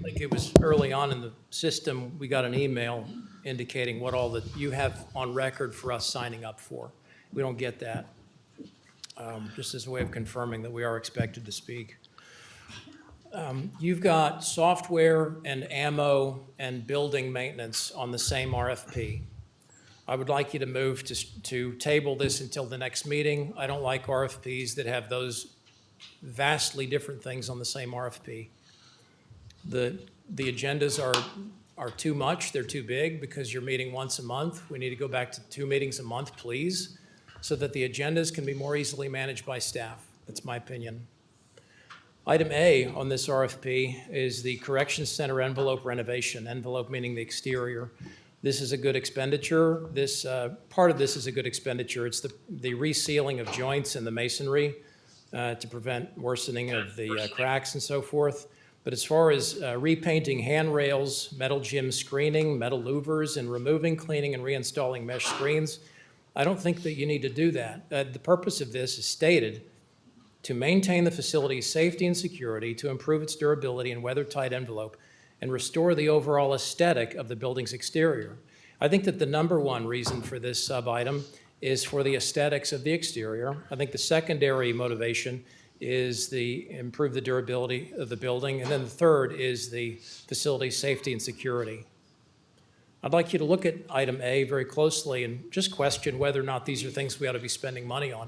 think it was early on in the system, we got an email indicating what all that you have on record for us signing up for. We don't get that. Just as a way of confirming that we are expected to speak. You've got software and ammo and building maintenance on the same RFP. I would like you to move to table this until the next meeting. I don't like RFPs that have those vastly different things on the same RFP. The agendas are too much, they're too big because you're meeting once a month. We need to go back to 2 meetings a month, please, so that the agendas can be more easily managed by staff. That's my opinion. Item A on this RFP is the Corrections Center envelope renovation, envelope meaning the exterior. This is a good expenditure. This part of this is a good expenditure. It's the resealing of joints in the masonry to prevent worsening of the cracks and so forth. But as far as repainting handrails, metal gym screening, metal louvers, and removing, cleaning, and reinstalling mesh screens, I don't think that you need to do that. The purpose of this is stated to maintain the facility's safety and security, to improve its durability and weather-tight envelope, and restore the overall aesthetic of the building's exterior. I think that the number one reason for this sub-item is for the aesthetics of the exterior. I think the secondary motivation is improve the durability of the building, and then the third is the facility's safety and security. I'd like you to look at item A very closely and just question whether or not these are things we ought to be spending money on.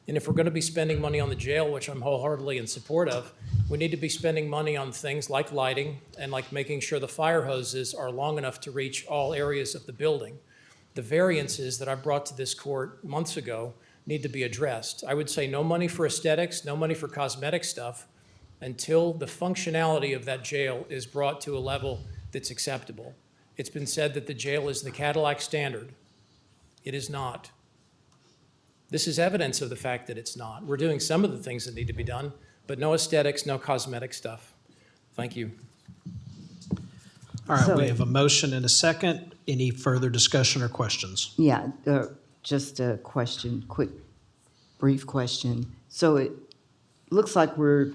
And if we're going to be spending money on the jail, which I'm wholeheartedly in support of, we need to be spending money on things like lighting and like making sure the fire hoses are long enough to reach all areas of the building. The variances that I brought to this court months ago need to be addressed. I would say no money for aesthetics, no money for cosmetic stuff until the functionality of that jail is brought to a level that's acceptable. It's been said that the jail is the Cadillac standard. It is not. This is evidence of the fact that it's not. We're doing some of the things that need to be done, but no aesthetics, no cosmetic stuff. Thank you. All right, So- we have a motion and a second. Any further discussion or questions? Yeah, just a question, quick, brief question. So it looks like we're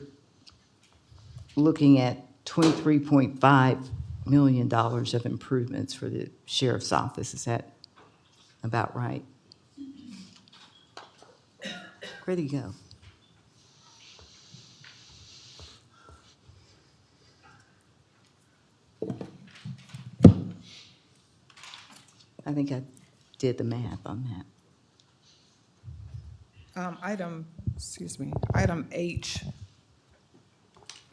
looking at $23.5 million of improvements for the sheriff's office. Is that about right? Where'd he go? I think I did the math on that. Item H,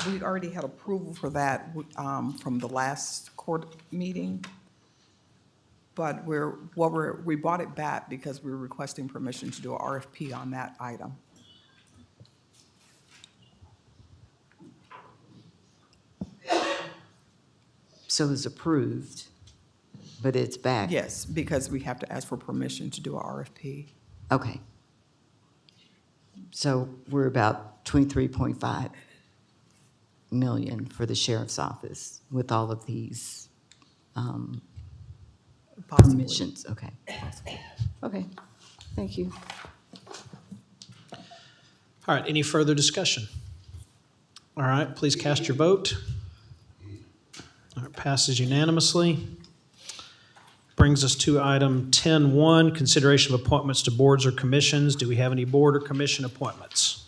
we already had approval for that from the last court meeting, but we brought it back because we were requesting permission to do a RFP on that item. So it's approved, but it's back? Yes, because we have to ask for permission to do a RFP. Okay. So we're about 23.5 million for the sheriff's office with all of these Possibly. permissions? Okay. Okay, thank you. All right, any further discussion? All right, please cast your vote. All right, passes unanimously. Brings us to item 10.1, consideration of appointments to boards or commissions. Do we have any board or commission appointments?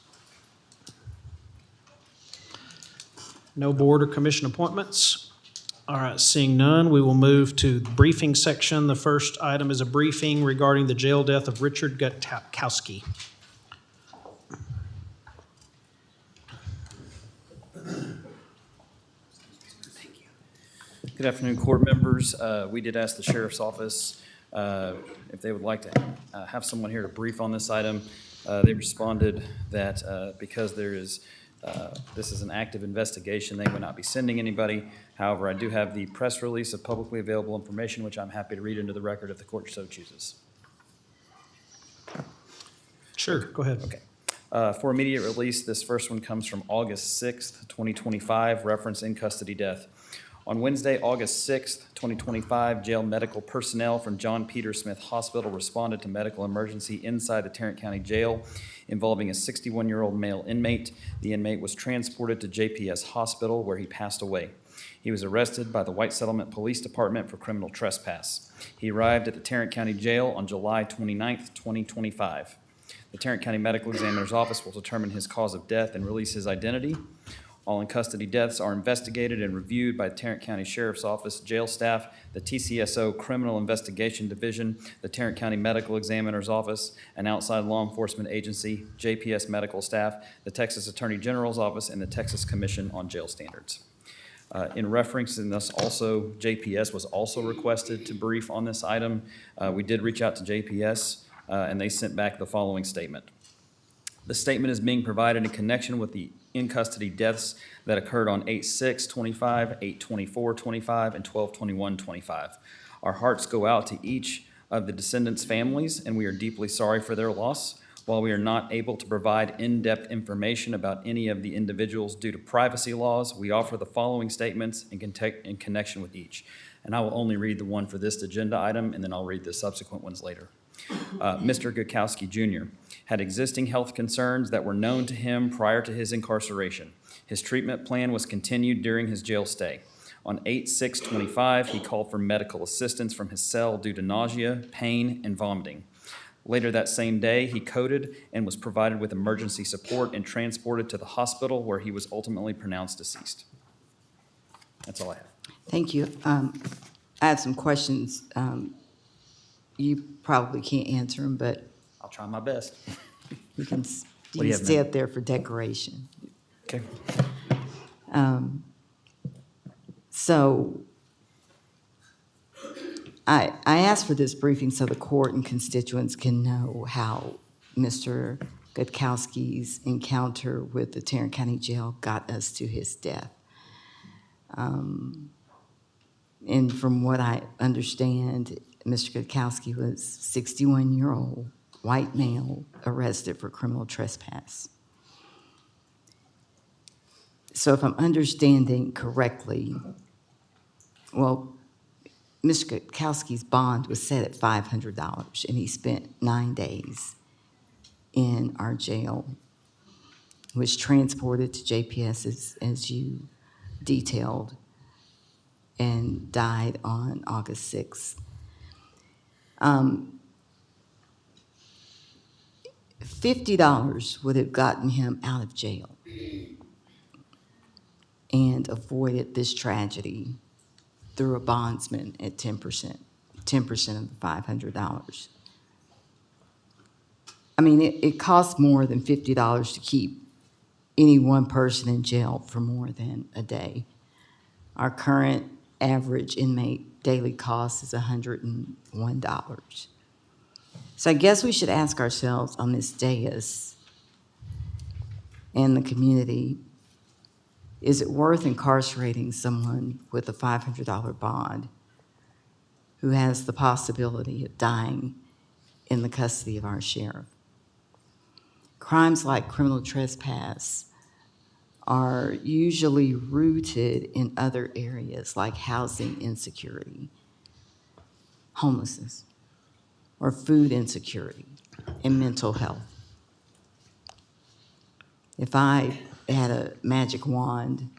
No board or commission appointments? All right, seeing none, we will move to the briefing section. The first item is a briefing regarding the jail death of Richard Gutkowski. Good afternoon, court members. We did ask the sheriff's office if they would like to have someone here to brief on this item. They responded that because this is an active investigation, they would not be sending anybody. However, I do have the press release of publicly available information, which I'm happy to read into the record if the court so chooses. Sure, go ahead. Okay. For immediate release, this first one comes from August 6th, 2025, reference in custody death. On Wednesday, August 6th, 2025, jail medical personnel from John Peter Smith Hospital responded to medical emergency inside the Tarrant County Jail involving a 61-year-old male inmate. The inmate was transported to JPS Hospital where he passed away. He was arrested by the White Settlement Police Department for criminal trespass. He arrived at the Tarrant County Jail on July 29th, 2025. The Tarrant County Medical Examiner's Office will determine his cause of death and release his identity. All in-custody deaths are investigated and reviewed by the Tarrant County Sheriff's Office, jail staff, the TCSO Criminal Investigation Division, the Tarrant County Medical Examiner's Office, an outside law enforcement agency, JPS medical staff, the Texas Attorney General's Office, and the Texas Commission on Jail Standards. In reference, and thus also JPS was also requested to brief on this item. We did reach out to JPS, and they sent back the following statement. The statement is being provided in connection with the in-custody deaths that occurred on 8/6/25, 8/24/25, and 12/21/25. Our hearts go out to each of the descendants' families, and we are deeply sorry for their loss. While we are not able to provide in-depth information about any of the individuals due to privacy laws, we offer the following statements in connection with each. And I will only read the one for this agenda item, and then I'll read the subsequent ones later. Mr. Gutkowski Jr. had existing health concerns that were known to him prior to his incarceration. His treatment plan was continued during his jail stay. On 8/6/25, he called for medical assistance from his cell due to nausea, pain, and vomiting. Later that same day, he coded and was provided with emergency support and transported to the hospital where he was ultimately pronounced deceased. That's all I have. Thank you. I have some questions. You probably can't answer them, but I'll try my best. you can, What do you you can have, stay ma'am? up there for decoration. Okay. So I asked for this briefing so the court and constituents can know how Mr. Gutkowski's encounter with the Tarrant County Jail got us to his death. And from what I understand, Mr. Gutkowski was 61-year-old, white male, arrested for criminal trespass. So if I'm understanding correctly, well, Mr. Gutkowski's bond was set at $500, and he spent 9 days in our jail, was transported to JPS as you detailed, and died on August 6th. $50 would have gotten him out of jail and avoided this tragedy through a bondsman at 10% of the $500. I mean, it costs more than $50 to keep any one person in jail for more than a day. Our current average inmate daily cost is $101. So I guess we should ask ourselves on this dais and the community, is it worth incarcerating someone with a $500 bond who has the possibility of dying in the custody of our sheriff? Crimes like criminal trespass are usually rooted in other areas like housing insecurity, homelessness, or food insecurity, and mental health. If I had a magic wand,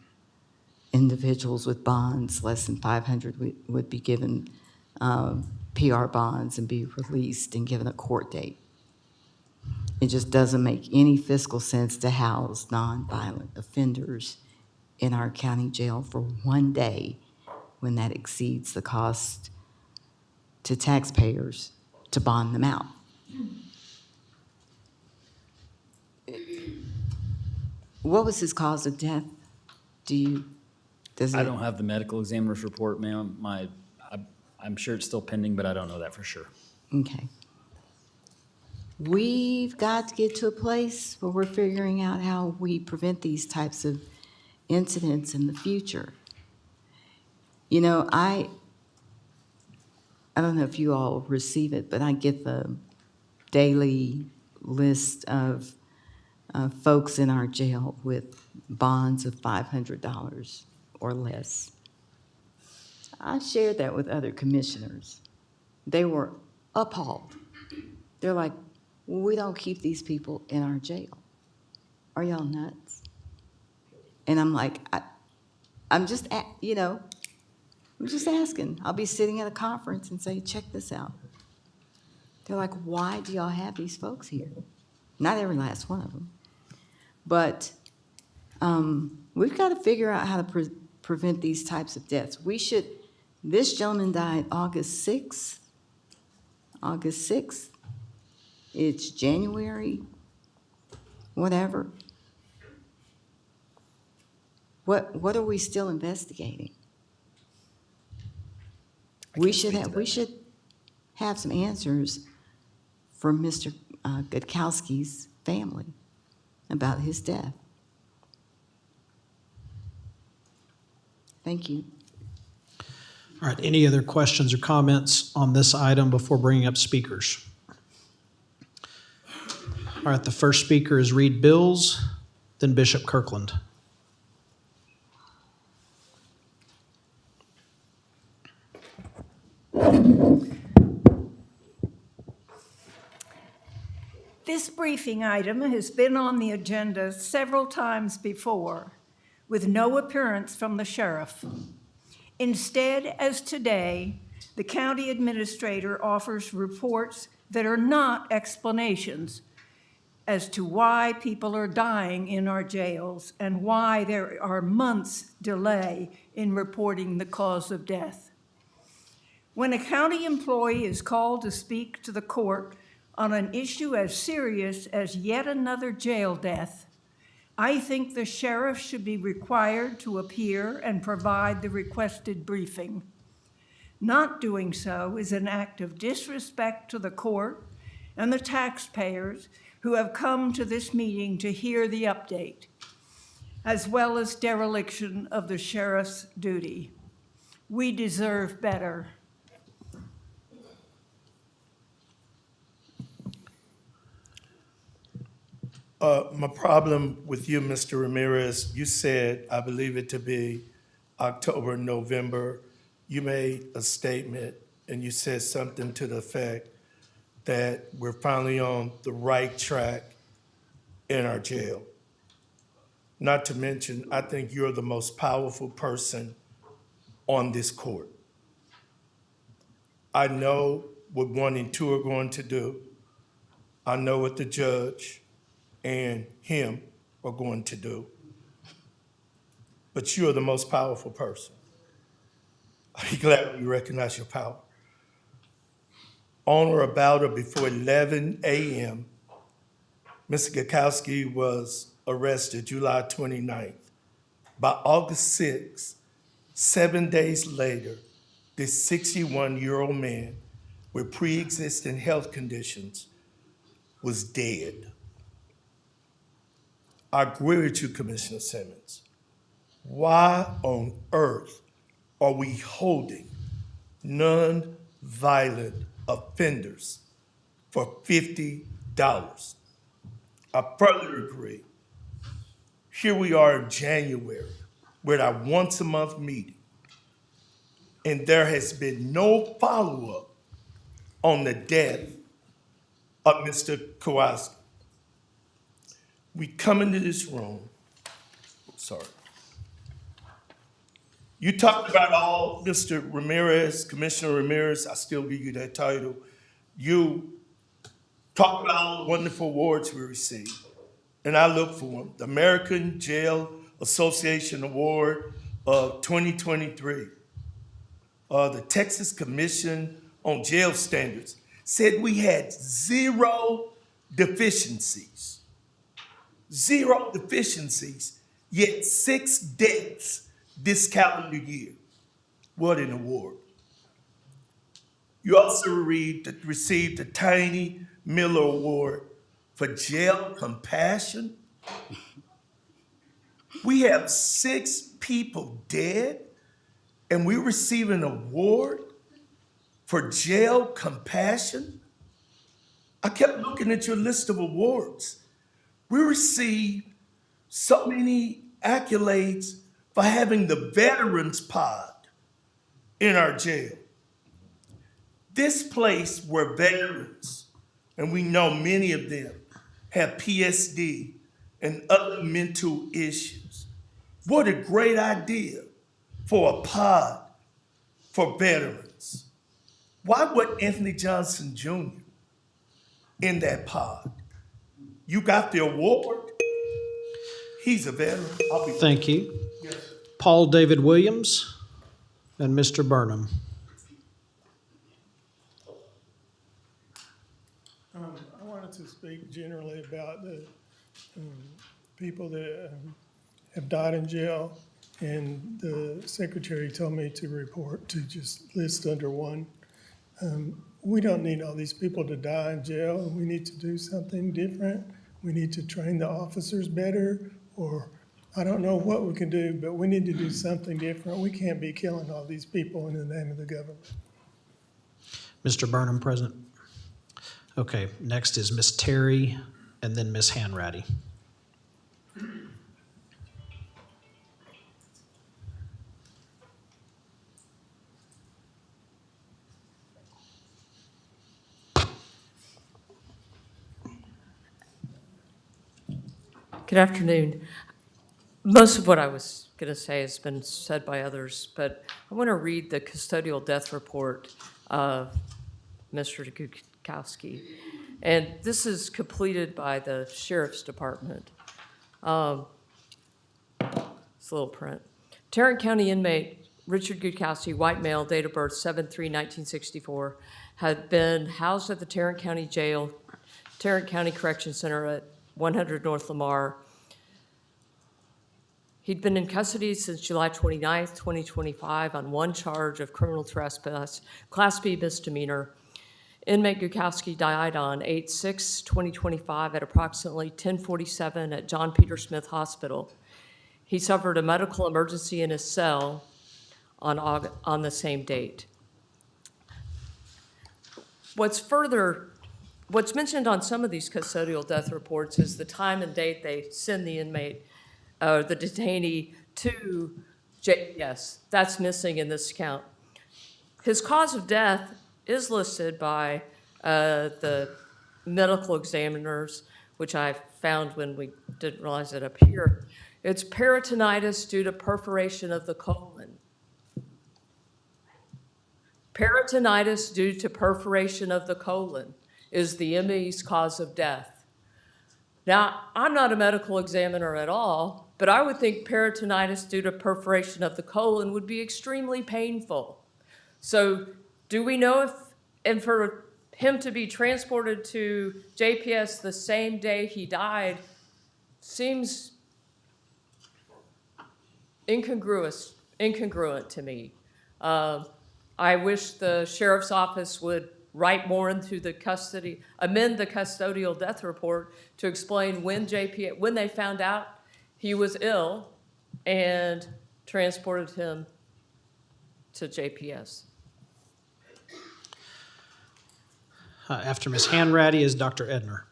individuals with bonds less than 500 would be given PR bonds and be released and given a court date. It just doesn't make any fiscal sense to house nonviolent offenders in our county jail for 1 day when that exceeds the cost to taxpayers to bond them out. What was his cause of death? I don't have the medical examiner's report, ma'am. I'm sure it's still pending, but I don't know that for sure. Okay. We've got to get to a place where we're figuring out how we prevent these types of incidents in the future. You know, I don't know if you all receive it, but I get the daily list of folks in our jail with bonds of $500 or less. I shared that with other commissioners. They were appalled. They're like, we don't keep these people in our jail. Are y'all nuts? And I'm like, I'm just asking. I'll be sitting at a conference and say, check this out. They're like, why do y'all have these folks here? Not every last one of them. But we've got to figure out how to prevent these types of deaths. This gentleman died August 6th. August 6th. It's January, whatever. What are we still investigating? We should have some answers from Mr. Gutkowski's family about his death. Thank you. All right, any other questions or comments on this item before bringing up speakers? All right, the first speaker is Reed Bills, then Bishop Kirkland. This briefing item has been on the agenda several times before, with no appearance from the sheriff. Instead, as today, the county administrator offers reports that are not explanations as to why people are dying in our jails and why there are months' delay in reporting the cause of death. When a county employee is called to speak to the court on an issue as serious as yet another jail death, I think the sheriff should be required to appear and provide the requested briefing. Not doing so is an act of disrespect to the court and the taxpayers who have come to this meeting to hear the update, as well as dereliction of the sheriff's duty. We deserve better. My problem with you, Mr. Ramirez, you said, I believe it to be October, November, you made a statement and you said something to the effect that we're finally on the right track in our jail. Not to mention, I think you're the most powerful person on this court. I know what 1 and 2 are going to do. I know what the judge and him are going to do. But you are the most powerful person. I'm glad you recognize your power. On or about or before 11 a.m., Mr. Gakowski was arrested July 29th. By August 6th, 7 days later, this 61-year-old man with pre-existing health conditions was dead. I agree with you, Commissioner Simmons. Why on earth are we holding non-violent offenders for $50? I further agree. Here we are in January with our once-a-month meeting, and there has been no follow-up on the death of Mr. Kowalski. We come into this room, You talked about all, Mr. Ramirez, Commissioner Ramirez, I still give you that title. You talked about all the wonderful awards we received, and I look for them. The American Jail Association Award of 2023. The Texas Commission on Jail Standards said we had 0 deficiencies. 0 deficiencies, yet 6 deaths this calendar year. What an award. You also received the Tiny Miller Award for jail compassion. We have 6 people dead, and we receive an award for jail compassion. I kept looking at your list of awards. We received so many accolades for having the Veterans Pod in our jail. This place where veterans, and we know many of them, have PSD and other mental issues. What a great idea for a pod for veterans. Why wasn't Anthony Johnson Jr. in that pod? You got the award. He's a veteran. Thank you. Paul David Williams and Mr. Burnham. I wanted to speak generally about the people that have died in jail, and the secretary told me to report to just list under one. We don't need all these people to die in jail. We need to do something different. We need to train the officers better, or I don't know what we can do, but we need to do something different. We can't be killing all these people in the name of the government. Mr. Burnham, present. Okay, next is Ms. Terry and then Ms. Hanratty. Good afternoon. Most of what I was going to say has been said by others, but I want to read the custodial death report of Mr. Gukowski. And this is completed by the Sheriff's Department. It's a little print. Tarrant County inmate Richard Gukowski, white male, date of birth 7/3/1964, had been housed at the Tarrant County Jail, Tarrant County Correction Center at 100 North Lamar. He'd been in custody since July 29th, 2025 on one charge of criminal trespass, Class B misdemeanor. Inmate Gukowski died on 8/6/2025 at approximately 10:47 at John Peter Smith Hospital. He suffered a medical emergency in his cell on the same date. What's mentioned on some of these custodial death reports is the time and date they send the inmate, the detainee, to JPS. That's missing in this count. His cause of death is listed by the medical examiners, which I found when we didn't realize it up here. It's peritonitis due to perforation of the colon. Peritonitis due to perforation of the colon is the ME's cause of death. Now, I'm not a medical examiner at all, but I would think peritonitis due to perforation of the colon would be extremely painful. So do we know if, and for him to be transported to JPS the same day he died seems incongruent to me. I wish the sheriff's office would write more into the amend the custodial death report to explain when they found out he was ill and transported him to JPS. After Ms. Hanratty is Dr. Edner.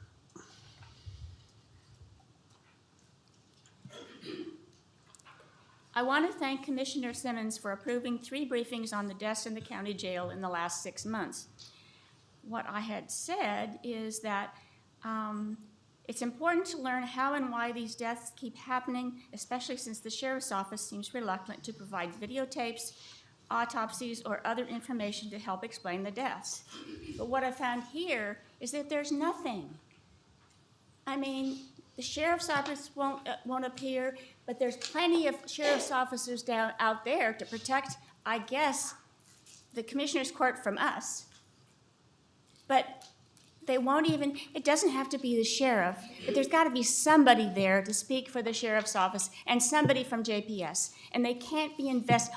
I want to thank Commissioner Simmons for approving 3 briefings on the deaths in the county jail in the last 6 months. What I had said is that it's important to learn how and why these deaths keep happening, especially since the sheriff's office seems reluctant to provide videotapes, autopsies, or other information to help explain the deaths. But what I found here is that there's nothing. I mean, the sheriff's office won't appear, but there's plenty of sheriff's officers out there to protect, I guess, the commissioner's court from us. But they won't even, it doesn't have to be the sheriff, but there's got to be somebody there to speak for the sheriff's office and somebody from JPS. And they can't be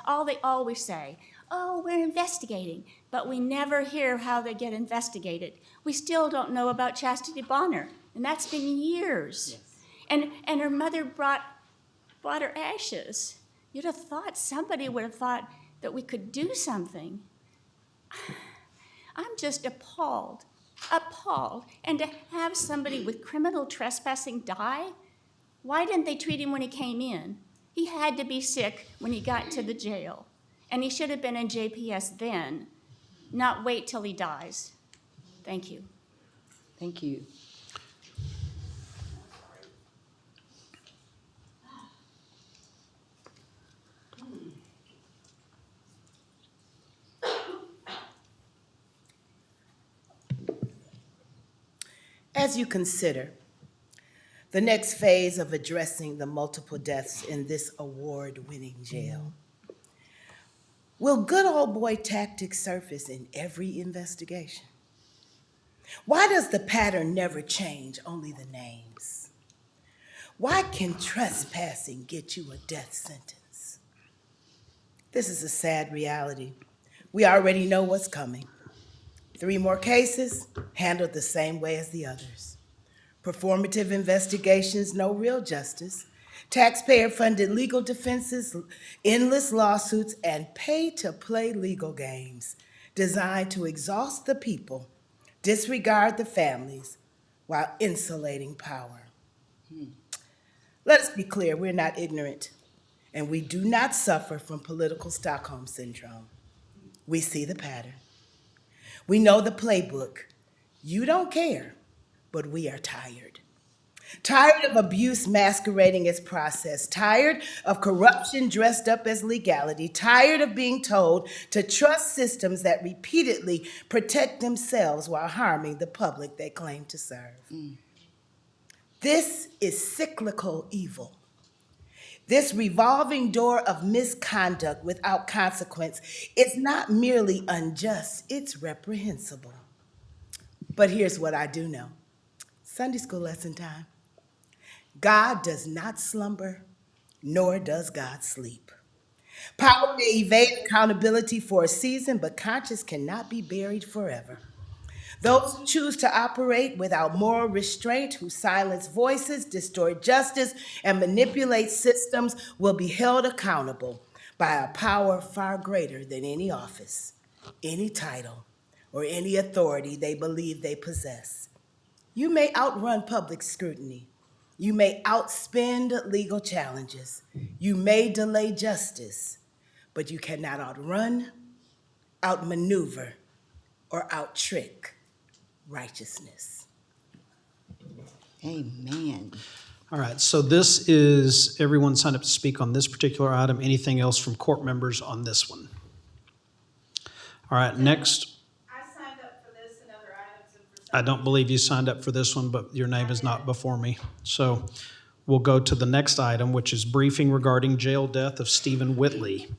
all they always say, oh, we're investigating, but we never hear how they get investigated. We still don't know about Chastity Bonner, and that's been years. Yes. And her mother brought her ashes. You'd have thought somebody would have thought that we could do something. I'm just appalled. And to have somebody with criminal trespassing die, why didn't they treat him when he came in? He had to be sick when he got to the jail, and he should have been in JPS then, not wait till he dies. Thank you. Thank you. As you consider the next phase of addressing the multiple deaths in this award-winning jail, will good old boy tactics surface in every investigation? Why does the pattern never change, only the names? Why can trespassing get you a death sentence? This is a sad reality. We already know what's coming. 3 more cases, handled the same way as the others. Performative investigations, no real justice. Taxpayer-funded legal defenses, endless lawsuits, and pay-to-play legal games designed to exhaust the people, disregard the families, while insulating power. Let us be clear, we're not ignorant, and we do not suffer from political Stockholm syndrome. We see the pattern. We know the playbook. You don't care, but we are tired. Tired of abuse masquerading as process, tired of corruption dressed up as legality, tired of being told to trust systems that repeatedly protect themselves while harming the public they claim to serve. This is cyclical evil. This revolving door of misconduct without consequence is not merely unjust, it's reprehensible. But here's what I do know. Sunday school lesson time. God does not slumber, nor does God sleep. Power may evade accountability for a season, but conscience cannot be buried forever. Those who choose to operate without moral restraint, who silence voices, distort justice, and manipulate systems will be held accountable by a power far greater than any office, any title, or any authority they believe they possess. You may outrun public scrutiny. You may outspend legal challenges. You may delay justice, but you cannot outrun, outmaneuver, or outtrick righteousness. Amen. All right, so this is, everyone signed up to speak on this particular item. Anything else from court members on this one? All right, next. I signed up for this and other items. I don't believe you signed up for this one, but your name is not before me. So we'll go to the next item, which is briefing regarding jail death of Stephen Whitley.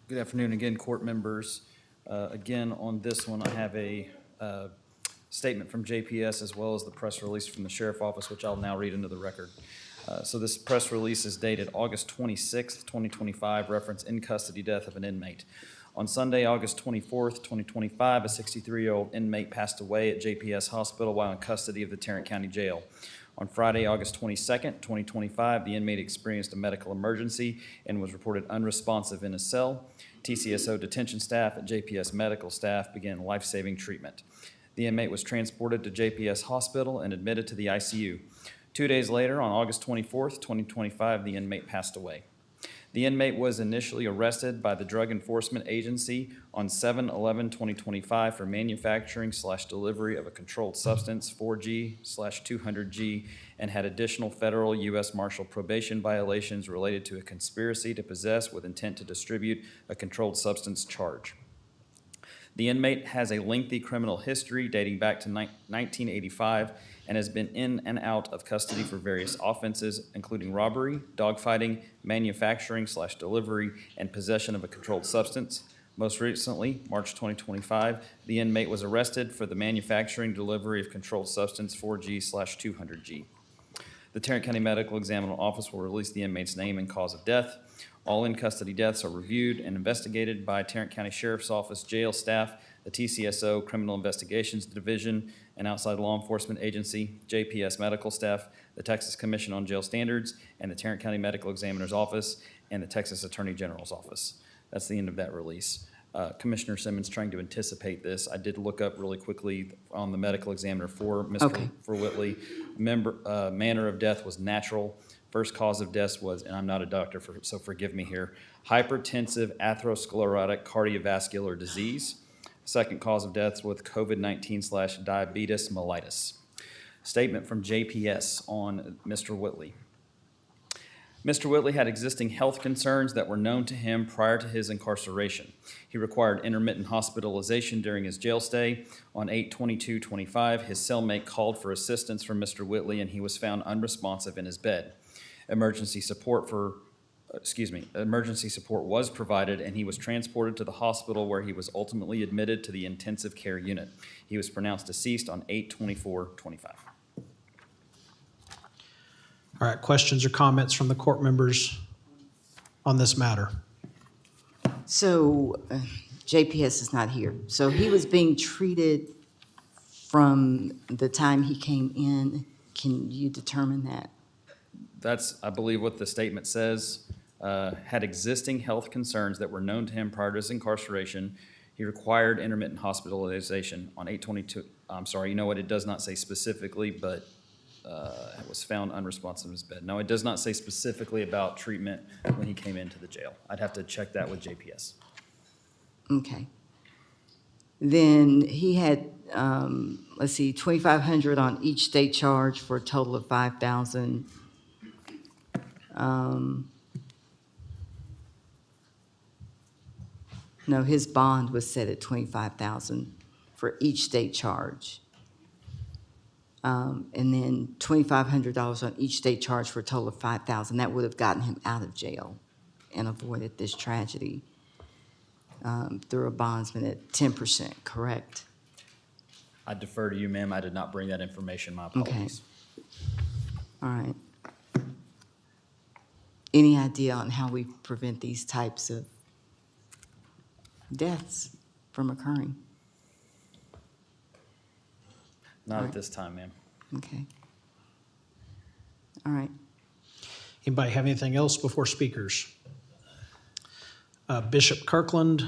Good afternoon again, court members. Again, on this one, I have a statement from JPS as well as the press release from the Sheriff's Office, which I'll now read into the record. So this press release is dated August 26th, 2025, reference in custody death of an inmate. On Sunday, August 24th, 2025, a 63-year-old inmate passed away at JPS Hospital while in custody of the Tarrant County Jail. On Friday, August 22nd, 2025, the inmate experienced a medical emergency and was reported unresponsive in his cell. TCSO detention staff and JPS medical staff began life-saving treatment. The inmate was transported to JPS Hospital and admitted to the ICU. 2 days later, on August 24th, 2025, the inmate passed away. The inmate was initially arrested by the Drug Enforcement Agency on 7/11/2025 for manufacturing/delivery of a controlled substance, 4G/200G, and had additional federal U.S. Marshal probation violations related to a conspiracy to possess with intent to distribute a controlled substance charge. The inmate has a lengthy criminal history dating back to 1985 and has been in and out of custody for various offenses, including robbery, dogfighting, manufacturing/delivery, and possession of a controlled substance. Most recently, March 2025, the inmate was arrested for the manufacturing delivery of controlled substance 4G/200G. The Tarrant County Medical Examiner's Office will release the inmate's name and cause of death. All in-custody deaths are reviewed and investigated by Tarrant County Sheriff's Office jail staff, the TCSO Criminal Investigations Division, an outside law enforcement agency, JPS medical staff, the Texas Commission on Jail Standards, and the Tarrant County Medical Examiner's Office, and the Texas Attorney General's Office. That's the end of that release. Commissioner Simmons trying to anticipate this. I did look up really quickly on the medical examiner for for Whitley. Manner of death was natural. First cause of death was, and I'm not a doctor, so forgive me here, hypertensive atherosclerotic cardiovascular disease. Second cause of death was COVID-19/diabetes mellitus. Statement from JPS on Mr. Whitley. Mr. Whitley had existing health concerns that were known to him prior to his incarceration. He required intermittent hospitalization during his jail stay. On 8/22/25, his cellmate called for assistance from Mr. Whitley, and he was found unresponsive in his bed. Emergency support was provided, and he was transported to the hospital where he was ultimately admitted to the intensive care unit. He was pronounced deceased on 8/24/25. All right, questions or comments from the court members on this matter? So JPS is not here. So he was being treated from the time he came in. Can you determine that? That's, I believe, what the statement says. Had existing health concerns that were known to him prior to his incarceration. He required intermittent hospitalization on 8/22. I'm sorry, you know what? It does not say specifically, but was found unresponsive in his bed. No, it does not say specifically about treatment when he came into the jail. I'd have to check that with JPS. Okay. Then he had, let's see, $2,500 on each state charge for a total of $5,000. No, his bond was set at $25,000 for each state charge. And then $2,500 on each state charge for a total of $5,000. That would have gotten him out of jail and avoided this tragedy through a bondsman at 10%, correct? I defer to you, ma'am. I did not bring that information. My apologies. All right. Any idea on how we prevent these types of deaths from occurring? Not at this time, ma'am. Okay. All right. Anybody have anything else before speakers? Bishop Kirkland,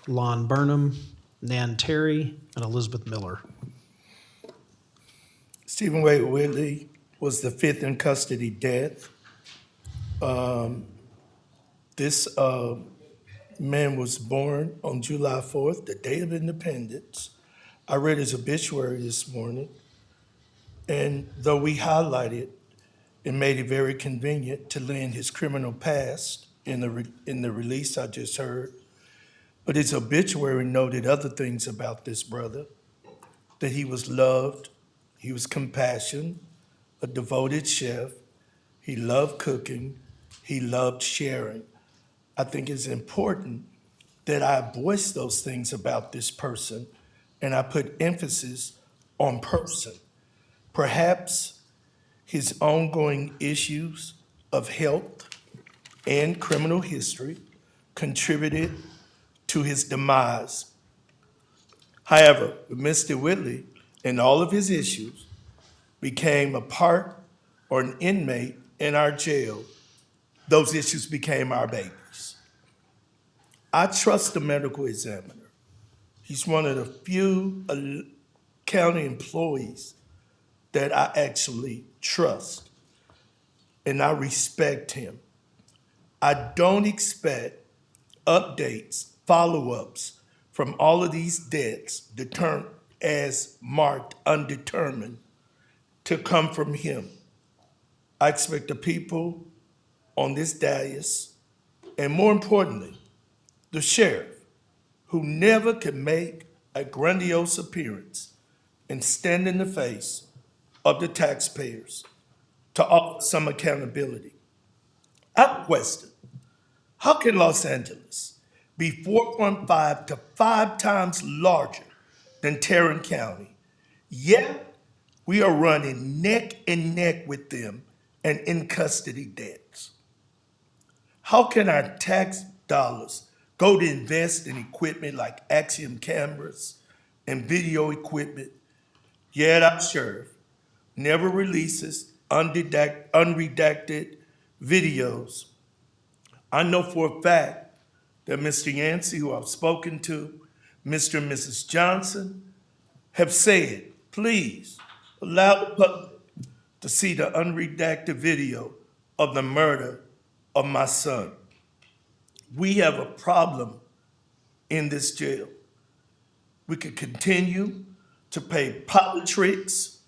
Lon Burnham, Nan Terry, and Elizabeth Miller. Stephen Wade Whitley was the fifth in custody death. This man was born on July 4th, the day of independence. I read his obituary this morning, and though we highlighted and made it very convenient to lend his criminal past in the release I just heard, but his obituary noted other things about this brother, that he was loved, he was compassionate, a devoted chef, he loved cooking, he loved sharing. I think it's important that I voice those things about this person, and I put emphasis on person. Perhaps his ongoing issues of health and criminal history contributed to his demise. However, Mr. Whitley and all of his issues became a part or an inmate in our jail. Those issues became our babies. I trust the medical examiner. He's one of the few county employees that I actually trust, and I respect him. I don't expect updates, follow-ups from all of these deaths as marked undetermined to come from him. I expect the people on this dais, and more importantly, the sheriff, who never can make a grandiose appearance and stand in the face of the taxpayers to offer some accountability. I have a question. How can Los Angeles be 4.5 to 5 times larger than Tarrant County, yet we are running neck and neck with them and in custody debts? How can our tax dollars go to invest in equipment like Axiom cameras and video equipment, yet our sheriff never releases unredacted videos? I know for a fact that Mr. Yancey, who I've spoken to, Mr. and Mrs. Johnson, have said, please allow the public to see the unredacted video of the murder of my son. We have a problem in this jail. We could continue to play politics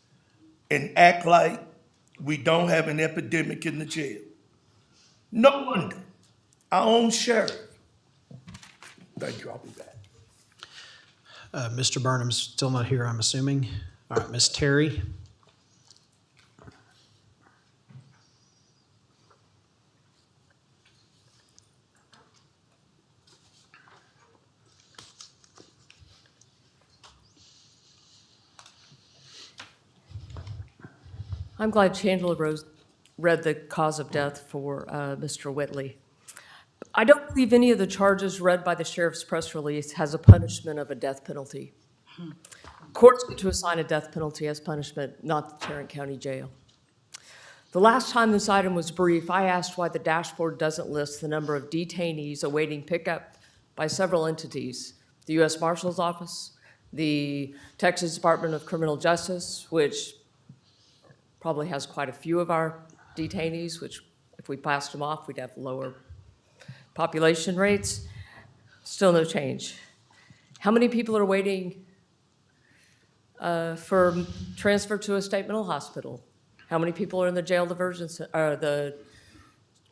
and act like we don't have an epidemic in the jail. No wonder our own sheriff. Thank you, I'll be back. Mr. Burnham's still not here, I'm assuming. All right, Ms. Terry. I'm glad Chandler read the cause of death for Mr. Whitley. I don't believe any of the charges read by the sheriff's press release has a punishment of a death penalty. Courts get to assign a death penalty as punishment, not the Tarrant County Jail. The last time this item was brief, I asked why the dashboard doesn't list the number of detainees awaiting pickup by several entities, the U.S. Marshal's Office, the Texas Department of Criminal Justice, which probably has quite a few of our detainees, which if we passed them off, we'd have lower population rates. Still no change. How many people are waiting for transfer to a state mental hospital? How many people are in the jail diversion, the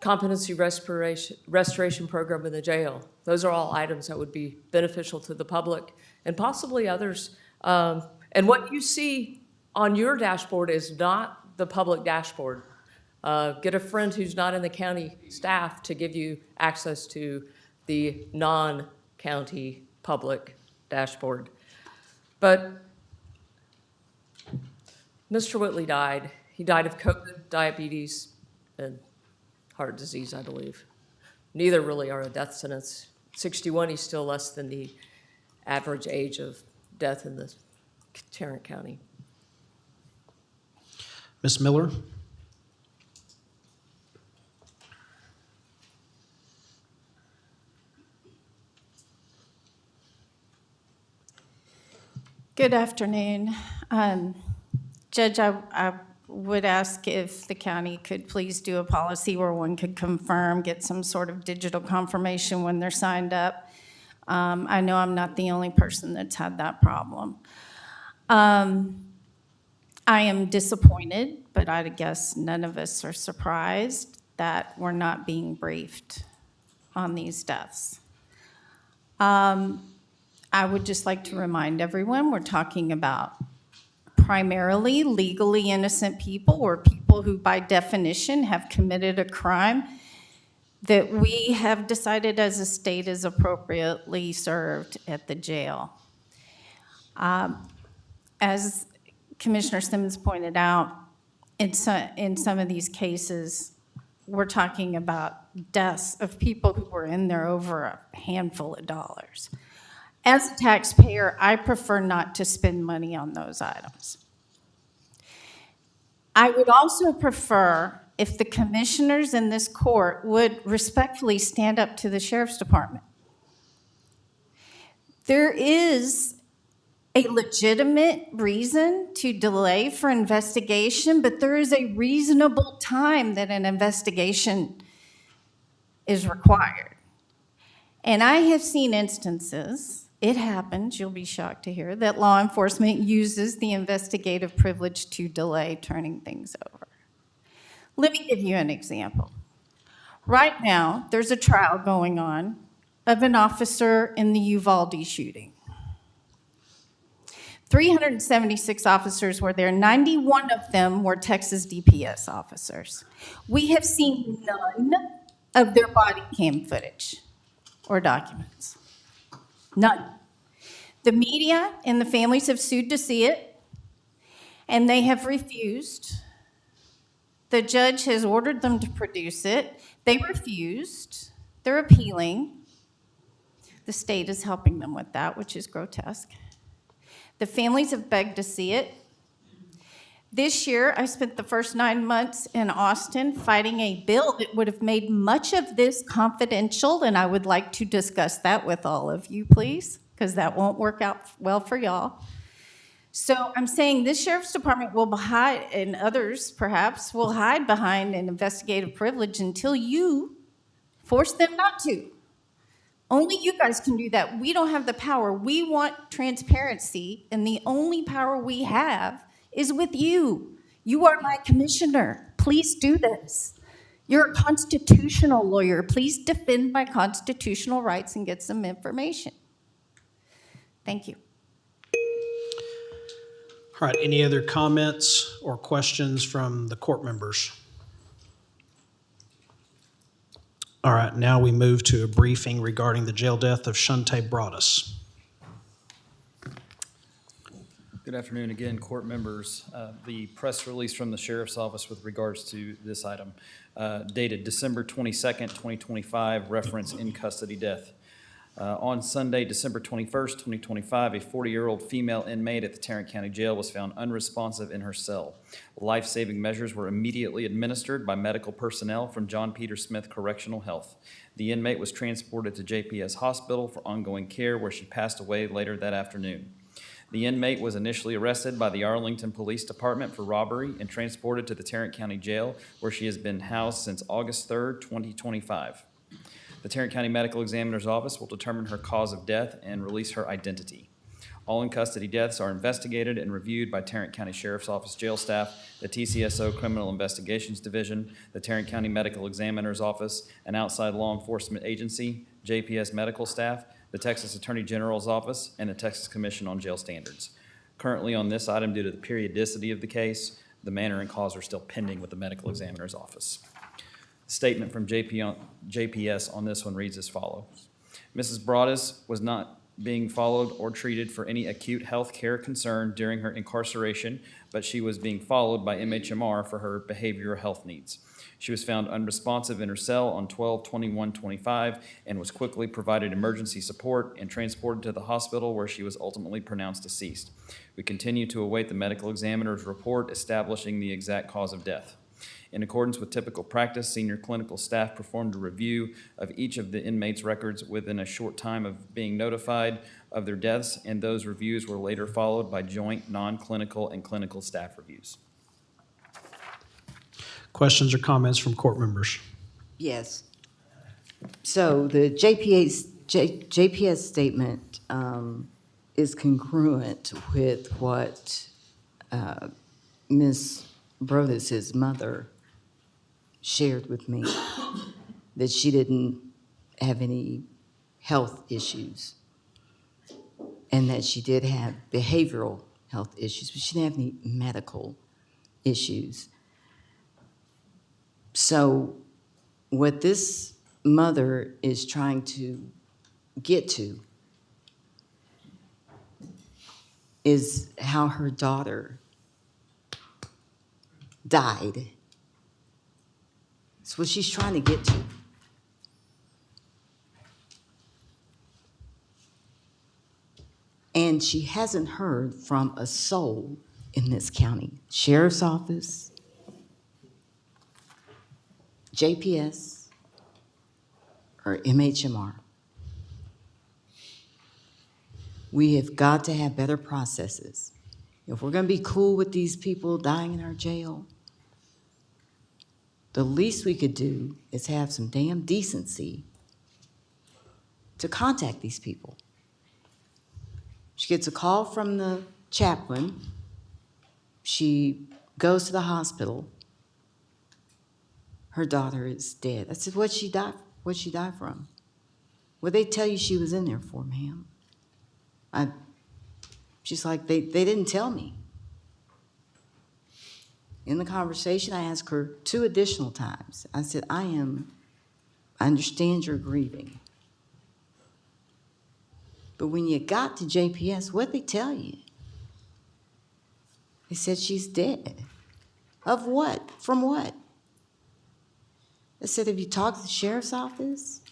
competency restoration program in the jail? Those are all items that would be beneficial to the public and possibly others. And what you see on your dashboard is not the public dashboard. Get a friend who's not in the county staff to give you access to the non-county public dashboard. But Mr. Whitley died. He died of COVID, diabetes, and heart disease, I believe. Neither really are a death sentence. 61, he's still less than the average age of death in the Tarrant County. Ms. Miller? Good afternoon. Judge, I would ask if the county could please do a policy where one could confirm, get some sort of digital confirmation when they're signed up. I know I'm not the only person that's had that problem. I am disappointed, but I guess none of us are surprised that we're not being briefed on these deaths. I would just like to remind everyone, we're talking about primarily legally innocent people or people who by definition have committed a crime that we have decided as a state is appropriately served at the jail. As Commissioner Simmons pointed out, in some of these cases, we're talking about deaths of people who were in there over a handful of dollars. As a taxpayer, I prefer not to spend money on those items. I would also prefer if the commissioners in this court would respectfully stand up to the Sheriff's Department. There is a legitimate reason to delay for investigation, but there is a reasonable time that an investigation is required. And I have seen instances, it happens, you'll be shocked to hear, that law enforcement uses the investigative privilege to delay turning things over. Let me give you an example. Right now, there's a trial going on of an officer in the Uvalde shooting. 376 officers were there. 91 of them were Texas DPS officers. We have seen none of their body cam footage or documents. None. The media and the families have sued to see it, and they have refused. The judge has ordered them to produce it. They refused. They're appealing. The state is helping them with that, which is grotesque. The families have begged to see it. This year, I spent the first 9 months in Austin fighting a bill that would have made much of this confidential, and I would like to discuss that with all of you, please, because that won't work out well for y'all. So I'm saying this Sheriff's Department will hide, and others perhaps, will hide behind an investigative privilege until you force them not to. Only you guys can do that. We don't have the power. We want transparency, and the only power we have is with you. You are my commissioner. Please do this. You're a constitutional lawyer. Please defend my constitutional rights and get some information. Thank you. All right, any other comments or questions from the court members? All right, now we move to a briefing regarding the jail death of Shante Broadus. Good afternoon again, court members. The press release from the Sheriff's Office with regards to this item dated December 22nd, 2025, reference in custody death. On Sunday, December 21st, 2025, a 40-year-old female inmate at the Tarrant County Jail was found unresponsive in her cell. Life-saving measures were immediately administered by medical personnel from John Peter Smith Correctional Health. The inmate was transported to JPS Hospital for ongoing care, where she passed away later that afternoon. The inmate was initially arrested by the Arlington Police Department for robbery and transported to the Tarrant County Jail, where she has been housed since August 3rd, 2025. The Tarrant County Medical Examiner's Office will determine her cause of death and release her identity. All in-custody deaths are investigated and reviewed by Tarrant County Sheriff's Office jail staff, the TCSO Criminal Investigations Division, the Tarrant County Medical Examiner's Office, an outside law enforcement agency, JPS medical staff, the Texas Attorney General's Office, and the Texas Commission on Jail Standards. Currently on this item, due to the periodicity of the case, the manner and cause are still pending with the Medical Examiner's Office. Statement from JPS on this one reads as follows. Mrs. Broadus was not being followed or treated for any acute health care concern during her incarceration, but she was being followed by MHMR for her behavioral health needs. She was found unresponsive in her cell on 12/21/25 and was quickly provided emergency support and transported to the hospital, where she was ultimately pronounced deceased. We continue to await the medical examiner's report establishing the exact cause of death. In accordance with typical practice, senior clinical staff performed a review of each of the inmates' records within a short time of being notified of their deaths, and those reviews were later followed by joint non-clinical and clinical staff reviews. Questions or comments from court members? Yes. So the JPS statement is congruent with what Ms. Brodus's mother shared with me, that she didn't have any health issues and that she did have behavioral health issues, but she didn't have any medical issues. So what this mother is trying to get to is how her daughter died. That's what she's trying to get to. And she hasn't heard from a soul in this county. Sheriff's Office, JPS, or MHMR. We have got to have better processes. If we're going to be cool with these people dying in our jail, the least we could do is have some damn decency to contact these people. She gets a call from the chaplain. She goes to the hospital. Her daughter is dead. I said, what'd she die from? What'd they tell you she was in there for, ma'am? She's like, they didn't tell me. In the conversation, I asked her 2 additional times. I said, I understand you're grieving. But when you got to JPS, what'd they tell you? They said she's dead. Of what? From what? I said, have you talked to the sheriff's office?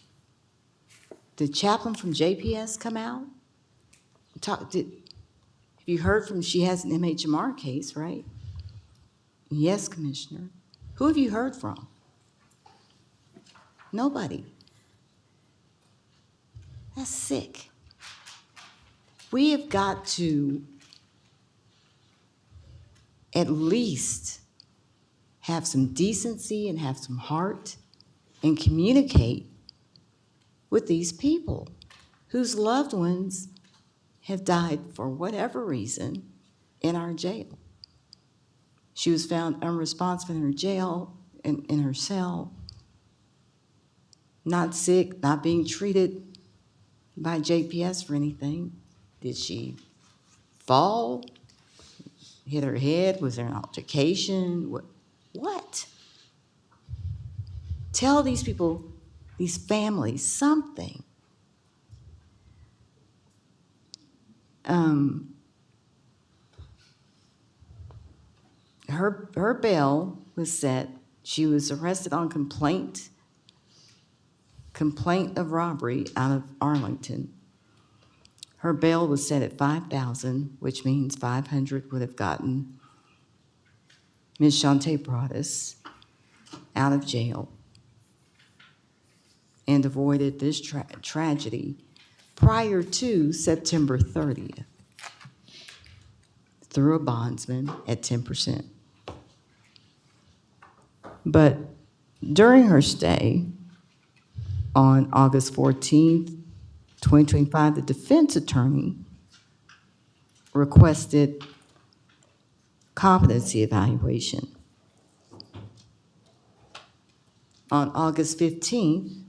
Did the chaplain from JPS come out? Have you heard from, she has an MHMR case, right? Yes, Commissioner. Who have you heard from? Nobody. That's sick. We have got to at least have some decency and have some heart and communicate with these people whose loved ones have died for whatever reason in our jail. She was found unresponsive in her jail, in her cell, not sick, not being treated by JPS for anything. Did she fall, hit her head? Was there an altercation? What? Tell these people, these families, something. Her bail was set. She was arrested on complaint complaint of robbery out of Arlington. Her bail was set at $5,000, which means $500 would have gotten Ms. Shantae Broaddus out of jail and avoided this tragedy prior to September 30th through a bondsman at 10%. But during her stay on August 14th, 2025, the defense attorney requested competency evaluation. On August 15th,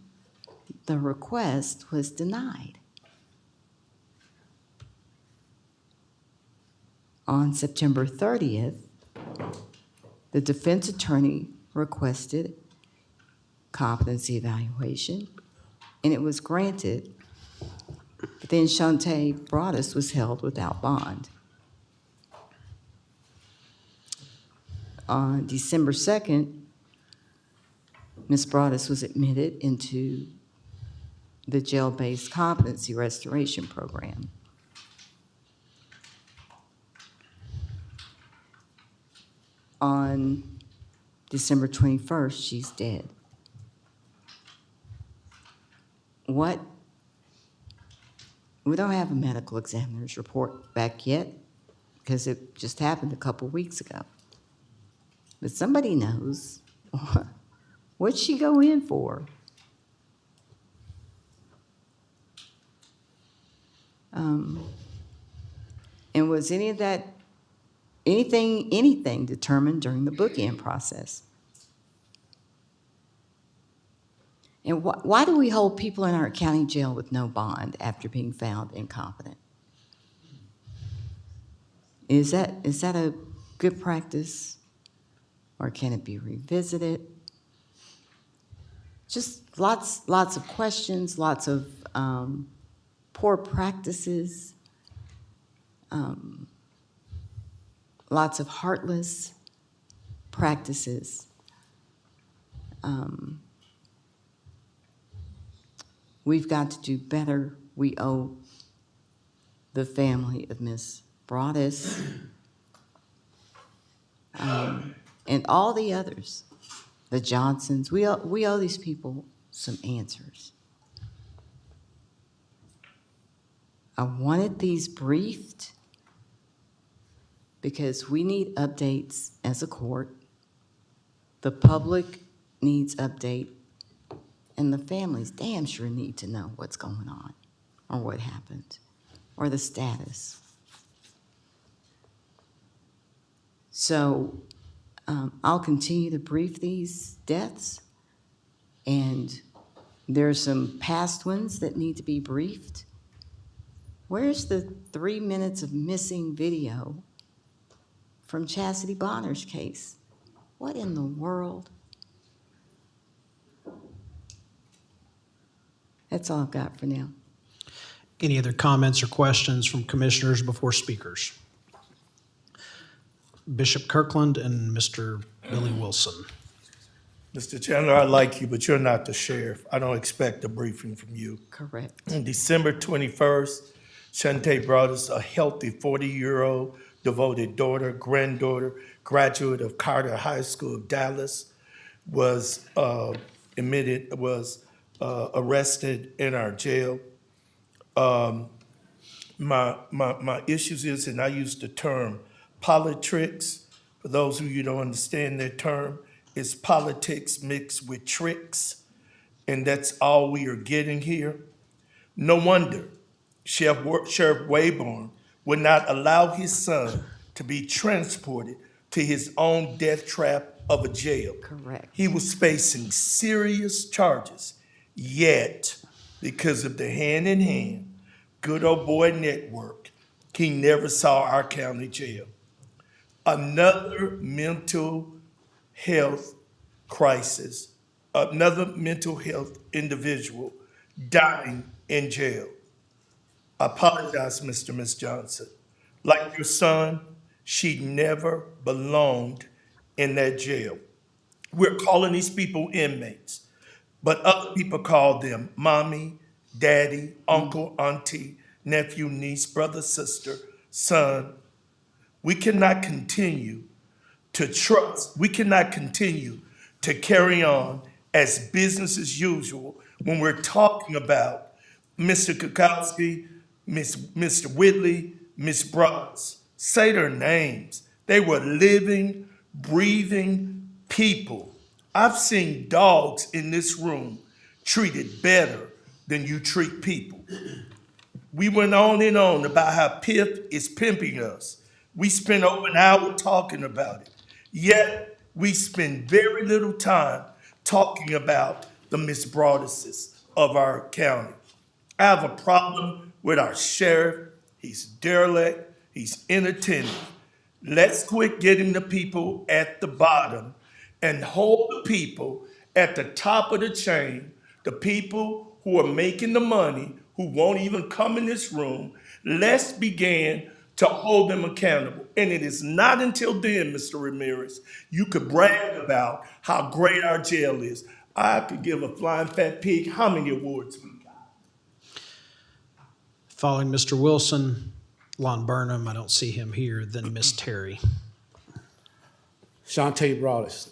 the request was denied. On September 30th, the defense attorney requested competency evaluation, and it was granted. But then Shantae Broaddus was held without bond. On December 2nd, Ms. Broaddus was admitted into the jail-based competency restoration program. On December 21st, she's dead. What? We don't have a medical examiner's report back yet because it just happened a couple weeks ago. But somebody knows. What'd she go in for? And was any of that, anything determined during the bookend process? And why do we hold people in our county jail with no bond after being found incompetent? Is that a good practice, or can it be revisited? Just lots of questions, lots of poor practices, lots of heartless practices. We've got to do better. We owe the family of Ms. Broaddus and all the others, the Johnsons, we owe these people some answers. I wanted these briefed because we need updates as a court. The public needs update, and the families damn sure need to know what's going on or what happened or the status. So I'll continue to brief these deaths, and there's some past ones that need to be briefed. Where's the 3 minutes of missing video from Chastity Bonner's case? What in the world? That's all I've got for now. Any other comments or questions from commissioners before speakers? Bishop Kirkland and Mr. Billy Wilson. Mr. Chandler, I like you, but you're not the sheriff. I don't expect a briefing from you. Correct. On December 21st, Shantae Broaddus, a healthy 40-year-old devoted daughter, granddaughter, graduate of Carter High School of Dallas, was arrested in our jail. My issues is, and I use the term politricks. For those of you who don't understand that term, it's politics mixed with tricks, and that's all we are getting here. No wonder Sheriff Wayborn would not allow his son to be transported to his own death trap of a jail. Correct. He was facing serious charges, yet because of the hand-in-hand, good old boy network, he never saw our county jail. Another mental health crisis, another mental health individual dying in jail. I apologize, Mr. and Ms. Johnson. Like your son, she never belonged in that jail. We're calling these people inmates. but other people call them mommy, daddy, uncle, auntie, nephew, niece, brother, sister, son. We cannot continue to trust. We cannot continue to carry on as business as usual when we're talking about Mr. Kukowski, Mr. Whitley, Miss Brothers. Say their names. They were living, breathing people. I've seen dogs in this room treated better than you treat people. We went on and on about how Piff is pimping us. We spent over an hour talking about it. Yet, we spend very little time talking about the Miss Broaduses of our county. I have a problem with our sheriff. He's derelict. He's inattentive. Let's quit getting the people at the bottom and hold the people at the top of the chain, the people who are making the money, who won't even come in this room. Let's begin to hold them accountable. And it is not until then, Mr. Ramirez, you could brag about how great our jail is. I could give a flying fat pig how many awards we got. Following Mr. Wilson, Lon Burnham, I don't see him here, then Miss Terry. Shantae Broadus,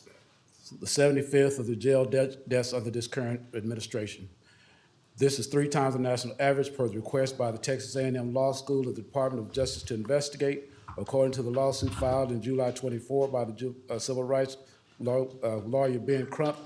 the 75th of the jail deaths under this current administration. This is 3 times the national average per the request by the Texas A&M Law School of the Department of Justice to investigate. According to the lawsuit filed in July 24 by the civil rights lawyer Ben Crump,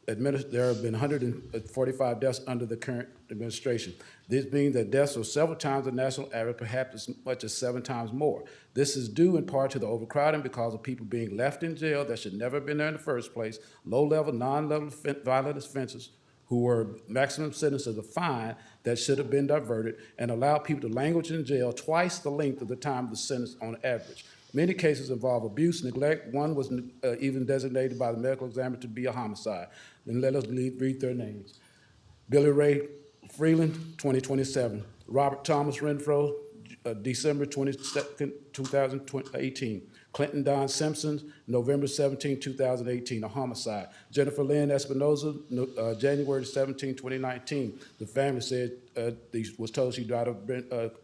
there have been 145 deaths under the current administration. This means that deaths are several times the national average, perhaps as much as 7 times more. This is due in part to the overcrowding because of people being left in jail that should never have been there in the first place, low-level, non-level violent offenses who were maximum sentences of fine that should have been diverted, and allow people to languish in jail twice the length of the time of the sentence on average. Many cases involve abuse, neglect. One was even designated by the medical examiner to be a homicide. Then let us read their names. Billy Ray Freeland, 2027. Robert Thomas Renfro, December 22nd, 2018. Clinton Don Simpson, November 17, 2018, a homicide. Jennifer Lynn Espinoza, January 17, 2019. The family said, was told she died of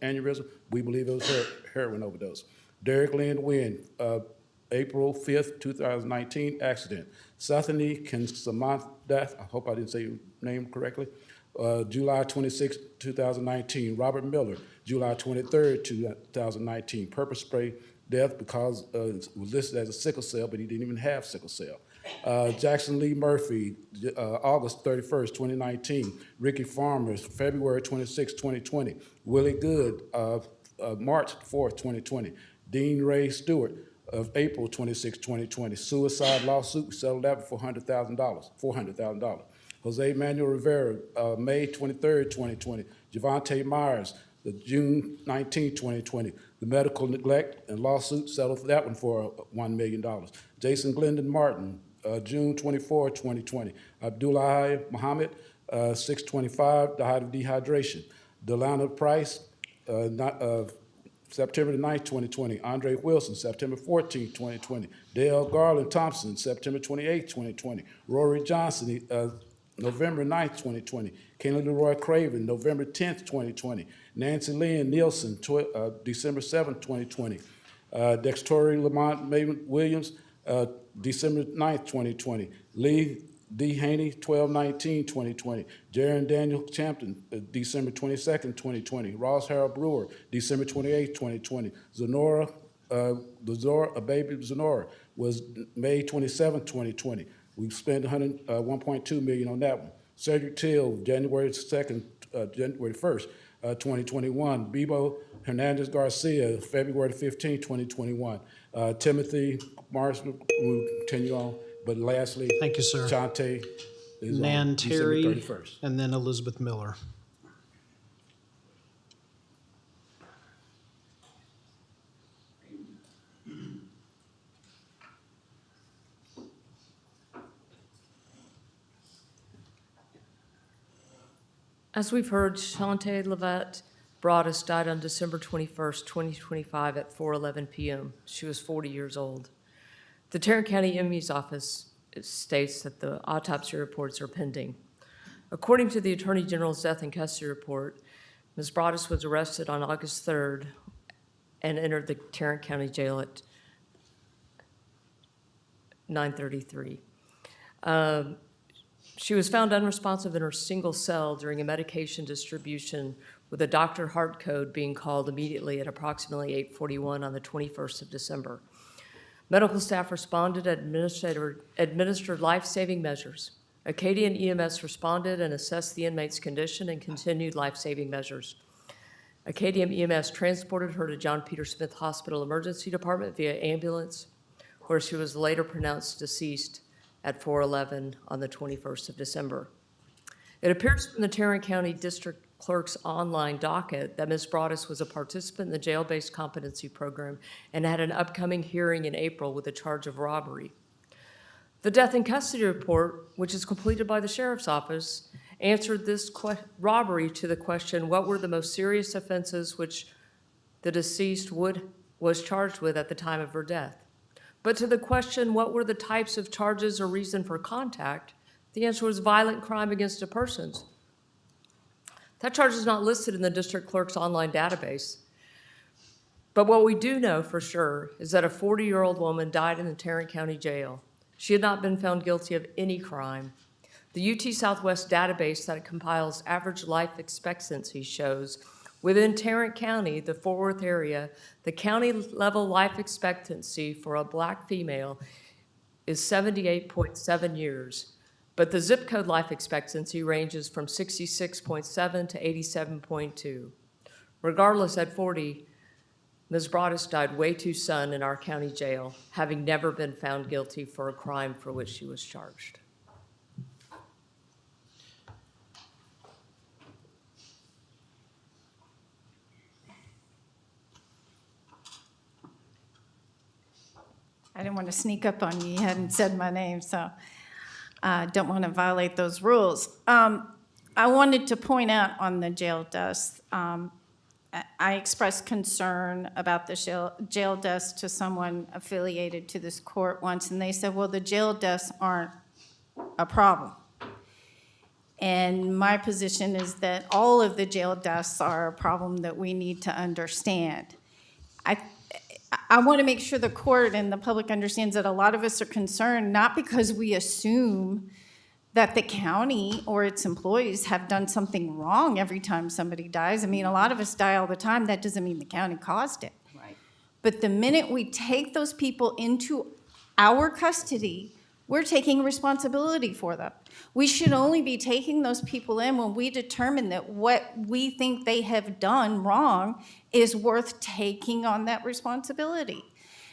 aneurysm. We believe it was heroin overdose. Derek Lynn Wynn, April 5th, 2019, accident. Sathani Kinsamandath, I hope I didn't say your name correctly, July 26, 2019. Robert Miller, July 23rd, 2019, pepper spray death because it was listed as a sickle cell, but he didn't even have sickle cell. Jackson Lee Murphy, August 31st, 2019. Ricky Farmers, February 26, 2020. Willie Good, March 4th, 2020. Dean Ray Stewart, of April 26, 2020. Suicide lawsuit, settled that for $400,000. Jose Manuel Rivera, May 23rd, 2020. Javante Myers, June 19, 2020. The medical neglect and lawsuit settled that one for $1 million. Jason Glendon Martin, June 24, 2020. Abdullah Muhammad, 625, died of dehydration. Delana Price, September 9th, 2020. Andre Wilson, September 14th, 2020. Dale Garland Thompson, September 28th, 2020. Rory Johnson, November 9th, 2020. Kenny Leroy Craven, November 10th, 2020. Nancy Lynn Nielsen, December 7th, 2020. Dextori Lamont Maven Williams, December 9th, 2020. Lee D. Haney, 12/19/2020. Jaron Daniel Champton, December 22nd, 2020. Ross Harold Brewer, December 28th, 2020. Zenora, baby Zenora, was May 27th, 2020. We spent $1.2 million on that one. Cedric Till, January 2nd, January 1st, 2021. Bebo Hernandez Garcia, February 15th, 2021. Timothy Marshall, we'll continue on. But lastly, thank you, sir. Shantae is Nan on Terry, December 31st. and then Elizabeth Miller. As we've heard, Shantae Levette Broadus died on December 21st, 2025 at 4:11 p.m. She was 40 years old. The Tarrant County MU's office states that the autopsy reports are pending. According to the Attorney General's death and custody report, Ms. Broaddus was arrested on August 3rd and entered the Tarrant County Jail at 9:33. She was found unresponsive in her single cell during a medication distribution with a Dr. Hart code being called immediately at approximately 8:41 on the 21st of December. Medical staff responded and administered life-saving measures. Acadian EMS responded and assessed the inmate's condition and continued life-saving measures. Acadian EMS transported her to John Peter Smith Hospital Emergency Department via ambulance, where she was later pronounced deceased at 4:11 on the 21st of December. It appears from the Tarrant County District Clerk's online docket that Ms. Broaddus was a participant in the jail-based competency program and had an upcoming hearing in April with a charge of robbery. The death and custody report, which is completed by the Sheriff's Office, answered this robbery to the question, what were the most serious offenses which the deceased was charged with at the time of her death? But to the question, what were the types of charges or reason for contact, the answer was violent crime against a person. That charge is not listed in the district clerk's online database. But what we do know for sure is that a 40-year-old woman died in the Tarrant County Jail. She had not been found guilty of any crime. The UT Southwest database that compiles average life expectancy shows within Tarrant County, the Fort Worth area, the county level life expectancy for a Black female is 78.7 years. But the zip code life expectancy ranges from 66.7 to 87.2. Regardless, at 40, Ms. Broaddus died way too soon in our county jail, having never been found guilty for a crime for which she was charged. I didn't want to sneak up on you. You hadn't said my name, so I don't want to violate those rules. I wanted to point out on the jail deaths, I expressed concern about the jail deaths to someone affiliated to this court once, and they said, well, the jail deaths aren't a problem. And my position is that all of the jail deaths are a problem that we need to understand. I want to make sure the court and the public understands that a lot of us are concerned, not because we assume that the county or its employees have done something wrong every time somebody dies. I mean, a lot of us die all the time. That doesn't mean the county caused it. Right. But the minute we take those people into our custody, we're taking responsibility for them. We should only be taking those people in when we determine that what we think they have done wrong is worth taking on that responsibility.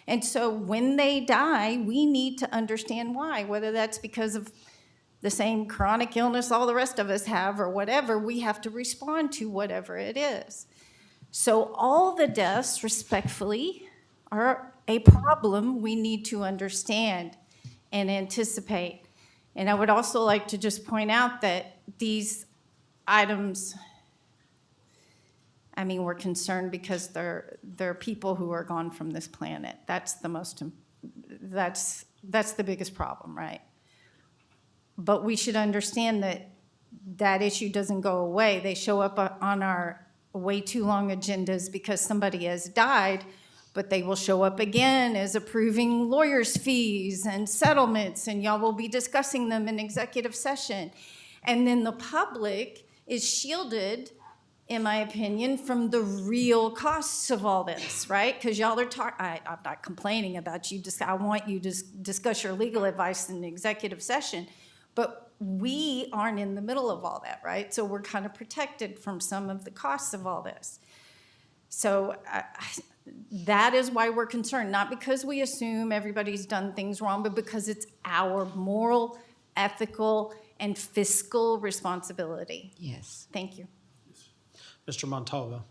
And so when they die, we need to understand why, whether that's because of the same chronic illness all the rest of us have or whatever, we have to respond to whatever it is. So all the deaths, respectfully, are a problem we need to understand and anticipate. And I would also like to just point out that these items, I mean, we're concerned because they're people who are gone from this planet. That's the most, that's the biggest problem, right? But we should understand that that issue doesn't go away. They show up on our way too long agendas because somebody has died, but they will show up again as approving lawyers' fees and settlements, and y'all will be discussing them in executive session. And then the public is shielded, in my opinion, from the real costs of all this, right? Because y'all are talking, I'm not complaining about you, I want you to discuss your legal advice in the executive session, but we aren't in the middle of all that, right? So we're kind of protected from some of the costs of all this. So that is why we're concerned, not because we assume everybody's done things wrong, but because it's our moral, ethical, and fiscal responsibility. Yes. Thank you. Mr. Montalvo.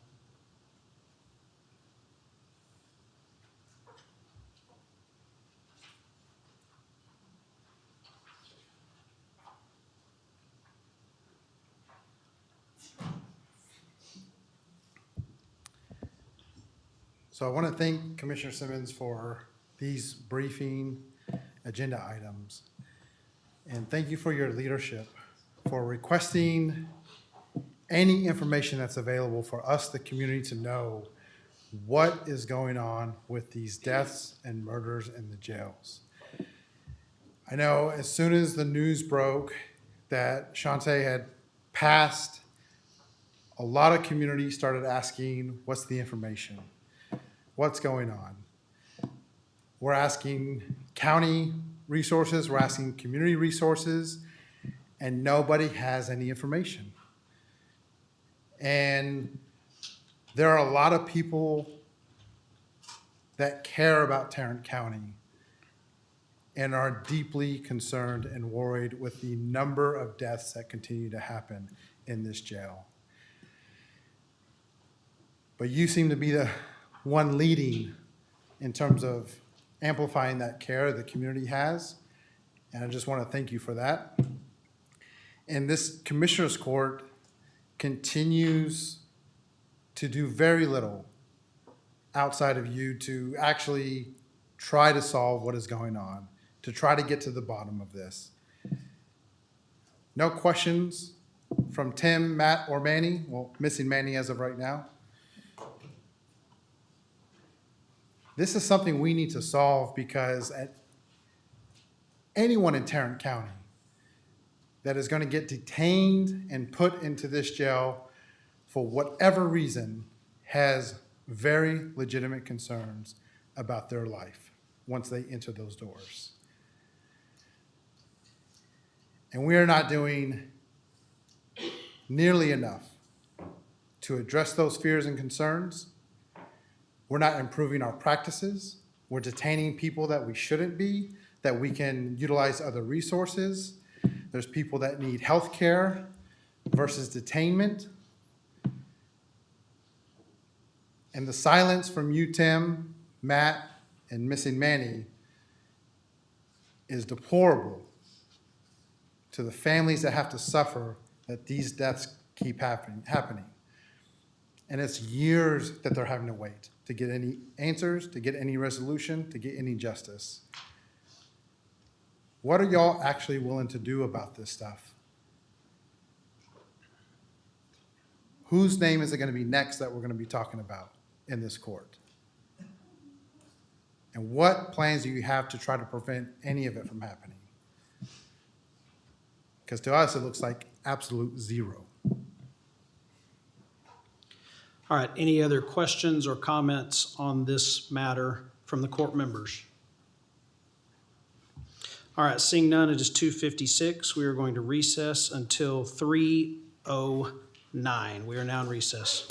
So I want to thank Commissioner Simmons for these briefing agenda items. And thank you for your leadership, for requesting any information that's available for us, the community, to know what is going on with these deaths and murders in the jails. I know as soon as the news broke that Shante had passed, a lot of community started asking, what's the information? What's going on? We're asking county resources, we're asking community resources, and nobody has any information. And there are a lot of people that care about Tarrant County and are deeply concerned and worried with the number of deaths that continue to happen in this jail. But you seem to be the one leading in terms of amplifying that care the community has, and I just want to thank you for that. And this Commissioner's Court continues to do very little outside of you to actually try to solve what is going on, to try to get to the bottom of this. No questions from Tim, Matt, or Manny? Well, missing Manny as of right now. This is something we need to solve because anyone in Tarrant County that is going to get detained and put into this jail for whatever reason has very legitimate concerns about their life once they enter those doors. And we are not doing nearly enough to address those fears and concerns. We're not improving our practices. We're detaining people that we shouldn't be, that we can utilize other resources. There's people that need health care versus detainment. And the silence from you, Tim, Matt, and missing Manny is deplorable to the families that have to suffer that these deaths keep happening. And it's years that they're having to wait to get any answers, to get any resolution, to get any justice. What are y'all actually willing to do about this stuff? Whose name is it going to be next that we're going to be talking about in this court? And what plans do you have to try to prevent any of it from happening? Because to us, it looks like absolute zero. All right, any other questions or comments on this matter from the court members? All right, seeing none, it is 2:56. We are going to recess until 3:09. We are now in recess.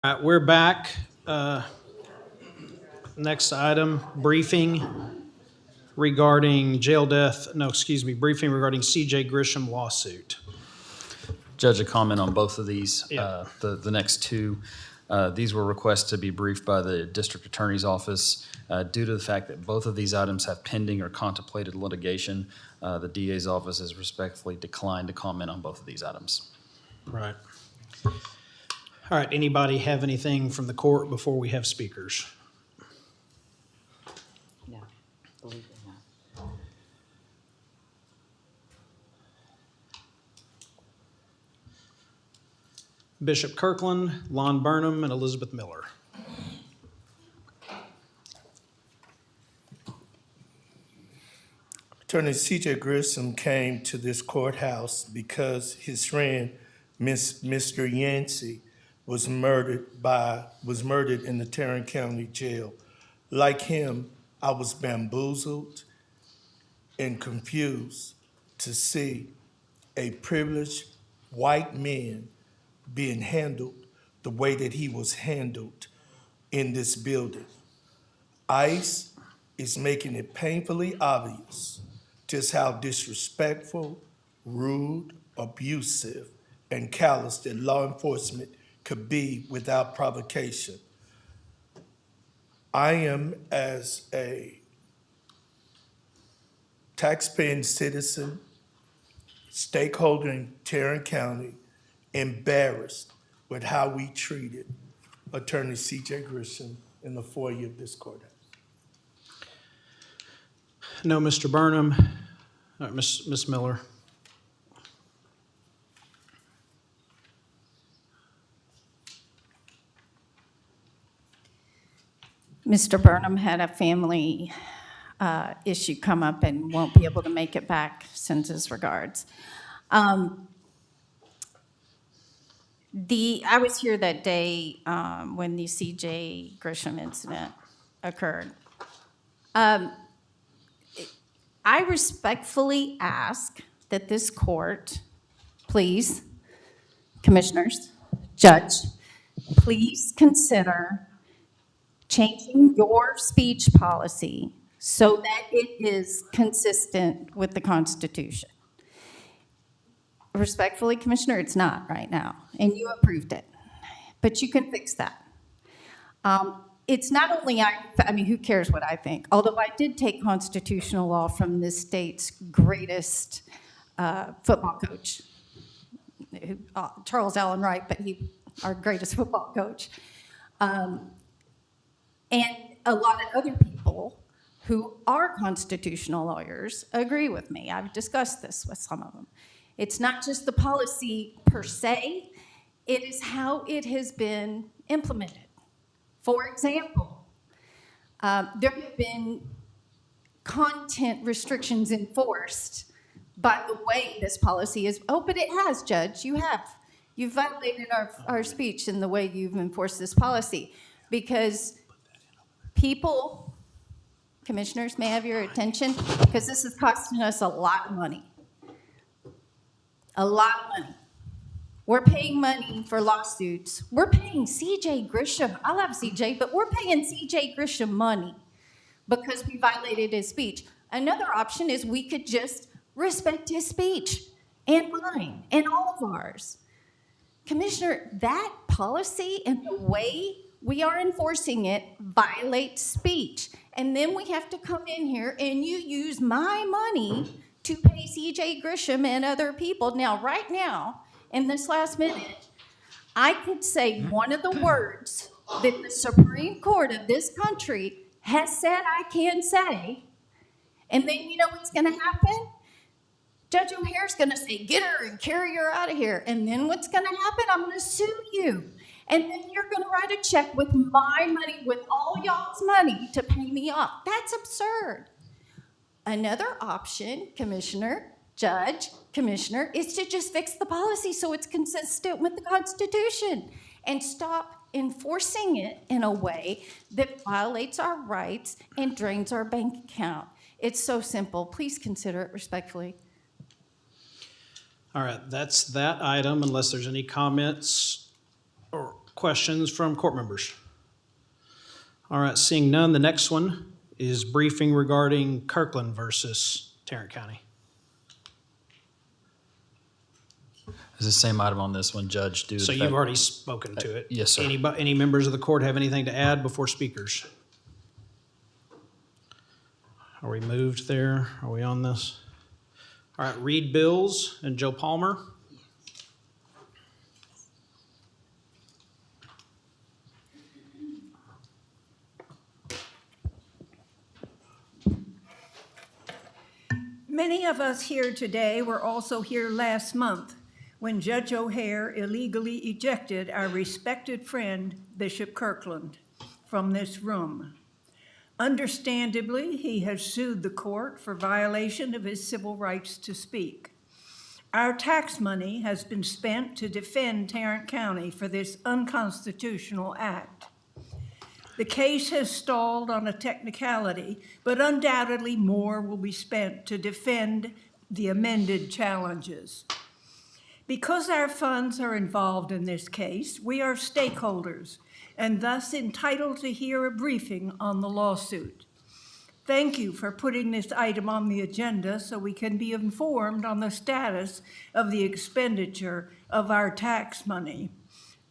All right, we're back. Next item, briefing regarding briefing regarding CJ Grisham lawsuit. Judge, a comment on both of these, Yeah. the next two. These were requests to be briefed by the district attorney's office. Due to the fact that both of these items have pending or contemplated litigation, the DA's office has respectfully declined to comment on both of these items. Right. All right, anybody have anything from the court before we have speakers? No, believe it or not. Bishop Kirkland, Lon Burnham, and Elizabeth Miller. Attorney C.J. Grissom came to this courthouse because his friend, Mr. Yancey, was murdered in the Tarrant County Jail. Like him, I was bamboozled and confused to see a privileged white man being handled the way that he was handled in this building. ICE is making it painfully obvious just how disrespectful, rude, abusive, and callous that law enforcement could be without provocation. I am, as a taxpaying citizen, stakeholder in Tarrant County, embarrassed with how we treated Attorney C.J. Grisham in the foyer of this courthouse. No, Mr. Burnham. All right, Ms. Miller. Mr. Burnham had a family issue come up and won't be able to make it back, sends his regards. I was here that day when the C.J. Grisham incident occurred. I respectfully ask that this court, please, commissioners, judge, please consider changing your speech policy so that it is consistent with the Constitution. Respectfully, Commissioner, it's not right now, and you approved it, but you can fix that. It's not only, I mean, who cares what I think? Although I did take constitutional law from this state's greatest football coach, Charles Allen Wright, but our greatest football coach. And a lot of other people who are constitutional lawyers agree with me. I've discussed this with some of them. It's not just the policy per se, it is how it has been implemented. For example, there have been content restrictions enforced by the way this policy is. Oh, but it has, Judge, you have. You've violated our speech in the way you've enforced this policy. Because people, commissioners, may I have your attention, because this is costing us a lot of money. A lot of money. We're paying money for lawsuits. We're paying C.J. Grisham. I love C.J., but we're paying C.J. Grisham money because we violated his speech. Another option is we could just respect his speech and mine and all of ours. Commissioner, that policy and the way we are enforcing it violates speech. And then we have to come in here and you use my money to pay C.J. Grisham and other people. Now, right now, in this last minute, I could say one of the words that the Supreme Court of this country has said I can say, and then you know what's going to happen? Judge O'Hare's going to say, get her and carry her out of here. And then what's going to happen? I'm going to sue you. And then you're going to write a check with my money, with all y'all's money to pay me off. That's absurd. Another option, Commissioner, Judge, Commissioner, is to just fix the policy so it's consistent with the Constitution and stop enforcing it in a way that violates our rights and drains our bank account. It's so simple. Please consider it respectfully. All right, that's that item, unless there's any comments or questions from court members? All right, seeing none, the next one is briefing regarding Kirkland versus Tarrant County. It's the same item on this one, Judge. Due to So the you've fact- already spoken to it? Yes, sir. Any members of the court have anything to add before speakers? Are we moved there? Are we on this? All right, read bills, and Joe Palmer. Many of us here today were also here last month when Judge O'Hare illegally ejected our respected friend, Bishop Kirkland, from this room. Understandably, he has sued the court for violation of his civil rights to speak. Our tax money has been spent to defend Tarrant County for this unconstitutional act. The case has stalled on a technicality, but undoubtedly more will be spent to defend the amended challenges. Because our funds are involved in this case, we are stakeholders and thus entitled to hear a briefing on the lawsuit. Thank you for putting this item on the agenda so we can be informed on the status of the expenditure of our tax money.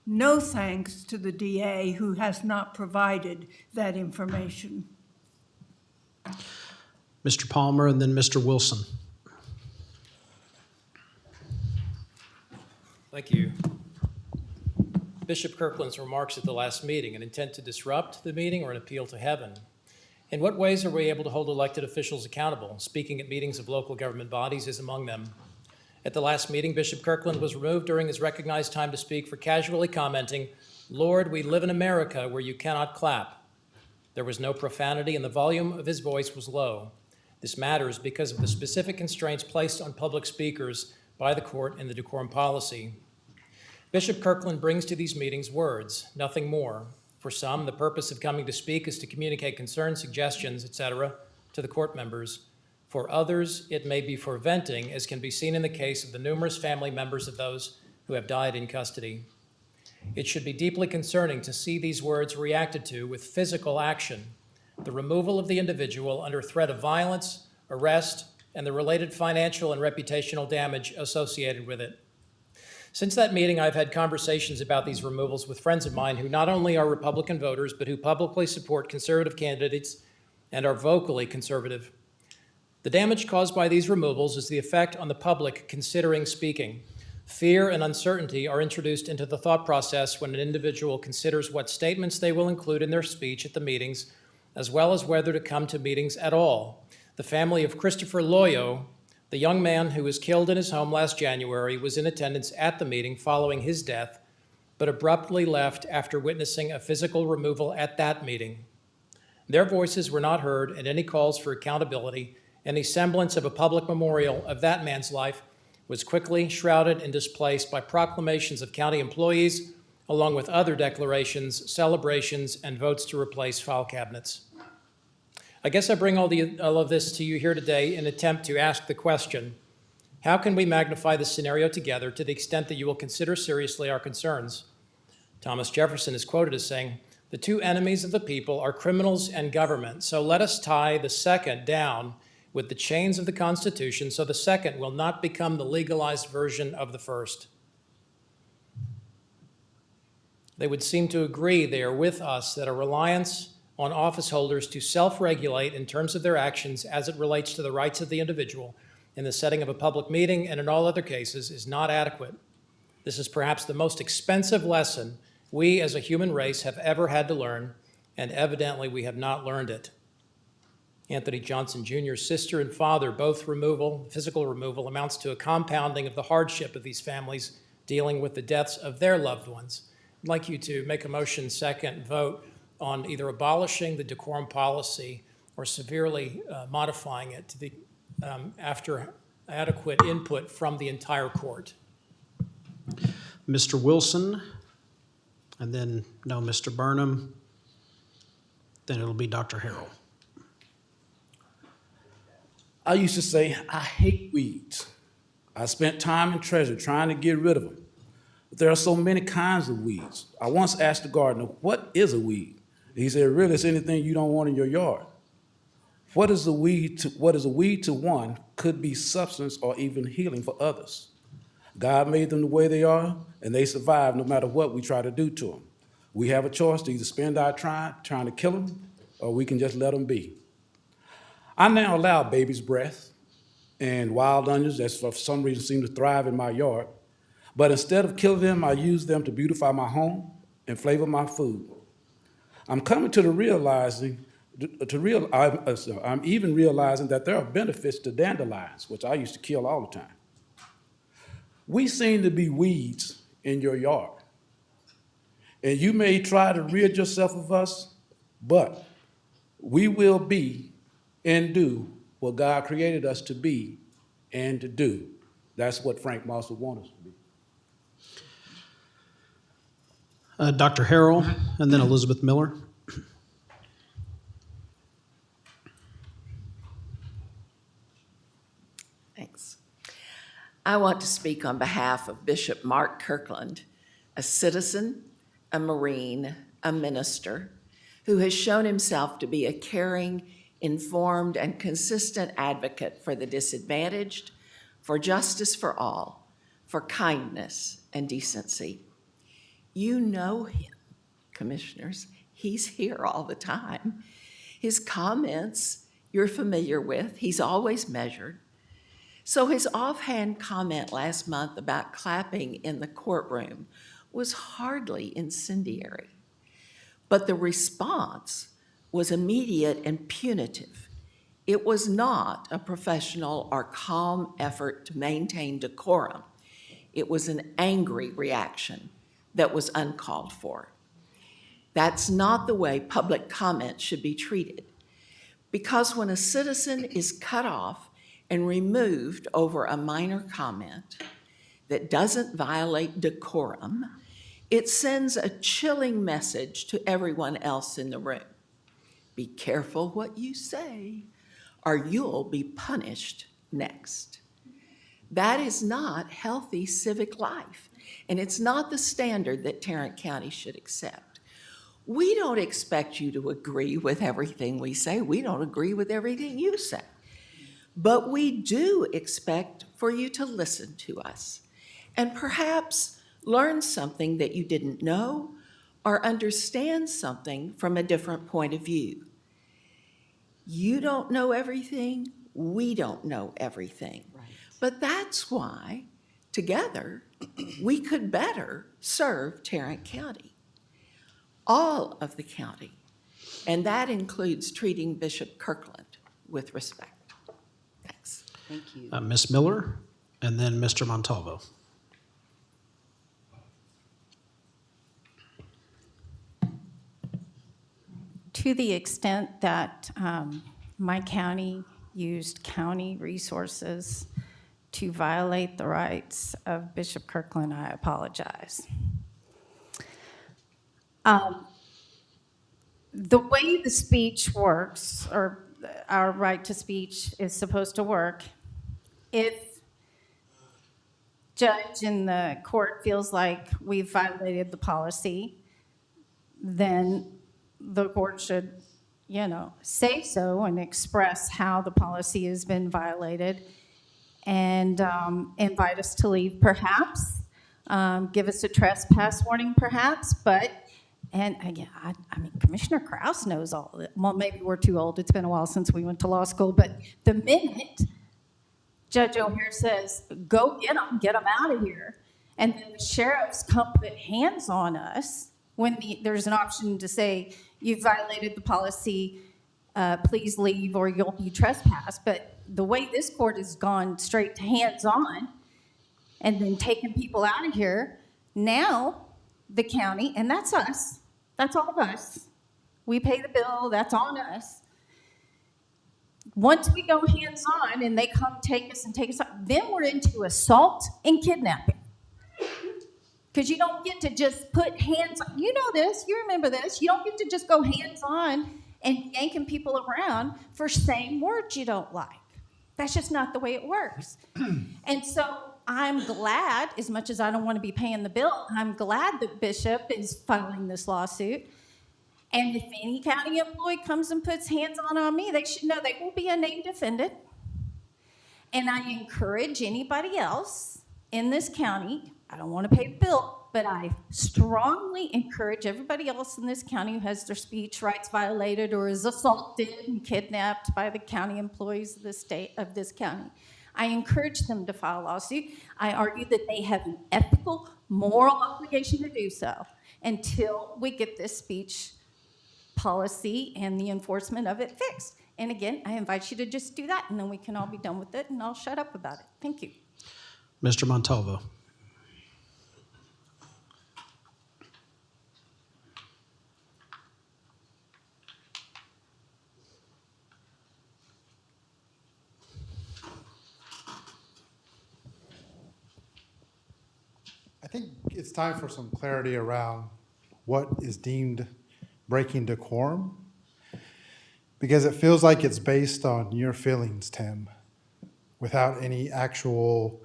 No thanks to the DA who has not provided that information. Mr. Palmer and then Mr. Wilson. Thank you. Bishop Kirkland's remarks at the last meeting, an intent to disrupt the meeting or an appeal to heaven? In what ways are we able to hold elected officials accountable? Speaking at meetings of local government bodies is among them. At the last meeting, Bishop Kirkland was removed during his recognized time to speak for casually commenting, "Lord, we live in America where you cannot clap." There was no profanity and the volume of his voice was low. This matters because of the specific constraints placed on public speakers by the court in the decorum policy. Bishop Kirkland brings to these meetings words, nothing more. For some, the purpose of coming to speak is to communicate concerns, suggestions, etc., to the court members. For others, it may be for venting, as can be seen in the case of the numerous family members of those who have died in custody. It should be deeply concerning to see these words reacted to with physical action, the removal of the individual under threat of violence, arrest, and the related financial and reputational damage associated with it. Since that meeting, I've had conversations about these removals with friends of mine who not only are Republican voters, but who publicly support conservative candidates and are vocally conservative. The damage caused by these removals is the effect on the public considering speaking. Fear and uncertainty are introduced into the thought process when an individual considers what statements they will include in their speech at the meetings, as well as whether to come to meetings at all. The family of Christopher Loyo, the young man who was killed in his home last January, was in attendance at the meeting following his death, but abruptly left after witnessing a physical removal at that meeting. Their voices were not heard, and any calls for accountability, any semblance of a public memorial of that man's life, was quickly shrouded and displaced by proclamations of county employees, along with other declarations, celebrations, and votes to replace file cabinets. I guess I bring all of this to you here today in an attempt to ask the question, how can we magnify this scenario together to the extent that you will consider seriously our concerns? Thomas Jefferson is quoted as saying, "The two enemies of the people are criminals and government, so let us tie the second down with the chains of the Constitution so the second will not become the legalized version of the first." They would seem to agree they are with us that a reliance on office holders to self-regulate in terms of their actions as it relates to the rights of the individual in the setting of a public meeting and in all other cases is not adequate. This is perhaps the most expensive lesson we as a human race have ever had to learn, and evidently we have not learned it. Anthony Johnson Jr.'s sister and father, both physical removal, amounts to a compounding of the hardship of these families dealing with the deaths of their loved ones. I'd like you to make a motion, second, vote on either abolishing the decorum policy or severely modifying it to the, after adequate input from the entire court. Mr. Wilson, and then Mr. Burnham, then it'll be Dr. Harrell. I used to say, I hate weeds. I spent time and treasure trying to get rid of them. There are so many kinds of weeds. I once asked the gardener, what is a weed? He said, really, it's anything you don't want in your yard. What is a weed to one could be substance or even healing for others. God made them the way they are, and they survive no matter what we try to do to them. We have a choice to either spend our time trying to kill them, or we can just let them be. I now allow baby's breath and wild onions that for some reason seem to thrive in my yard. But instead of killing them, I use them to beautify my home and flavor my food. I'm coming to the I'm even realizing that there are benefits to dandelions, which I used to kill all the time. We seem to be weeds in your yard. And you may try to rid yourself of us, but we will be and do what God created us to be and to do. That's what Frank Moss would want us to be. Dr. Harrell, and then Elizabeth Miller. Thanks. I want to speak on behalf of Bishop Mark Kirkland, a citizen, a Marine, a minister, who has shown himself to be a caring, informed, and consistent advocate for the disadvantaged, for justice for all, for kindness and decency. You know him, commissioners. He's here all the time. His comments you're familiar with. He's always measured. So his offhand comment last month about clapping in the courtroom was hardly incendiary. But the response was immediate and punitive. It was not a professional or calm effort to maintain decorum. It was an angry reaction that was uncalled for. That's not the way public comment should be treated. Because when a citizen is cut off and removed over a minor comment that doesn't violate decorum, it sends a chilling message to everyone else in the room. Be careful what you say, or you'll be punished next. That is not healthy civic life, and it's not the standard that Tarrant County should accept. We don't expect you to agree with everything we say. We don't agree with everything you say. But we do expect for you to listen to us and perhaps learn something that you didn't know or understand something from a different point of view. You don't know everything. We don't know everything. Right. But that's why, together, we could better serve Tarrant County, all of the county, and that includes treating Bishop Kirkland with respect. Thanks. Thank you. Ms. Miller, and then Mr. Montalvo. To the extent that my county used county resources to violate the rights of Bishop Kirkland, I apologize. The way the speech works, or our right to speech is supposed to work, if judge in the court feels like we've violated the policy, then the court should, say so and express how the policy has been violated and invite us to leave perhaps, give us a trespass warning perhaps, and again, I mean, Commissioner Kraus knows all of it. Well, maybe we're too old. It's been a while since we went to law school, but the minute Judge O'Hare says, go get them out of here, and then the sheriffs come put hands on us when there's an option to say, you've violated the policy, please leave or you'll be trespassed. But the way this court has gone straight to hands on and then taking people out of here, now the county, and that's us, that's all of us. We pay the bill, that's on us. Once we go hands on and they come take us out, then we're into assault and kidnapping. Because you don't get to just put hands on, you know this, you remember this, you don't get to just go hands on and yanking people around for saying words you don't like. That's just not the way it works. And so I'm glad, as much as I don't want to be paying the bill, I'm glad that Bishop is filing this lawsuit. And if any county employee comes and puts hands on me, they should know they will be a named defendant. And I encourage anybody else in this county, I don't want to pay the bill, but I strongly encourage everybody else in this county who has their speech rights violated or is assaulted and kidnapped by the county employees of this county. I encourage them to file a lawsuit. I argue that they have an ethical, moral obligation to do so until we get this speech policy and the enforcement of it fixed. And again, I invite you to just do that, and then we can all be done with it, and I'll shut up about it. Thank you. Mr. Montalvo. I think it's time for some clarity around what is deemed breaking decorum, because it feels like it's based on your feelings, Tim, without any actual,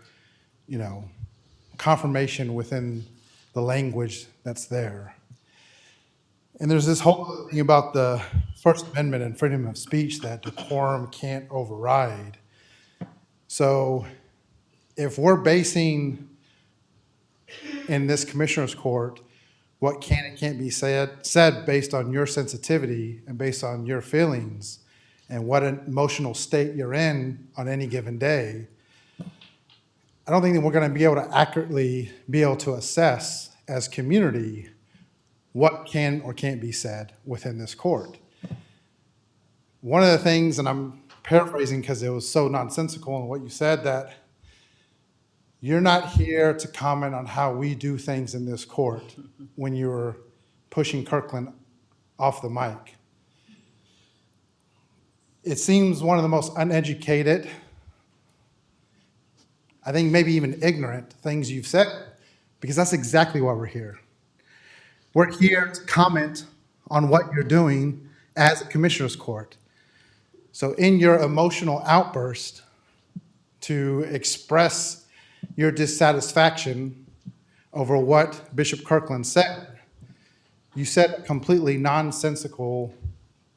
confirmation within the language that's there. And there's this whole thing about the First Amendment and freedom of speech that decorum can't override. So if we're basing in this commissioner's court what can and can't be said based on your sensitivity and based on your feelings and what an emotional state you're in on any given day, I don't think that we're going to be able to accurately be able to assess as community what can or can't be said within this court. One of the things, and I'm paraphrasing because it was so nonsensical in what you said, that you're not here to comment on how we do things in this court when you were pushing Kirkland off the mic. It seems one of the most uneducated, I think maybe even ignorant things you've said, because that's exactly why we're here. We're here to comment on what you're doing as a commissioner's court. So in your emotional outburst to express your dissatisfaction over what Bishop Kirkland said, you said a completely nonsensical,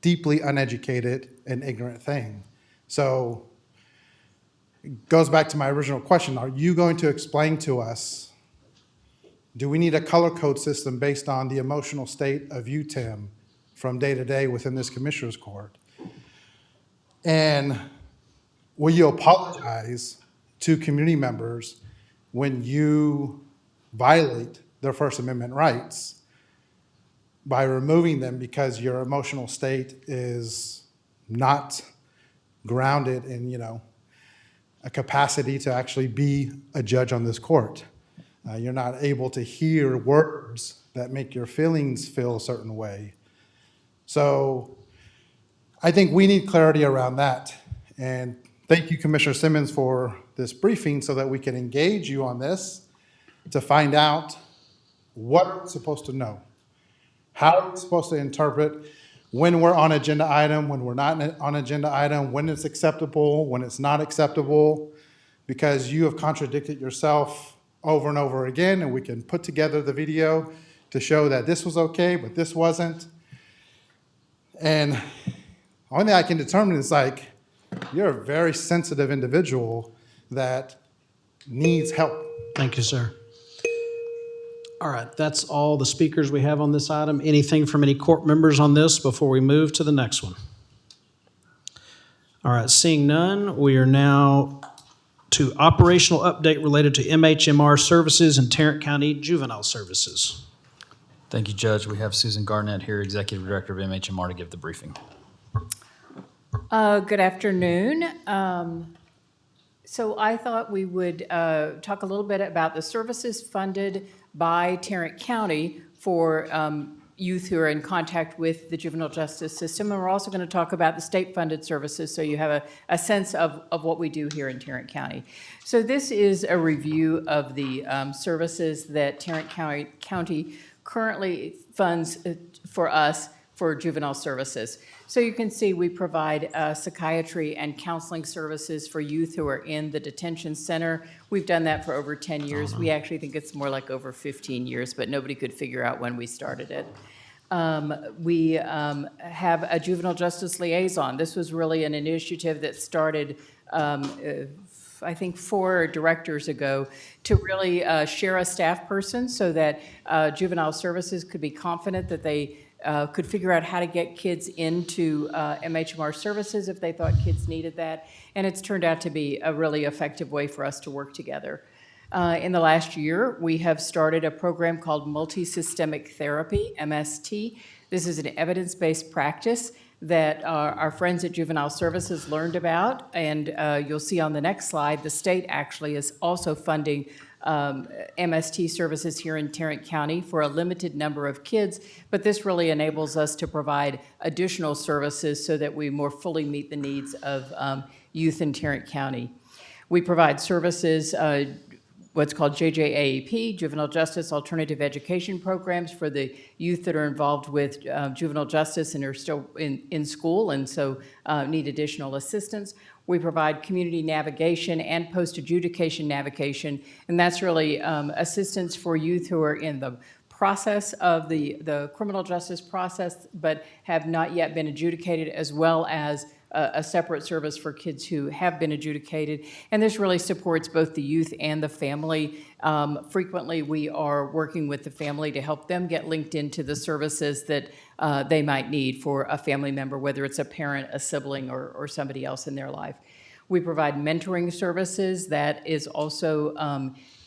deeply uneducated, and ignorant thing. So it goes back to my original question. Are you going to explain to us, do we need a color code system based on the emotional state of you, Tim, from day to day within this commissioner's court? And will you apologize to community members when you violate their First Amendment rights by removing them because your emotional state is not grounded in, a capacity to actually be a judge on this court? You're not able to hear words that make your feelings feel a certain way. So I think we need clarity around that. And thank you, Commissioner Simmons, for this briefing so that we can engage you on this to find out what we're supposed to know. How are we supposed to interpret when we're on agenda item, when we're not on agenda item, when it's acceptable, when it's not acceptable, because you have contradicted yourself over and over again, and we can put together the video to show that this was okay, but this wasn't. And the only thing I can determine is you're a very sensitive individual that needs help. Thank you, sir. All right, that's all the speakers we have on this item. Anything from any court members on this before we move to the next one? All right, seeing none, we are now to operational update related to MHMR services and Tarrant County Juvenile Services. Thank you, Judge. We have Susan Garnett here, Executive Director of MHMR, to give the briefing. Good afternoon. So I thought we would talk a little bit about the services funded by Tarrant County for youth who are in contact with the juvenile justice system. And we're also going to talk about the state-funded services so you have a sense of what we do here in Tarrant County. So this is a review of the services that Tarrant County currently funds for us for juvenile services. So you can see we provide psychiatry and counseling services for youth who are in the detention center. We've done that for over 10 years. We actually think it's more like over 15 years, but nobody could figure out when we started it. We have a juvenile justice liaison. This was really an initiative that started I think 4 directors ago, to really share a staff person so that juvenile services could be confident that they could figure out how to get kids into MHMR services if they thought kids needed that. And it's turned out to be a really effective way for us to work together. In the last year, we have started a program called Multisystemic Therapy, MST. This is an evidence-based practice that our friends at Juvenile Services learned about, and you'll see on the next slide, the state actually is also funding MST services here in Tarrant County for a limited number of kids, but this really enables us to provide additional services so that we more fully meet the needs of youth in Tarrant County. We provide services, what's called JJAEP, Juvenile Justice Alternative Education Programs, for the youth that are involved with juvenile justice and are still in school and so need additional assistance. We provide community navigation and post-adjudication navigation, and that's really assistance for youth who are in the process of the criminal justice process but have not yet been adjudicated, as well as a separate service for kids who have been adjudicated. And this really supports both the youth and the family. Frequently, we are working with the family to help them get linked into the services that they might need for a family member, whether it's a parent, a sibling, or somebody else in their life. We provide mentoring services. That is also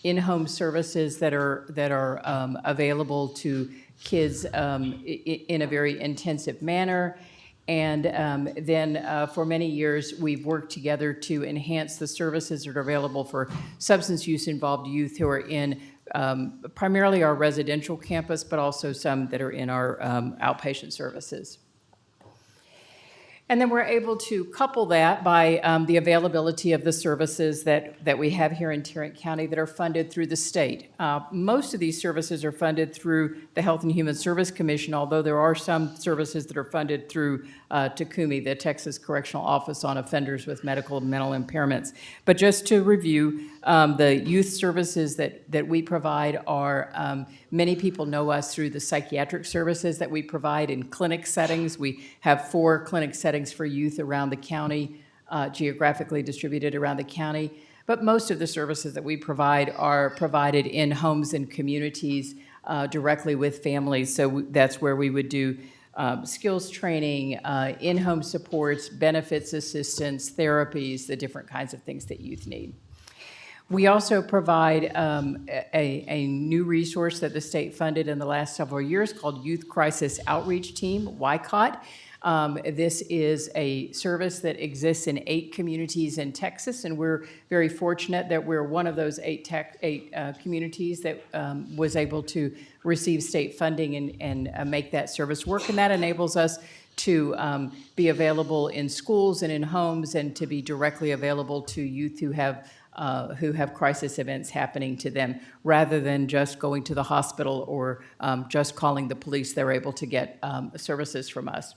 in-home services that are available to kids in a very intensive manner. And then for many years, we've worked together to enhance the services that are available for substance use involved youth who are in primarily our residential campus, but also some that are in our outpatient services. And then we're able to couple that by the availability of the services that we have here in Tarrant County that are funded through the state. Most of these services are funded through the Health and Human Service Commission, although there are some services that are funded through TCOME, the Texas Correctional Office on Offenders with Medical and Mental Impairments. But just to review, the youth services that we provide are, many people know us through the psychiatric services that we provide in clinic settings. We have 4 clinic settings for youth around the county, geographically distributed around the county. But most of the services that we provide are provided in homes and communities directly with families. So that's where we would do skills training, in-home supports, benefits assistance, therapies, the different kinds of things that youth need. We also provide a new resource that the state funded in the last several years called Youth Crisis Outreach Team, YCOT. This is a service that exists in 8 communities in Texas, and we're very fortunate that we're one of those 8 communities that was able to receive state funding and make that service work. And that enables us to be available in schools and in homes, and to be directly available to youth who have crisis events happening to them, rather than just going to the hospital or just calling the police. They're able to get services from us.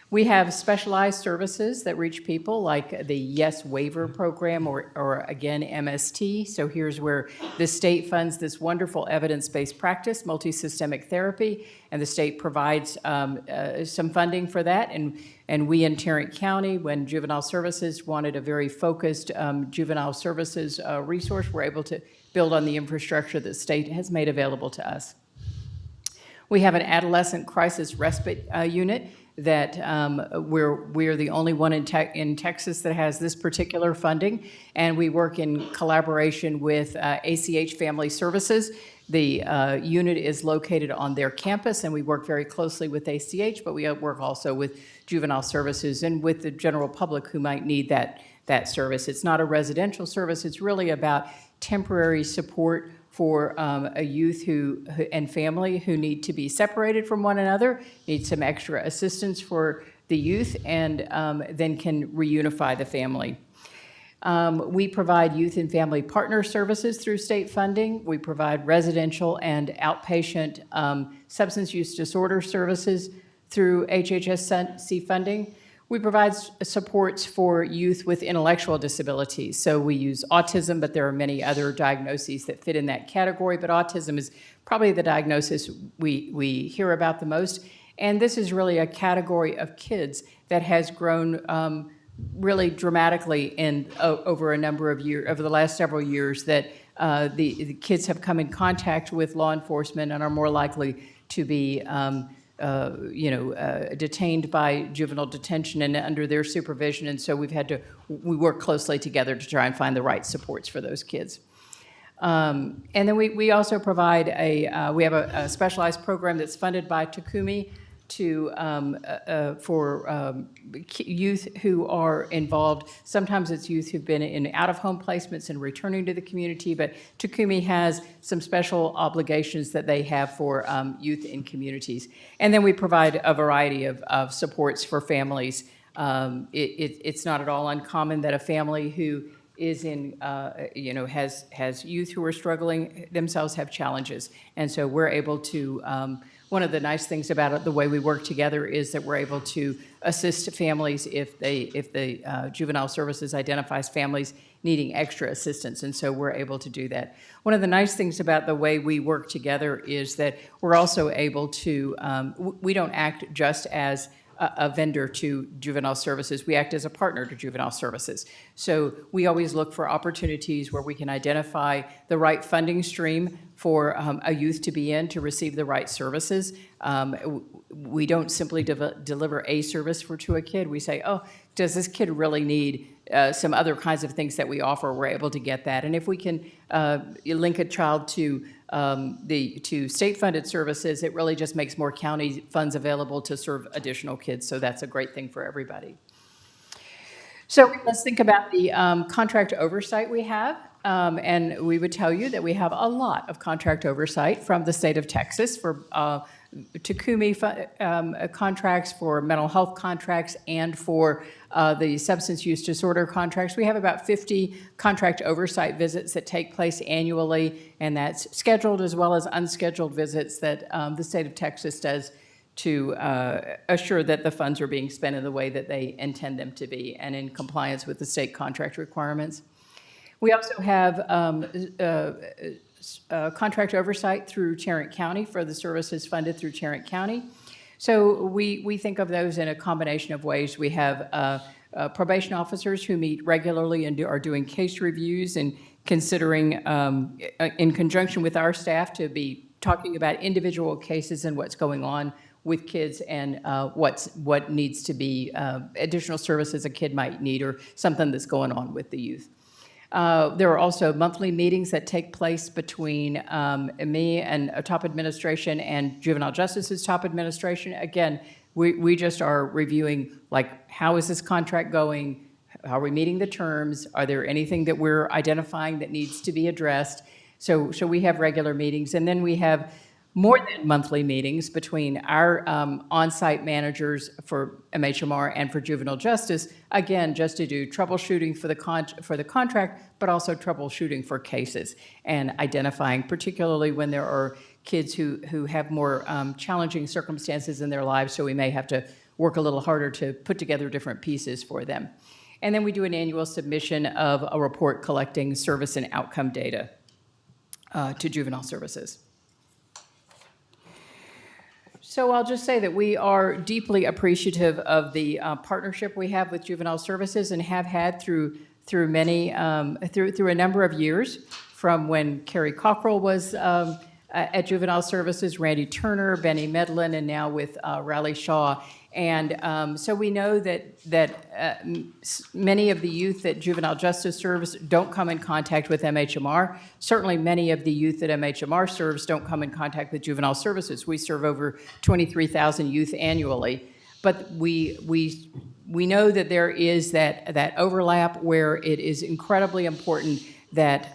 We have specialized services that reach people, like the Yes Waiver program, or again, MST. So here's where the state funds this wonderful evidence-based practice, multisystemic therapy, and the state provides some funding for that. And we in Tarrant County, when Juvenile Services wanted a very focused juvenile services resource, we're able to build on the infrastructure that the state has made available to us. We have an adolescent crisis respite unit that we're the only one in Texas that has this particular funding, and we work in collaboration with ACH Family Services. The unit is located on their campus, and we work very closely with ACH, but we work also with Juvenile Services and with the general public who might need that service. It's not a residential service. It's really about temporary support for a youth and family who need to be separated from one another, need some extra assistance for the youth, and then can reunify the family. We provide youth and family partner services through state funding. We provide residential and outpatient substance use disorder services through HHSC funding. We provide supports for youth with intellectual disabilities. So we use autism, but there are many other diagnoses that fit in that category. But autism is probably the diagnosis we hear about the most. And this is really a category of kids that has grown really dramatically over a number of years, over the last several years, that the kids have come in contact with law enforcement and are more likely to be detained by juvenile detention and under their supervision. And so we work closely together to try and find the right supports for those kids. And then we also provide we have a specialized program that's funded by Takumi for youth who are involved. Sometimes it's youth who've been in out-of-home placements and returning to the community, but Takumi has some special obligations that they have for youth in communities. And then we provide a variety of supports for families. It's not at all uncommon that a family who is in, has youth who are struggling themselves have challenges. And so we're able to, one of the nice things about it, the way we work together, is that we're able to assist families if the Juvenile Services identifies families needing extra assistance, and so we're able to do that. One of the nice things about the way we work together is that we're also able to, we don't act just as a vendor to Juvenile Services. We act as a partner to Juvenile Services. So we always look for opportunities where we can identify the right funding stream for a youth to be in to receive the right services. We don't simply deliver a service to a kid. We say, oh, does this kid really need some other kinds of things that we offer? We're able to get that. And if we can link a child to state-funded services, it really just makes more county funds available to serve additional kids. So that's a great thing for everybody. So let's think about the contract oversight we have. And we would tell you that we have a lot of contract oversight from the state of Texas for Takumi contracts, for mental health contracts, and for the substance use disorder contracts. We have about 50 contract oversight visits that take place annually, and that's scheduled as well as unscheduled visits that the state of Texas does to assure that the funds are being spent in the way that they intend them to be and in compliance with the state contract requirements. We also have contract oversight through Tarrant County for the services funded through Tarrant County. So we think of those in a combination of ways. We have probation officers who meet regularly and are doing case reviews and considering, in conjunction with our staff, to be talking about individual cases and what's going on with kids and what needs to be additional services a kid might need or something that's going on with the youth. There are also monthly meetings that take place between me and top administration and Juvenile Justice's top administration. Again, we just are reviewing, like, how is this contract going? How are we meeting the terms? Are there anything that we're identifying that needs to be addressed? So we have regular meetings. And then we have more than monthly meetings between our on-site managers for MHMR and for Juvenile Justice, again, just to do troubleshooting for the contract, but also troubleshooting for cases and identifying, particularly when there are kids who have more challenging circumstances in their lives, so we may have to work a little harder to put together different pieces for them. And then we do an annual submission of a report collecting service and outcome data to Juvenile Services. So I'll just say that we are deeply appreciative of the partnership we have with Juvenile Services and have had through many through a number of years, from when Carrie Cockrell was at Juvenile Services, Randy Turner, Benny Medlin, and now with Riley Shaw. And so we know that many of the youth that Juvenile Justice serves don't come in contact with MHMR. Certainly many of the youth that MHMR serves don't come in contact with Juvenile Services. We serve over 23,000 youth annually. But we know that there is that overlap where it is incredibly important that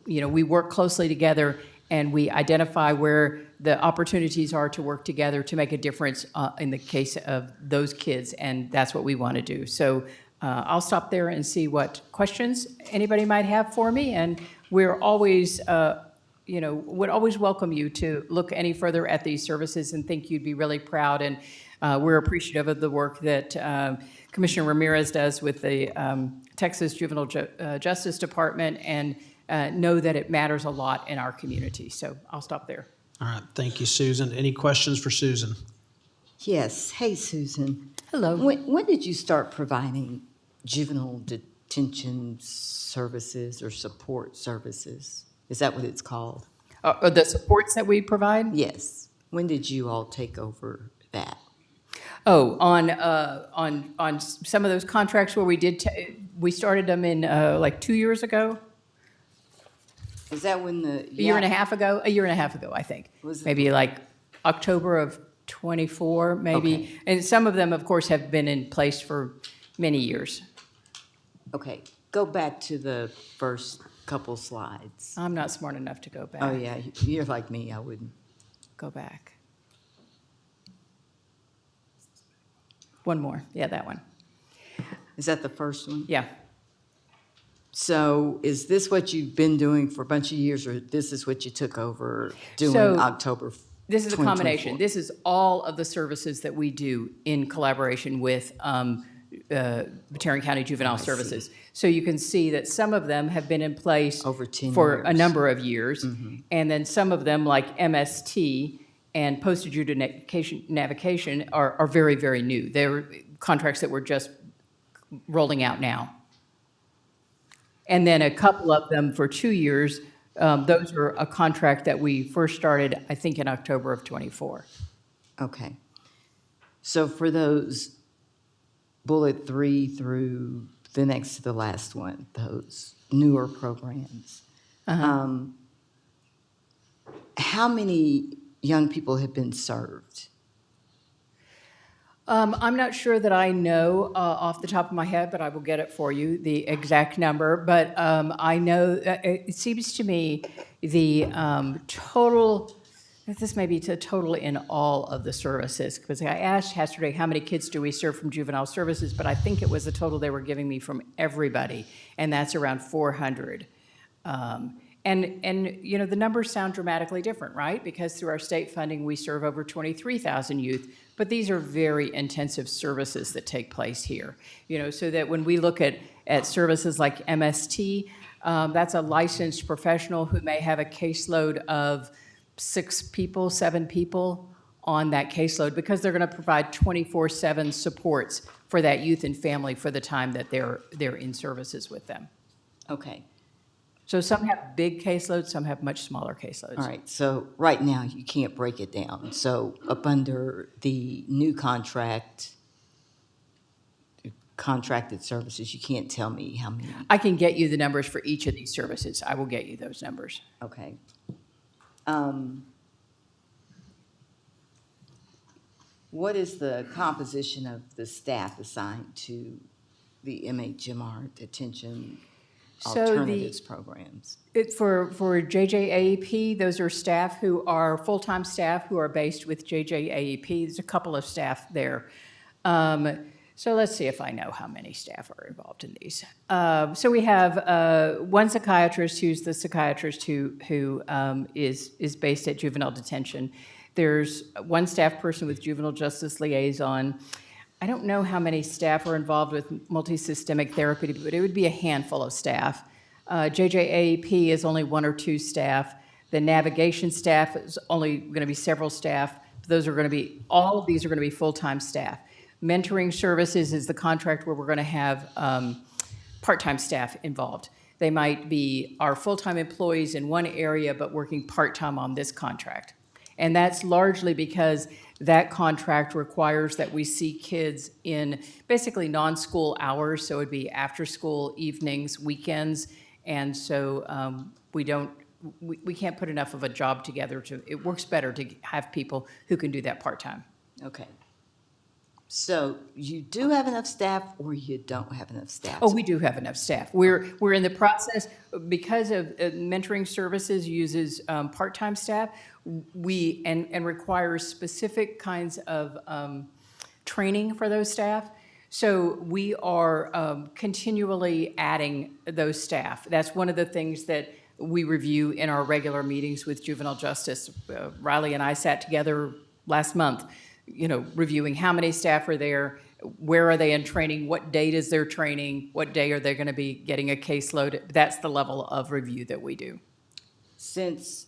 we work closely together and we identify where the opportunities are to work together to make a difference in the case of those kids, and that's what we want to do. So I'll stop there and see what questions anybody might have for me, and we're always would always welcome you to look any further at these services and think you'd be really proud. And we're appreciative of the work that Commissioner Ramirez does with the Texas Juvenile Justice Department, and know that it matters a lot in our community. So I'll stop there. All right, thank you, Susan. Any questions for Susan? Yes. Hey, Susan. Hello. When did you start providing juvenile detention services or support services? Is that what it's called? The supports that we provide? Yes. When did you all take over that? Oh, on some of those contracts where we started them in like 2 years ago? Is that when the... A year and a half ago, I think. Maybe like October of '24, maybe. Okay. And some of them, of course, have been in place for many years. Okay, go back to the first couple slides. I'm not smart enough to go back. Oh, yeah, you're like me, I wouldn't. Go back. One more. Yeah, that one. Is that the first one? Yeah. So is this what you've been doing for a bunch of years, or this is what you took over doing So, October 2024? This is a combination. This is all of the services that we do in collaboration with Tarrant County Juvenile Services. So you can see that some of them have been in place over 10 for a years. number of years, and then some of them, like MST and post-adjudication navigation, are very, very new. They're contracts that we're just rolling out now. And then a couple of them for 2 years. Those are a contract that we first started, I think, in October of '24. Okay. So for those bullet 3 through the next to the last one, those newer programs, how many young people have been served? I'm not sure that I know off the top of my head, but I will get it for you, the exact number. But I know, it seems to me the total, this may be the total in all of the services, because I asked yesterday how many kids do we serve from juvenile services, but I think it was the total they were giving me from everybody, and that's around 400. And you know, the numbers sound dramatically different, right? Because through our state funding, we serve over 23,000 youth, but these are very intensive services that take place here. You know, so that when we look at services like MST, that's a licensed professional who may have a caseload of 6 people, 7 people on that caseload, because they're going to provide 24/7 supports for that youth and family for the time that they're in services with them. Okay. So some have big caseloads, some have much smaller caseloads. All right, so right now you can't break it down. So up under the new contracted services, you can't tell me how many. I can get you the numbers for each of these services. I will get you those numbers. Okay. What is the composition of the staff assigned to the MHMR detention alternatives programs? For JJAEP, those are staff who are full-time staff who are based with JJAEP. There's a couple of staff there. So let's see if I know how many staff are involved in these. So we have one psychiatrist who's the psychiatrist who is based at juvenile detention. There's one staff person with juvenile justice liaison. I don't know how many staff are involved with multisystemic therapy, but it would be a handful of staff. JJAEP is only 1 or 2 staff. The navigation staff is only going to be several staff. Those are going to be, all of these are going to be full-time staff. Mentoring services is the contract where we're going to have part-time staff involved. They might be our full-time employees in one area, but working part-time on this contract. And that's largely because that contract requires that we see kids in basically non-school hours, so it'd be after school, evenings, weekends, and so we can't put enough of a job together it works better to have people who can do that part-time. Okay. So you do have enough staff, or you don't have enough staff? Oh, we do have enough staff. We're in the process, because of mentoring services uses part-time staff, and requires specific kinds of training for those staff. So we are continually adding those staff. That's one of the things that we review in our regular meetings with juvenile justice. Riley and I sat together last month, reviewing how many staff are there, where are they in training, what date is their training, what day are they going to be getting a caseload. That's the level of review that we do. Since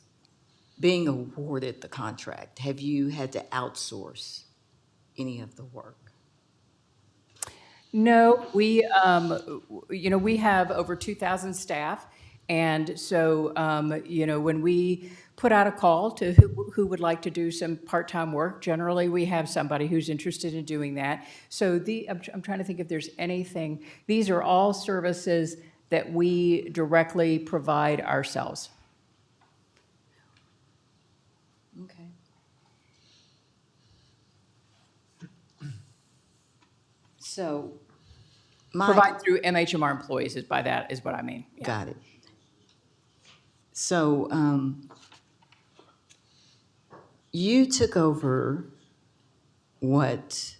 being awarded the contract, have you had to outsource any of the work? No, we have over 2,000 staff. And so, when we put out a call to who would like to do some part-time work, generally we have somebody who's interested in doing that. So I'm trying to think if there's anything. These are all services that we directly provide ourselves. Okay. So, Provide through MHMR employees is what I mean. Yeah. Got it. So, you took over what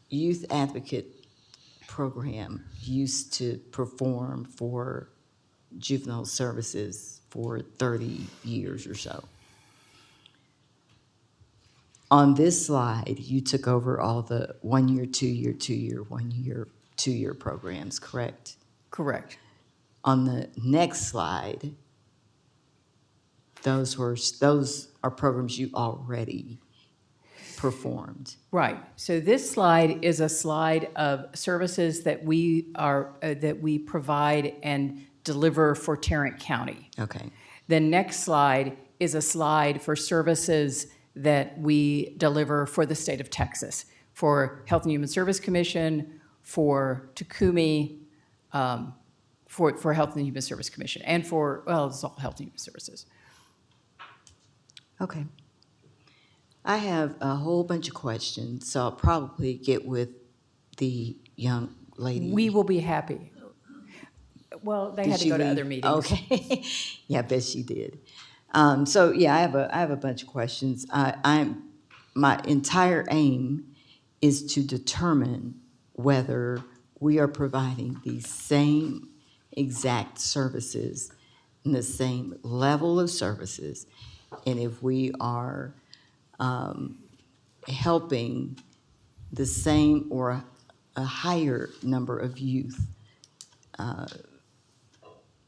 Youth Advocate Program used to perform for juvenile services for 30 years or so. On this slide, you took over all the 1 year, 2 year, 2 year, 1 year, 2 year programs, correct? Correct. On the next slide, those are programs you already performed. Right. So this slide is a slide of services that we provide and deliver for Tarrant County. Okay. The next slide is a slide for services that we deliver for the state of Texas, for Health and Human Service Commission, for Takumi, for Health and Human Service Commission, and it's all Health and Human Services. Okay. I have a whole bunch of questions, so I'll probably get with the young lady. We will be happy. Well, they Did had to she go to leave? other meetings. Okay. Yeah, I bet she did. So yeah, I have a bunch of questions. My entire aim is to determine whether we are providing the same exact services and the same level of services, and if we are helping the same or a higher number of youth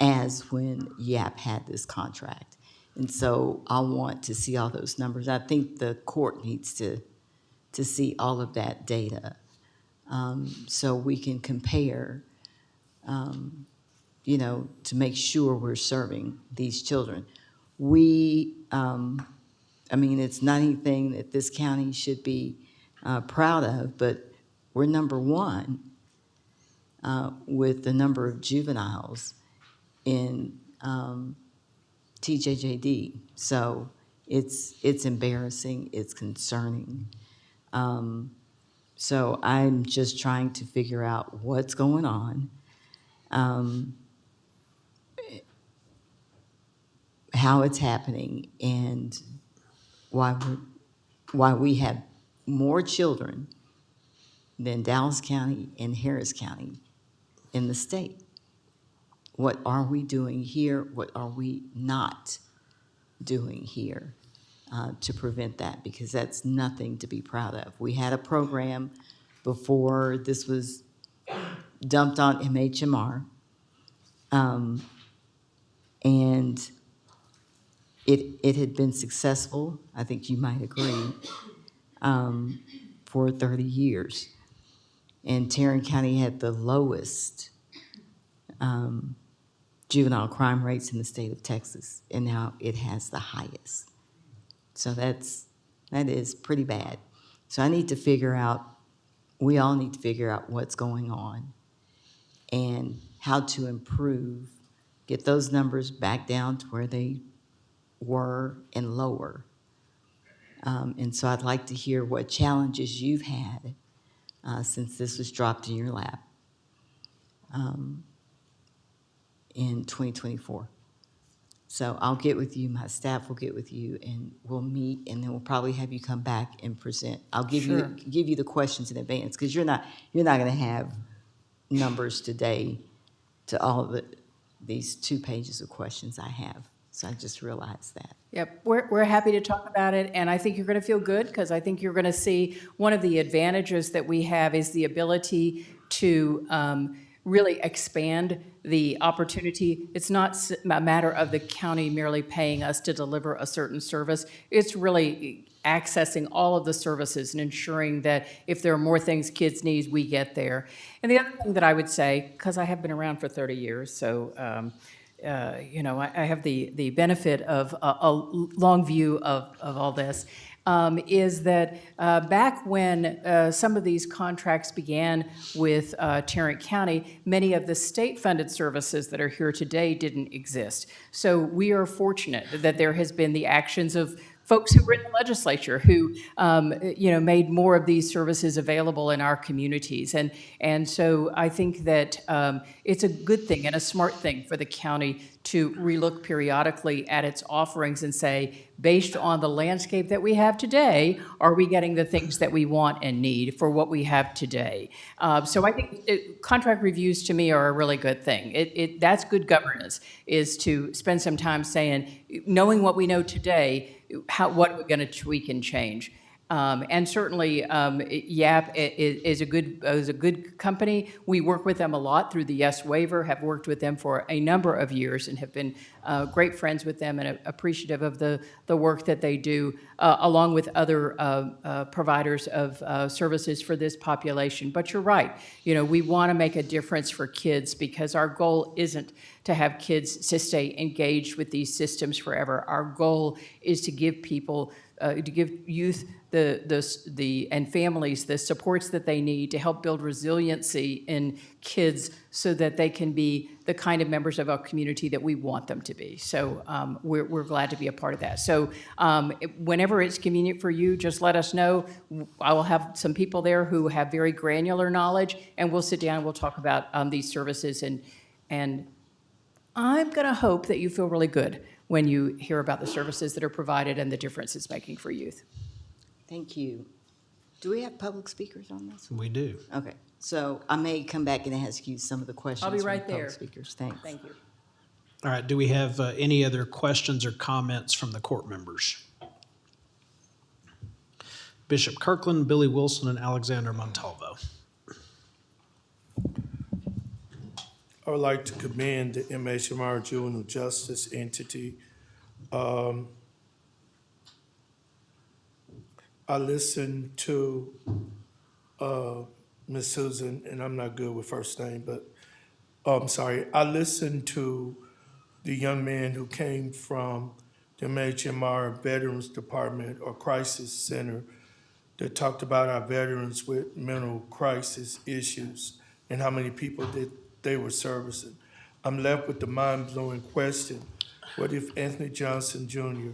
as when YAP had this contract. And so I want to see all those numbers. I think the court needs to see all of that data so we can compare, to make sure we're serving these children. It's not anything that this county should be proud of, but we're number one with the number of juveniles in TJJD. So it's embarrassing, it's concerning. So I'm just trying to figure out what's going on, how it's happening, and why we have more children than Dallas County and Harris County in the state. What are we doing here? What are we not doing here to prevent that? Because that's nothing to be proud of. We had a program before this was dumped on MHMR, and it had been successful, I think you might agree, for 30 years. And Tarrant County had the lowest juvenile crime rates in the state of Texas, and now it has the highest. So that is pretty bad. So we all need to figure out what's going on and how to improve, get those numbers back down to where they were and lower. And so I'd like to hear what challenges you've had since this was dropped in your lap in 2024. So I'll get with you, my staff will get with you, and we'll meet, and then we'll probably have you come back and present. I'll give you the questions in advance, because you're not going to have numbers today to all of these 2 pages of questions I have. So I just realized that. Yep, we're happy to talk about it, and I think you're going to feel good, because I think you're going to see one of the advantages that we have is the ability to really expand the opportunity. It's not a matter of the county merely paying us to deliver a certain service. It's really accessing all of the services and ensuring that if there are more things kids need, we get there. And the other thing that I would say, because I have been around for 30 years, so I have the benefit of a long view of all this, is that back when some of these contracts began with Tarrant County, many of the state-funded services that are here today didn't exist. So we are fortunate that there has been the actions of folks who were in the legislature who, made more of these services available in our communities. And so I think that it's a good thing and a smart thing for the county to relook periodically at its offerings and say, based on the landscape that we have today, are we getting the things that we want and need for what we have today? So I think contract reviews to me are a really good thing. That's good governance, is to spend some time saying, knowing what we know today, what are we going to tweak and change? And certainly, YAP is a good company. We work with them a lot through the Yes waiver, have worked with them for a number of years, and have been great friends with them and appreciative of the work that they do, along with other providers of services for this population. But you're right. We want to make a difference for kids, because our goal isn't to have kids to stay engaged with these systems forever. Our goal is to give people, to give youth and families the supports that they need to help build resiliency in kids, so that they can be the kind of members of our community that we want them to be. So we're glad to be a part of that. So whenever it's convenient for you, just let us know. I will have some people there who have very granular knowledge, and we'll sit down and we'll talk about these services. And I'm going to hope that you feel really good when you hear about the services that are provided and the difference it's making for youth. Thank you. Do we have public speakers on this? We do. Okay, so I may come back and ask you some of the questions. I'll be from right the public there. Speakers, thanks. Thank you. All right, do we have any other questions or comments from the court members? Bishop Kirkland, Billy Wilson, and Alexander Montalvo. I would like to commend the MHMR Juvenile Justice entity. I listened to Ms. Susan, and I'm not good with first name, but I'm sorry. I listened to the young man who came from the MHMR Veterans Department or Crisis Center that talked about our veterans with mental crisis issues and how many people that they were servicing. I'm left with the mind-blowing question: what if Anthony Johnson Jr.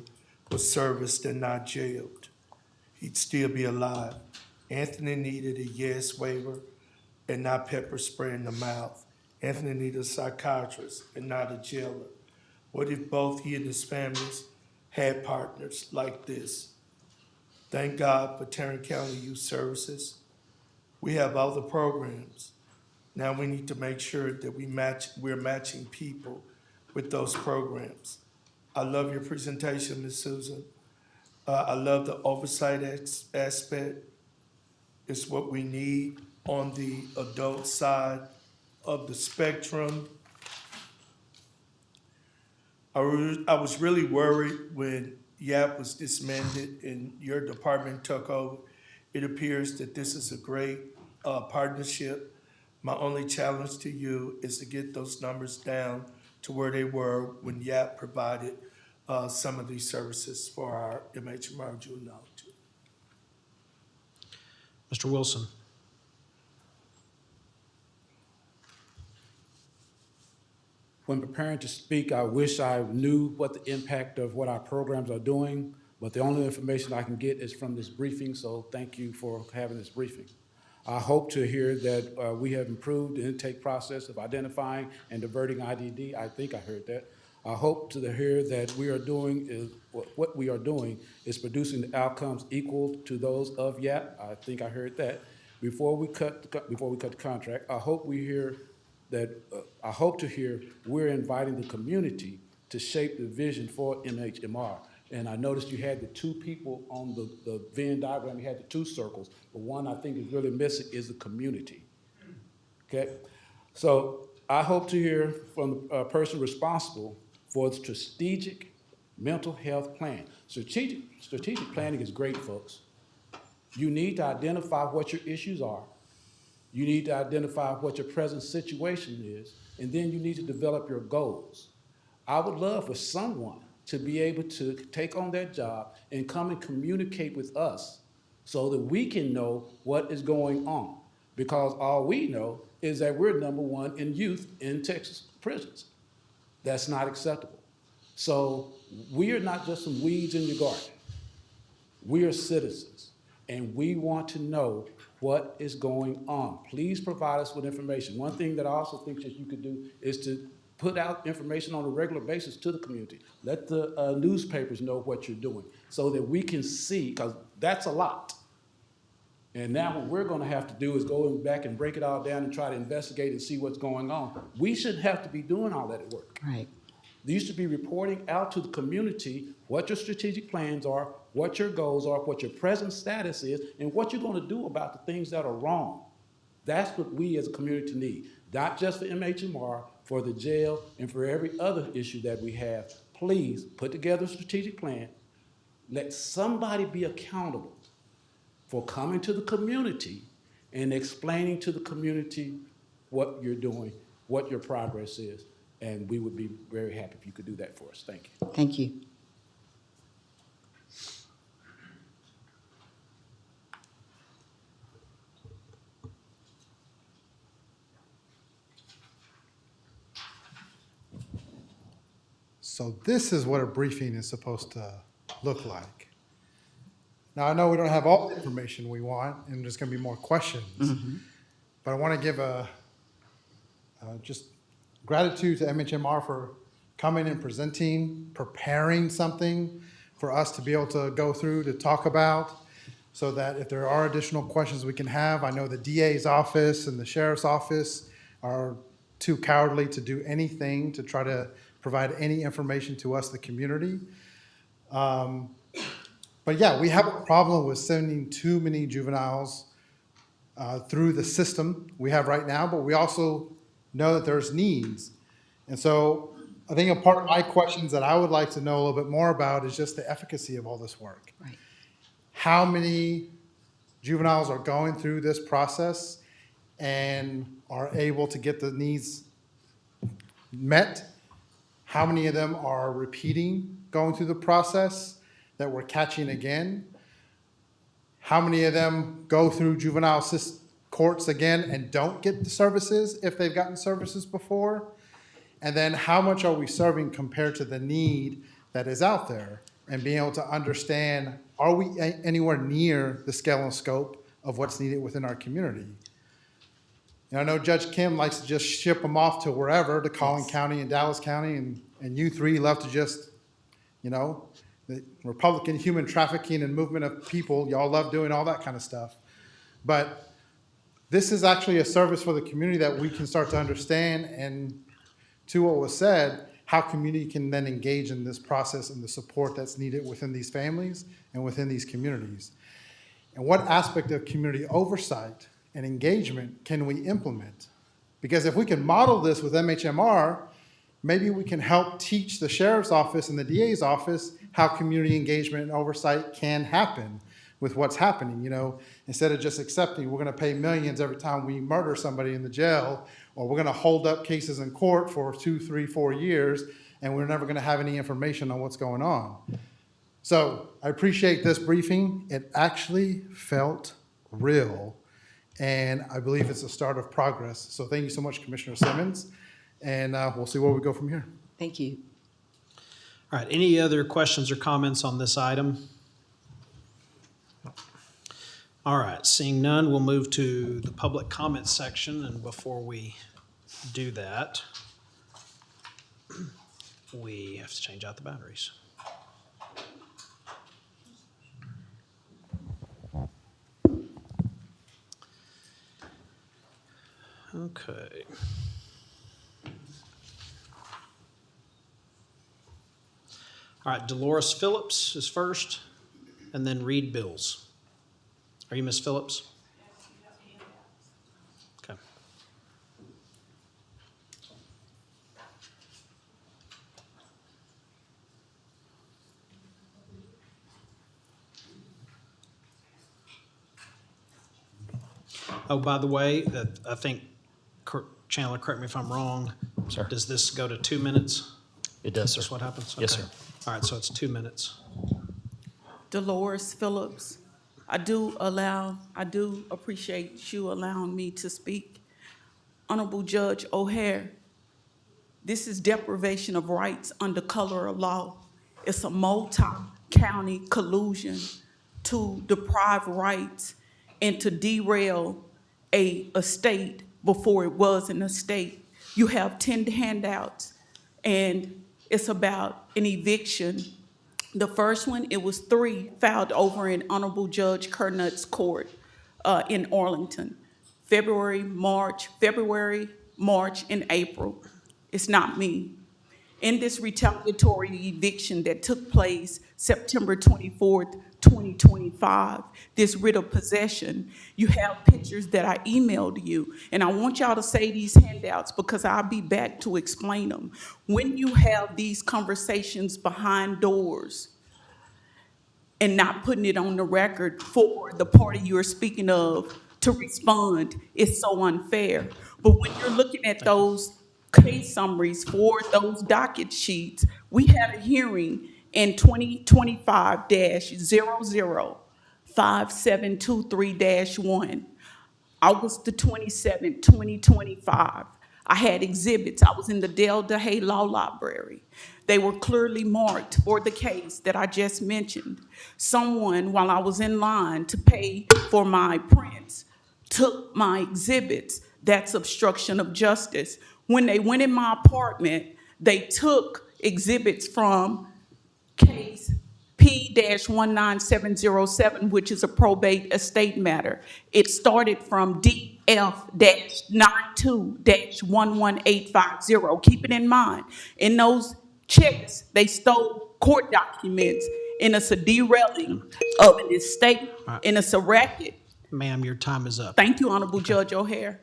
was serviced and not jailed? He'd still be alive. Anthony needed a yes waiver and not pepper spray in the mouth. Anthony needed a psychiatrist and not a jailer. What if both he and his families had partners like this? Thank God for Tarrant County Youth Services. We have other programs. Now we need to make sure that we're matching people with those programs. I love your presentation, Ms. Susan. I love the oversight aspect. It's what we need on the adult side of the spectrum. I was really worried when YAP was disbanded and your department took over. It appears that this is a great partnership. My only challenge to you is to get those numbers down to where they were when YAP provided some of these services for our MHMR juvenile. Mr. Wilson. When preparing to speak, I wish I knew what the impact of what our programs are doing, but the only information I can get is from this briefing, so thank you for having this briefing. I hope to hear that we have improved the intake process of identifying and diverting IDD. I think I heard that. I hope to hear that what we are doing is producing the outcomes equal to those of YAP. I think I heard that. Before we cut the contract, I hope we hear that I hope to hear we're inviting the community to shape the vision for MHMR. And I noticed you had the two people on the Venn diagram, you had the two circles, but one I think is really missing is the community. Okay? So I hope to hear from the person responsible for the strategic mental health plan. Strategic planning is great, folks. You need to identify what your issues are. You need to identify what your present situation is, and then you need to develop your goals. I would love for someone to be able to take on that job and come and communicate with us so that we can know what is going on. Because all we know is that we're #1 in youth in Texas prisons. That's not acceptable. So we are not just some weeds in your garden. We are citizens, and we want to know what is going on. Please provide us with information. One thing that I also think that you could do is to put out information on a regular basis to the community. Let the newspapers know what you're doing so that we can see, because that's a lot. And now what we're gonna have to do is go back and break it all down and try to investigate and see what's going on. We shouldn't have to be doing all that work. Right. You should be reporting out to the community what your strategic plans are, what your goals are, what your present status is, and what you're gonna do about the things that are wrong. That's what we as a community need, not just for MHMR, for the jail, and for every other issue that we have. Please put together a strategic plan. Let somebody be accountable for coming to the community and explaining to the community what you're doing, what your progress is. And we would be very happy if you could do that for us. Thank you. Thank you. So this is what a briefing is supposed to look like. Now, I know we don't have all the information we want, and there's going to be more questions. But I want to give just gratitude to MHMR for coming and presenting, preparing something for us to be able to go through to talk about, so that if there are additional questions we can have. I know the DA's office and the sheriff's office are too cowardly to do anything to try to provide any information to us, the community. But yeah, we have a problem with sending too many juveniles through the system we have right now, but we also know that there's needs. And so I think a part of my questions that I would like to know a little bit more about is just the efficacy of all this work. Right. How many juveniles are going through this process and are able to get the needs met? How many of them are repeating going through the process that we're catching again? How many of them go through juvenile courts again and don't get the services if they've gotten services before? And then how much are we serving compared to the need that is out there? And being able to understand, are we anywhere near the scale and scope of what's needed within our community? And I know Judge Kim likes to just ship them off to wherever, to Collin County and Dallas County, and you three love to just, the Republican human trafficking and movement of people, y'all love doing all that kind of stuff. But this is actually a service for the community that we can start to understand, and to what was said, how community can then engage in this process and the support that's needed within these families and within these communities. And what aspect of community oversight and engagement can we implement? Because if we can model this with MHMR, maybe we can help teach the sheriff's office and the DA's office how community engagement and oversight can happen with what's happening. Instead of just accepting we're going to pay millions every time we murder somebody in the jail, or we're going to hold up cases in court for 2, 3, 4 years, and we're never going to have any information on what's going on. So I appreciate this briefing. It actually felt real, and I believe it's a start of progress. So thank you so much, Commissioner Simmons, and we'll see where we go from here. Thank you. All right, any other questions or comments on this item? All right, seeing none, we'll move to the public comment section, and before we do that, we have to change out the batteries. Okay. All right, Dolores Phillips is first, and then Reed Bills. Are you Miss Phillips? Okay. Oh, by the way, I think, Chandler, correct me if I'm wrong. Sir. Does this go to 2 minutes? It does, sir. Is this what happens? Yes, Okay. sir. All right, so it's 2 minutes. Dolores Phillips, I do appreciate you allowing me to speak. Honorable Judge O'Hare, this is deprivation of rights under color of law. It's a multi-county collusion to deprive rights and to derail a state before it was an estate. You have 10 handouts, and it's about an eviction. The first one, it was 3 filed over in Honorable Judge Kernut's court in Arlington. February, March, and April. It's not me. In this retaliatory eviction that took place September 24th, 2025, this writ of possession, you have pictures that I emailed you. And I want y'all to say these handouts because I'll be back to explain them. When you have these conversations behind doors and not putting it on the record for the party you're speaking of to respond, it's so unfair. But when you're looking at those case summaries for those docket sheets, we had a hearing in 2025-005723-1, August the 27th, 2025. I had exhibits. I was in the Dale DeHay Law Library. They were clearly marked for the case that I just mentioned. Someone, while I was in line to pay for my prints, took my exhibits. That's obstruction of justice. When they went in my apartment, they took exhibits from case P-19707, which is a probate estate matter. It started from DF-92-11850. Keep it in mind. In those checks, they stole court documents, and it's a derailing of an estate, and it's a racket. Ma'am, your time is up. Thank you, Honorable Judge O'Hare.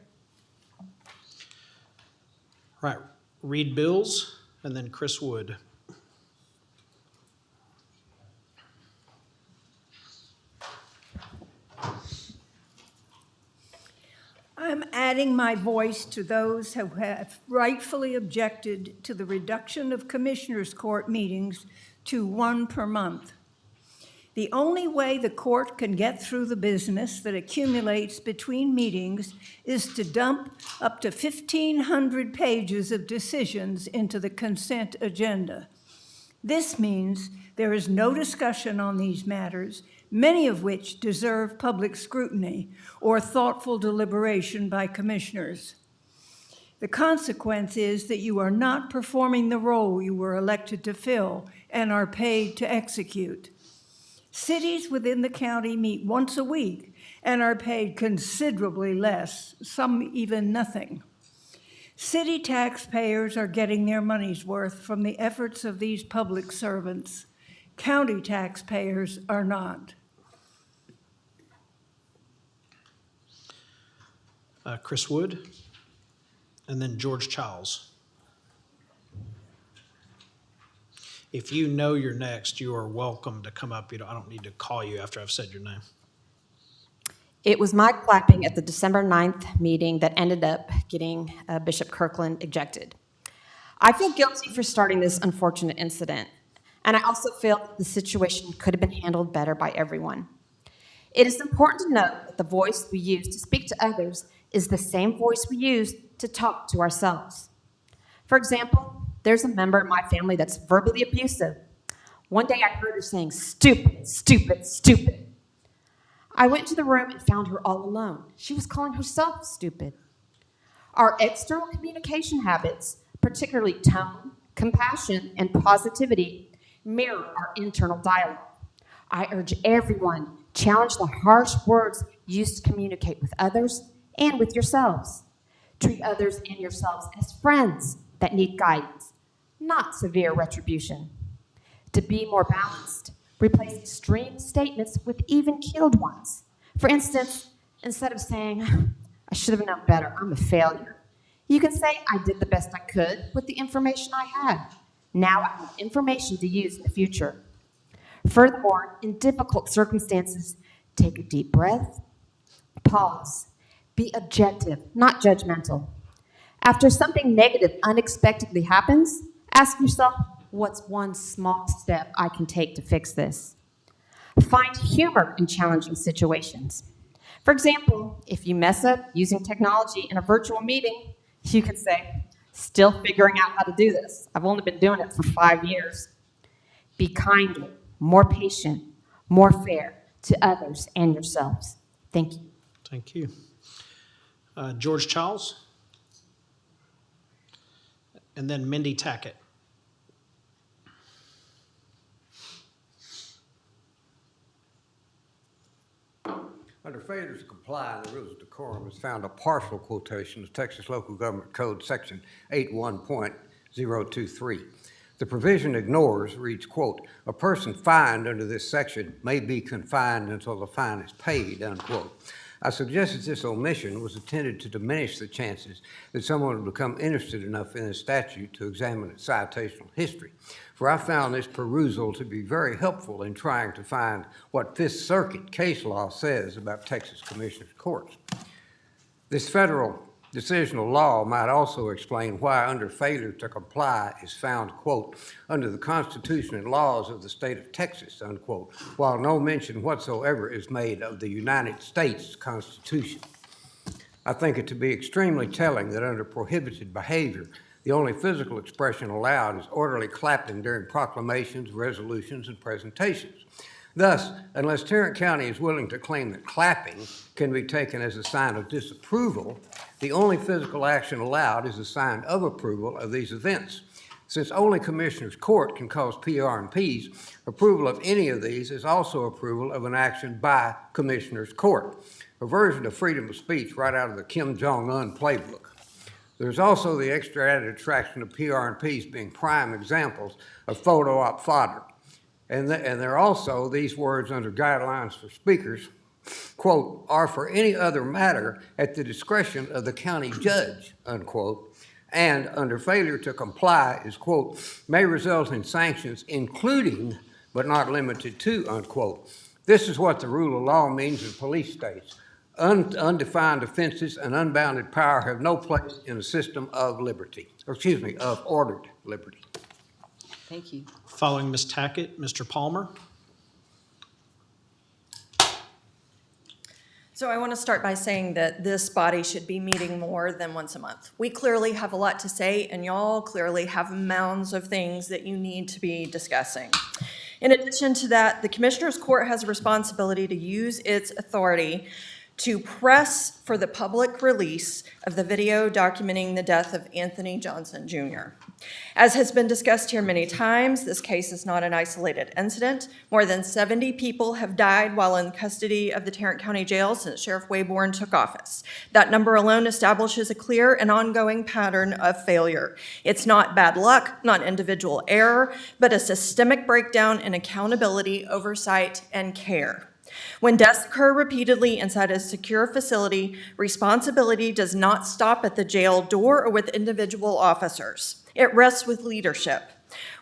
Right, Reed Bills, and then Chris Wood. I'm adding my voice to those who have rightfully objected to the reduction of Commissioners' Court meetings to 1 per month. The only way the court can get through the business that accumulates between meetings is to dump up to 1,500 pages of decisions into the consent agenda. This means there is no discussion on these matters, many of which deserve public scrutiny or thoughtful deliberation by commissioners. The consequence is that you are not performing the role you were elected to fill and are paid to execute. Cities within the county meet once a week and are paid considerably less, some even nothing. City taxpayers are getting their money's worth from the efforts of these public servants. County taxpayers are not. Chris Wood, and then George Childs. If you know you're next, you are welcome to come up. I don't need to call you after I've said your name. It was my clapping at the December 9th meeting that ended up getting Bishop Kirkland ejected. I feel guilty for starting this unfortunate incident, and I also feel that the situation could have been handled better by everyone. It is important to note that the voice we use to speak to others is the same voice we use to talk to ourselves. For example, there's a member of my family that's verbally abusive. One day I heard her saying, "Stupid, stupid, stupid." I went to the room and found her all alone. She was calling herself stupid. Our external communication habits, particularly tone, compassion, and positivity, mirror our internal dialogue. I urge everyone, challenge the harsh words used to communicate with others and with yourselves. Treat others and yourselves as friends that need guidance, not severe retribution. To be more balanced, replace extreme statements with even-keeled ones. For instance, instead of saying, I should have known better, I'm a failure, you can say, I did the best I could with the information I had. Now I have information to use in the future. Furthermore, in difficult circumstances, take a deep breath, pause, be objective, not judgmental. After something negative unexpectedly happens, ask yourself, what's one small step I can take to fix this? Find humor in challenging situations. For example, if you mess up using technology in a virtual meeting, you can say, still figuring out how to do this. I've only been doing it for 5 years. Be kinder, more patient, more fair to others and yourselves. Thank you. Thank you. George Charles. And then Mindy Tackett. Under failure to comply with the rules of decorum is found a partial quotation of Texas Local Government Code Section 81.023. The provision ignores, reads, quote, a person fined under this section may be confined until the fine is paid, unquote. I suggest that this omission was intended to diminish the chances that someone would become interested enough in the statute to examine its citational history. For I found this perusal to be very helpful in trying to find what Fifth Circuit case law says about Texas Commissioners Courts. This federal decisional law might also explain why under failure to comply is found, quote, under the Constitution and laws of the state of Texas, unquote, while no mention whatsoever is made of the United States Constitution. I think it to be extremely telling that under prohibited behavior, the only physical expression allowed is orderly clapping during proclamations, resolutions, and presentations. Thus, unless Tarrant County is willing to claim that clapping can be taken as a sign of disapproval, the only physical action allowed is a sign of approval of these events. Since only Commissioners Court can cause PR&Ps, approval of any of these is also approval of an action by Commissioners Court, a version of freedom of speech right out of the Kim Jong-un playbook. There's also the extra added attraction of PR&Ps being prime examples of photo op fodder. And there are also these words under guidelines for speakers, quote, are for any other matter at the discretion of the county judge, unquote, and under failure to comply is, quote, may result in sanctions including but not limited to, unquote. This is what the rule of law means in police states. Undefined offenses and unbounded power have no place in a system of liberty, or excuse me, of ordered liberty. Thank you. Following Ms. Tackett, Mr. Palmer. So I want to start by saying that this body should be meeting more than once a month. We clearly have a lot to say, and y'all clearly have mounds of things that you need to be discussing. In addition to that, the Commissioners Court has a responsibility to use its authority to press for the public release of the video documenting the death of Anthony Johnson, Jr. As has been discussed here many times, this case is not an isolated incident. More than 70 people have died while in custody of the Tarrant County Jail since Sheriff Wayborn took office. That number alone establishes a clear and ongoing pattern of failure. It's not bad luck, not individual error, but a systemic breakdown in accountability, oversight, and care. When deaths occur repeatedly inside a secure facility, responsibility does not stop at the jail door or with individual officers. It rests with leadership.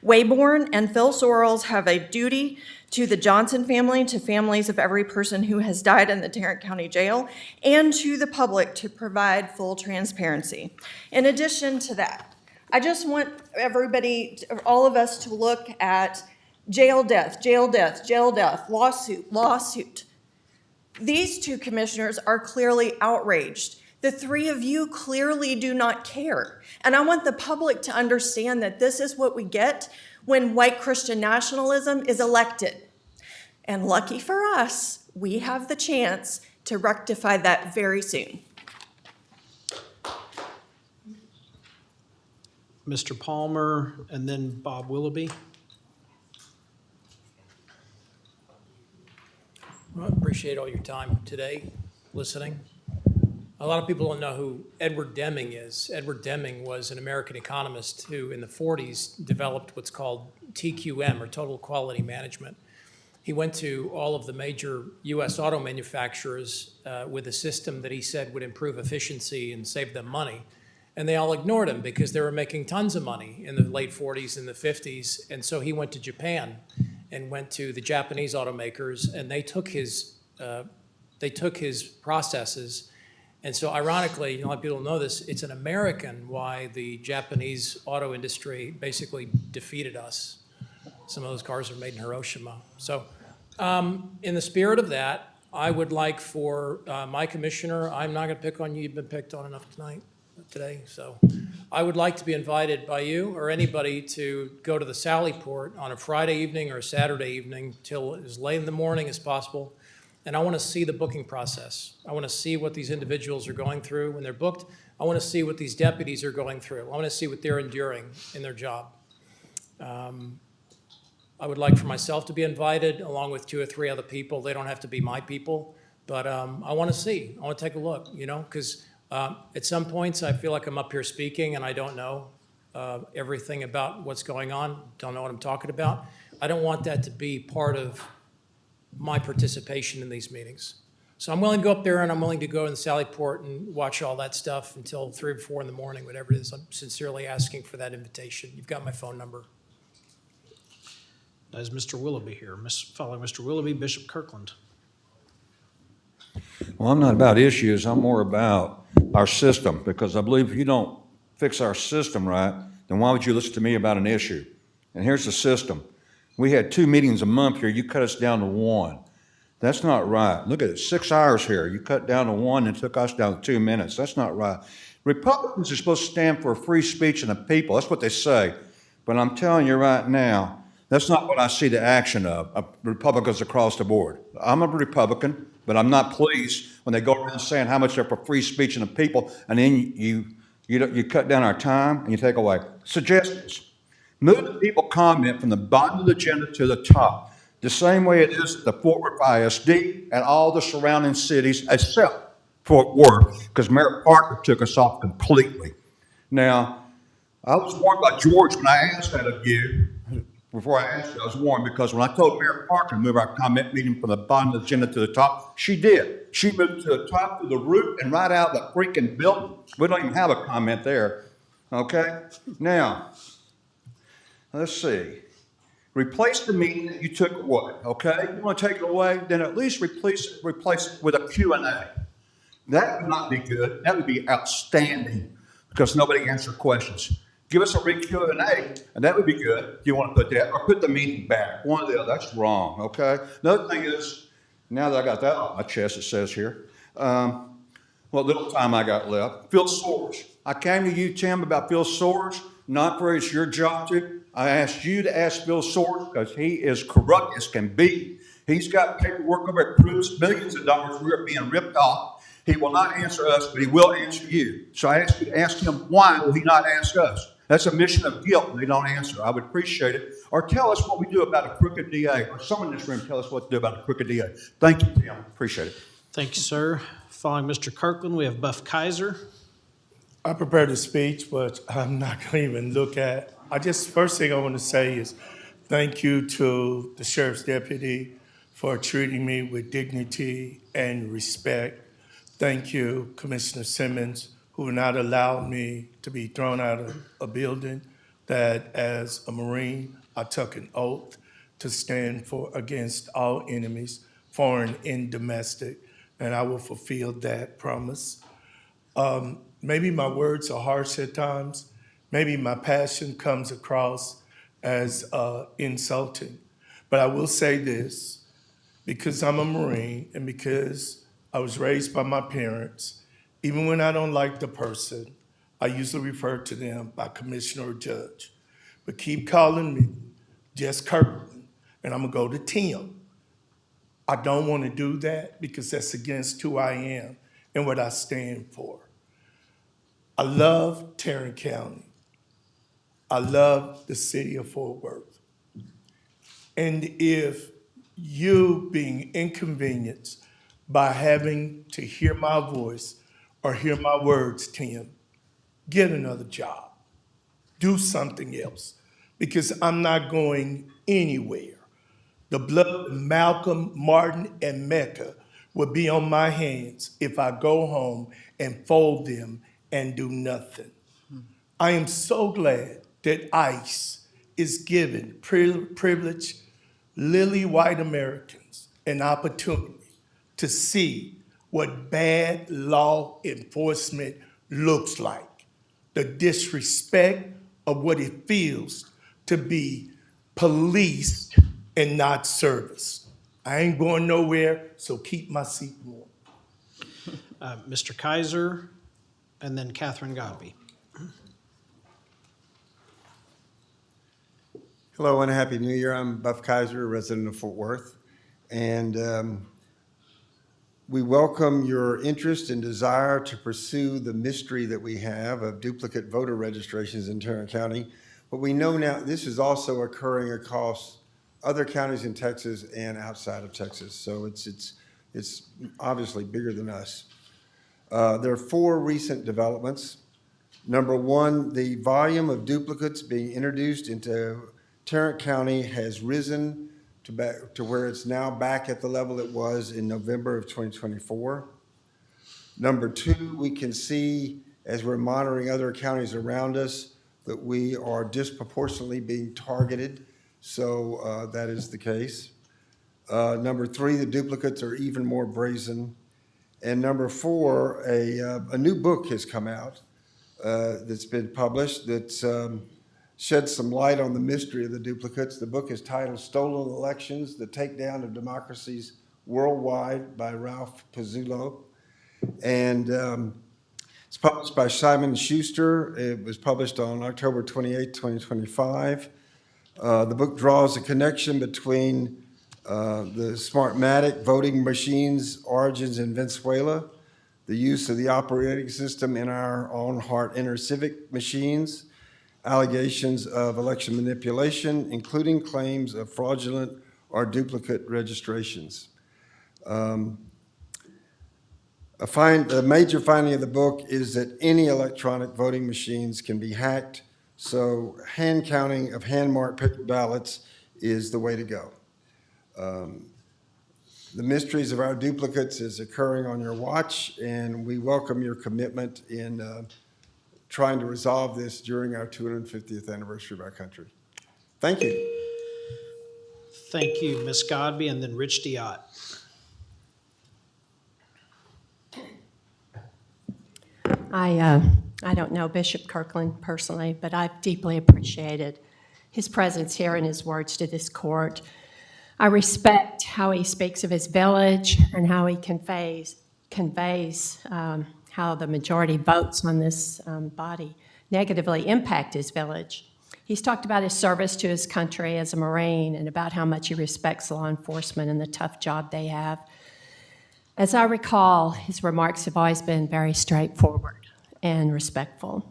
Wayborn and Phil Sorrells have a duty to the Johnson family, to families of every person who has died in the Tarrant County Jail, and to the public to provide full transparency. In addition to that, I just want everybody, all of us, to look at jail death, jail death, jail death, lawsuit, lawsuit. These two commissioners are clearly outraged. The three of you clearly do not care. And I want the public to understand that this is what we get when white Christian nationalism is elected. And lucky for us, we have the chance to rectify that very soon. Mr. Palmer, and then Bob Willoughby. Well, I appreciate all your time today, listening. A lot of people don't know who Edward Deming is. Edward Deming was an American economist who, in the 40s, developed what's called TQM, or Total Quality Management. He went to all of the major U.S. auto manufacturers with a system that he said would improve efficiency and save them money. And they all ignored him because they were making tons of money in the late 40s and the 50s. And so he went to Japan and went to the Japanese automakers, and they took his processes. And so ironically, a lot of people don't know this, it's an American why the Japanese auto industry basically defeated us. Some of those cars are made in Hiroshima. So in the spirit of that, I would like for my commissioner, I'm not going to pick on you, you've been picked on enough today. So I would like to be invited by you or anybody to go to the Sallyport on a Friday evening or a Saturday evening till as late in the morning as possible. And I want to see the booking process. I want to see what these individuals are going through when they're booked. I want to see what these deputies are going through. I want to see what they're enduring in their job. I would like for myself to be invited along with 2 or 3 other people. They don't have to be my people, but I want to see. I want to take a look, because at some points I feel like I'm up here speaking and I don't know everything about what's going on, don't know what I'm talking about. I don't want that to be part of my participation in these meetings. So I'm willing to go up there and I'm willing to go in the Sallyport and watch all that stuff until 3 or 4 in the morning, whatever it is. I'm sincerely asking for that invitation. You've got my phone number. Is Mr. Willoughby here? Following Mr. Willoughby, Bishop Kirkland. Well, I'm not about issues, I'm more about our system, because I believe if you don't fix our system right, then why would you listen to me about an issue? And here's the system. We had 2 meetings a month here, you cut us down to 1. That's not right. Look at it, 6 hours here, you cut down to 1 and took us down to 2 minutes. That's not right. Republicans are supposed to stand for free speech and the people, that's what they say. But I'm telling you right now, that's not what I see the action of Republicans across the board. I'm a Republican, but I'm not pleased when they go around saying how much they're for free speech and the people, and then you cut down our time and you take away. Suggestions. Move the people comment from the bottom of the agenda to the top, the same way it is at the Fort Worth ISD and all the surrounding cities except Fort Worth, because Mayor Parker took us off completely. Now, I was warned by George when I asked that of you. Before I asked you, I was warned, because when I told Mayor Parker to move our comment meeting from the bottom of the agenda to the top, she did. She moved to the top, to the roof, and right out of the freaking building. We don't even have a comment there, okay? Now, let's see. Replace the meeting that you took away, okay? You want to take it away? Then at least replace it with a Q&A. That would not be good. That would be outstanding, because nobody answered questions. Give us a big Q&A, and that would be good if you want to put that, or put the meeting back. One or the other. That's wrong, okay? Another thing is, now that I got that off my chest, it says here, what little time I got left, Phil Soares. I came to you, Tim, about Phil Soares, not for it's your job to. I asked you to ask Phil Soares because he is corrupt as can be. He's got paperwork over it, proves millions of dollars we're being ripped off. He will not answer us, but he will answer you. So I asked you to ask him, why will he not ask us? That's a mission of guilt when they don't answer. I would appreciate it. Or tell us what we do about a crooked DA. Or someone in this room tell us what to do about a crooked DA. Thank you, Tim. Appreciate it. Thank you, sir. Following Mr. Kirkland, we have Buff Kaiser. I prepared a speech, but I'm not going to even look at. First thing I want to say is thank you to the sheriff's deputy for treating me with dignity and respect. Thank you, Commissioner Simmons, who will not allow me to be thrown out of a building that, as a Marine, I took an oath to stand against all enemies, foreign and domestic, and I will fulfill that promise. Maybe my words are harsh at times. Maybe my passion comes across as insulting. But I will say this, because I'm a Marine and because I was raised by my parents, even when I don't like the person, I usually refer to them by commissioner or judge. But keep calling me just Kirkland, and I'm gonna go to Tim. I don't wanna do that because that's against who I am and what I stand for. I love Tarrant County. I love the city of Fort Worth. And if you being inconvenienced by having to hear my voice or hear my words, Tim, get another job. Do something else. because I'm not going anywhere. The blood of Malcolm, Martin, and Mecca will be on my hands if I go home and fold them and do nothing. I am so glad that ICE is giving privileged, lily white Americans an opportunity to see what bad law enforcement looks like, the disrespect of what it feels to be policed and not serviced. I ain't going nowhere, so keep my seat warm. Mr. Kaiser, and then Catherine Godby. Hello and Happy New Year. I'm Buff Kaiser, a resident of Fort Worth. And we welcome your interest and desire to pursue the mystery that we have of duplicate voter registrations in Tarrant County. But we know now this is also occurring across other counties in Texas and outside of Texas. So it's obviously bigger than us. There are 4 recent developments. Number 1, the volume of duplicates being introduced into Tarrant County has risen to where it's now back at the level it was in November of 2024. Number 2, we can see as we're monitoring other counties around us that we are disproportionately being targeted. So that is the case. Number 3, the duplicates are even more brazen. And number 4, a new book has come out that's been published that's sheds some light on the mystery of the duplicates. The book is titled Stolen Elections, The Takedown of Democracies Worldwide by Ralph Pizzullo. And it's published by Simon Schuster. It was published on October 28, 2025. The book draws a connection between the Smartmatic voting machines' origins in Venezuela, the use of the operating system in our own Hart InterCivic machines, allegations of election manipulation, including claims of fraudulent or duplicate registrations. A major finding of the book is that any electronic voting machines can be hacked, so hand counting of hand-marked paper ballots is the way to go. The mysteries of our duplicates is occurring on your watch, and we welcome your commitment in trying to resolve this during our 250th anniversary of our country. Thank you. Thank you, Ms. Godby, and then Rich Diott. I don't know Bishop Kirkland personally, but I've deeply appreciated his presence here and his words to this court. I respect how he speaks of his village and how he conveys how the majority votes on this body negatively impact his village. He's talked about his service to his country as a Marine and about how much he respects law enforcement and the tough job they have. As I recall, his remarks have always been very straightforward and respectful.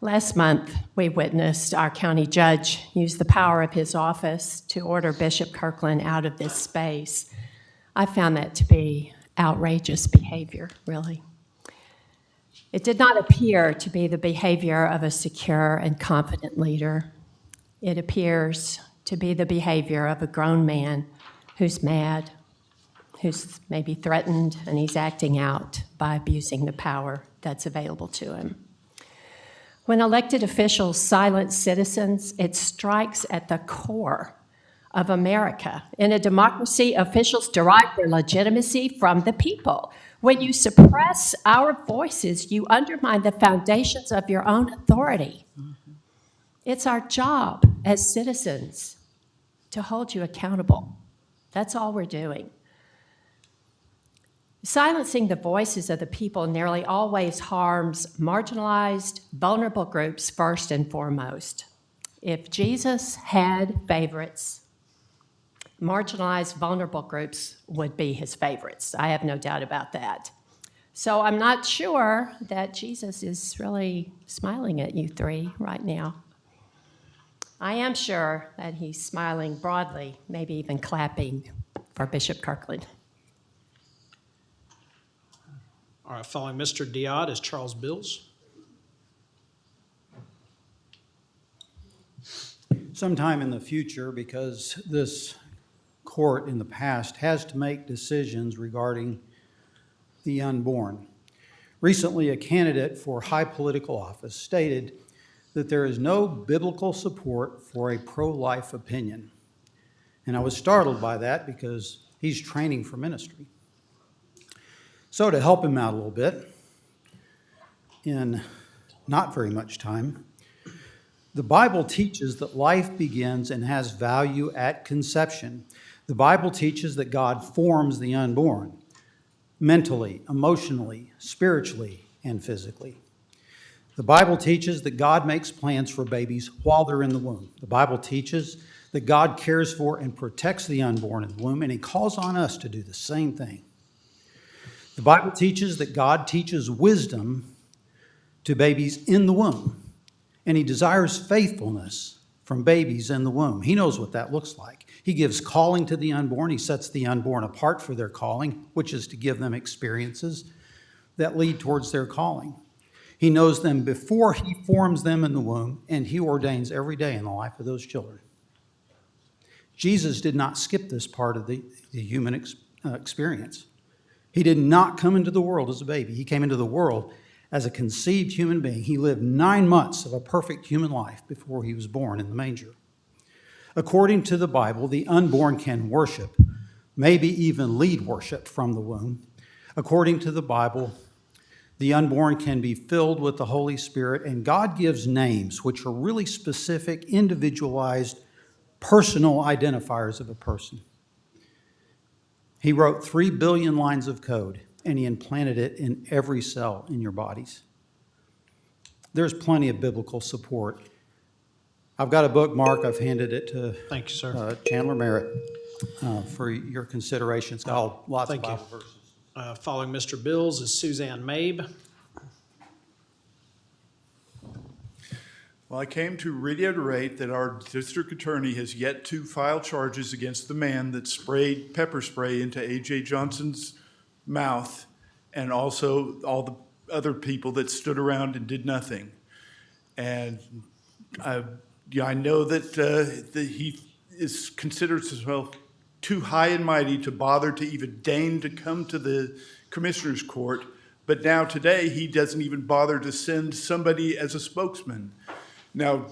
Last month, we witnessed our county judge use the power of his office to order Bishop Kirkland out of this space. I found that to be outrageous behavior, really. It did not appear to be the behavior of a secure and confident leader. It appears to be the behavior of a grown man who's mad, who's maybe threatened, and he's acting out by abusing the power that's available to him. When elected officials silence citizens, it strikes at the core of America. In a democracy, officials derive their legitimacy from the people. When you suppress our voices, you undermine the foundations of your own authority. It's our job as citizens to hold you accountable. That's all we're doing. Silencing the voices of the people nearly always harms marginalized, vulnerable groups first and foremost. If Jesus had favorites, marginalized, vulnerable groups would be his favorites. I have no doubt about that. So I'm not sure that Jesus is really smiling at you three right now. I am sure that he's smiling broadly, maybe even clapping for Bishop Kirkland. All right, following Mr. Diott is Charles Bills. sometime in the future, because this court in the past has to make decisions regarding the unborn. Recently, a candidate for high political office stated that there is no biblical support for a pro-life opinion. And I was startled by that because he's training for ministry. So to help him out a little bit, in not very much time, the Bible teaches that life begins and has value at conception. The Bible teaches that God forms the unborn mentally, emotionally, spiritually, and physically. The Bible teaches that God makes plans for babies while they're in the womb. The Bible teaches that God cares for and protects the unborn in the womb, and He calls on us to do the same thing. The Bible teaches that God teaches wisdom to babies in the womb, and He desires faithfulness from babies in the womb. He knows what that looks like. He gives calling to the unborn. He sets the unborn apart for their calling, which is to give them experiences that lead towards their calling. He knows them before He forms them in the womb, and He ordains every day in the life of those children. Jesus did not skip this part of the human experience. He did not come into the world as a baby. He came into the world as a conceived human being. He lived 9 months of a perfect human life before He was born in the manger. According to the Bible, the unborn can worship, maybe even lead worship from the womb. According to the Bible, the unborn can be filled with the Holy Spirit, and God gives names which are really specific, individualized, personal identifiers of a person. He wrote 3 billion lines of code, and He implanted it in every cell in your bodies. There's plenty of biblical support. I've got a bookmark. I've handed it to Thank you, sir. Chandler Merritt for your consideration. It's got lots of Thank you. Bible verses. Following Mr. Bills is Suzanne Mabe. Well, I came to reiterate that our district attorney has yet to file charges against the man that sprayed pepper spray into A.J. Johnson's mouth and also all the other people that stood around and did nothing. And I know that he considers himself too high and mighty to bother to even deign to come to the commissioner's court, but now today he doesn't even bother to send somebody as a spokesman. Now,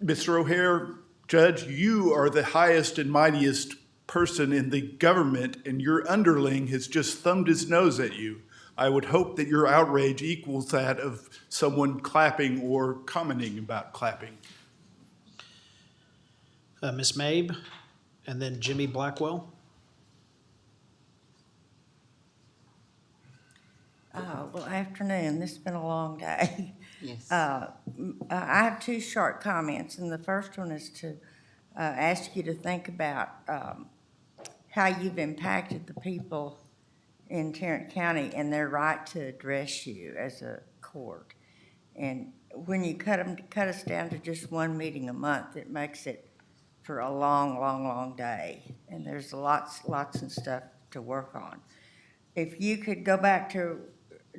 Mr. O'Hare, Judge, you are the highest and mightiest person in the government, and your underling has just thumbed his nose at you. I would hope that your outrage equals that of someone clapping or commenting about clapping. Ms. Mabe, and then Jimmy Blackwell. Well, afternoon. This has been a long day. Yes. I have 2 short comments, and the first one is to ask you to think about how you've impacted the people in Tarrant County and their right to address you as a court. And when you cut us down to just 1 meeting a month, it makes it for a long, long, long day. And there's lots of stuff to work on. If you could go back to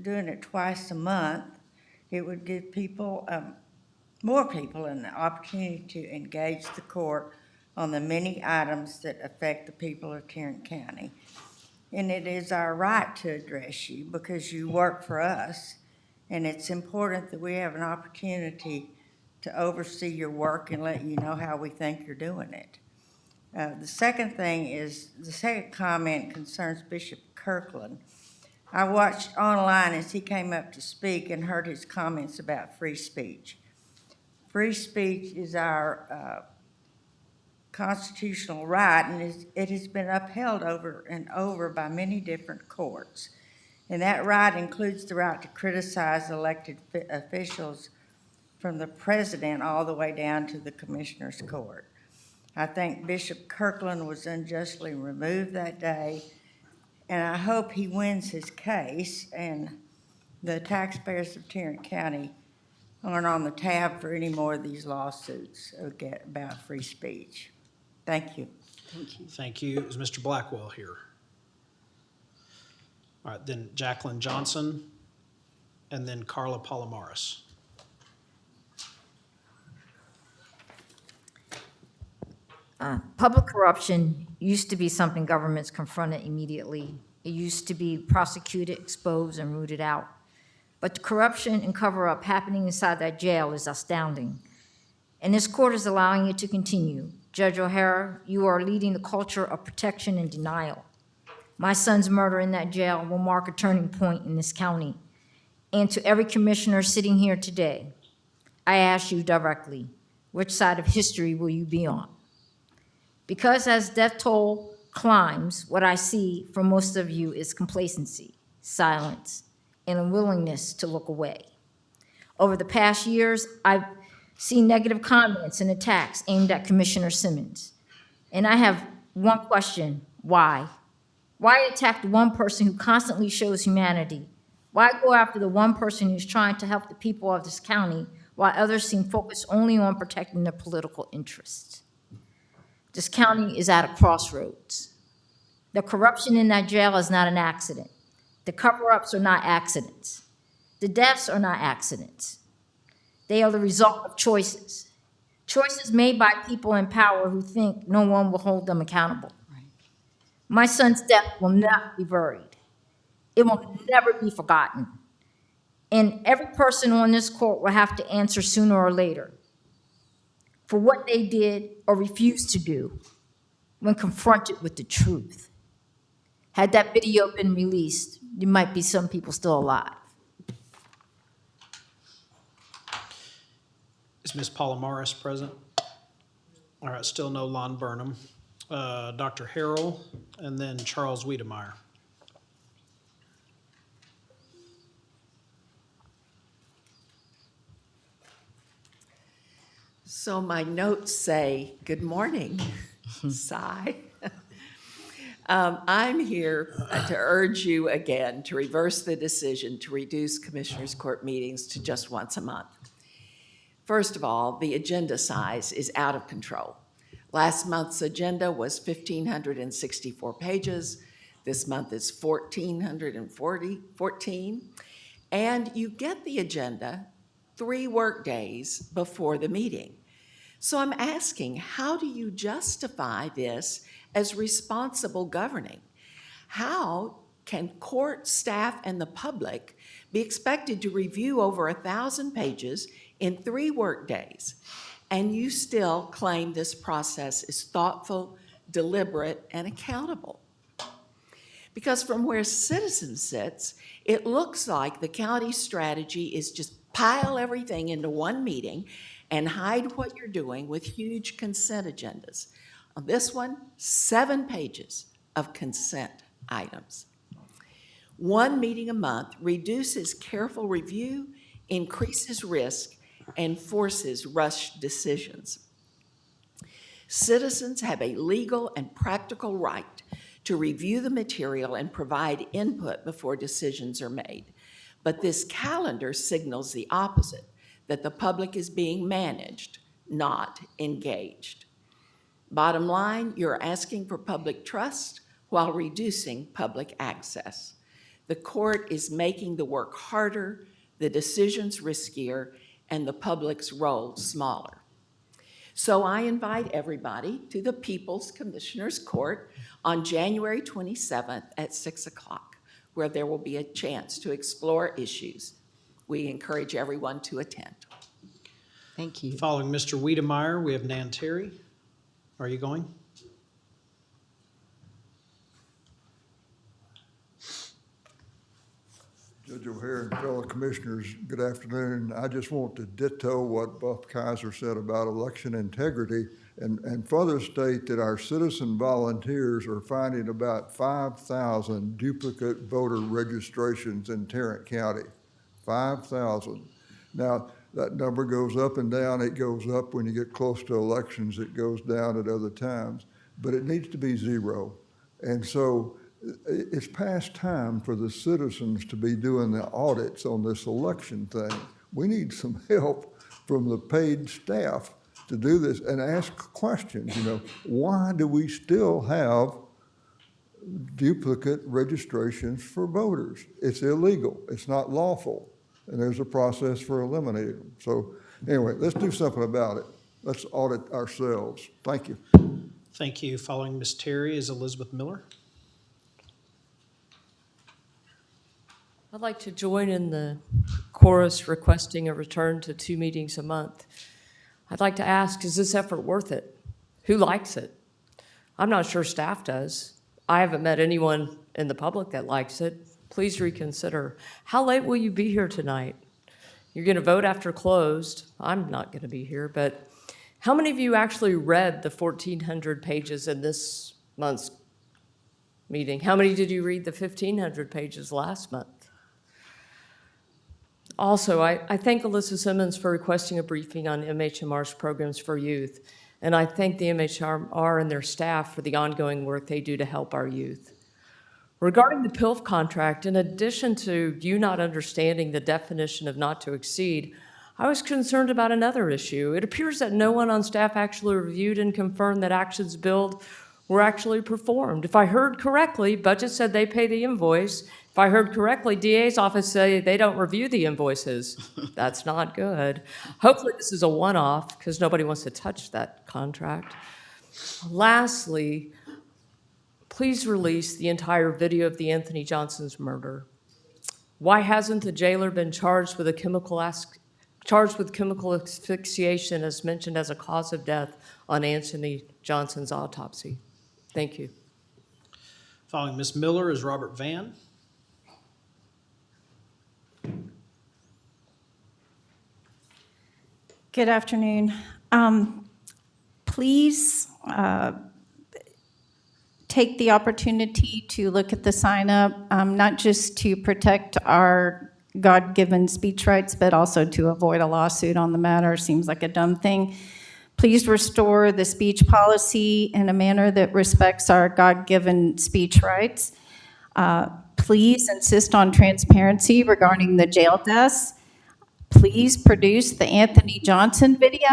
doing it twice a month, it would give people, more people, an opportunity to engage the court on the many items that affect the people of Tarrant County. And it is our right to address you because you work for us, and it's important that we have an opportunity to oversee your work and let you know how we think you're doing it. The second comment concerns Bishop Kirkland. I watched online as he came up to speak and heard his comments about free speech. Free speech is our constitutional right, and it has been upheld over and over by many different courts. And that right includes the right to criticize elected officials from the president all the way down to the commissioner's court. I think Bishop Kirkland was unjustly removed that day, and I hope he wins his case and the taxpayers of Tarrant County aren't on the tab for any more of these lawsuits about free speech. Thank you. Thank you. Thank you. Is Mr. Blackwell here? All right, then Jacqueline Johnson, and then Carla Palomares. Public corruption used to be something governments confronted immediately. It used to be prosecuted, exposed, and rooted out. But the corruption and cover-up happening inside that jail is astounding. And this court is allowing it to continue. Judge O'Hara, you are leading the culture of protection and denial. My son's murder in that jail will mark a turning point in this county. And to every commissioner sitting here today, I ask you directly, which side of history will you be on? Because as death toll climbs, what I see from most of you is complacency, silence, and a willingness to look away. Over the past years, I've seen negative comments and attacks aimed at Commissioner Simmons. And I have one question: why? Why attack the one person who constantly shows humanity? Why go after the one person who's trying to help the people of this county while others seem focused only on protecting their political interests? This county is at a crossroads. The corruption in that jail is not an accident. The cover-ups are not accidents. The deaths are not accidents. They are the result of choices. Choices made by people in power who think no one will hold them accountable. My son's death will not be buried. It will never be forgotten. And every person on this court will have to answer sooner or later for what they did or refused to do when confronted with the truth. Had that video been released, there might be some people still alive. Is Ms. Palomares present? All right, still no Lon Burnham. Dr. Harrell, and then Charles Wiedemeyer. So my notes say, good morning, sigh. I'm here to urge you again to reverse the decision to reduce Commissioners Court meetings to just once a month. First of all, the agenda size is out of control. Last month's agenda was 1,564 pages. This month is 1,414. And you get the agenda 3 work days before the meeting. So I'm asking, how do you justify this as responsible governing? How can court staff and the public be expected to review over 1,000 pages in 3 work days, and you still claim this process is thoughtful, deliberate, and accountable? Because from where Citizens sits, it looks like the county's strategy is just pile everything into one meeting and hide what you're doing with huge consent agendas. On this one, 7 pages of consent items. 1 meeting a month reduces careful review, increases risk, and forces rushed decisions. Citizens have a legal and practical right to review the material and provide input before decisions are made. But this calendar signals the opposite, that the public is being managed, not engaged. Bottom line, you're asking for public trust while reducing public access. The court is making the work harder, the decisions riskier, and the public's role smaller. So I invite everybody to the People's Commissioners Court on January 27th at 6 o'clock, where there will be a chance to explore issues. We encourage everyone to attend. Thank you. Following Mr. Wiedemeyer, we have Nan Terry. Are you going? Judge O'Hara and fellow commissioners, good afternoon. I just want to ditto what Buff Kaiser said about election integrity and further state that our citizen volunteers are finding about 5,000 duplicate voter registrations in Tarrant County. 5,000. Now, that number goes up and down. It goes up when you get close to elections. It goes down at other times. But it needs to be 0. And so it's past time for the citizens to be doing the audits on this election thing. We need some help from the paid staff to do this and ask questions. You know, why do we still have duplicate registrations for voters? It's illegal. It's not lawful. And there's a process for eliminating them. So anyway, let's do something about it. Let's audit ourselves. Thank you. Thank you. Following Ms. Terry is Elizabeth Miller. I'd like to join in the chorus requesting a return to 2 meetings a month. I'd like to ask, is this effort worth it? Who likes it? I'm not sure staff does. I haven't met anyone in the public that likes it. Please reconsider. How late will you be here tonight? You're going to vote after closed. I'm not going to be here, but how many of you actually read the 1,400 pages in this month's meeting? How many did you read the 1,500 pages last month? Also, I thank Alyssa Simmons for requesting a briefing on MHMR's programs for youth, and I thank the MHMR and their staff for the ongoing work they do to help our youth. Regarding the PILF contract, in addition to you not understanding the definition of not to exceed, I was concerned about another issue. It appears that no one on staff actually reviewed and confirmed that actions billed were actually performed. If I heard correctly, budget said they pay the invoice. If I heard correctly, DA's office say they don't review the invoices. That's not good. Hopefully this is a one-off because nobody wants to touch that contract. Lastly, please release the entire video of the Anthony Johnson's murder. Why hasn't the jailer been charged with chemical asphyxiation as mentioned as a cause of death on Anthony Johnson's autopsy? Thank you. Following Ms. Miller is Robert Vann. Good afternoon. Please take the opportunity to look at the sign up, not just to protect our God-given speech rights, but also to avoid a lawsuit on the matter. Seems like a dumb thing. Please restore the speech policy in a manner that respects our God-given speech rights. Please insist on transparency regarding the jail deaths. Please produce the Anthony Johnson video,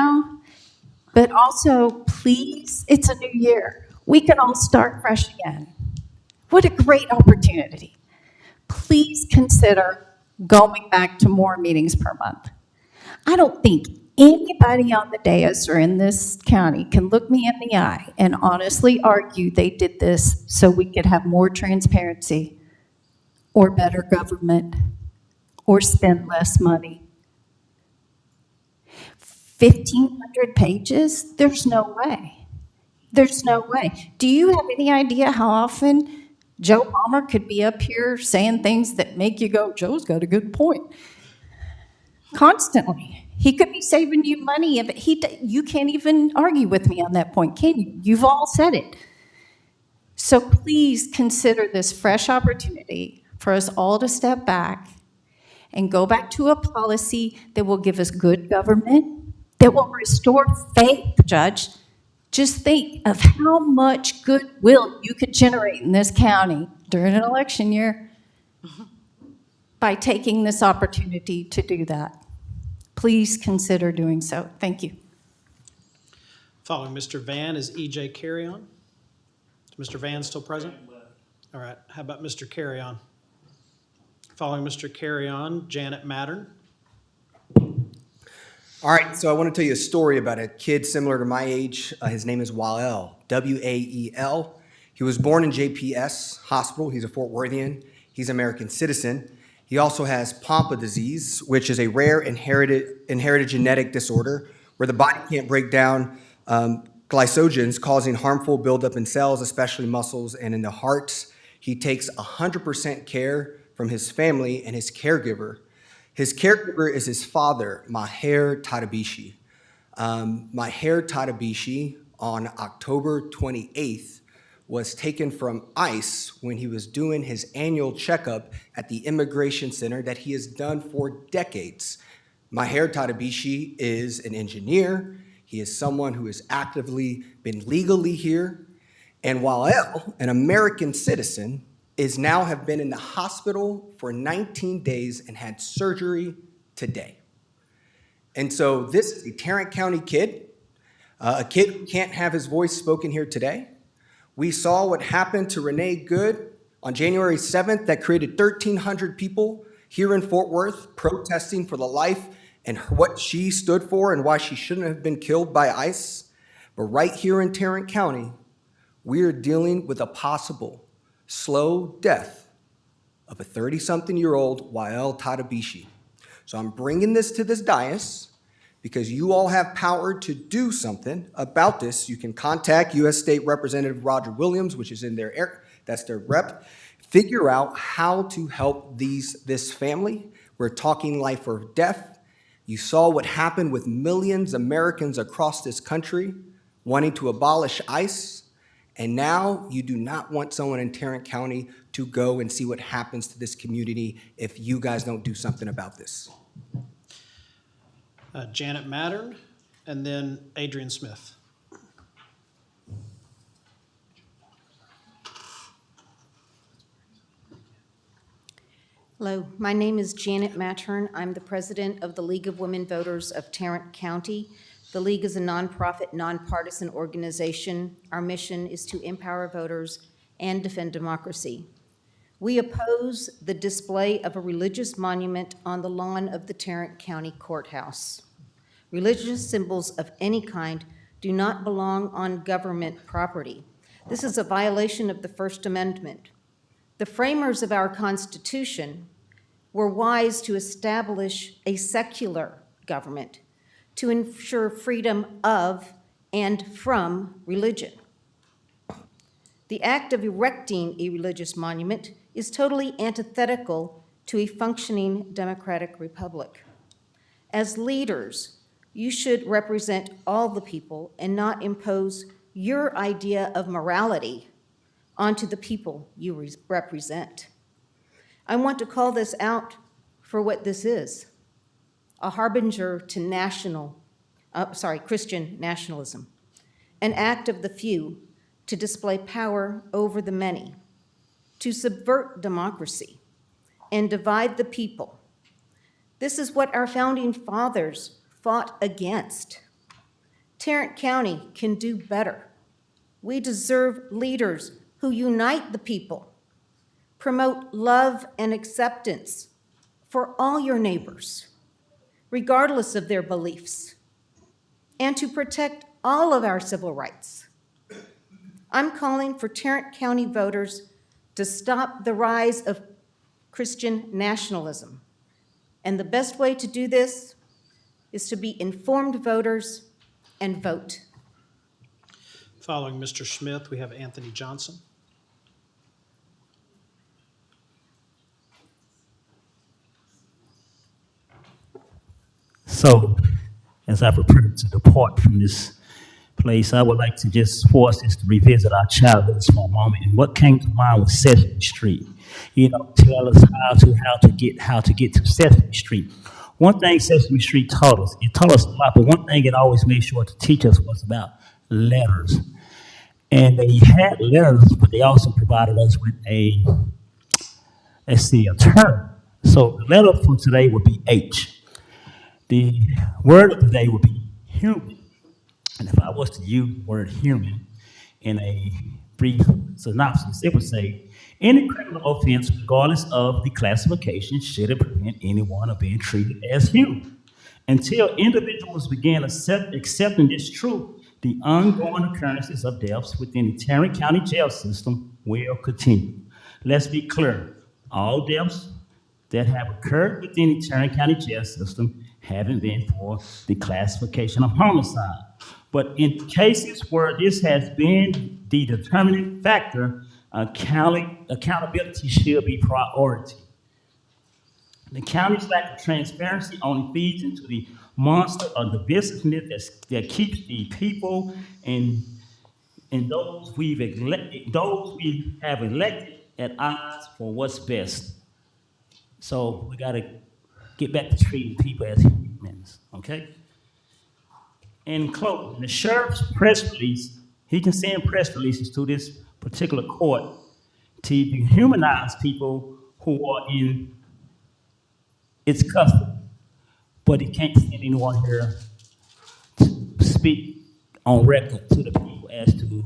but also please, it's a new year. We can all start fresh again. What a great opportunity. Please consider going back to more meetings per month. I don't think anybody on the dais or in this county can look me in the eye and honestly argue they did this so we could have more transparency or better government or spend less money. 1,500 pages? There's no way. There's no way. Do you have any idea how often Joe Palmer could be up here saying things that make you go, Joe's got a good point? Constantly. He could be saving you money, but you can't even argue with me on that point, can you? You've all said it. So please consider this fresh opportunity for us all to step back and go back to a policy that will give us good government, that will restore faith, Judge. Just think of how much goodwill you could generate in this county during an election year by taking this opportunity to do that. Please consider doing so. Thank you. Following Mr. Vann is E.J. Carrion. Is Mr. Vann still present? All right. How about Mr. Carrion? Following Mr. Carrion, Janet Mattern. All right, so I want to tell you a story about a kid similar to my age. His name is Wael, W-A-E-L. He was born in JPS Hospital. He's a Fort Worthian. He's an American citizen. He also has Pompe disease, which is a rare inherited genetic disorder where the body can't break down glycogens, causing harmful buildup in cells, especially muscles and in the heart. He takes 100% care from his family and his caregiver. His caregiver is his father, Maher Tadabishi. Maher Tadabishi, on October 28th, was taken from ICE when he was doing his annual checkup at the immigration center that he has done for decades. Maher Tadabishi is an engineer. He is someone who has actively been legally here. And Wael, an American citizen, is now have been in the hospital for 19 days and had surgery today. And so this is a Tarrant County kid, a kid who can't have his voice spoken here today. We saw what happened to Renee Good on January 7th that created 1,300 people here in Fort Worth protesting for the life and what she stood for and why she shouldn't have been killed by ICE. But right here in Tarrant County, We are dealing with a possible slow death of a 30-something-year-old Wael Tadabishi. So I'm bringing this to this dais because you all have power to do something about this. You can contact U.S. State Representative Roger Williams, which is in their that's their rep. Figure out how to help this family. We're talking life or death. You saw what happened with millions of Americans across this country wanting to abolish ICE, and now you do not want someone in Tarrant County to go and see what happens to this community if you guys don't do something about this. Janet Mattern, and then Adrian Smith. Hello, my name is Janet Mattern. I'm the president of the League of Women Voters of Tarrant County. The League is a nonprofit, nonpartisan organization. Our mission is to empower voters and defend democracy. We oppose the display of a religious monument on the lawn of the Tarrant County Courthouse. Religious symbols of any kind do not belong on government property. This is a violation of the First Amendment. The framers of our Constitution were wise to establish a secular government to ensure freedom of and from religion. The act of erecting a religious monument is totally antithetical to a functioning democratic republic. As leaders, you should represent all the people and not impose your idea of morality onto the people you represent. I want to call this out for what this is, a harbinger to Christian nationalism, an act of the few to display power over the many, to subvert democracy and divide the people. This is what our founding fathers fought against. Tarrant County can do better. We deserve leaders who unite the people, promote love and acceptance for all your neighbors, regardless of their beliefs, and to protect all of our civil rights. I'm calling for Tarrant County voters to stop the rise of Christian nationalism. And the best way to do this is to be informed voters and vote. Following Mr. Smith, we have Anthony Johnson. So, as I prepare to depart from this place, I would like to just force us to revisit our childhood for a moment. And what came to mind was Sesame Street. Tell us how to get to Sesame Street. One thing Sesame Street taught us, it taught us a lot, but one thing it always made sure to teach us was about letters. And they had letters, but they also provided us with a term. So the letter for today would be H. The word of the day would be human. And if I was to use the word human in a brief synopsis, it would say, any criminal offense, regardless of the classification, shouldn't prevent anyone of being treated as human. Until individuals begin accepting this truth, the ongoing occurrences of deaths within the Tarrant County jail system will continue. Let's be clear, all deaths that have occurred within the Tarrant County jail system haven't been for the classification of homicide. But in cases where this has been the determining factor, accountability should be priority. The county's lack of transparency only feeds into the monster of divisiveness that keeps the people and those we have elected at odds for what's best. So we got to get back to treating people as humans, okay? In closing, the sheriff's press release, he can send press releases to this particular court to dehumanize people who are in its custody, but he can't send anyone here to speak on record to the people as to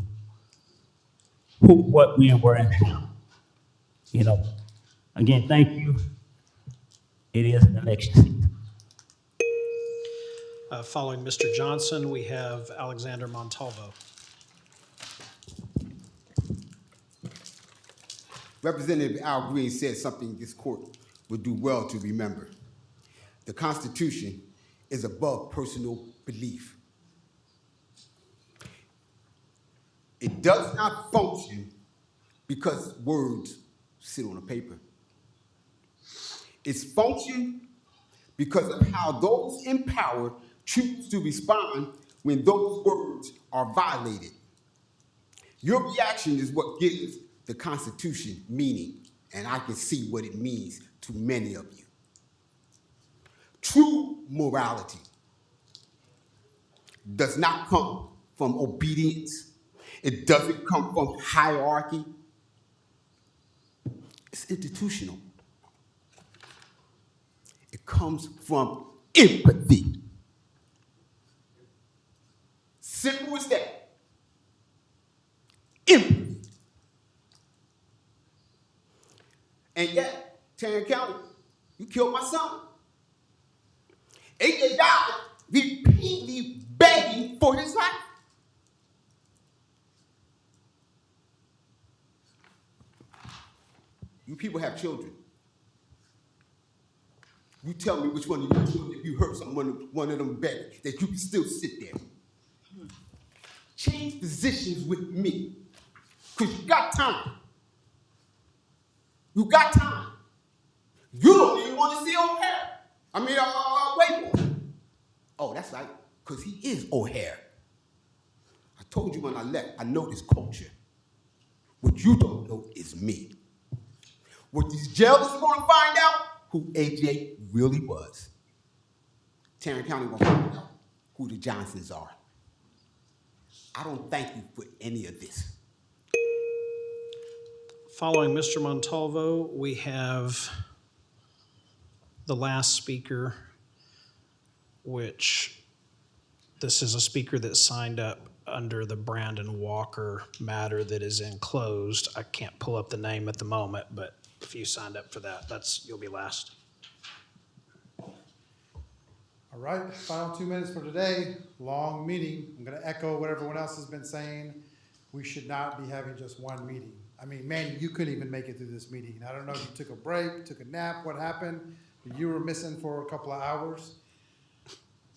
who, what, when, where, and how. Again, thank you. It is an election season. Following Mr. Johnson, we have Alexander Montalvo. Representative Al Green said something this court would do well to remember. The Constitution is above personal belief. It does not function because words sit on a paper. It's function because of how those in power choose to respond when those words are violated. Your reaction is what gives the Constitution meaning, and I can see what it means to many of you. True morality does not come from obedience. It doesn't come from hierarchy. It's institutional. It comes from empathy. Simple as that. Empathy. And yet, Tarrant County, you killed my son. AJ died repeatedly begging for his life. You people have children. You tell me which one of your children, if you hurt someone, one of them beg, that you can still sit there. Change positions with me, because you got time. You got time. You don't even want to see O'Hare. Wayborn. Oh, that's right, because he is O'Hare. I told you when I left, I know this culture. What you don't know is me. What these jailers are going to find out, who AJ really was. Tarrant County will find out who the Johnsons are. I don't thank you for any of this. Following Mr. Montalvo, we have the last speaker, which this is a speaker that signed up under the Brandon Walker matter that is enclosed. I can't pull up the name at the moment, but if you signed up for that, you'll be last. All right, final 2 minutes for today. Long meeting. I'm going to echo what everyone else has been saying. We should not be having just one meeting. I mean, man, you couldn't even make it through this meeting. I don't know if you took a break, took a nap, what happened, but you were missing for a couple of hours.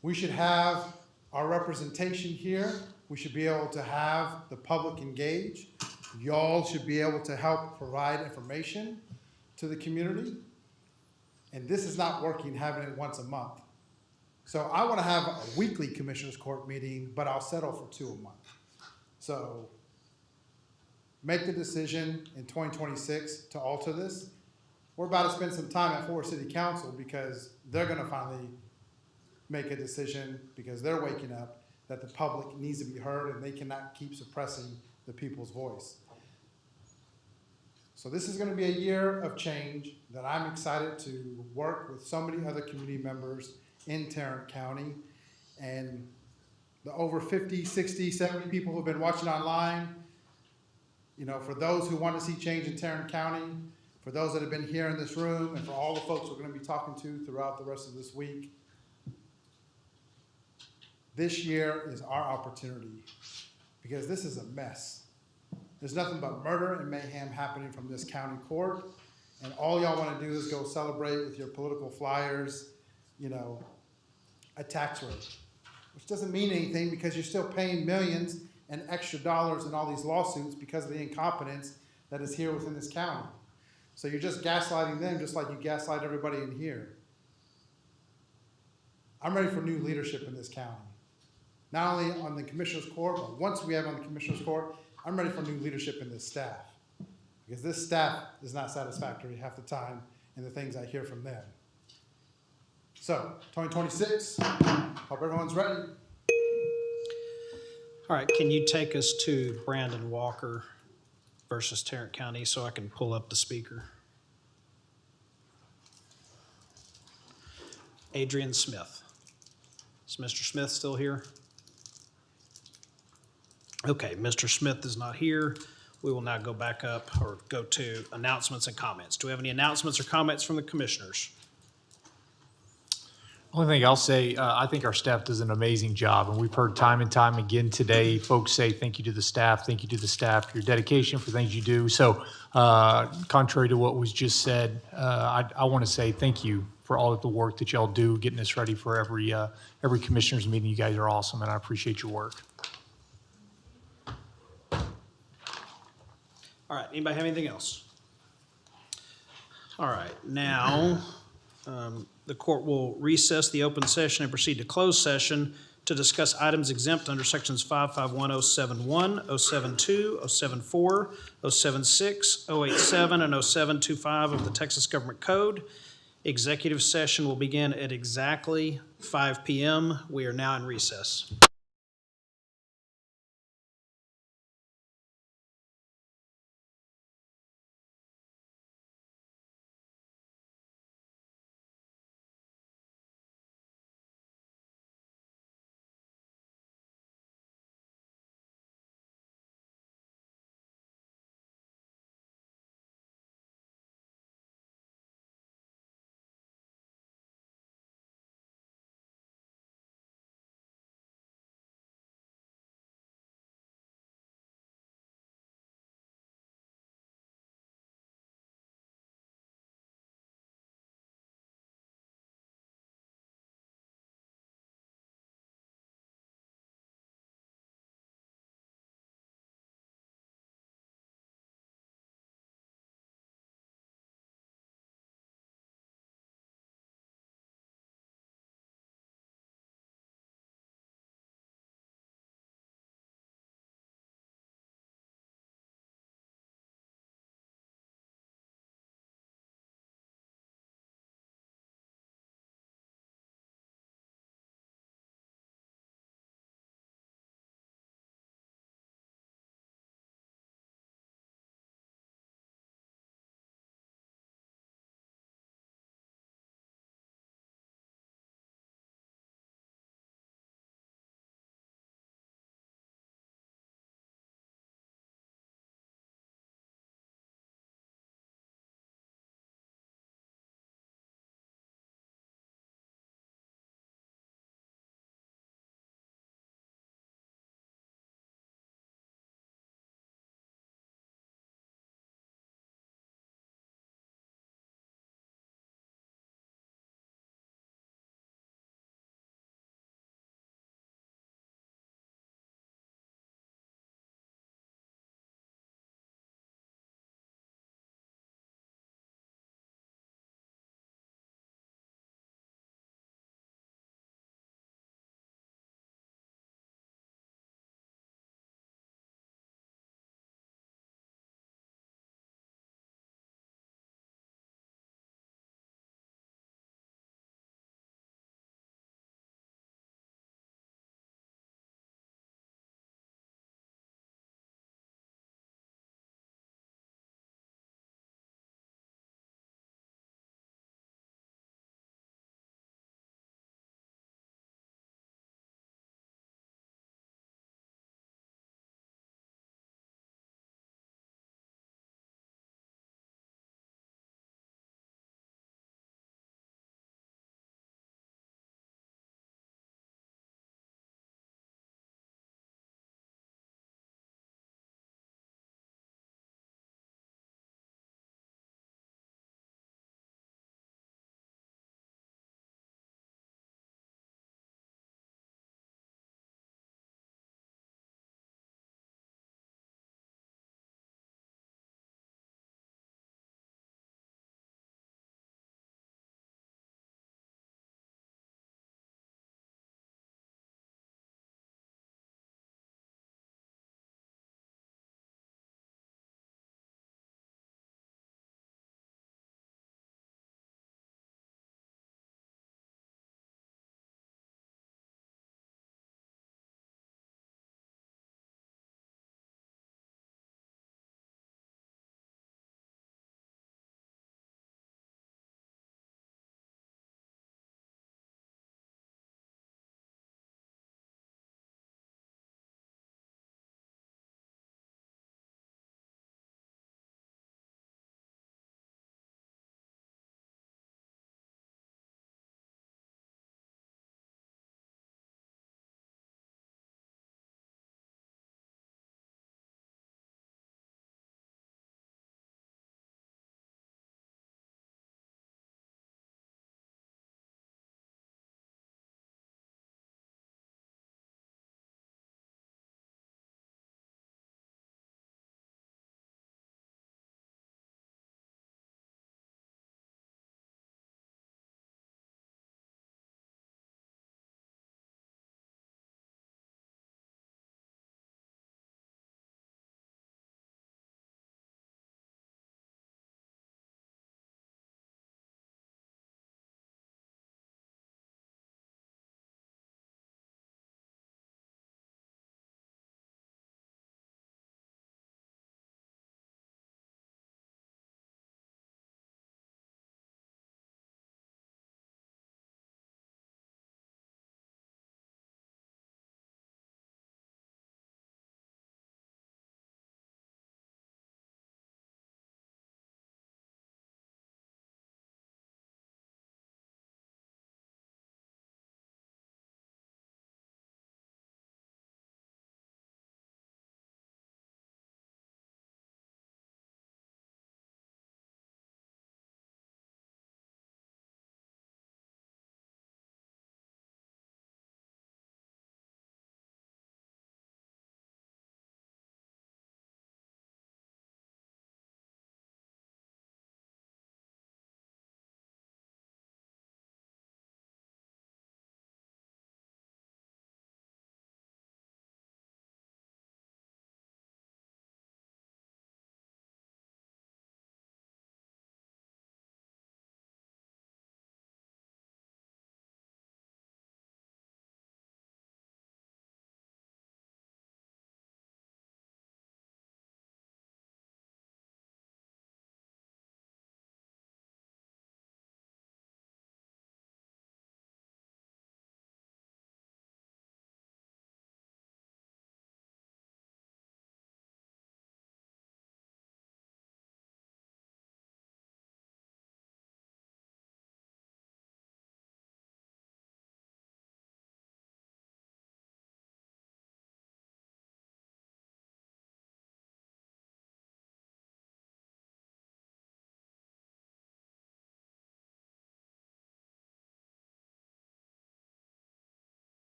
We should have our representation here. We should be able to have the public engage. Y'all should be able to help provide information to the community. And this is not working, having it once a month. So I want to have a weekly Commissioners Court meeting, but I'll settle for 2 a month. So make the decision in 2026 to alter this. We're about to spend some time at Forest City Council because they're going to finally make a decision, because they're waking up that the public needs to be heard and they cannot keep suppressing the people's voice. So this is going to be a year of change that I'm excited to work with so many other community members in Tarrant County, and the over 50, 60, 70 people who've been watching online. You know, for those who want to see change in Tarrant County, for those that have been here in this room, and for all the folks we're going to be talking to throughout the rest of this week, this year is our opportunity, because this is a mess. There's nothing but murder and mayhem happening from this county court, and all y'all want to do is go celebrate with your political flyers, you know, a tax rate, which doesn't mean anything because you're still paying millions and extra dollars in all these lawsuits because of the incompetence that is here within this county. So you're just gaslighting them just like you gaslight everybody in here. I'm ready for new leadership in this county. Not only on the Commissioners Court, but once we have on the Commissioners Court, I'm ready for new leadership in this staff. Because this staff is not satisfactory half the time in the things I hear from them. So, 2026, hope everyone's ready. All right, can you take us to Brandon Walker versus Tarrant County so I can pull up the speaker? Adrian Smith. Is Mr. Smith still here? Okay, Mr. Smith is not here. We will now go back up or go to announcements and comments. Do we have any announcements or comments from the commissioners? Only thing I'll say, I think our staff does an amazing job, and we've heard time and time again today, folks say thank you to the staff, thank you to the staff for your dedication, for things you do. So contrary to what was just said, I want to say thank you for all of the work that y'all do, getting us ready for every commissioners meeting. You guys are awesome, and I appreciate your work. All right, anybody have anything else? All right, now, the court will recess the open session and proceed to closed session to discuss items exempt under sections 551071, 072, 074, 076, 087, and 0725 of the Texas Government Code. Executive session will begin at exactly 5 p.m. We are now in recess.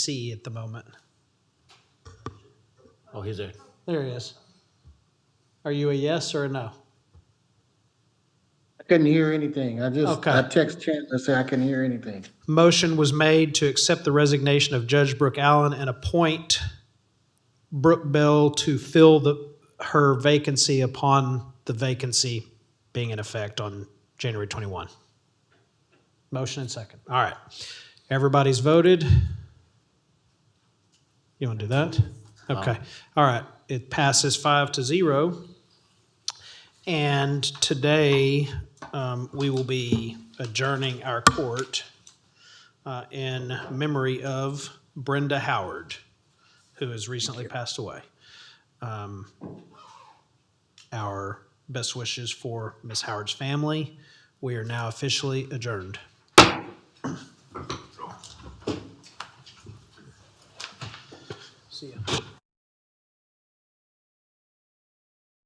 see at the moment. Oh, he's there. There he is. Are you a yes or a no? I couldn't hear anything. Okay. I text Chandler and say I couldn't hear anything. Motion was made to accept the resignation of Judge Brooke Allen and appoint Brooke Bell to fill her vacancy upon the vacancy being in effect on January 21. Motion and second. All right. Everybody's voted. You want to do that? Okay. All right. It passes 5-0. And today, we will be adjourning our court in memory of Brenda Howard, who has recently passed away. Our best wishes for Ms. Howard's family. We are now officially adjourned.